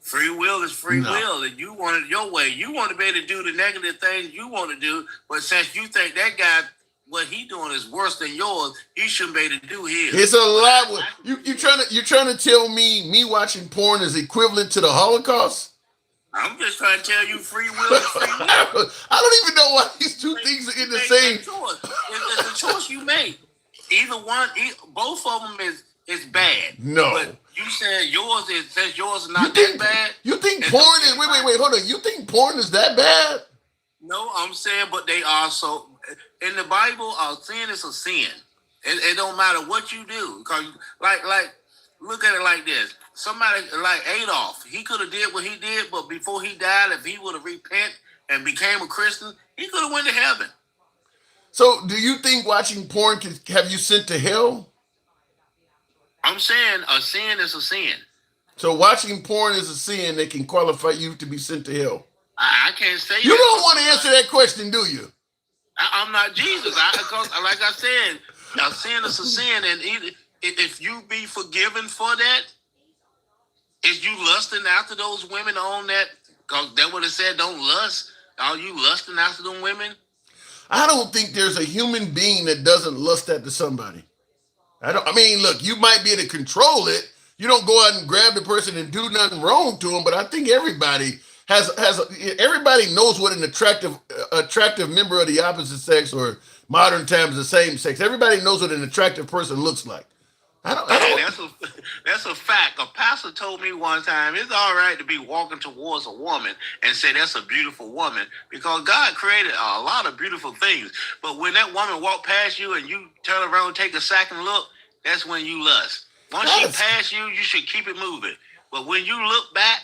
Speaker 9: Free will is free will, and you want it your way. You want to be able to do the negative things you want to do, but since you think that guy, what he doing is worse than yours, he shouldn't be able to do his.
Speaker 1: It's a lot. You're trying to tell me watching porn is equivalent to the Holocaust?
Speaker 9: I'm just trying to tell you free will is free will.
Speaker 1: I don't even know why these two things are in the same.
Speaker 9: It's a choice you make. Either one, both of them is bad.
Speaker 1: No.
Speaker 9: But you said yours is not that bad.
Speaker 1: You think porn is wait, hold on. You think porn is that bad?
Speaker 9: No, I'm saying, but they also in the Bible, sin is a sin. It don't matter what you do. Because like look at it like this. Somebody like Adolf, he could have did what he did, but before he died, if he would have repented and became a Christian, he could have went to heaven.
Speaker 1: So do you think watching porn can have you sent to hell?
Speaker 9: I'm saying a sin is a sin.
Speaker 1: So watching porn is a sin that can qualify you to be sent to hell.
Speaker 9: I can't say
Speaker 1: you don't want to answer that question, do you?
Speaker 9: I'm not Jesus. Because like I said, a sin is a sin, and if you be forgiven for that, is you lusting after those women on that? Because that would have said, don't lust. Are you lusting after them women?
Speaker 1: I don't think there's a human being that doesn't lust after somebody. I mean, look, you might be able to control it. You don't go out and grab the person and do nothing wrong to them, but I think everybody everybody knows what an attractive member of the opposite sex, or modern times the same sex. Everybody knows what an attractive person looks like.
Speaker 9: That's a fact. A pastor told me one time it's all right to be walking towards a woman and say that's a beautiful woman, because God created a lot of beautiful things. But when that woman walk past you and you turn around and take a second look, that's when you lust. Once she pass you, you should keep it moving. But when you look back,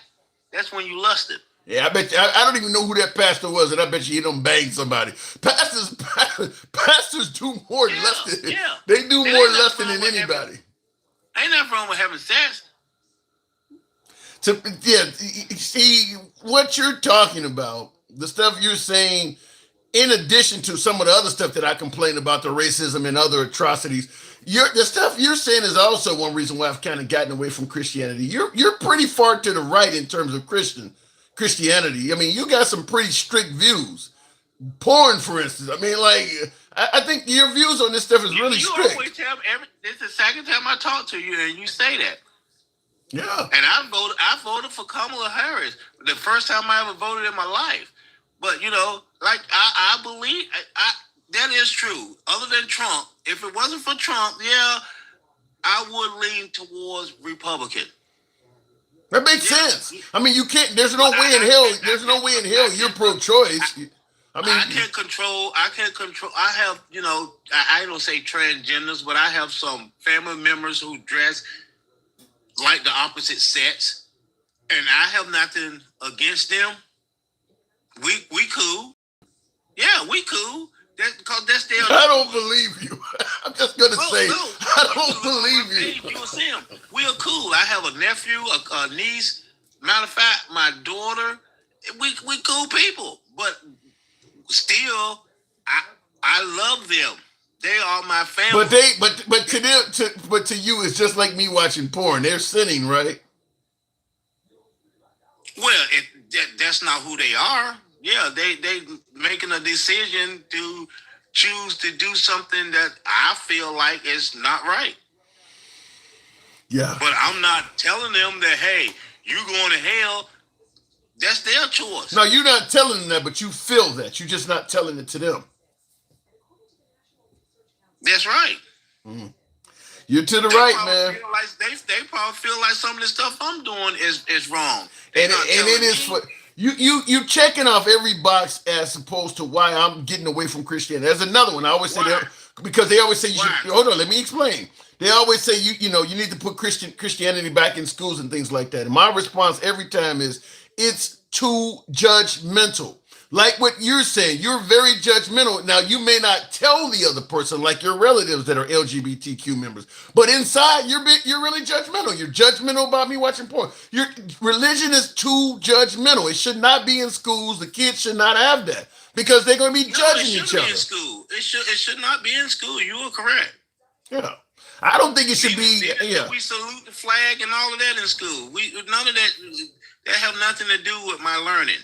Speaker 9: that's when you lusted.
Speaker 1: Yeah, I bet you, I don't even know who that pastor was, and I bet you he done banged somebody. Pastors do more lusting. Yeah. They do more lusting than anybody.
Speaker 9: Ain't nothing wrong with having sex.
Speaker 1: See, what you're talking about, the stuff you're saying, in addition to some of the other stuff that I complain about, the racism and other atrocities, the stuff you're saying is also one reason why I've kind of gotten away from Christianity. You're pretty far to the right in terms of Christianity. I mean, you got some pretty strict views. Porn, for instance. I mean, like, I think your views on this stuff is really strict.
Speaker 9: Always tell me this is the second time I talk to you and you say that.
Speaker 1: Yeah.
Speaker 9: And I voted for Kamala Harris. The first time I ever voted in my life. But, you know, like, I believe that is true. Other than Trump, if it wasn't for Trump, yeah, I would lean towards Republican.
Speaker 1: That makes sense. I mean, you can't. There's no way in hell. There's no way in hell you're pro-choice. I mean,
Speaker 9: I can't control. I have, you know, I don't say transgenders, but I have some family members who dress like the opposite sex, and I have nothing against them. We cool. Yeah, we cool. Because that's their.
Speaker 1: I don't believe you. I'm just gonna say, I don't believe you.
Speaker 9: You will see them. We are cool. I have a nephew, a niece. Matter of fact, my daughter. We cool people, but still, I love them. They are my family.
Speaker 1: But to them, but to you, it's just like me watching porn. They're sinning, right?
Speaker 9: Well, that's not who they are. Yeah, they making a decision to choose to do something that I feel like is not right.
Speaker 1: Yeah.
Speaker 9: But I'm not telling them that, hey, you going to hell. That's their choice.
Speaker 1: No, you're not telling them that, but you feel that. You're just not telling it to them.
Speaker 9: That's right.
Speaker 1: Mm. You're to the right, man.
Speaker 9: They probably feel like some of the stuff I'm doing is wrong.
Speaker 1: And it is for you checking off every box as opposed to why I'm getting away from Christianity. There's another one. I always say that because they always say you should. Hold on, let me explain. They always say you need to put Christianity back in schools and things like that. And my response every time is it's too judgmental. Like what you're saying, you're very judgmental. Now, you may not tell the other person, like your relatives that are LGBTQ members, but inside you're really judgmental. You're judgmental about me watching porn. Your religion is too judgmental. It should not be in schools. The kids should not have that because they're going to be judging each other.
Speaker 9: In school. It should not be in school. You are correct.
Speaker 1: Yeah. I don't think it should be. Yeah.
Speaker 9: We salute the flag and all of that in school. None of that have nothing to do with my learning.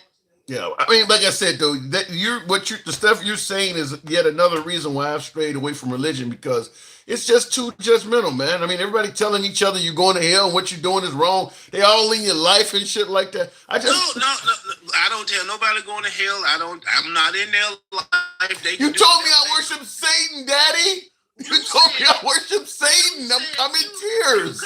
Speaker 1: Yeah, I mean, like I said, though, that the stuff you're saying is yet another reason why I've strayed away from religion because it's just too judgmental, man. I mean, everybody telling each other you're going to hell and what you're doing is wrong. They all in your life and shit like that.
Speaker 9: No, I don't tell nobody going to hell. I'm not in their life.
Speaker 1: You told me I worship Satan, Daddy. You told me I worship Satan. I'm in tears.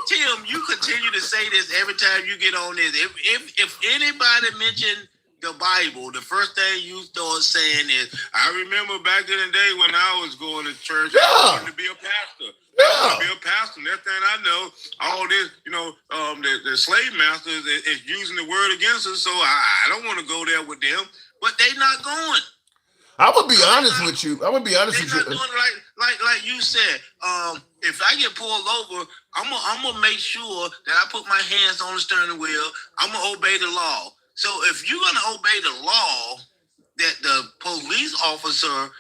Speaker 9: Tim, you continue to say this every time you get on this. If anybody mentioned the Bible, the first thing you start saying is, I remember back in the day when I was going to church, I wanted to be a pastor.
Speaker 1: Yeah.
Speaker 9: I want to be a pastor. Next thing I know, all this, the slave masters is using the word against us, so I don't want to go there with them. But they not going.
Speaker 1: I'm gonna be honest with you. I'm gonna be honest with you.
Speaker 9: Doing like you said. If I get pulled over, I'm gonna make sure that I put my hands on the steering wheel. I'm gonna obey the law. So if you're gonna obey the law that the police officer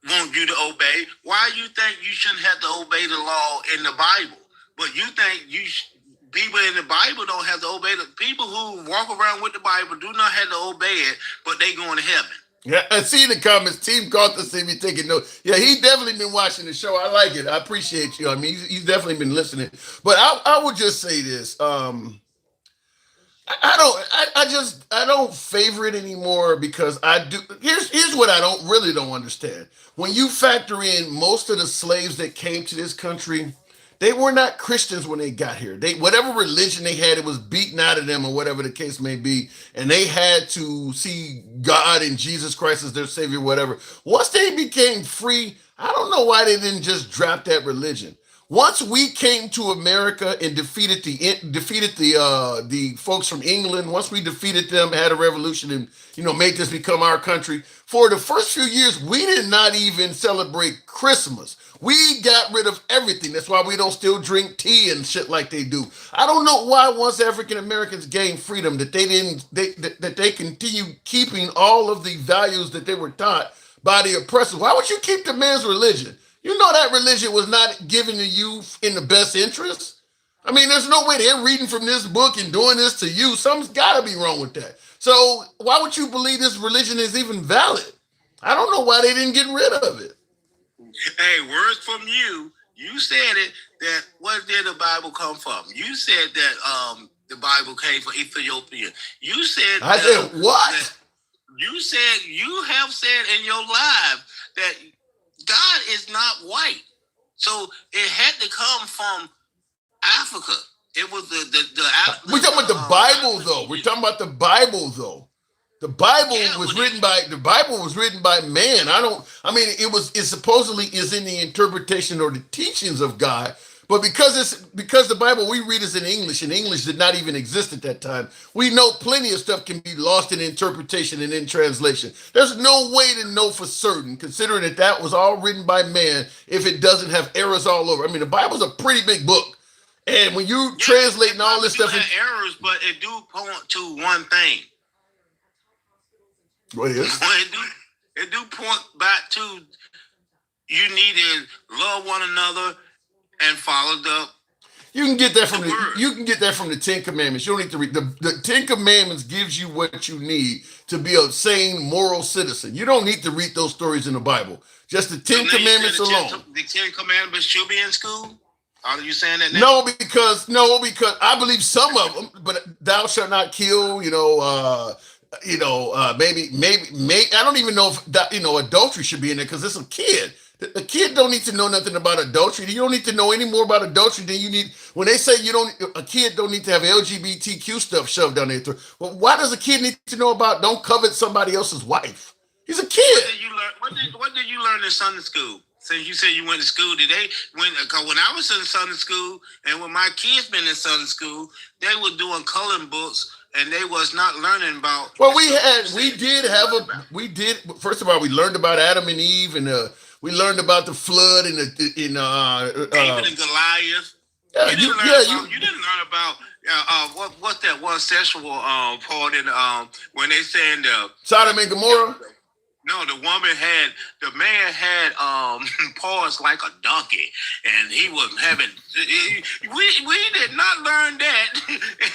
Speaker 9: want you to obey, why you think you shouldn't have to obey the law in the Bible? But you think people in the Bible don't have to obey the people who walk around with the Bible do not have to obey it, but they going to heaven.
Speaker 1: Yeah, I see in the comments, Team Carter see me taking notes. Yeah, he's definitely been watching the show. I like it. I appreciate you. I mean, he's definitely been listening. But I would just say this. I don't favor it anymore because I do. Here's what I don't understand. When you factor in most of the slaves that came to this country, they were not Christians when they got here. Whatever religion they had, it was beaten out of them or whatever the case may be. And they had to see God and Jesus Christ as their savior, whatever. Once they became free, I don't know why they didn't just drop that religion. Once we came to America and defeated the folks from England, once we defeated them, had a revolution and made this become our country, for the first few years, we did not even celebrate Christmas. We got rid of everything. That's why we don't still drink tea and shit like they do. I don't know why once African Americans gained freedom that they continue keeping all of the values that they were taught by the oppressors. Why would you keep the man's religion? You know that religion was not given to you in the best interest. I mean, there's no way they're reading from this book and doing this to you. Something's got to be wrong with that. So why would you believe this religion is even valid? I don't know why they didn't get rid of it.
Speaker 9: Hey, words from you. You said it. That where did the Bible come from? You said that the Bible came from Ethiopia. You said
Speaker 1: I said what?
Speaker 9: You have said in your life that God is not white, so it had to come from Africa. It was
Speaker 1: We're talking about the Bible, though. We're talking about the Bible, though. The Bible was written by man. It supposedly is in the interpretation or the teachings of God. But because the Bible we read is in English, and English did not even exist at that time, we know plenty of stuff can be lost in interpretation and in translation. There's no way to know for certain, considering that was all written by man, if it doesn't have errors all over. I mean, the Bible's a pretty big book. And when you translating all this stuff,
Speaker 9: errors, but it do point to one thing.
Speaker 1: What is?
Speaker 9: It do point back to
Speaker 7: You need to love one another and follow the.
Speaker 1: You can get that from the Ten Commandments. You don't need to read the Ten Commandments. Gives you what you need to be a sane, moral citizen. You don't need to read those stories in the Bible. Just the Ten Commandments alone.
Speaker 7: The Ten Commandments should be in school. Are you saying that now?
Speaker 1: No, because I believe some of them. But thou shalt not kill. Maybe I don't even know if that, adultery should be in there because it's a kid. A kid don't need to know nothing about adultery. You don't need to know any more about adultery than you need. When they say a kid don't need to have LGBTQ stuff shoved down their throat. Well, why does a kid need to know about don't covet somebody else's wife? He's a kid.
Speaker 7: What did you learn? What did you learn in Sunday school? Since you said you went to school, when I was in Sunday school and when my kids been in Sunday school, they were doing coloring books and they was not learning about.
Speaker 1: Well, first of all, we learned about Adam and Eve and we learned about the flood and
Speaker 7: David and Goliath.
Speaker 1: Yeah,
Speaker 7: you didn't learn about what's that one sexual part in when they saying the
Speaker 1: Sodom and Gomorrah.
Speaker 7: No, the man had paws like a donkey, and he was having. We did not learn that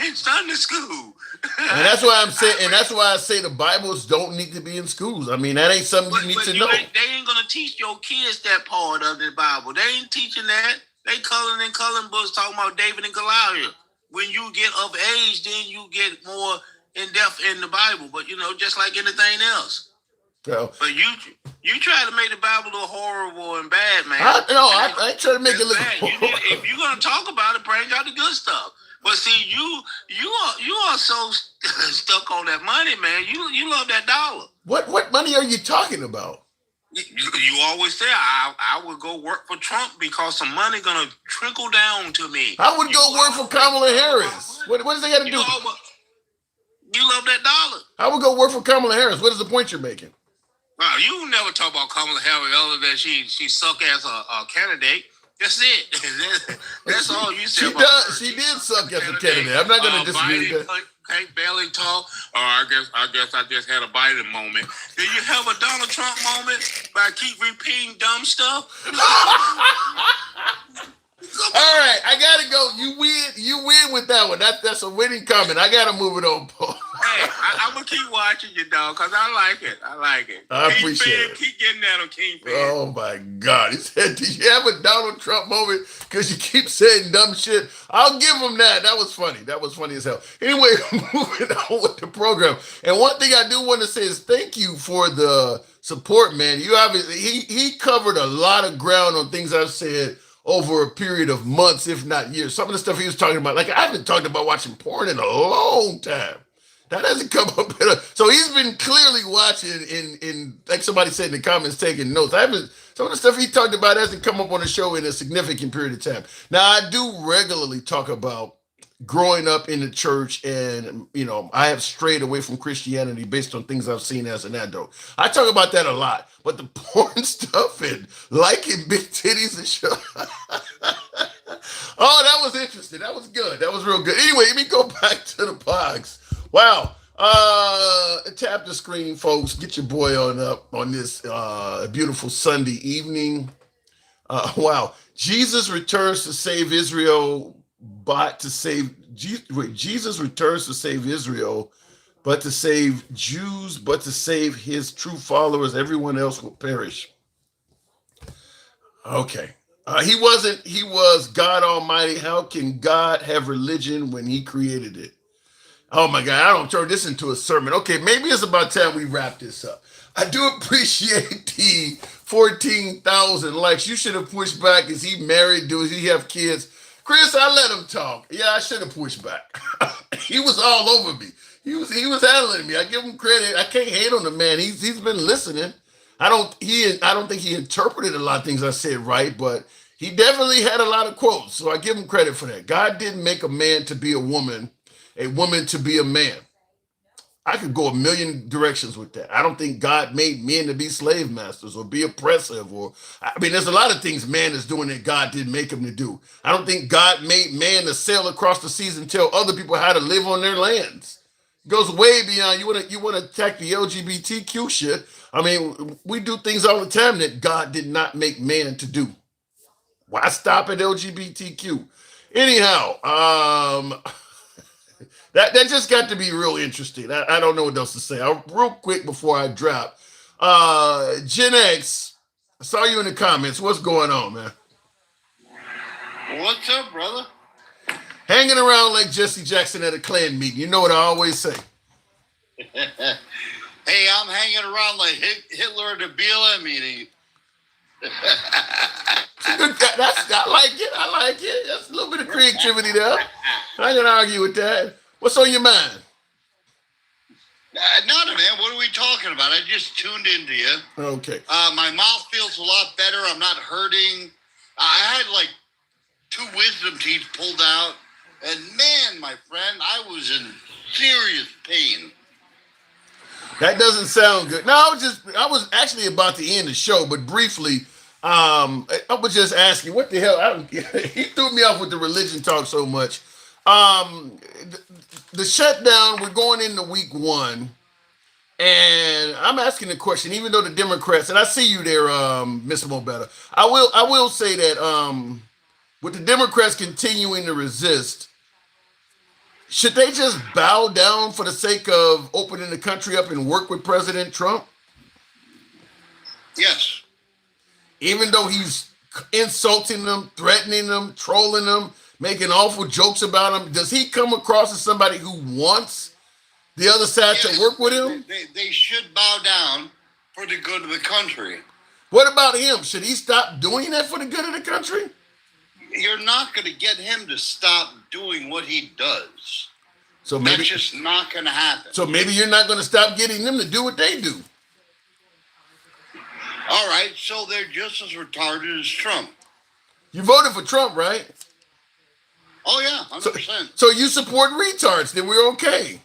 Speaker 7: in Sunday school.
Speaker 1: And that's why I'm saying, and that's why I say the Bibles don't need to be in schools. I mean, that ain't something you need to know.
Speaker 7: They ain't gonna teach your kids that part of the Bible. They ain't teaching that. They coloring books talking about David and Goliath. When you get of age, then you get more in depth in the Bible. But just like anything else.
Speaker 1: So,
Speaker 7: but you try to make the Bible look horrible and bad, man.
Speaker 1: I ain't trying to make it look
Speaker 7: horrible. If you're gonna talk about it, bring out the good stuff. But see, you are so stuck on that money, man. You love that dollar.
Speaker 1: What money are you talking about?
Speaker 7: You always say I would go work for Trump because some money gonna trickle down to me.
Speaker 1: I would go work for Kamala Harris. What does they got to do?
Speaker 7: You love that dollar.
Speaker 1: I would go work for Kamala Harris. What is the point you're making?
Speaker 7: Well, you never talk about Kamala Harris other than she suck as a candidate. That's it. That's all you said.
Speaker 1: She did suck as a candidate. I'm not going to disagree with that.
Speaker 7: Can't barely talk. I guess I just had a Biden moment. Did you have a Donald Trump moment by keep repeating dumb stuff?
Speaker 1: All right, I gotta go. You win with that one. That's a winning comment. I gotta move it on, Paul.
Speaker 7: Hey, I'm gonna keep watching you, dog, because I like it.
Speaker 1: I appreciate it.
Speaker 7: Keep getting that on King Fan.
Speaker 1: Oh my God! He said, "Did you have a Donald Trump moment?" Because you keep saying dumb shit. I'll give him that. That was funny. That was funny as hell. Anyway, moving on with the program. And one thing I do want to say is thank you for the support, man. You obviously he covered a lot of ground on things I've said over a period of months, if not years. Some of the stuff he was talking about, like I haven't talked about watching porn in a long time. That hasn't come up. So he's been clearly watching in like somebody said in the comments, taking notes. Some of the stuff he talked about hasn't come up on the show in a significant period of time. Now, I do regularly talk about growing up in the church, and I have strayed away from Christianity based on things I've seen as an adult. I talk about that a lot, but the porn stuff and liking big titties and shit. Oh, that was interesting. That was good. That was real good. Anyway, let me go back to the pogs. Wow. Tap the screen, folks. Get your boy on up on this beautiful Sunday evening. Wow. Jesus returns to save Israel. Jesus returns to save Israel, but to save Jews, but to save his true followers. Everyone else will perish. Okay. He was God Almighty. How can God have religion when he created it? Oh my God, I don't turn this into a sermon. Okay, maybe it's about time we wrap this up. I do appreciate the 14,000 likes. You should have pushed back. Is he married? Does he have kids? Chris, I let him talk. Yeah, I should have pushed back. He was all over me. He was handling me. I give him credit. I can't hate on the man. He's been listening. I don't think he interpreted a lot of things I said right, but he definitely had a lot of quotes. So I give him credit for that. God didn't make a man to be a woman to be a man. I could go a million directions with that. I don't think God made men to be slave masters or be oppressive there's a lot of things man is doing that God didn't make him to do. I don't think God made man to sail across the seas and tell other people how to live on their lands. Goes way beyond. You wanna attack the LGBTQ shit. I mean, we do things all the time that God did not make man to do. Why stop at LGBTQ? Anyhow, that just got to be real interesting. I don't know what else to say. Real quick before I drop, Gen X, I saw you in the comments. What's going on, man?
Speaker 17: What's up, brother?
Speaker 1: Hanging around like Jesse Jackson at a Klan meeting. You know what I always say.
Speaker 17: Hey, I'm hanging around like Hitler at a BLM meeting.
Speaker 1: I like it. I like it. That's a little bit of creativity there. I can argue with that. What's on your mind?
Speaker 17: Nada, man. What are we talking about? I just tuned into you.
Speaker 1: Okay.
Speaker 17: My mouth feels a lot better. I'm not hurting. I had like 2 wisdom teeth pulled out. And man, my friend, I was in serious pain.
Speaker 1: That doesn't sound good. No, I was actually about to end the show, but briefly, I was just asking, what the hell? He threw me off with the religion talk so much. The shutdown, we're going into week 1, and I'm asking the question, even though the Democrats, and I see you there, Mr. Mobetta, I will say that with the Democrats continuing to resist, should they just bow down for the sake of opening the country up and work with President Trump?
Speaker 17: Yes.
Speaker 1: Even though he's insulting them, threatening them, trolling them, making awful jokes about them, does he come across as somebody who wants the other side to work with him?
Speaker 17: They should bow down for the good of the country.
Speaker 1: What about him? Should he stop doing that for the good of the country?
Speaker 17: You're not going to get him to stop doing what he does.
Speaker 1: So maybe
Speaker 17: that's just not going to happen.
Speaker 1: So maybe you're not going to stop getting them to do what they do.
Speaker 17: All right, so they're just as retarded as Trump.
Speaker 1: You voted for Trump, right?
Speaker 17: Oh yeah, 100%.
Speaker 1: So you support retards? Then we're okay.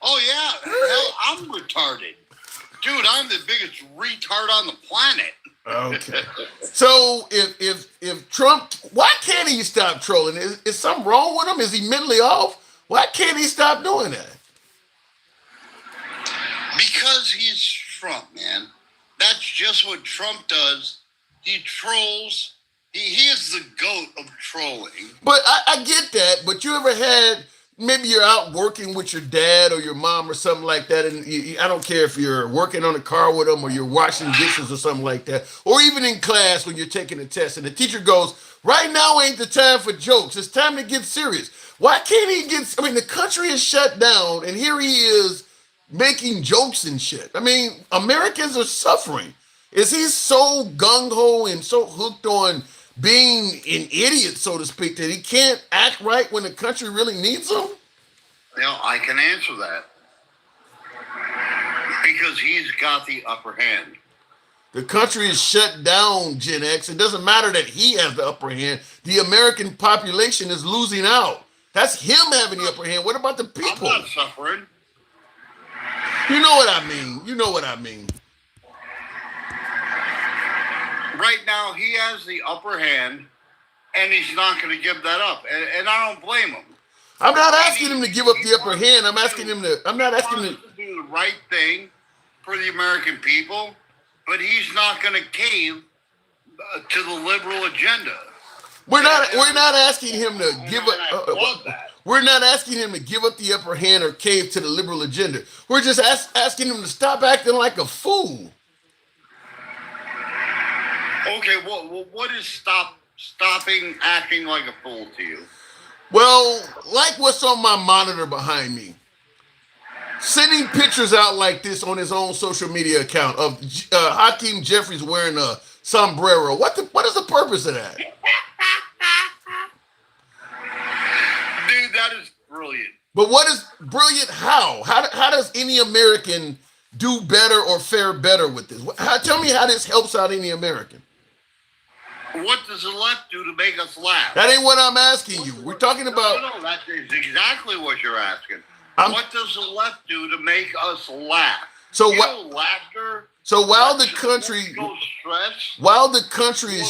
Speaker 17: Oh yeah, hell, I'm retarded, dude. I'm the biggest retard on the planet.
Speaker 1: Okay. So if Trump, why can't he stop trolling? Is something wrong with him? Is he mentally off? Why can't he stop doing that?
Speaker 17: Because he's Trump, man. That's just what Trump does. He trolls. He is the goat of trolling.
Speaker 1: But I get that. But you ever had, maybe you're out working with your dad or your mom or something like that, and I don't care if you're working on a car with them or you're washing dishes or something like that, or even in class when you're taking a test and the teacher goes, right now ain't the time for jokes. It's time to get serious. Why can't he get, I mean, the country is shut down and here he is making jokes and shit. I mean, Americans are suffering. Is he so gung-ho and so hooked on being an idiot, so to speak, that he can't act right when the country really needs him?
Speaker 17: Now, I can answer that. Because he's got the upper hand.
Speaker 1: The country is shut down, Gen X. It doesn't matter that he has the upper hand. The American population is losing out. That's him having the upper hand. What about the people?
Speaker 17: I'm not suffering.
Speaker 1: You know what I mean. You know what I mean.
Speaker 17: Right now, he has the upper hand, and he's not going to give that up. And I don't blame him.
Speaker 1: I'm not asking him to give up the upper hand. I'm asking him to. I'm not asking him
Speaker 17: to do the right thing for the American people, but he's not going to cave to the liberal agenda.
Speaker 1: We're not asking him to give up. We're not asking him to give up the upper hand or cave to the liberal agenda. We're just asking him to stop acting like a fool.
Speaker 17: Okay, what is stopping acting like a fool to you?
Speaker 1: Well, like what's on my monitor behind me. Sending pictures out like this on his own social media account of Hakeem Jeffries wearing a sombrero. What is the purpose of that?
Speaker 17: Dude, that is brilliant.
Speaker 1: But what is brilliant? How does any American do better or fare better with this? Tell me how this helps out any American.
Speaker 17: What does the left do to make us laugh?
Speaker 1: That ain't what I'm asking you. We're talking about.
Speaker 17: No, that is exactly what you're asking. What does the left do to make us laugh?
Speaker 1: So
Speaker 17: what? Laughter.
Speaker 1: So while the country is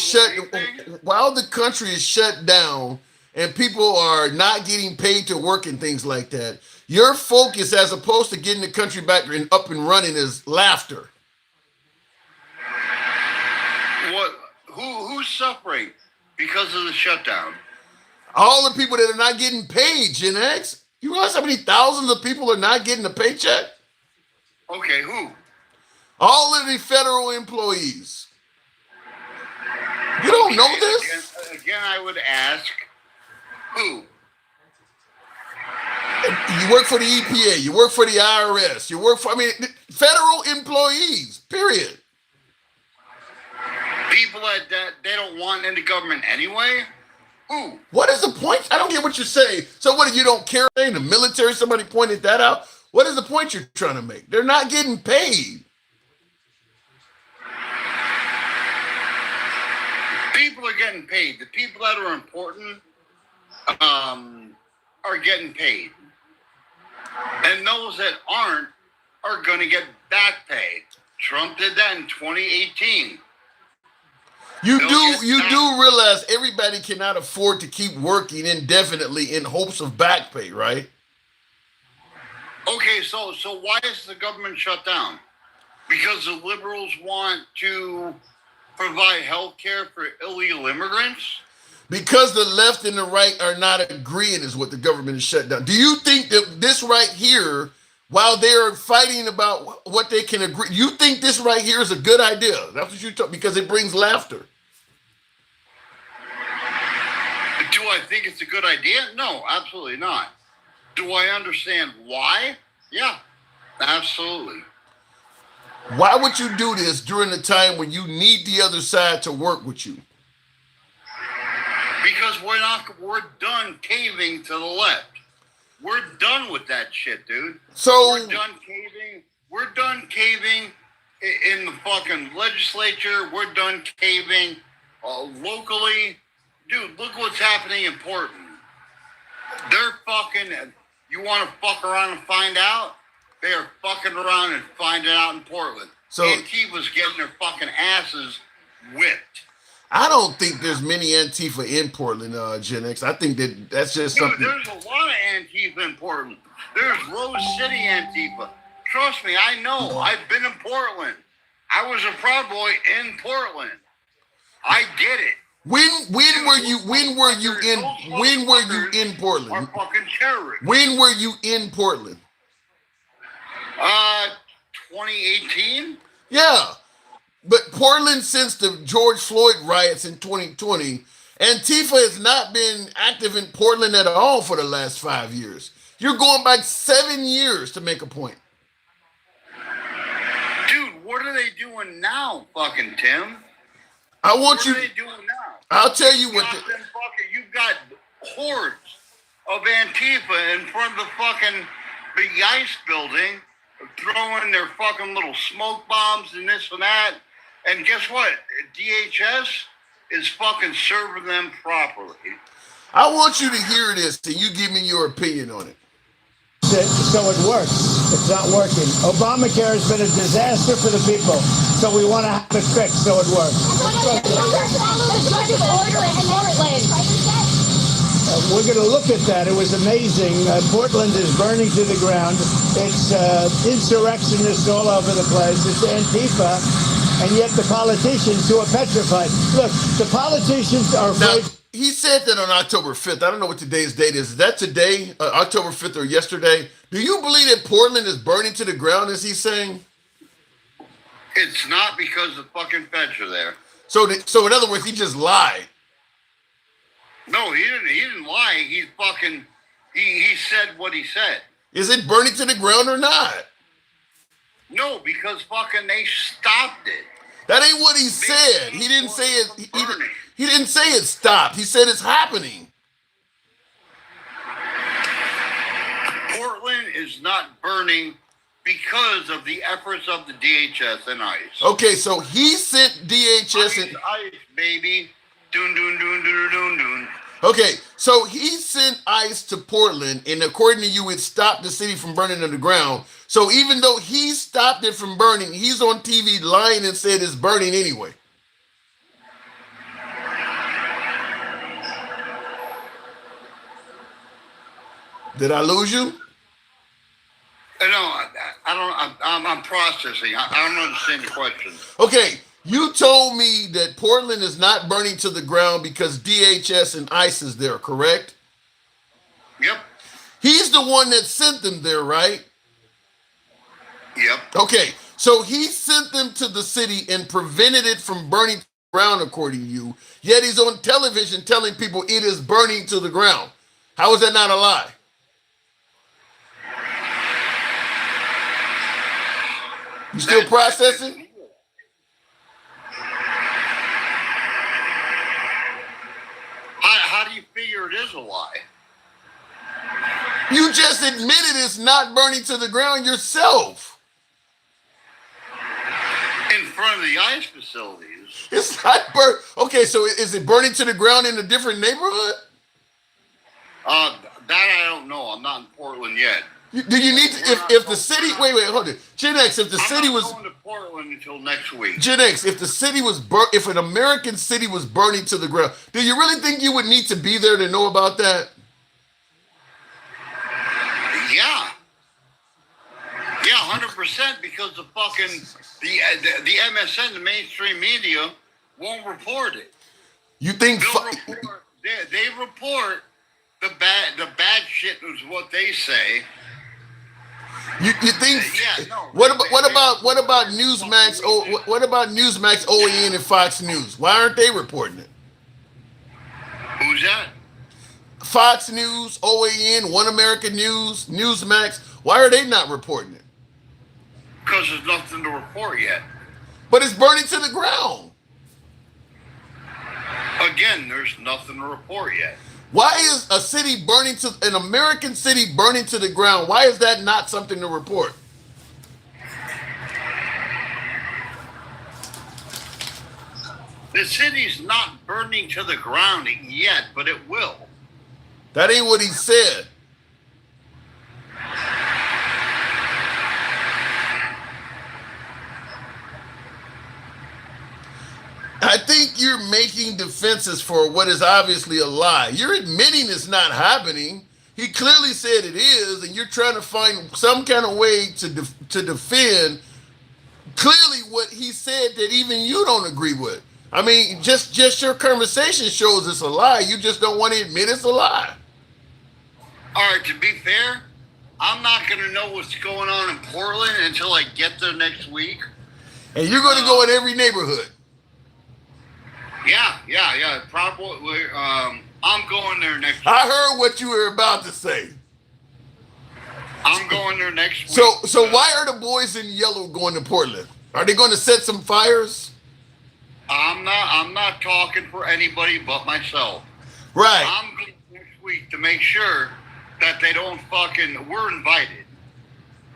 Speaker 1: shut down and people are not getting paid to work and things like that, your focus as opposed to getting the country back and up and running is laughter.
Speaker 17: What? Who's suffering because of the shutdown?
Speaker 1: All the people that are not getting paid, Gen X. You realize how many thousands of people are not getting a paycheck?
Speaker 17: Okay, who?
Speaker 1: All of the federal employees. You don't know this?
Speaker 17: Again, I would ask, who?
Speaker 1: You work for the EPA, you work for the IRS, you work for, federal employees, period.
Speaker 17: People that they don't want in the government anyway? Who?
Speaker 1: What is the point? I don't get what you're saying. So what, if you don't care in the military, somebody pointed that out? What is the point you're trying to make? They're not getting paid.
Speaker 17: People are getting paid. The people that are important are getting paid. And those that aren't are going to get back pay. Trump did that in 2018.
Speaker 1: You do realize everybody cannot afford to keep working indefinitely in hopes of back pay, right?
Speaker 17: Okay, so why is the government shut down? Because the liberals want to provide health care for illegal immigrants?
Speaker 1: Because the left and the right are not agreeing is what the government is shut down. Do you think that this right here, while they're fighting about what they can agree, you think this right here is a good idea? That's what you talk, because it brings laughter.
Speaker 17: Do I think it's a good idea? No, absolutely not. Do I understand why? Yeah, absolutely.
Speaker 1: Why would you do this during the time when you need the other side to work with you?
Speaker 17: Because we're done caving to the left. We're done with that shit, dude.
Speaker 1: So
Speaker 17: we're done caving. We're done caving in the fucking legislature. We're done caving locally. Dude, look what's happening in Portland. They're fucking, you want to fuck around and find out? They are fucking around and finding out in Portland. So Antifa's getting their fucking asses whipped.
Speaker 1: I don't think there's many Antifa in Portland, Gen X. I think that's just something.
Speaker 17: There's a lot of Antifa in Portland. There's Rose City Antifa. Trust me, I know. I've been in Portland. I was a Proud Boy in Portland. I get it.
Speaker 1: When were you in Portland?
Speaker 17: Are fucking terrorists.
Speaker 1: When were you in Portland?
Speaker 17: 2018.
Speaker 1: Yeah, but Portland, since the George Floyd riots in 2020, Antifa has not been active in Portland at all for the last 5 years. You're going back 7 years to make a point.
Speaker 17: Dude, what are they doing now, fucking Tim?
Speaker 1: What
Speaker 17: are they doing now?
Speaker 1: I'll tell you what.
Speaker 17: You've got hordes of Antifa in front of the fucking big ICE building, throwing their fucking little smoke bombs and this and that. And guess what? DHS is fucking serving them properly.
Speaker 1: I want you to hear this and you give me your opinion on it.
Speaker 3: So it works. It's not working. Obamacare has been a disaster for the people. So we want to have it fixed so it works. We're going to look at that. It was amazing. Portland is burning to the ground. It's insurrectionists all over the place. It's Antifa. And yet the politicians who are petrified. Look, the politicians are afraid.
Speaker 1: Now, he said that on October 5th. I don't know what today's date is. Is that today, October 5th or yesterday? Do you believe that Portland is burning to the ground, as he's saying?
Speaker 17: It's not because the fucking feds are there.
Speaker 1: So in other words, he just lied.
Speaker 17: No, he didn't lie. He said what he said.
Speaker 1: Is it burning to the ground or not?
Speaker 17: No, because fucking they stopped it.
Speaker 1: That ain't what he said. He didn't say it. He didn't say it stopped. He said it's happening.
Speaker 17: Portland is not burning because of the efforts of the DHS and ICE.
Speaker 1: Okay, so he sent DHS and
Speaker 17: ICE, baby. Dun dun dun dun dun dun.
Speaker 1: Okay, so he sent ICE to Portland, and according to you, it stopped the city from burning to the ground. So even though he stopped it from burning, he's on TV lying and said it's burning anyway. Did I lose you?
Speaker 17: No, I'm processing. I don't understand the question.
Speaker 1: Okay, you told me that Portland is not burning to the ground because DHS and ICE is there, correct?
Speaker 17: Yep.
Speaker 1: He's the one that sent them there, right?
Speaker 17: Yep.
Speaker 1: Okay, so he sent them to the city and prevented it from burning to the ground, according to you. Yet he's on television telling people it is burning to the ground. How is that not a lie? You still processing?
Speaker 17: How do you figure it is a lie?
Speaker 1: You just admitted it's not burning to the ground yourself.
Speaker 17: In front of the ICE facilities.
Speaker 1: It's not Okay, so is it burning to the ground in a different neighborhood?
Speaker 17: That I don't know. I'm not in Portland yet.
Speaker 1: Do you need to, if the city, wait, hold it. Gen X, if the city was.
Speaker 17: I'm not going to Portland until next week.
Speaker 1: Gen X, if the city was if an American city was burning to the ground, do you really think you would need to be there to know about that?
Speaker 17: Yeah. Yeah, 100%, because the fucking, the MSN, the mainstream media, won't report it.
Speaker 1: You think
Speaker 17: they report the bad shit is what they say.
Speaker 1: You think?
Speaker 17: Yeah, no.
Speaker 1: What about Newsmax? What about Newsmax, OAN, and Fox News? Why aren't they reporting it?
Speaker 17: Who's that?
Speaker 1: Fox News, OAN, One American News, Newsmax. Why are they not reporting it?
Speaker 17: Because there's nothing to report yet.
Speaker 1: But it's burning to the ground.
Speaker 17: Again, there's nothing to report yet.
Speaker 1: Why is a city burning to an American city burning to the ground? Why is that not something to report?
Speaker 17: The city's not burning to the ground yet, but it will.
Speaker 1: That ain't what he said. I think you're making defenses for what is obviously a lie. You're admitting it's not happening. He clearly said it is, and you're trying to find some kind of way to defend clearly what he said that even you don't agree with. I mean, just your conversation shows it's a lie. You just don't want to admit it's a lie.
Speaker 17: All right, to be fair, I'm not going to know what's going on in Portland until I get there next week.
Speaker 1: And you're going to go in every neighborhood.
Speaker 17: Yeah. Probably. I'm going there next week.
Speaker 1: I heard what you were about to say.
Speaker 17: I'm going there next week.
Speaker 1: So why are the boys in yellow going to Portland? Are they going to set some fires?
Speaker 17: I'm not talking for anybody but myself.
Speaker 1: Right.
Speaker 17: I'm going next week to make sure that they don't fucking. We're invited.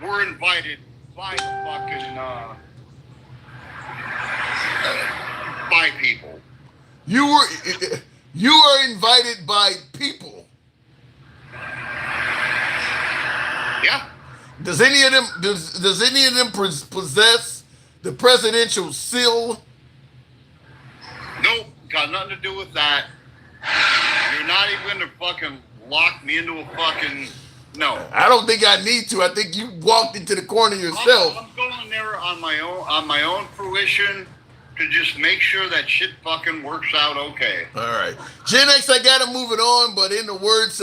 Speaker 17: We're invited by the fucking by people.
Speaker 1: You are invited by people.
Speaker 17: Yeah.
Speaker 1: Does any of them possess the presidential seal?
Speaker 17: Nope, got nothing to do with that. You're not even gonna fucking lock me into a fucking no.
Speaker 1: I don't think I need to. I think you walked into the corner yourself.
Speaker 17: I'm going there on my own fruition to just make sure that shit fucking works out okay.
Speaker 1: All right, Gen X, I gotta move it on. But in the words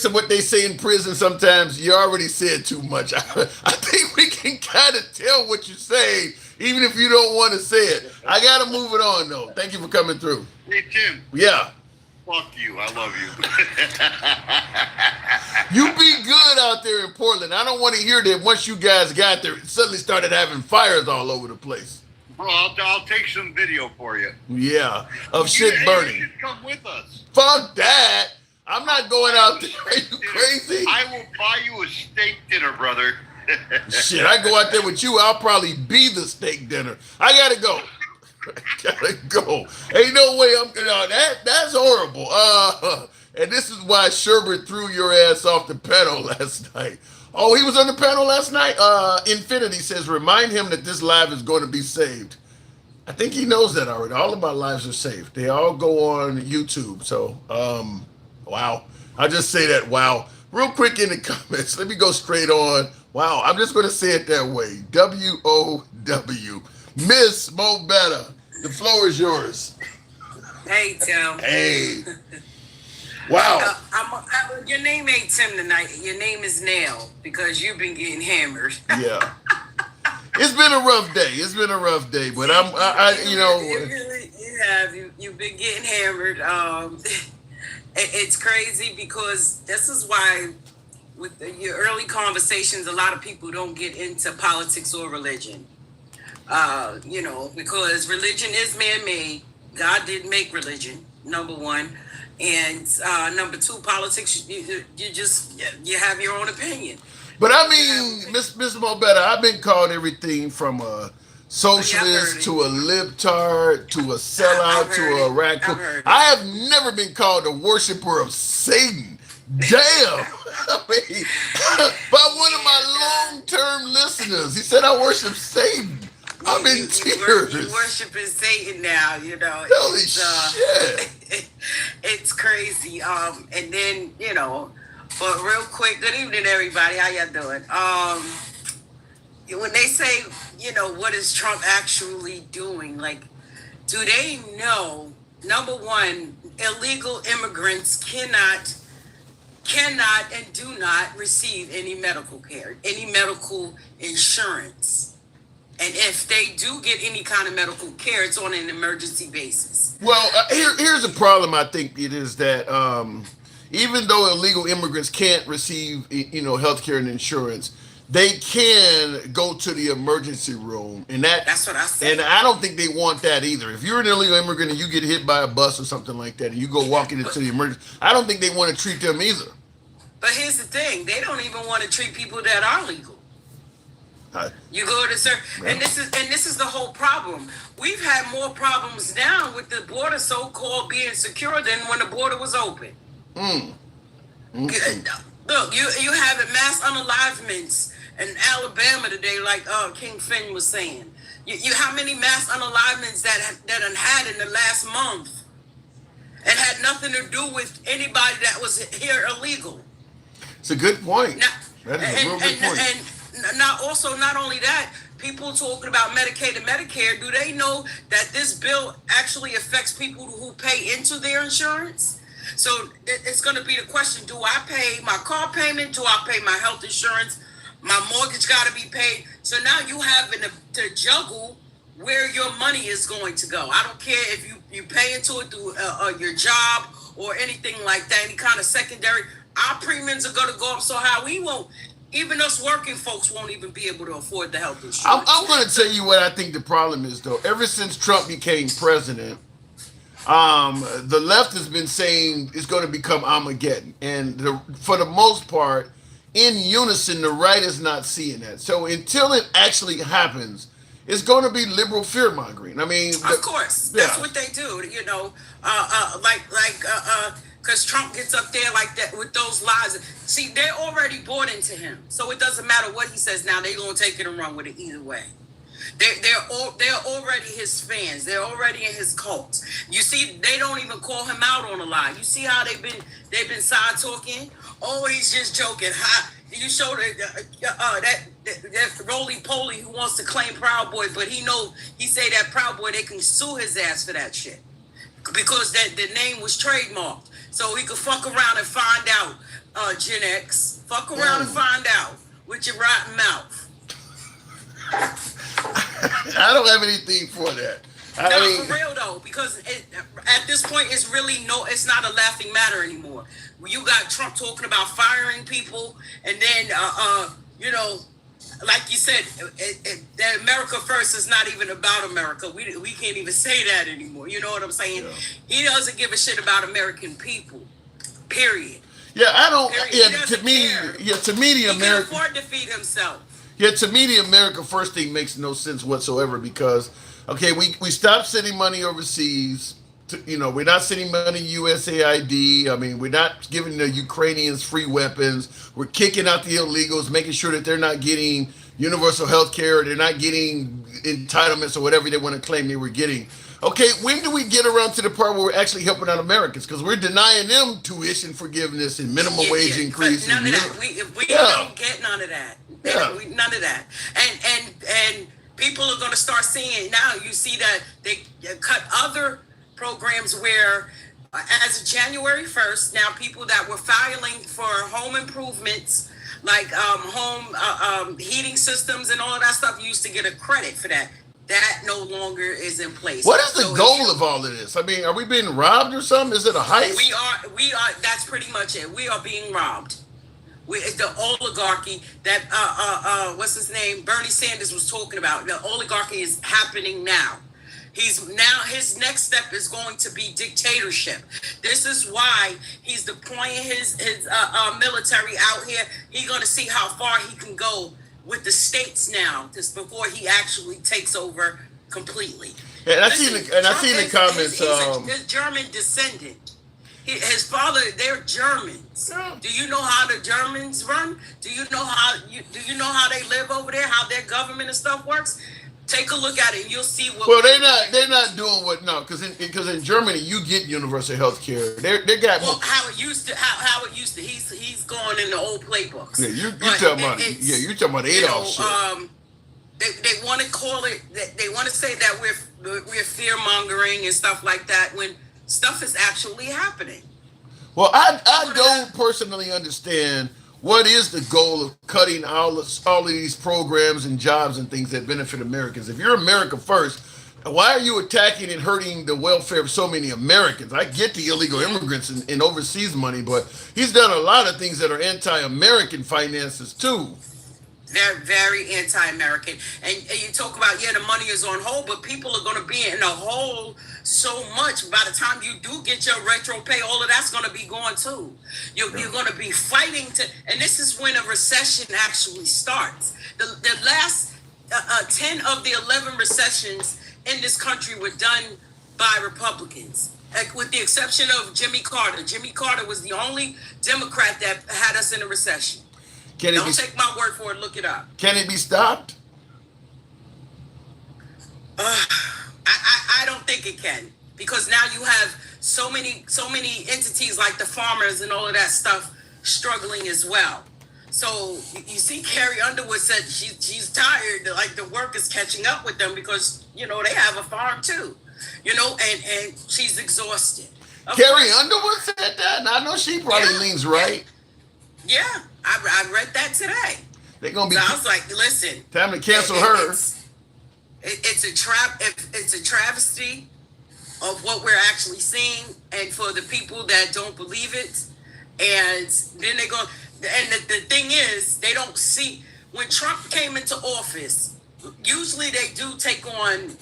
Speaker 1: of what they say in prison, sometimes you already said too much. I think we can kind of tell what you say, even if you don't want to say it. I gotta move it on though. Thank you for coming through.
Speaker 17: Hey Tim.
Speaker 1: Yeah.
Speaker 17: Fuck you. I love you.
Speaker 1: You be good out there in Portland. I don't want to hear that once you guys got there, it suddenly started having fires all over the place.
Speaker 17: Well, I'll take some video for you.
Speaker 1: Yeah, of shit burning.
Speaker 17: You should come with us.
Speaker 1: Fuck that. I'm not going out there. Are you crazy?
Speaker 17: I will buy you a steak dinner, brother.
Speaker 1: Shit, I go out there with you, I'll probably be the steak dinner. I gotta go. Ain't no way I'm gonna. That's horrible. And this is why Sherbert threw your ass off the panel last night. Oh, he was on the panel last night? Infinity says, remind him that this live is going to be saved. I think he knows that already. All of my lives are saved. They all go on YouTube. So, wow. I'll just say that. Wow. Real quick in the comments. Let me go straight on. Wow. I'm just going to say it that way. WOW. Miss Mo Better. The floor is yours.
Speaker 18: Hey, Tim.
Speaker 1: Hey. Wow.
Speaker 18: Your name ain't Tim tonight. Your name is Nail because you've been getting hammered.
Speaker 1: Yeah. It's been a rough day. It's been a rough day, but
Speaker 18: You've been getting hammered. It's crazy because this is why with your early conversations, a lot of people don't get into politics or religion. Because religion is man-made. God didn't make religion, number one. And number two, politics, you have your own opinion.
Speaker 1: But I mean, Miss Mo Better, I've been called everything from a socialist to a libtard to a sellout to a raccoon. I have never been called a worshiper of Satan. Damn. I mean, by one of my long-term listeners. He said I worship Satan. I'm in tears.
Speaker 18: You worshiping Satan now, you know.
Speaker 1: Holy shit.
Speaker 18: It's crazy. And then, but real quick, good evening, everybody. How y'all doing? When they say, what is Trump actually doing? Like, do they know, number one, illegal immigrants cannot and do not receive any medical care, any medical insurance. And if they do get any kind of medical care, it's on an emergency basis.
Speaker 1: Well, here's the problem. I think it is that even though illegal immigrants can't receive, health care and insurance, they can go to the emergency room, and that's
Speaker 18: what I said.
Speaker 1: And I don't think they want that either. If you're an illegal immigrant and you get hit by a bus or something like that, and you go walking into the emergency, I don't think they want to treat them either.
Speaker 18: But here's the thing: they don't even want to treat people that are legal. You go to and this is the whole problem. We've had more problems now with the border so-called being secure than when the border was open. Look, you have mass unalivements in Alabama today, like King Finn was saying. You how many mass unalivements that had in the last month, and had nothing to do with anybody that was here illegal.
Speaker 1: It's a good point. That is a real good point.
Speaker 18: And not only that, people talking about Medicaid and Medicare, do they know that this bill actually affects people who pay into their insurance? So it's going to be the question, do I pay my car payment? Do I pay my health insurance? My mortgage got to be paid. So now you having to juggle where your money is going to go. I don't care if you pay into it through your job or anything like that, any kind of secondary. Our premiums are going to go up so high we won't. Even us working folks won't even be able to afford the health insurance.
Speaker 1: I'm going to tell you what I think the problem is, though. Ever since Trump became president, the left has been saying it's going to become Armageddon. And for the most part, in unison, the right is not seeing that. So until it actually happens, it's going to be liberal fear-mongering. I mean...
Speaker 18: Of course. That's what they do, because Trump gets up there like that with those lies. See, they're already bought into him. So it doesn't matter what he says now. They're going to take it and run with it either way. They're already his fans. They're already in his cult. You see, they don't even call him out on a lie. You see how they've been side talking? Oh, he's just joking. You show that roly-poly who wants to claim Proud Boy, but he say that Proud Boy, they can sue his ass for that shit. Because the name was trademarked. So he could fuck around and find out, Gen X. Fuck around and find out with your rotten mouth.
Speaker 1: I don't have anything for that.
Speaker 18: For real though, because at this point, it's not a laughing matter anymore. You got Trump talking about firing people, and then, like you said, that America First is not even about America. We can't even say that anymore. You know what I'm saying? Yeah. He doesn't give a shit about American people. Period.
Speaker 1: Yeah, I don't.
Speaker 18: Period.
Speaker 1: Yeah, to me, the American. He can
Speaker 18: afford to feed himself.
Speaker 1: Yeah, to me, the America First thing makes no sense whatsoever because, okay, we stopped sending money overseas. We're not sending money USAID. I mean, we're not giving the Ukrainians free weapons. We're kicking out the illegals, making sure that they're not getting universal health care. They're not getting entitlements or whatever they want to claim they were getting. Okay, when do we get around to the part where we're actually helping out Americans? Because we're denying them tuition forgiveness and minimum wage increase.
Speaker 18: None
Speaker 1: And
Speaker 18: of that. We
Speaker 1: yeah,
Speaker 18: don't get none of that.
Speaker 1: yeah.
Speaker 18: None of that. And people are going to start seeing it now. You see that they cut other programs where, as of January 1st, now people that were filing for home improvements, like home heating systems and all of that stuff, used to get a credit for that. That no longer is in place.
Speaker 1: What is the
Speaker 18: So
Speaker 1: goal of all of this? I mean, are we being robbed or something? Is it a heist?
Speaker 18: We are. That's pretty much it. We are being robbed. It's the oligarchy that what's his name? Bernie Sanders was talking about. The oligarchy is happening now. His next step is going to be dictatorship. This is why he's deploying his military out here. He's going to see how far he can go with the states now, just before he actually takes over completely.
Speaker 1: And I see the comments.
Speaker 18: He's a German descendant. His father, they're Germans. Do you know how the Germans run? Do you know how they live over there? How their government and stuff works? Take a look at it, and you'll see what.
Speaker 1: Well, they're not doing what because in Germany you get universal health care. They got
Speaker 18: how it used to. How it used to. He's going in the old playbooks.
Speaker 1: Yeah, you talking about Adolf shit.
Speaker 18: They want to call it. They want to say that we're fear mongering and stuff like that when stuff is actually happening.
Speaker 1: Well, I don't personally understand what is the goal of cutting all of these programs and jobs and things that benefit Americans. If you're America first, why are you attacking and hurting the welfare of so many Americans? I get the illegal immigrants and overseas money, but he's done a lot of things that are anti-American finances too.
Speaker 18: They're very anti-American. And you talk about, the money is on hold, but people are going to be in a hole so much. By the time you do get your retro pay, all of that's going to be gone too. You're going to be fighting and this is when a recession actually starts. The last 10 of the 11 recessions in this country were done by Republicans. With the exception of Jimmy Carter. Jimmy Carter was the only Democrat that had us in a recession. Don't take my word for it. Look it up.
Speaker 1: Can it be stopped?
Speaker 18: I don't think it can, because now you have so many entities like the farmers and all of that stuff struggling as well. So you see, Carrie Underwood said she's tired. Like the work is catching up with them because they have a farm too. And she's exhausted.
Speaker 1: Carrie Underwood said that, and I know she probably leans right.
Speaker 18: Yeah, I read that today.
Speaker 1: They're gonna be.
Speaker 18: So I was like, listen,
Speaker 1: time to cancel her.
Speaker 18: It's a travesty of what we're actually seeing, and for the people that don't believe it, and then they go. And the thing is, they don't see when Trump came into office. Usually, they do take on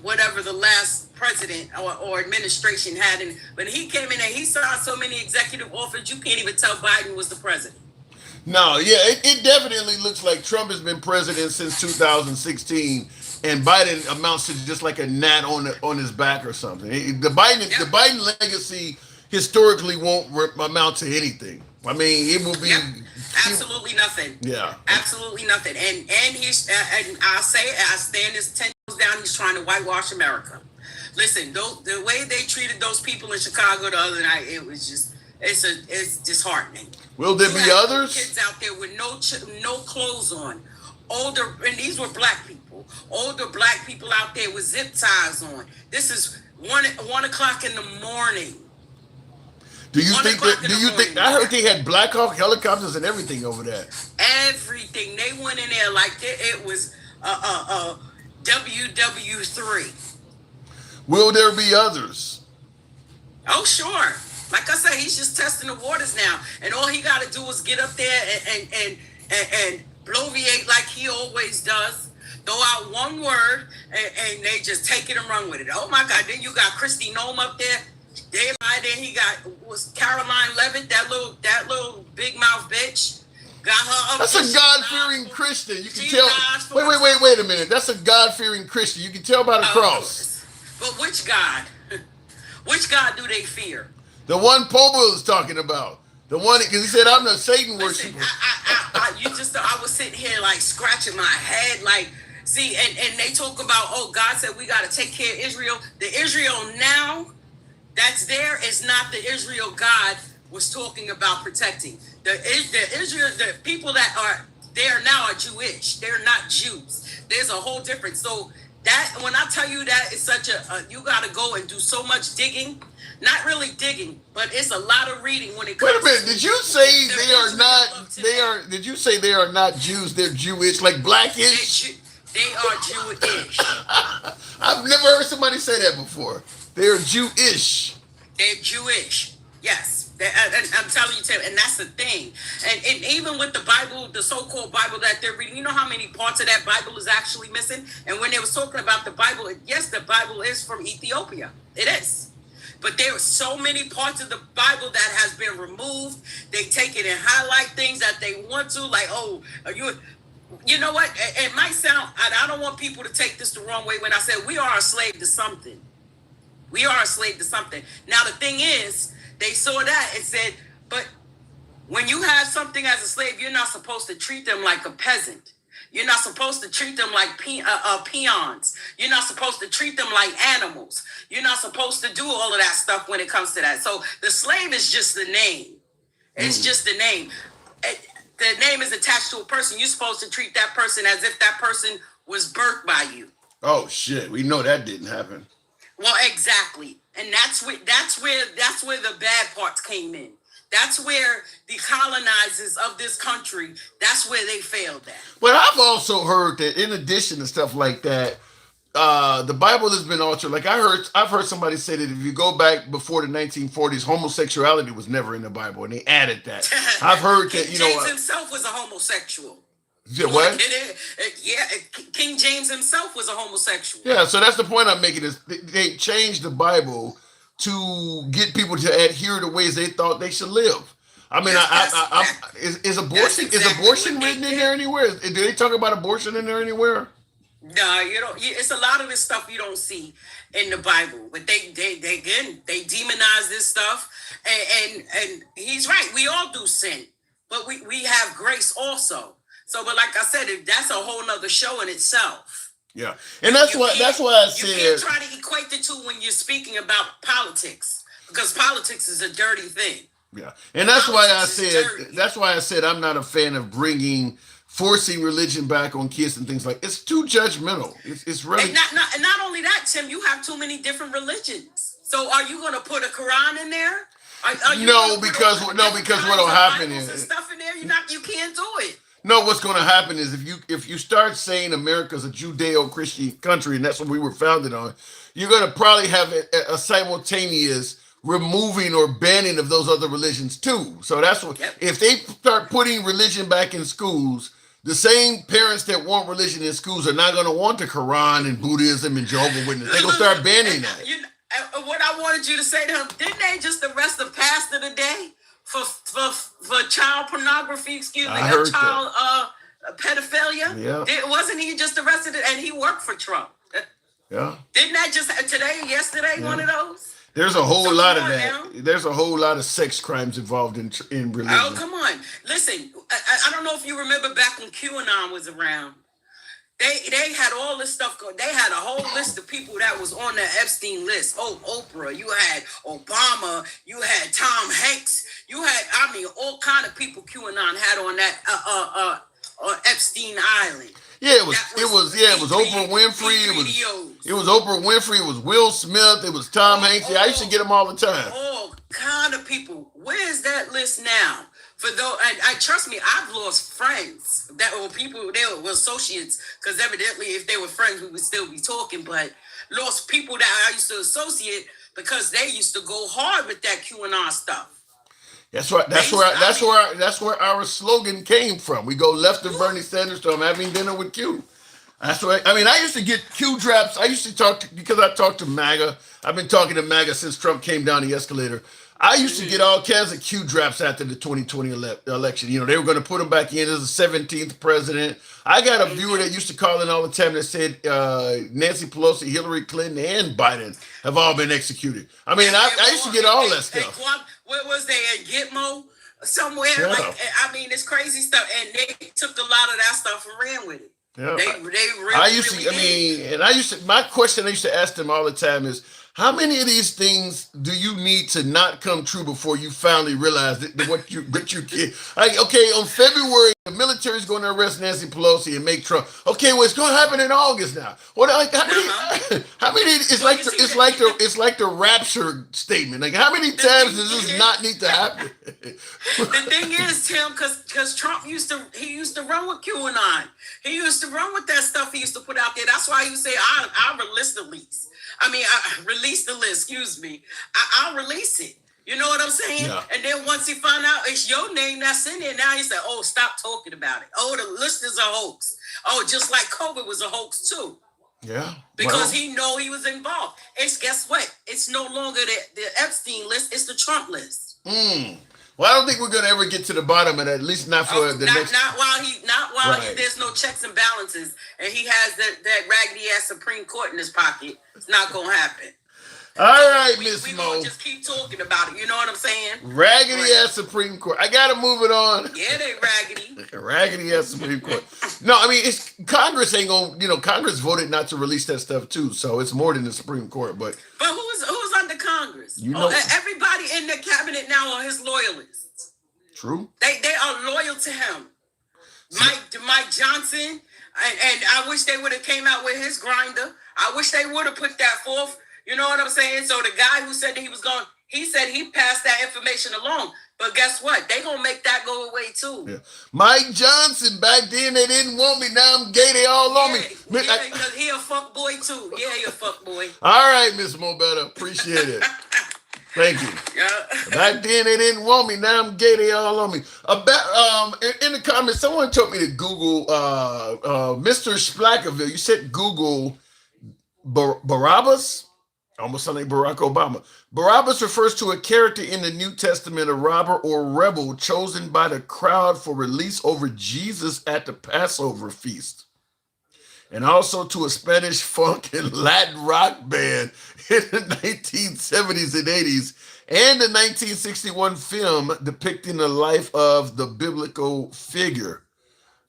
Speaker 18: whatever the last president or administration had, but he came in and he signed so many executive orders, you can't even tell Biden was the president.
Speaker 1: No, yeah, it definitely looks like Trump has been president since 2016, and Biden amounts to just like a gnat on his back or something. The Biden legacy historically won't amount to anything. I mean, it will be
Speaker 18: absolutely nothing.
Speaker 1: Yeah,
Speaker 18: absolutely nothing. And he's and I stand his 10 toes down. He's trying to whitewash America. Listen, the way they treated those people in Chicago the other night, it's disheartening.
Speaker 1: Will there be others?
Speaker 18: Kids out there with no clothes on, older, and these were black people. Older black people out there with zip ties on. This is 1 o'clock in the morning.
Speaker 1: Do you think? I heard they had Black Hawk helicopters and everything over there.
Speaker 18: Everything. They went in there like it was WW3.
Speaker 1: Will there be others?
Speaker 18: Oh, sure. Like I said, he's just testing the waters now, and all he got to do is get up there and bloviate like he always does. Throw out one word, and they just take it and run with it. Oh my God! Then you got Kristi Noem up there. Then he was Caroline Levitt, that little big mouth bitch. Got her up.
Speaker 1: That's a God-fearing Christian. You can tell. Wait a minute. That's a God-fearing Christian. You can tell by the cross.
Speaker 18: But which God? Which God do they fear?
Speaker 1: The one Pobo is talking about. The one, because he said, I'm not Satan worshiper.
Speaker 18: I was sitting here like scratching my head, like See, and they talk about, oh, God said we got to take care of Israel. The Israel now that's there is not the Israel God was talking about protecting. The Israel, the people that are there now are Jewish. They're not Jews. There's a whole difference. So that when I tell you that it's such a you got to go and do so much digging. Not really digging, but it's a lot of reading when it comes.
Speaker 1: Wait a minute. Did you say they are not? They are. Did you say they are not Jews? They're Jewish, like blackish.
Speaker 18: They are Jewish.
Speaker 1: I've never heard somebody say that before. They are Jewish.
Speaker 18: They're Jewish. Yes. And I'm telling you, Tim, and that's the thing. And even with the Bible, the so-called Bible that they're reading, you know how many parts of that Bible is actually missing? And when they was talking about the Bible, yes, the Bible is from Ethiopia. It is. But there are so many parts of the Bible that has been removed. They take it and highlight things that they want to, like, oh, you know what? It might sound, I don't want people to take this the wrong way when I say we are a slave to something. We are a slave to something. Now, the thing is, they saw that and said, but when you have something as a slave, you're not supposed to treat them like a peasant. You're not supposed to treat them like peons. You're not supposed to treat them like animals. You're not supposed to do all of that stuff when it comes to that. So the slave is just the name. It's just the name. The name is attached to a person. You're supposed to treat that person as if that person was birthed by you.
Speaker 1: Oh shit! We know that didn't happen.
Speaker 18: Well, exactly, and that's where the bad parts came in. That's where the colonizers of this country, that's where they failed at.
Speaker 1: But I've also heard that in addition to stuff like that, the Bible has been altered. Like I've heard somebody say that if you go back before the 1940s, homosexuality was never in the Bible, and they added that. I've heard that,
Speaker 18: James himself was a homosexual.
Speaker 1: Yeah, what?
Speaker 18: Yeah, King James himself was a homosexual.
Speaker 1: Yeah, so that's the point I'm making is they changed the Bible to get people to adhere to ways they thought they should live. I mean, is abortion written in there anywhere? Do they talk about abortion in there anywhere?
Speaker 18: No, you don't. It's a lot of this stuff you don't see in the Bible, but they demonize this stuff, and he's right. We all do sin, but we have grace also. So, but like I said, that's a whole nother show in itself.
Speaker 1: Yeah, and that's why I said
Speaker 18: you can't try to equate the two when you're speaking about politics, because politics is a dirty thing.
Speaker 1: Yeah, and that's why I said I'm not a fan of forcing religion back on kids and things like it's too judgmental. It's really
Speaker 18: and not only that, Tim. You have too many different religions. So, are you going to put a Quran in there?
Speaker 1: No, because what'll happen is
Speaker 18: stuff in there. You can't do it.
Speaker 1: No, what's going to happen is if you start saying America's a Judeo-Christian country and that's what we were founded on, you're going to probably have a simultaneous removing or banning of those other religions too. So that's what if they start putting religion back in schools, the same parents that want religion in schools are not going to want the Quran and Buddhism and Jehovah's Witnesses. They're going to start banning that.
Speaker 18: What I wanted you to say to him, didn't they just arrest the pastor today? For child pornography, child pedophilia.
Speaker 1: Yeah.
Speaker 18: Wasn't he just arrested and he worked for Trump?
Speaker 1: Yeah.
Speaker 18: Didn't that just yesterday, one of those?
Speaker 1: There's a whole lot of that. Now. There's a whole lot of sex crimes involved in religion.
Speaker 18: Oh, come on. Listen, I don't know if you remember back when QAnon was around. They had all this stuff going. They had a whole list of people that was on the Epstein list. Oh, Oprah. You had Obama. You had Tom Hanks. You had, all kind of people QAnon had on that on Epstein Island.
Speaker 1: Yeah, it was Oprah Winfrey. It was Oprah Winfrey. It was Will Smith. It was Tom Hanks. Yeah, I used to get them all the time.
Speaker 18: All kind of people. Where's that list now? For though, I trust me, I've lost friends that were people. They were associates because evidently, if they were friends, we would still be talking. But lost people that I used to associate because they used to go hard with that QAnon stuff.
Speaker 1: That's where our slogan came from. We go left of Bernie Sanders to I'm having dinner with Q. That's right. I mean, I used to get Q drops. I used to because I talked to MAGA. I've been talking to MAGA since Trump came down the escalator. I used to get all kinds of Q drops after the 2020 election. They were going to put him back in as the 17th president. I got a viewer that used to call in all the time that said Nancy Pelosi, Hillary Clinton, and Biden have all been executed. I mean, I used to get all that stuff.
Speaker 18: What was they at Gitmo somewhere?
Speaker 1: Yeah.
Speaker 18: It's crazy stuff. And they took a lot of that stuff and ran with it.
Speaker 1: Yeah.
Speaker 18: They really,
Speaker 1: I used
Speaker 18: really
Speaker 1: to, I mean, and I used to, my question I used to ask them all the time is, how many of these things do you need to not come true before you finally realize that what you get? Like, okay, on February, the military is going to arrest Nancy Pelosi and make Trump. Okay, well, it's going to happen in August now. What? Like, how many? How many? It's like it's like the rapture statement. Like, how many times does this not need to happen?
Speaker 18: The thing is, Tim, because Trump used to run with QAnon. He used to run with that stuff he used to put out there. That's why he would say, I'll release the list. I release the list, excuse me. I'll release it. You know what I'm saying?
Speaker 1: Yeah.
Speaker 18: And then once he found out it's your name that's in there, now he said, oh, stop talking about it. Oh, the list is a hoax. Oh, just like COVID was a hoax too.
Speaker 1: Yeah.
Speaker 18: Because he know he was involved. It's, guess what? It's no longer the Epstein list. It's the Trump list.
Speaker 1: Well, I don't think we're going to ever get to the bottom of that, at least not for the next.
Speaker 18: Not while
Speaker 1: Right.
Speaker 18: there's no checks and balances, and he has that raggedy ass Supreme Court in his pocket. It's not going to happen.
Speaker 1: All right, Miss
Speaker 18: We
Speaker 1: Mo.
Speaker 18: gonna just keep talking about it. You know what I'm saying?
Speaker 1: Raggedy ass Supreme Court. I gotta move it on.
Speaker 18: Yeah, they raggedy.
Speaker 1: Raggedy ass Supreme Court. No, I mean it's Congress ain't gonna. Congress voted not to release that stuff too, so it's more than the Supreme Court. But
Speaker 18: who's under Congress?
Speaker 1: You know,
Speaker 18: everybody in the cabinet now are his loyalists.
Speaker 1: True.
Speaker 18: They are loyal to him. Mike Johnson, and I wish they would have came out with his grinder. I wish they would have put that forth. You know what I'm saying? So the guy who said that he was going, he said he passed that information along. But guess what? They gonna make that go away too.
Speaker 1: Yeah. Mike Johnson, back then they didn't want me. Now I'm gay. They all on me.
Speaker 18: Yeah, because he a fuck boy too. Yeah, he a fuck boy.
Speaker 1: All right, Miss Mobetta, appreciate it. Thank you.
Speaker 18: Yeah.
Speaker 1: Back then they didn't want me. Now I'm gay. They all on me. In the comments, someone told me to Google Mr. Splackerville. You said Google Barabbas. Almost sound like Barack Obama. Barabbas refers to a character in the New Testament, a robber or rebel chosen by the crowd for release over Jesus at the Passover feast. And also to a Spanish funk and Latin rock band in the 1970s and 80s, and the 1961 film depicting the life of the biblical figure.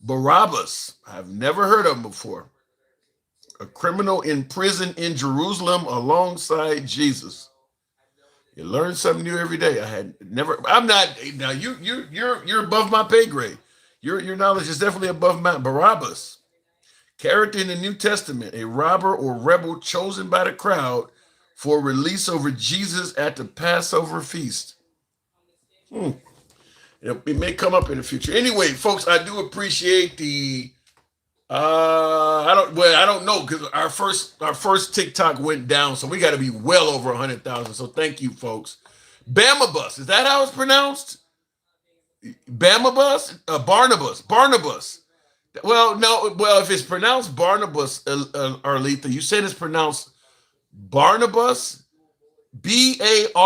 Speaker 1: Barabbas, I've never heard of him before. A criminal in prison in Jerusalem alongside Jesus. You learn something new every day. I'm not, now you're above my pay grade. Your knowledge is definitely above mine. Barabbas, character in the New Testament, a robber or rebel chosen by the crowd for release over Jesus at the Passover feast. It may come up in the future. Anyway, folks, I do appreciate the I don't know, because our first TikTok went down, so we got to be well over 100,000. So thank you, folks. Bama Bus, is that how it's pronounced? Bama Bus, Barnabas. Well, no. Well, if it's pronounced Barnabas, Arletha, you said it's pronounced Barnabas, Barabbas.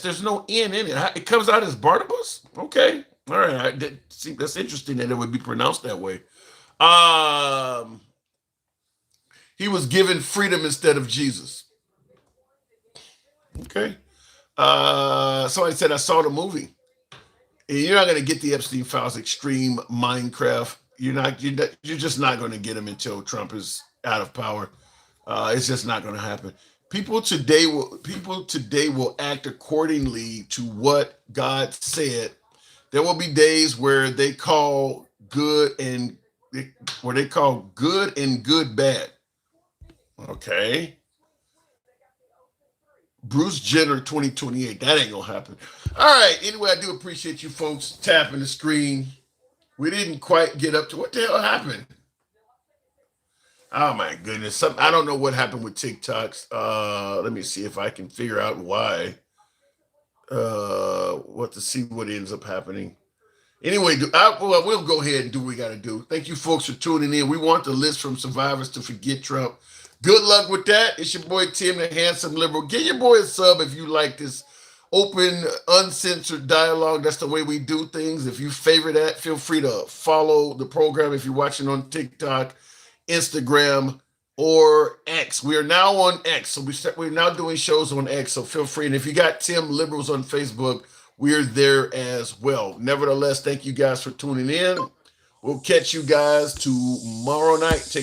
Speaker 1: There's no N in it. It comes out as Barnabas. Okay, all right. See, that's interesting that it would be pronounced that way. He was given freedom instead of Jesus. Okay. Somebody said I saw the movie. And you're not going to get the Epstein Files Extreme Minecraft. You're just not going to get them until Trump is out of power. It's just not going to happen. People today will act accordingly to what God said. There will be days where they call good and good bad. Okay. Bruce Jenner 2028. That ain't gonna happen. All right. Anyway, I do appreciate you folks tapping the screen. We didn't quite get up to what the hell happened. Oh my goodness. I don't know what happened with TikToks. Let me see if I can figure out why. See what ends up happening. Anyway, we'll go ahead and do what we got to do. Thank you folks for tuning in. We want the list from survivors to forget Trump. Good luck with that. It's your boy Tim, the handsome liberal. Get your boy a sub if you like this open, uncensored dialogue. That's the way we do things. If you favor that, feel free to follow the program if you're watching on TikTok, Instagram, or X. We are now on X. So we're now doing shows on X. So feel free. And if you got Tim Liberals on Facebook, we're there as well. Nevertheless, thank you guys for tuning in. We'll catch you guys tomorrow night. Take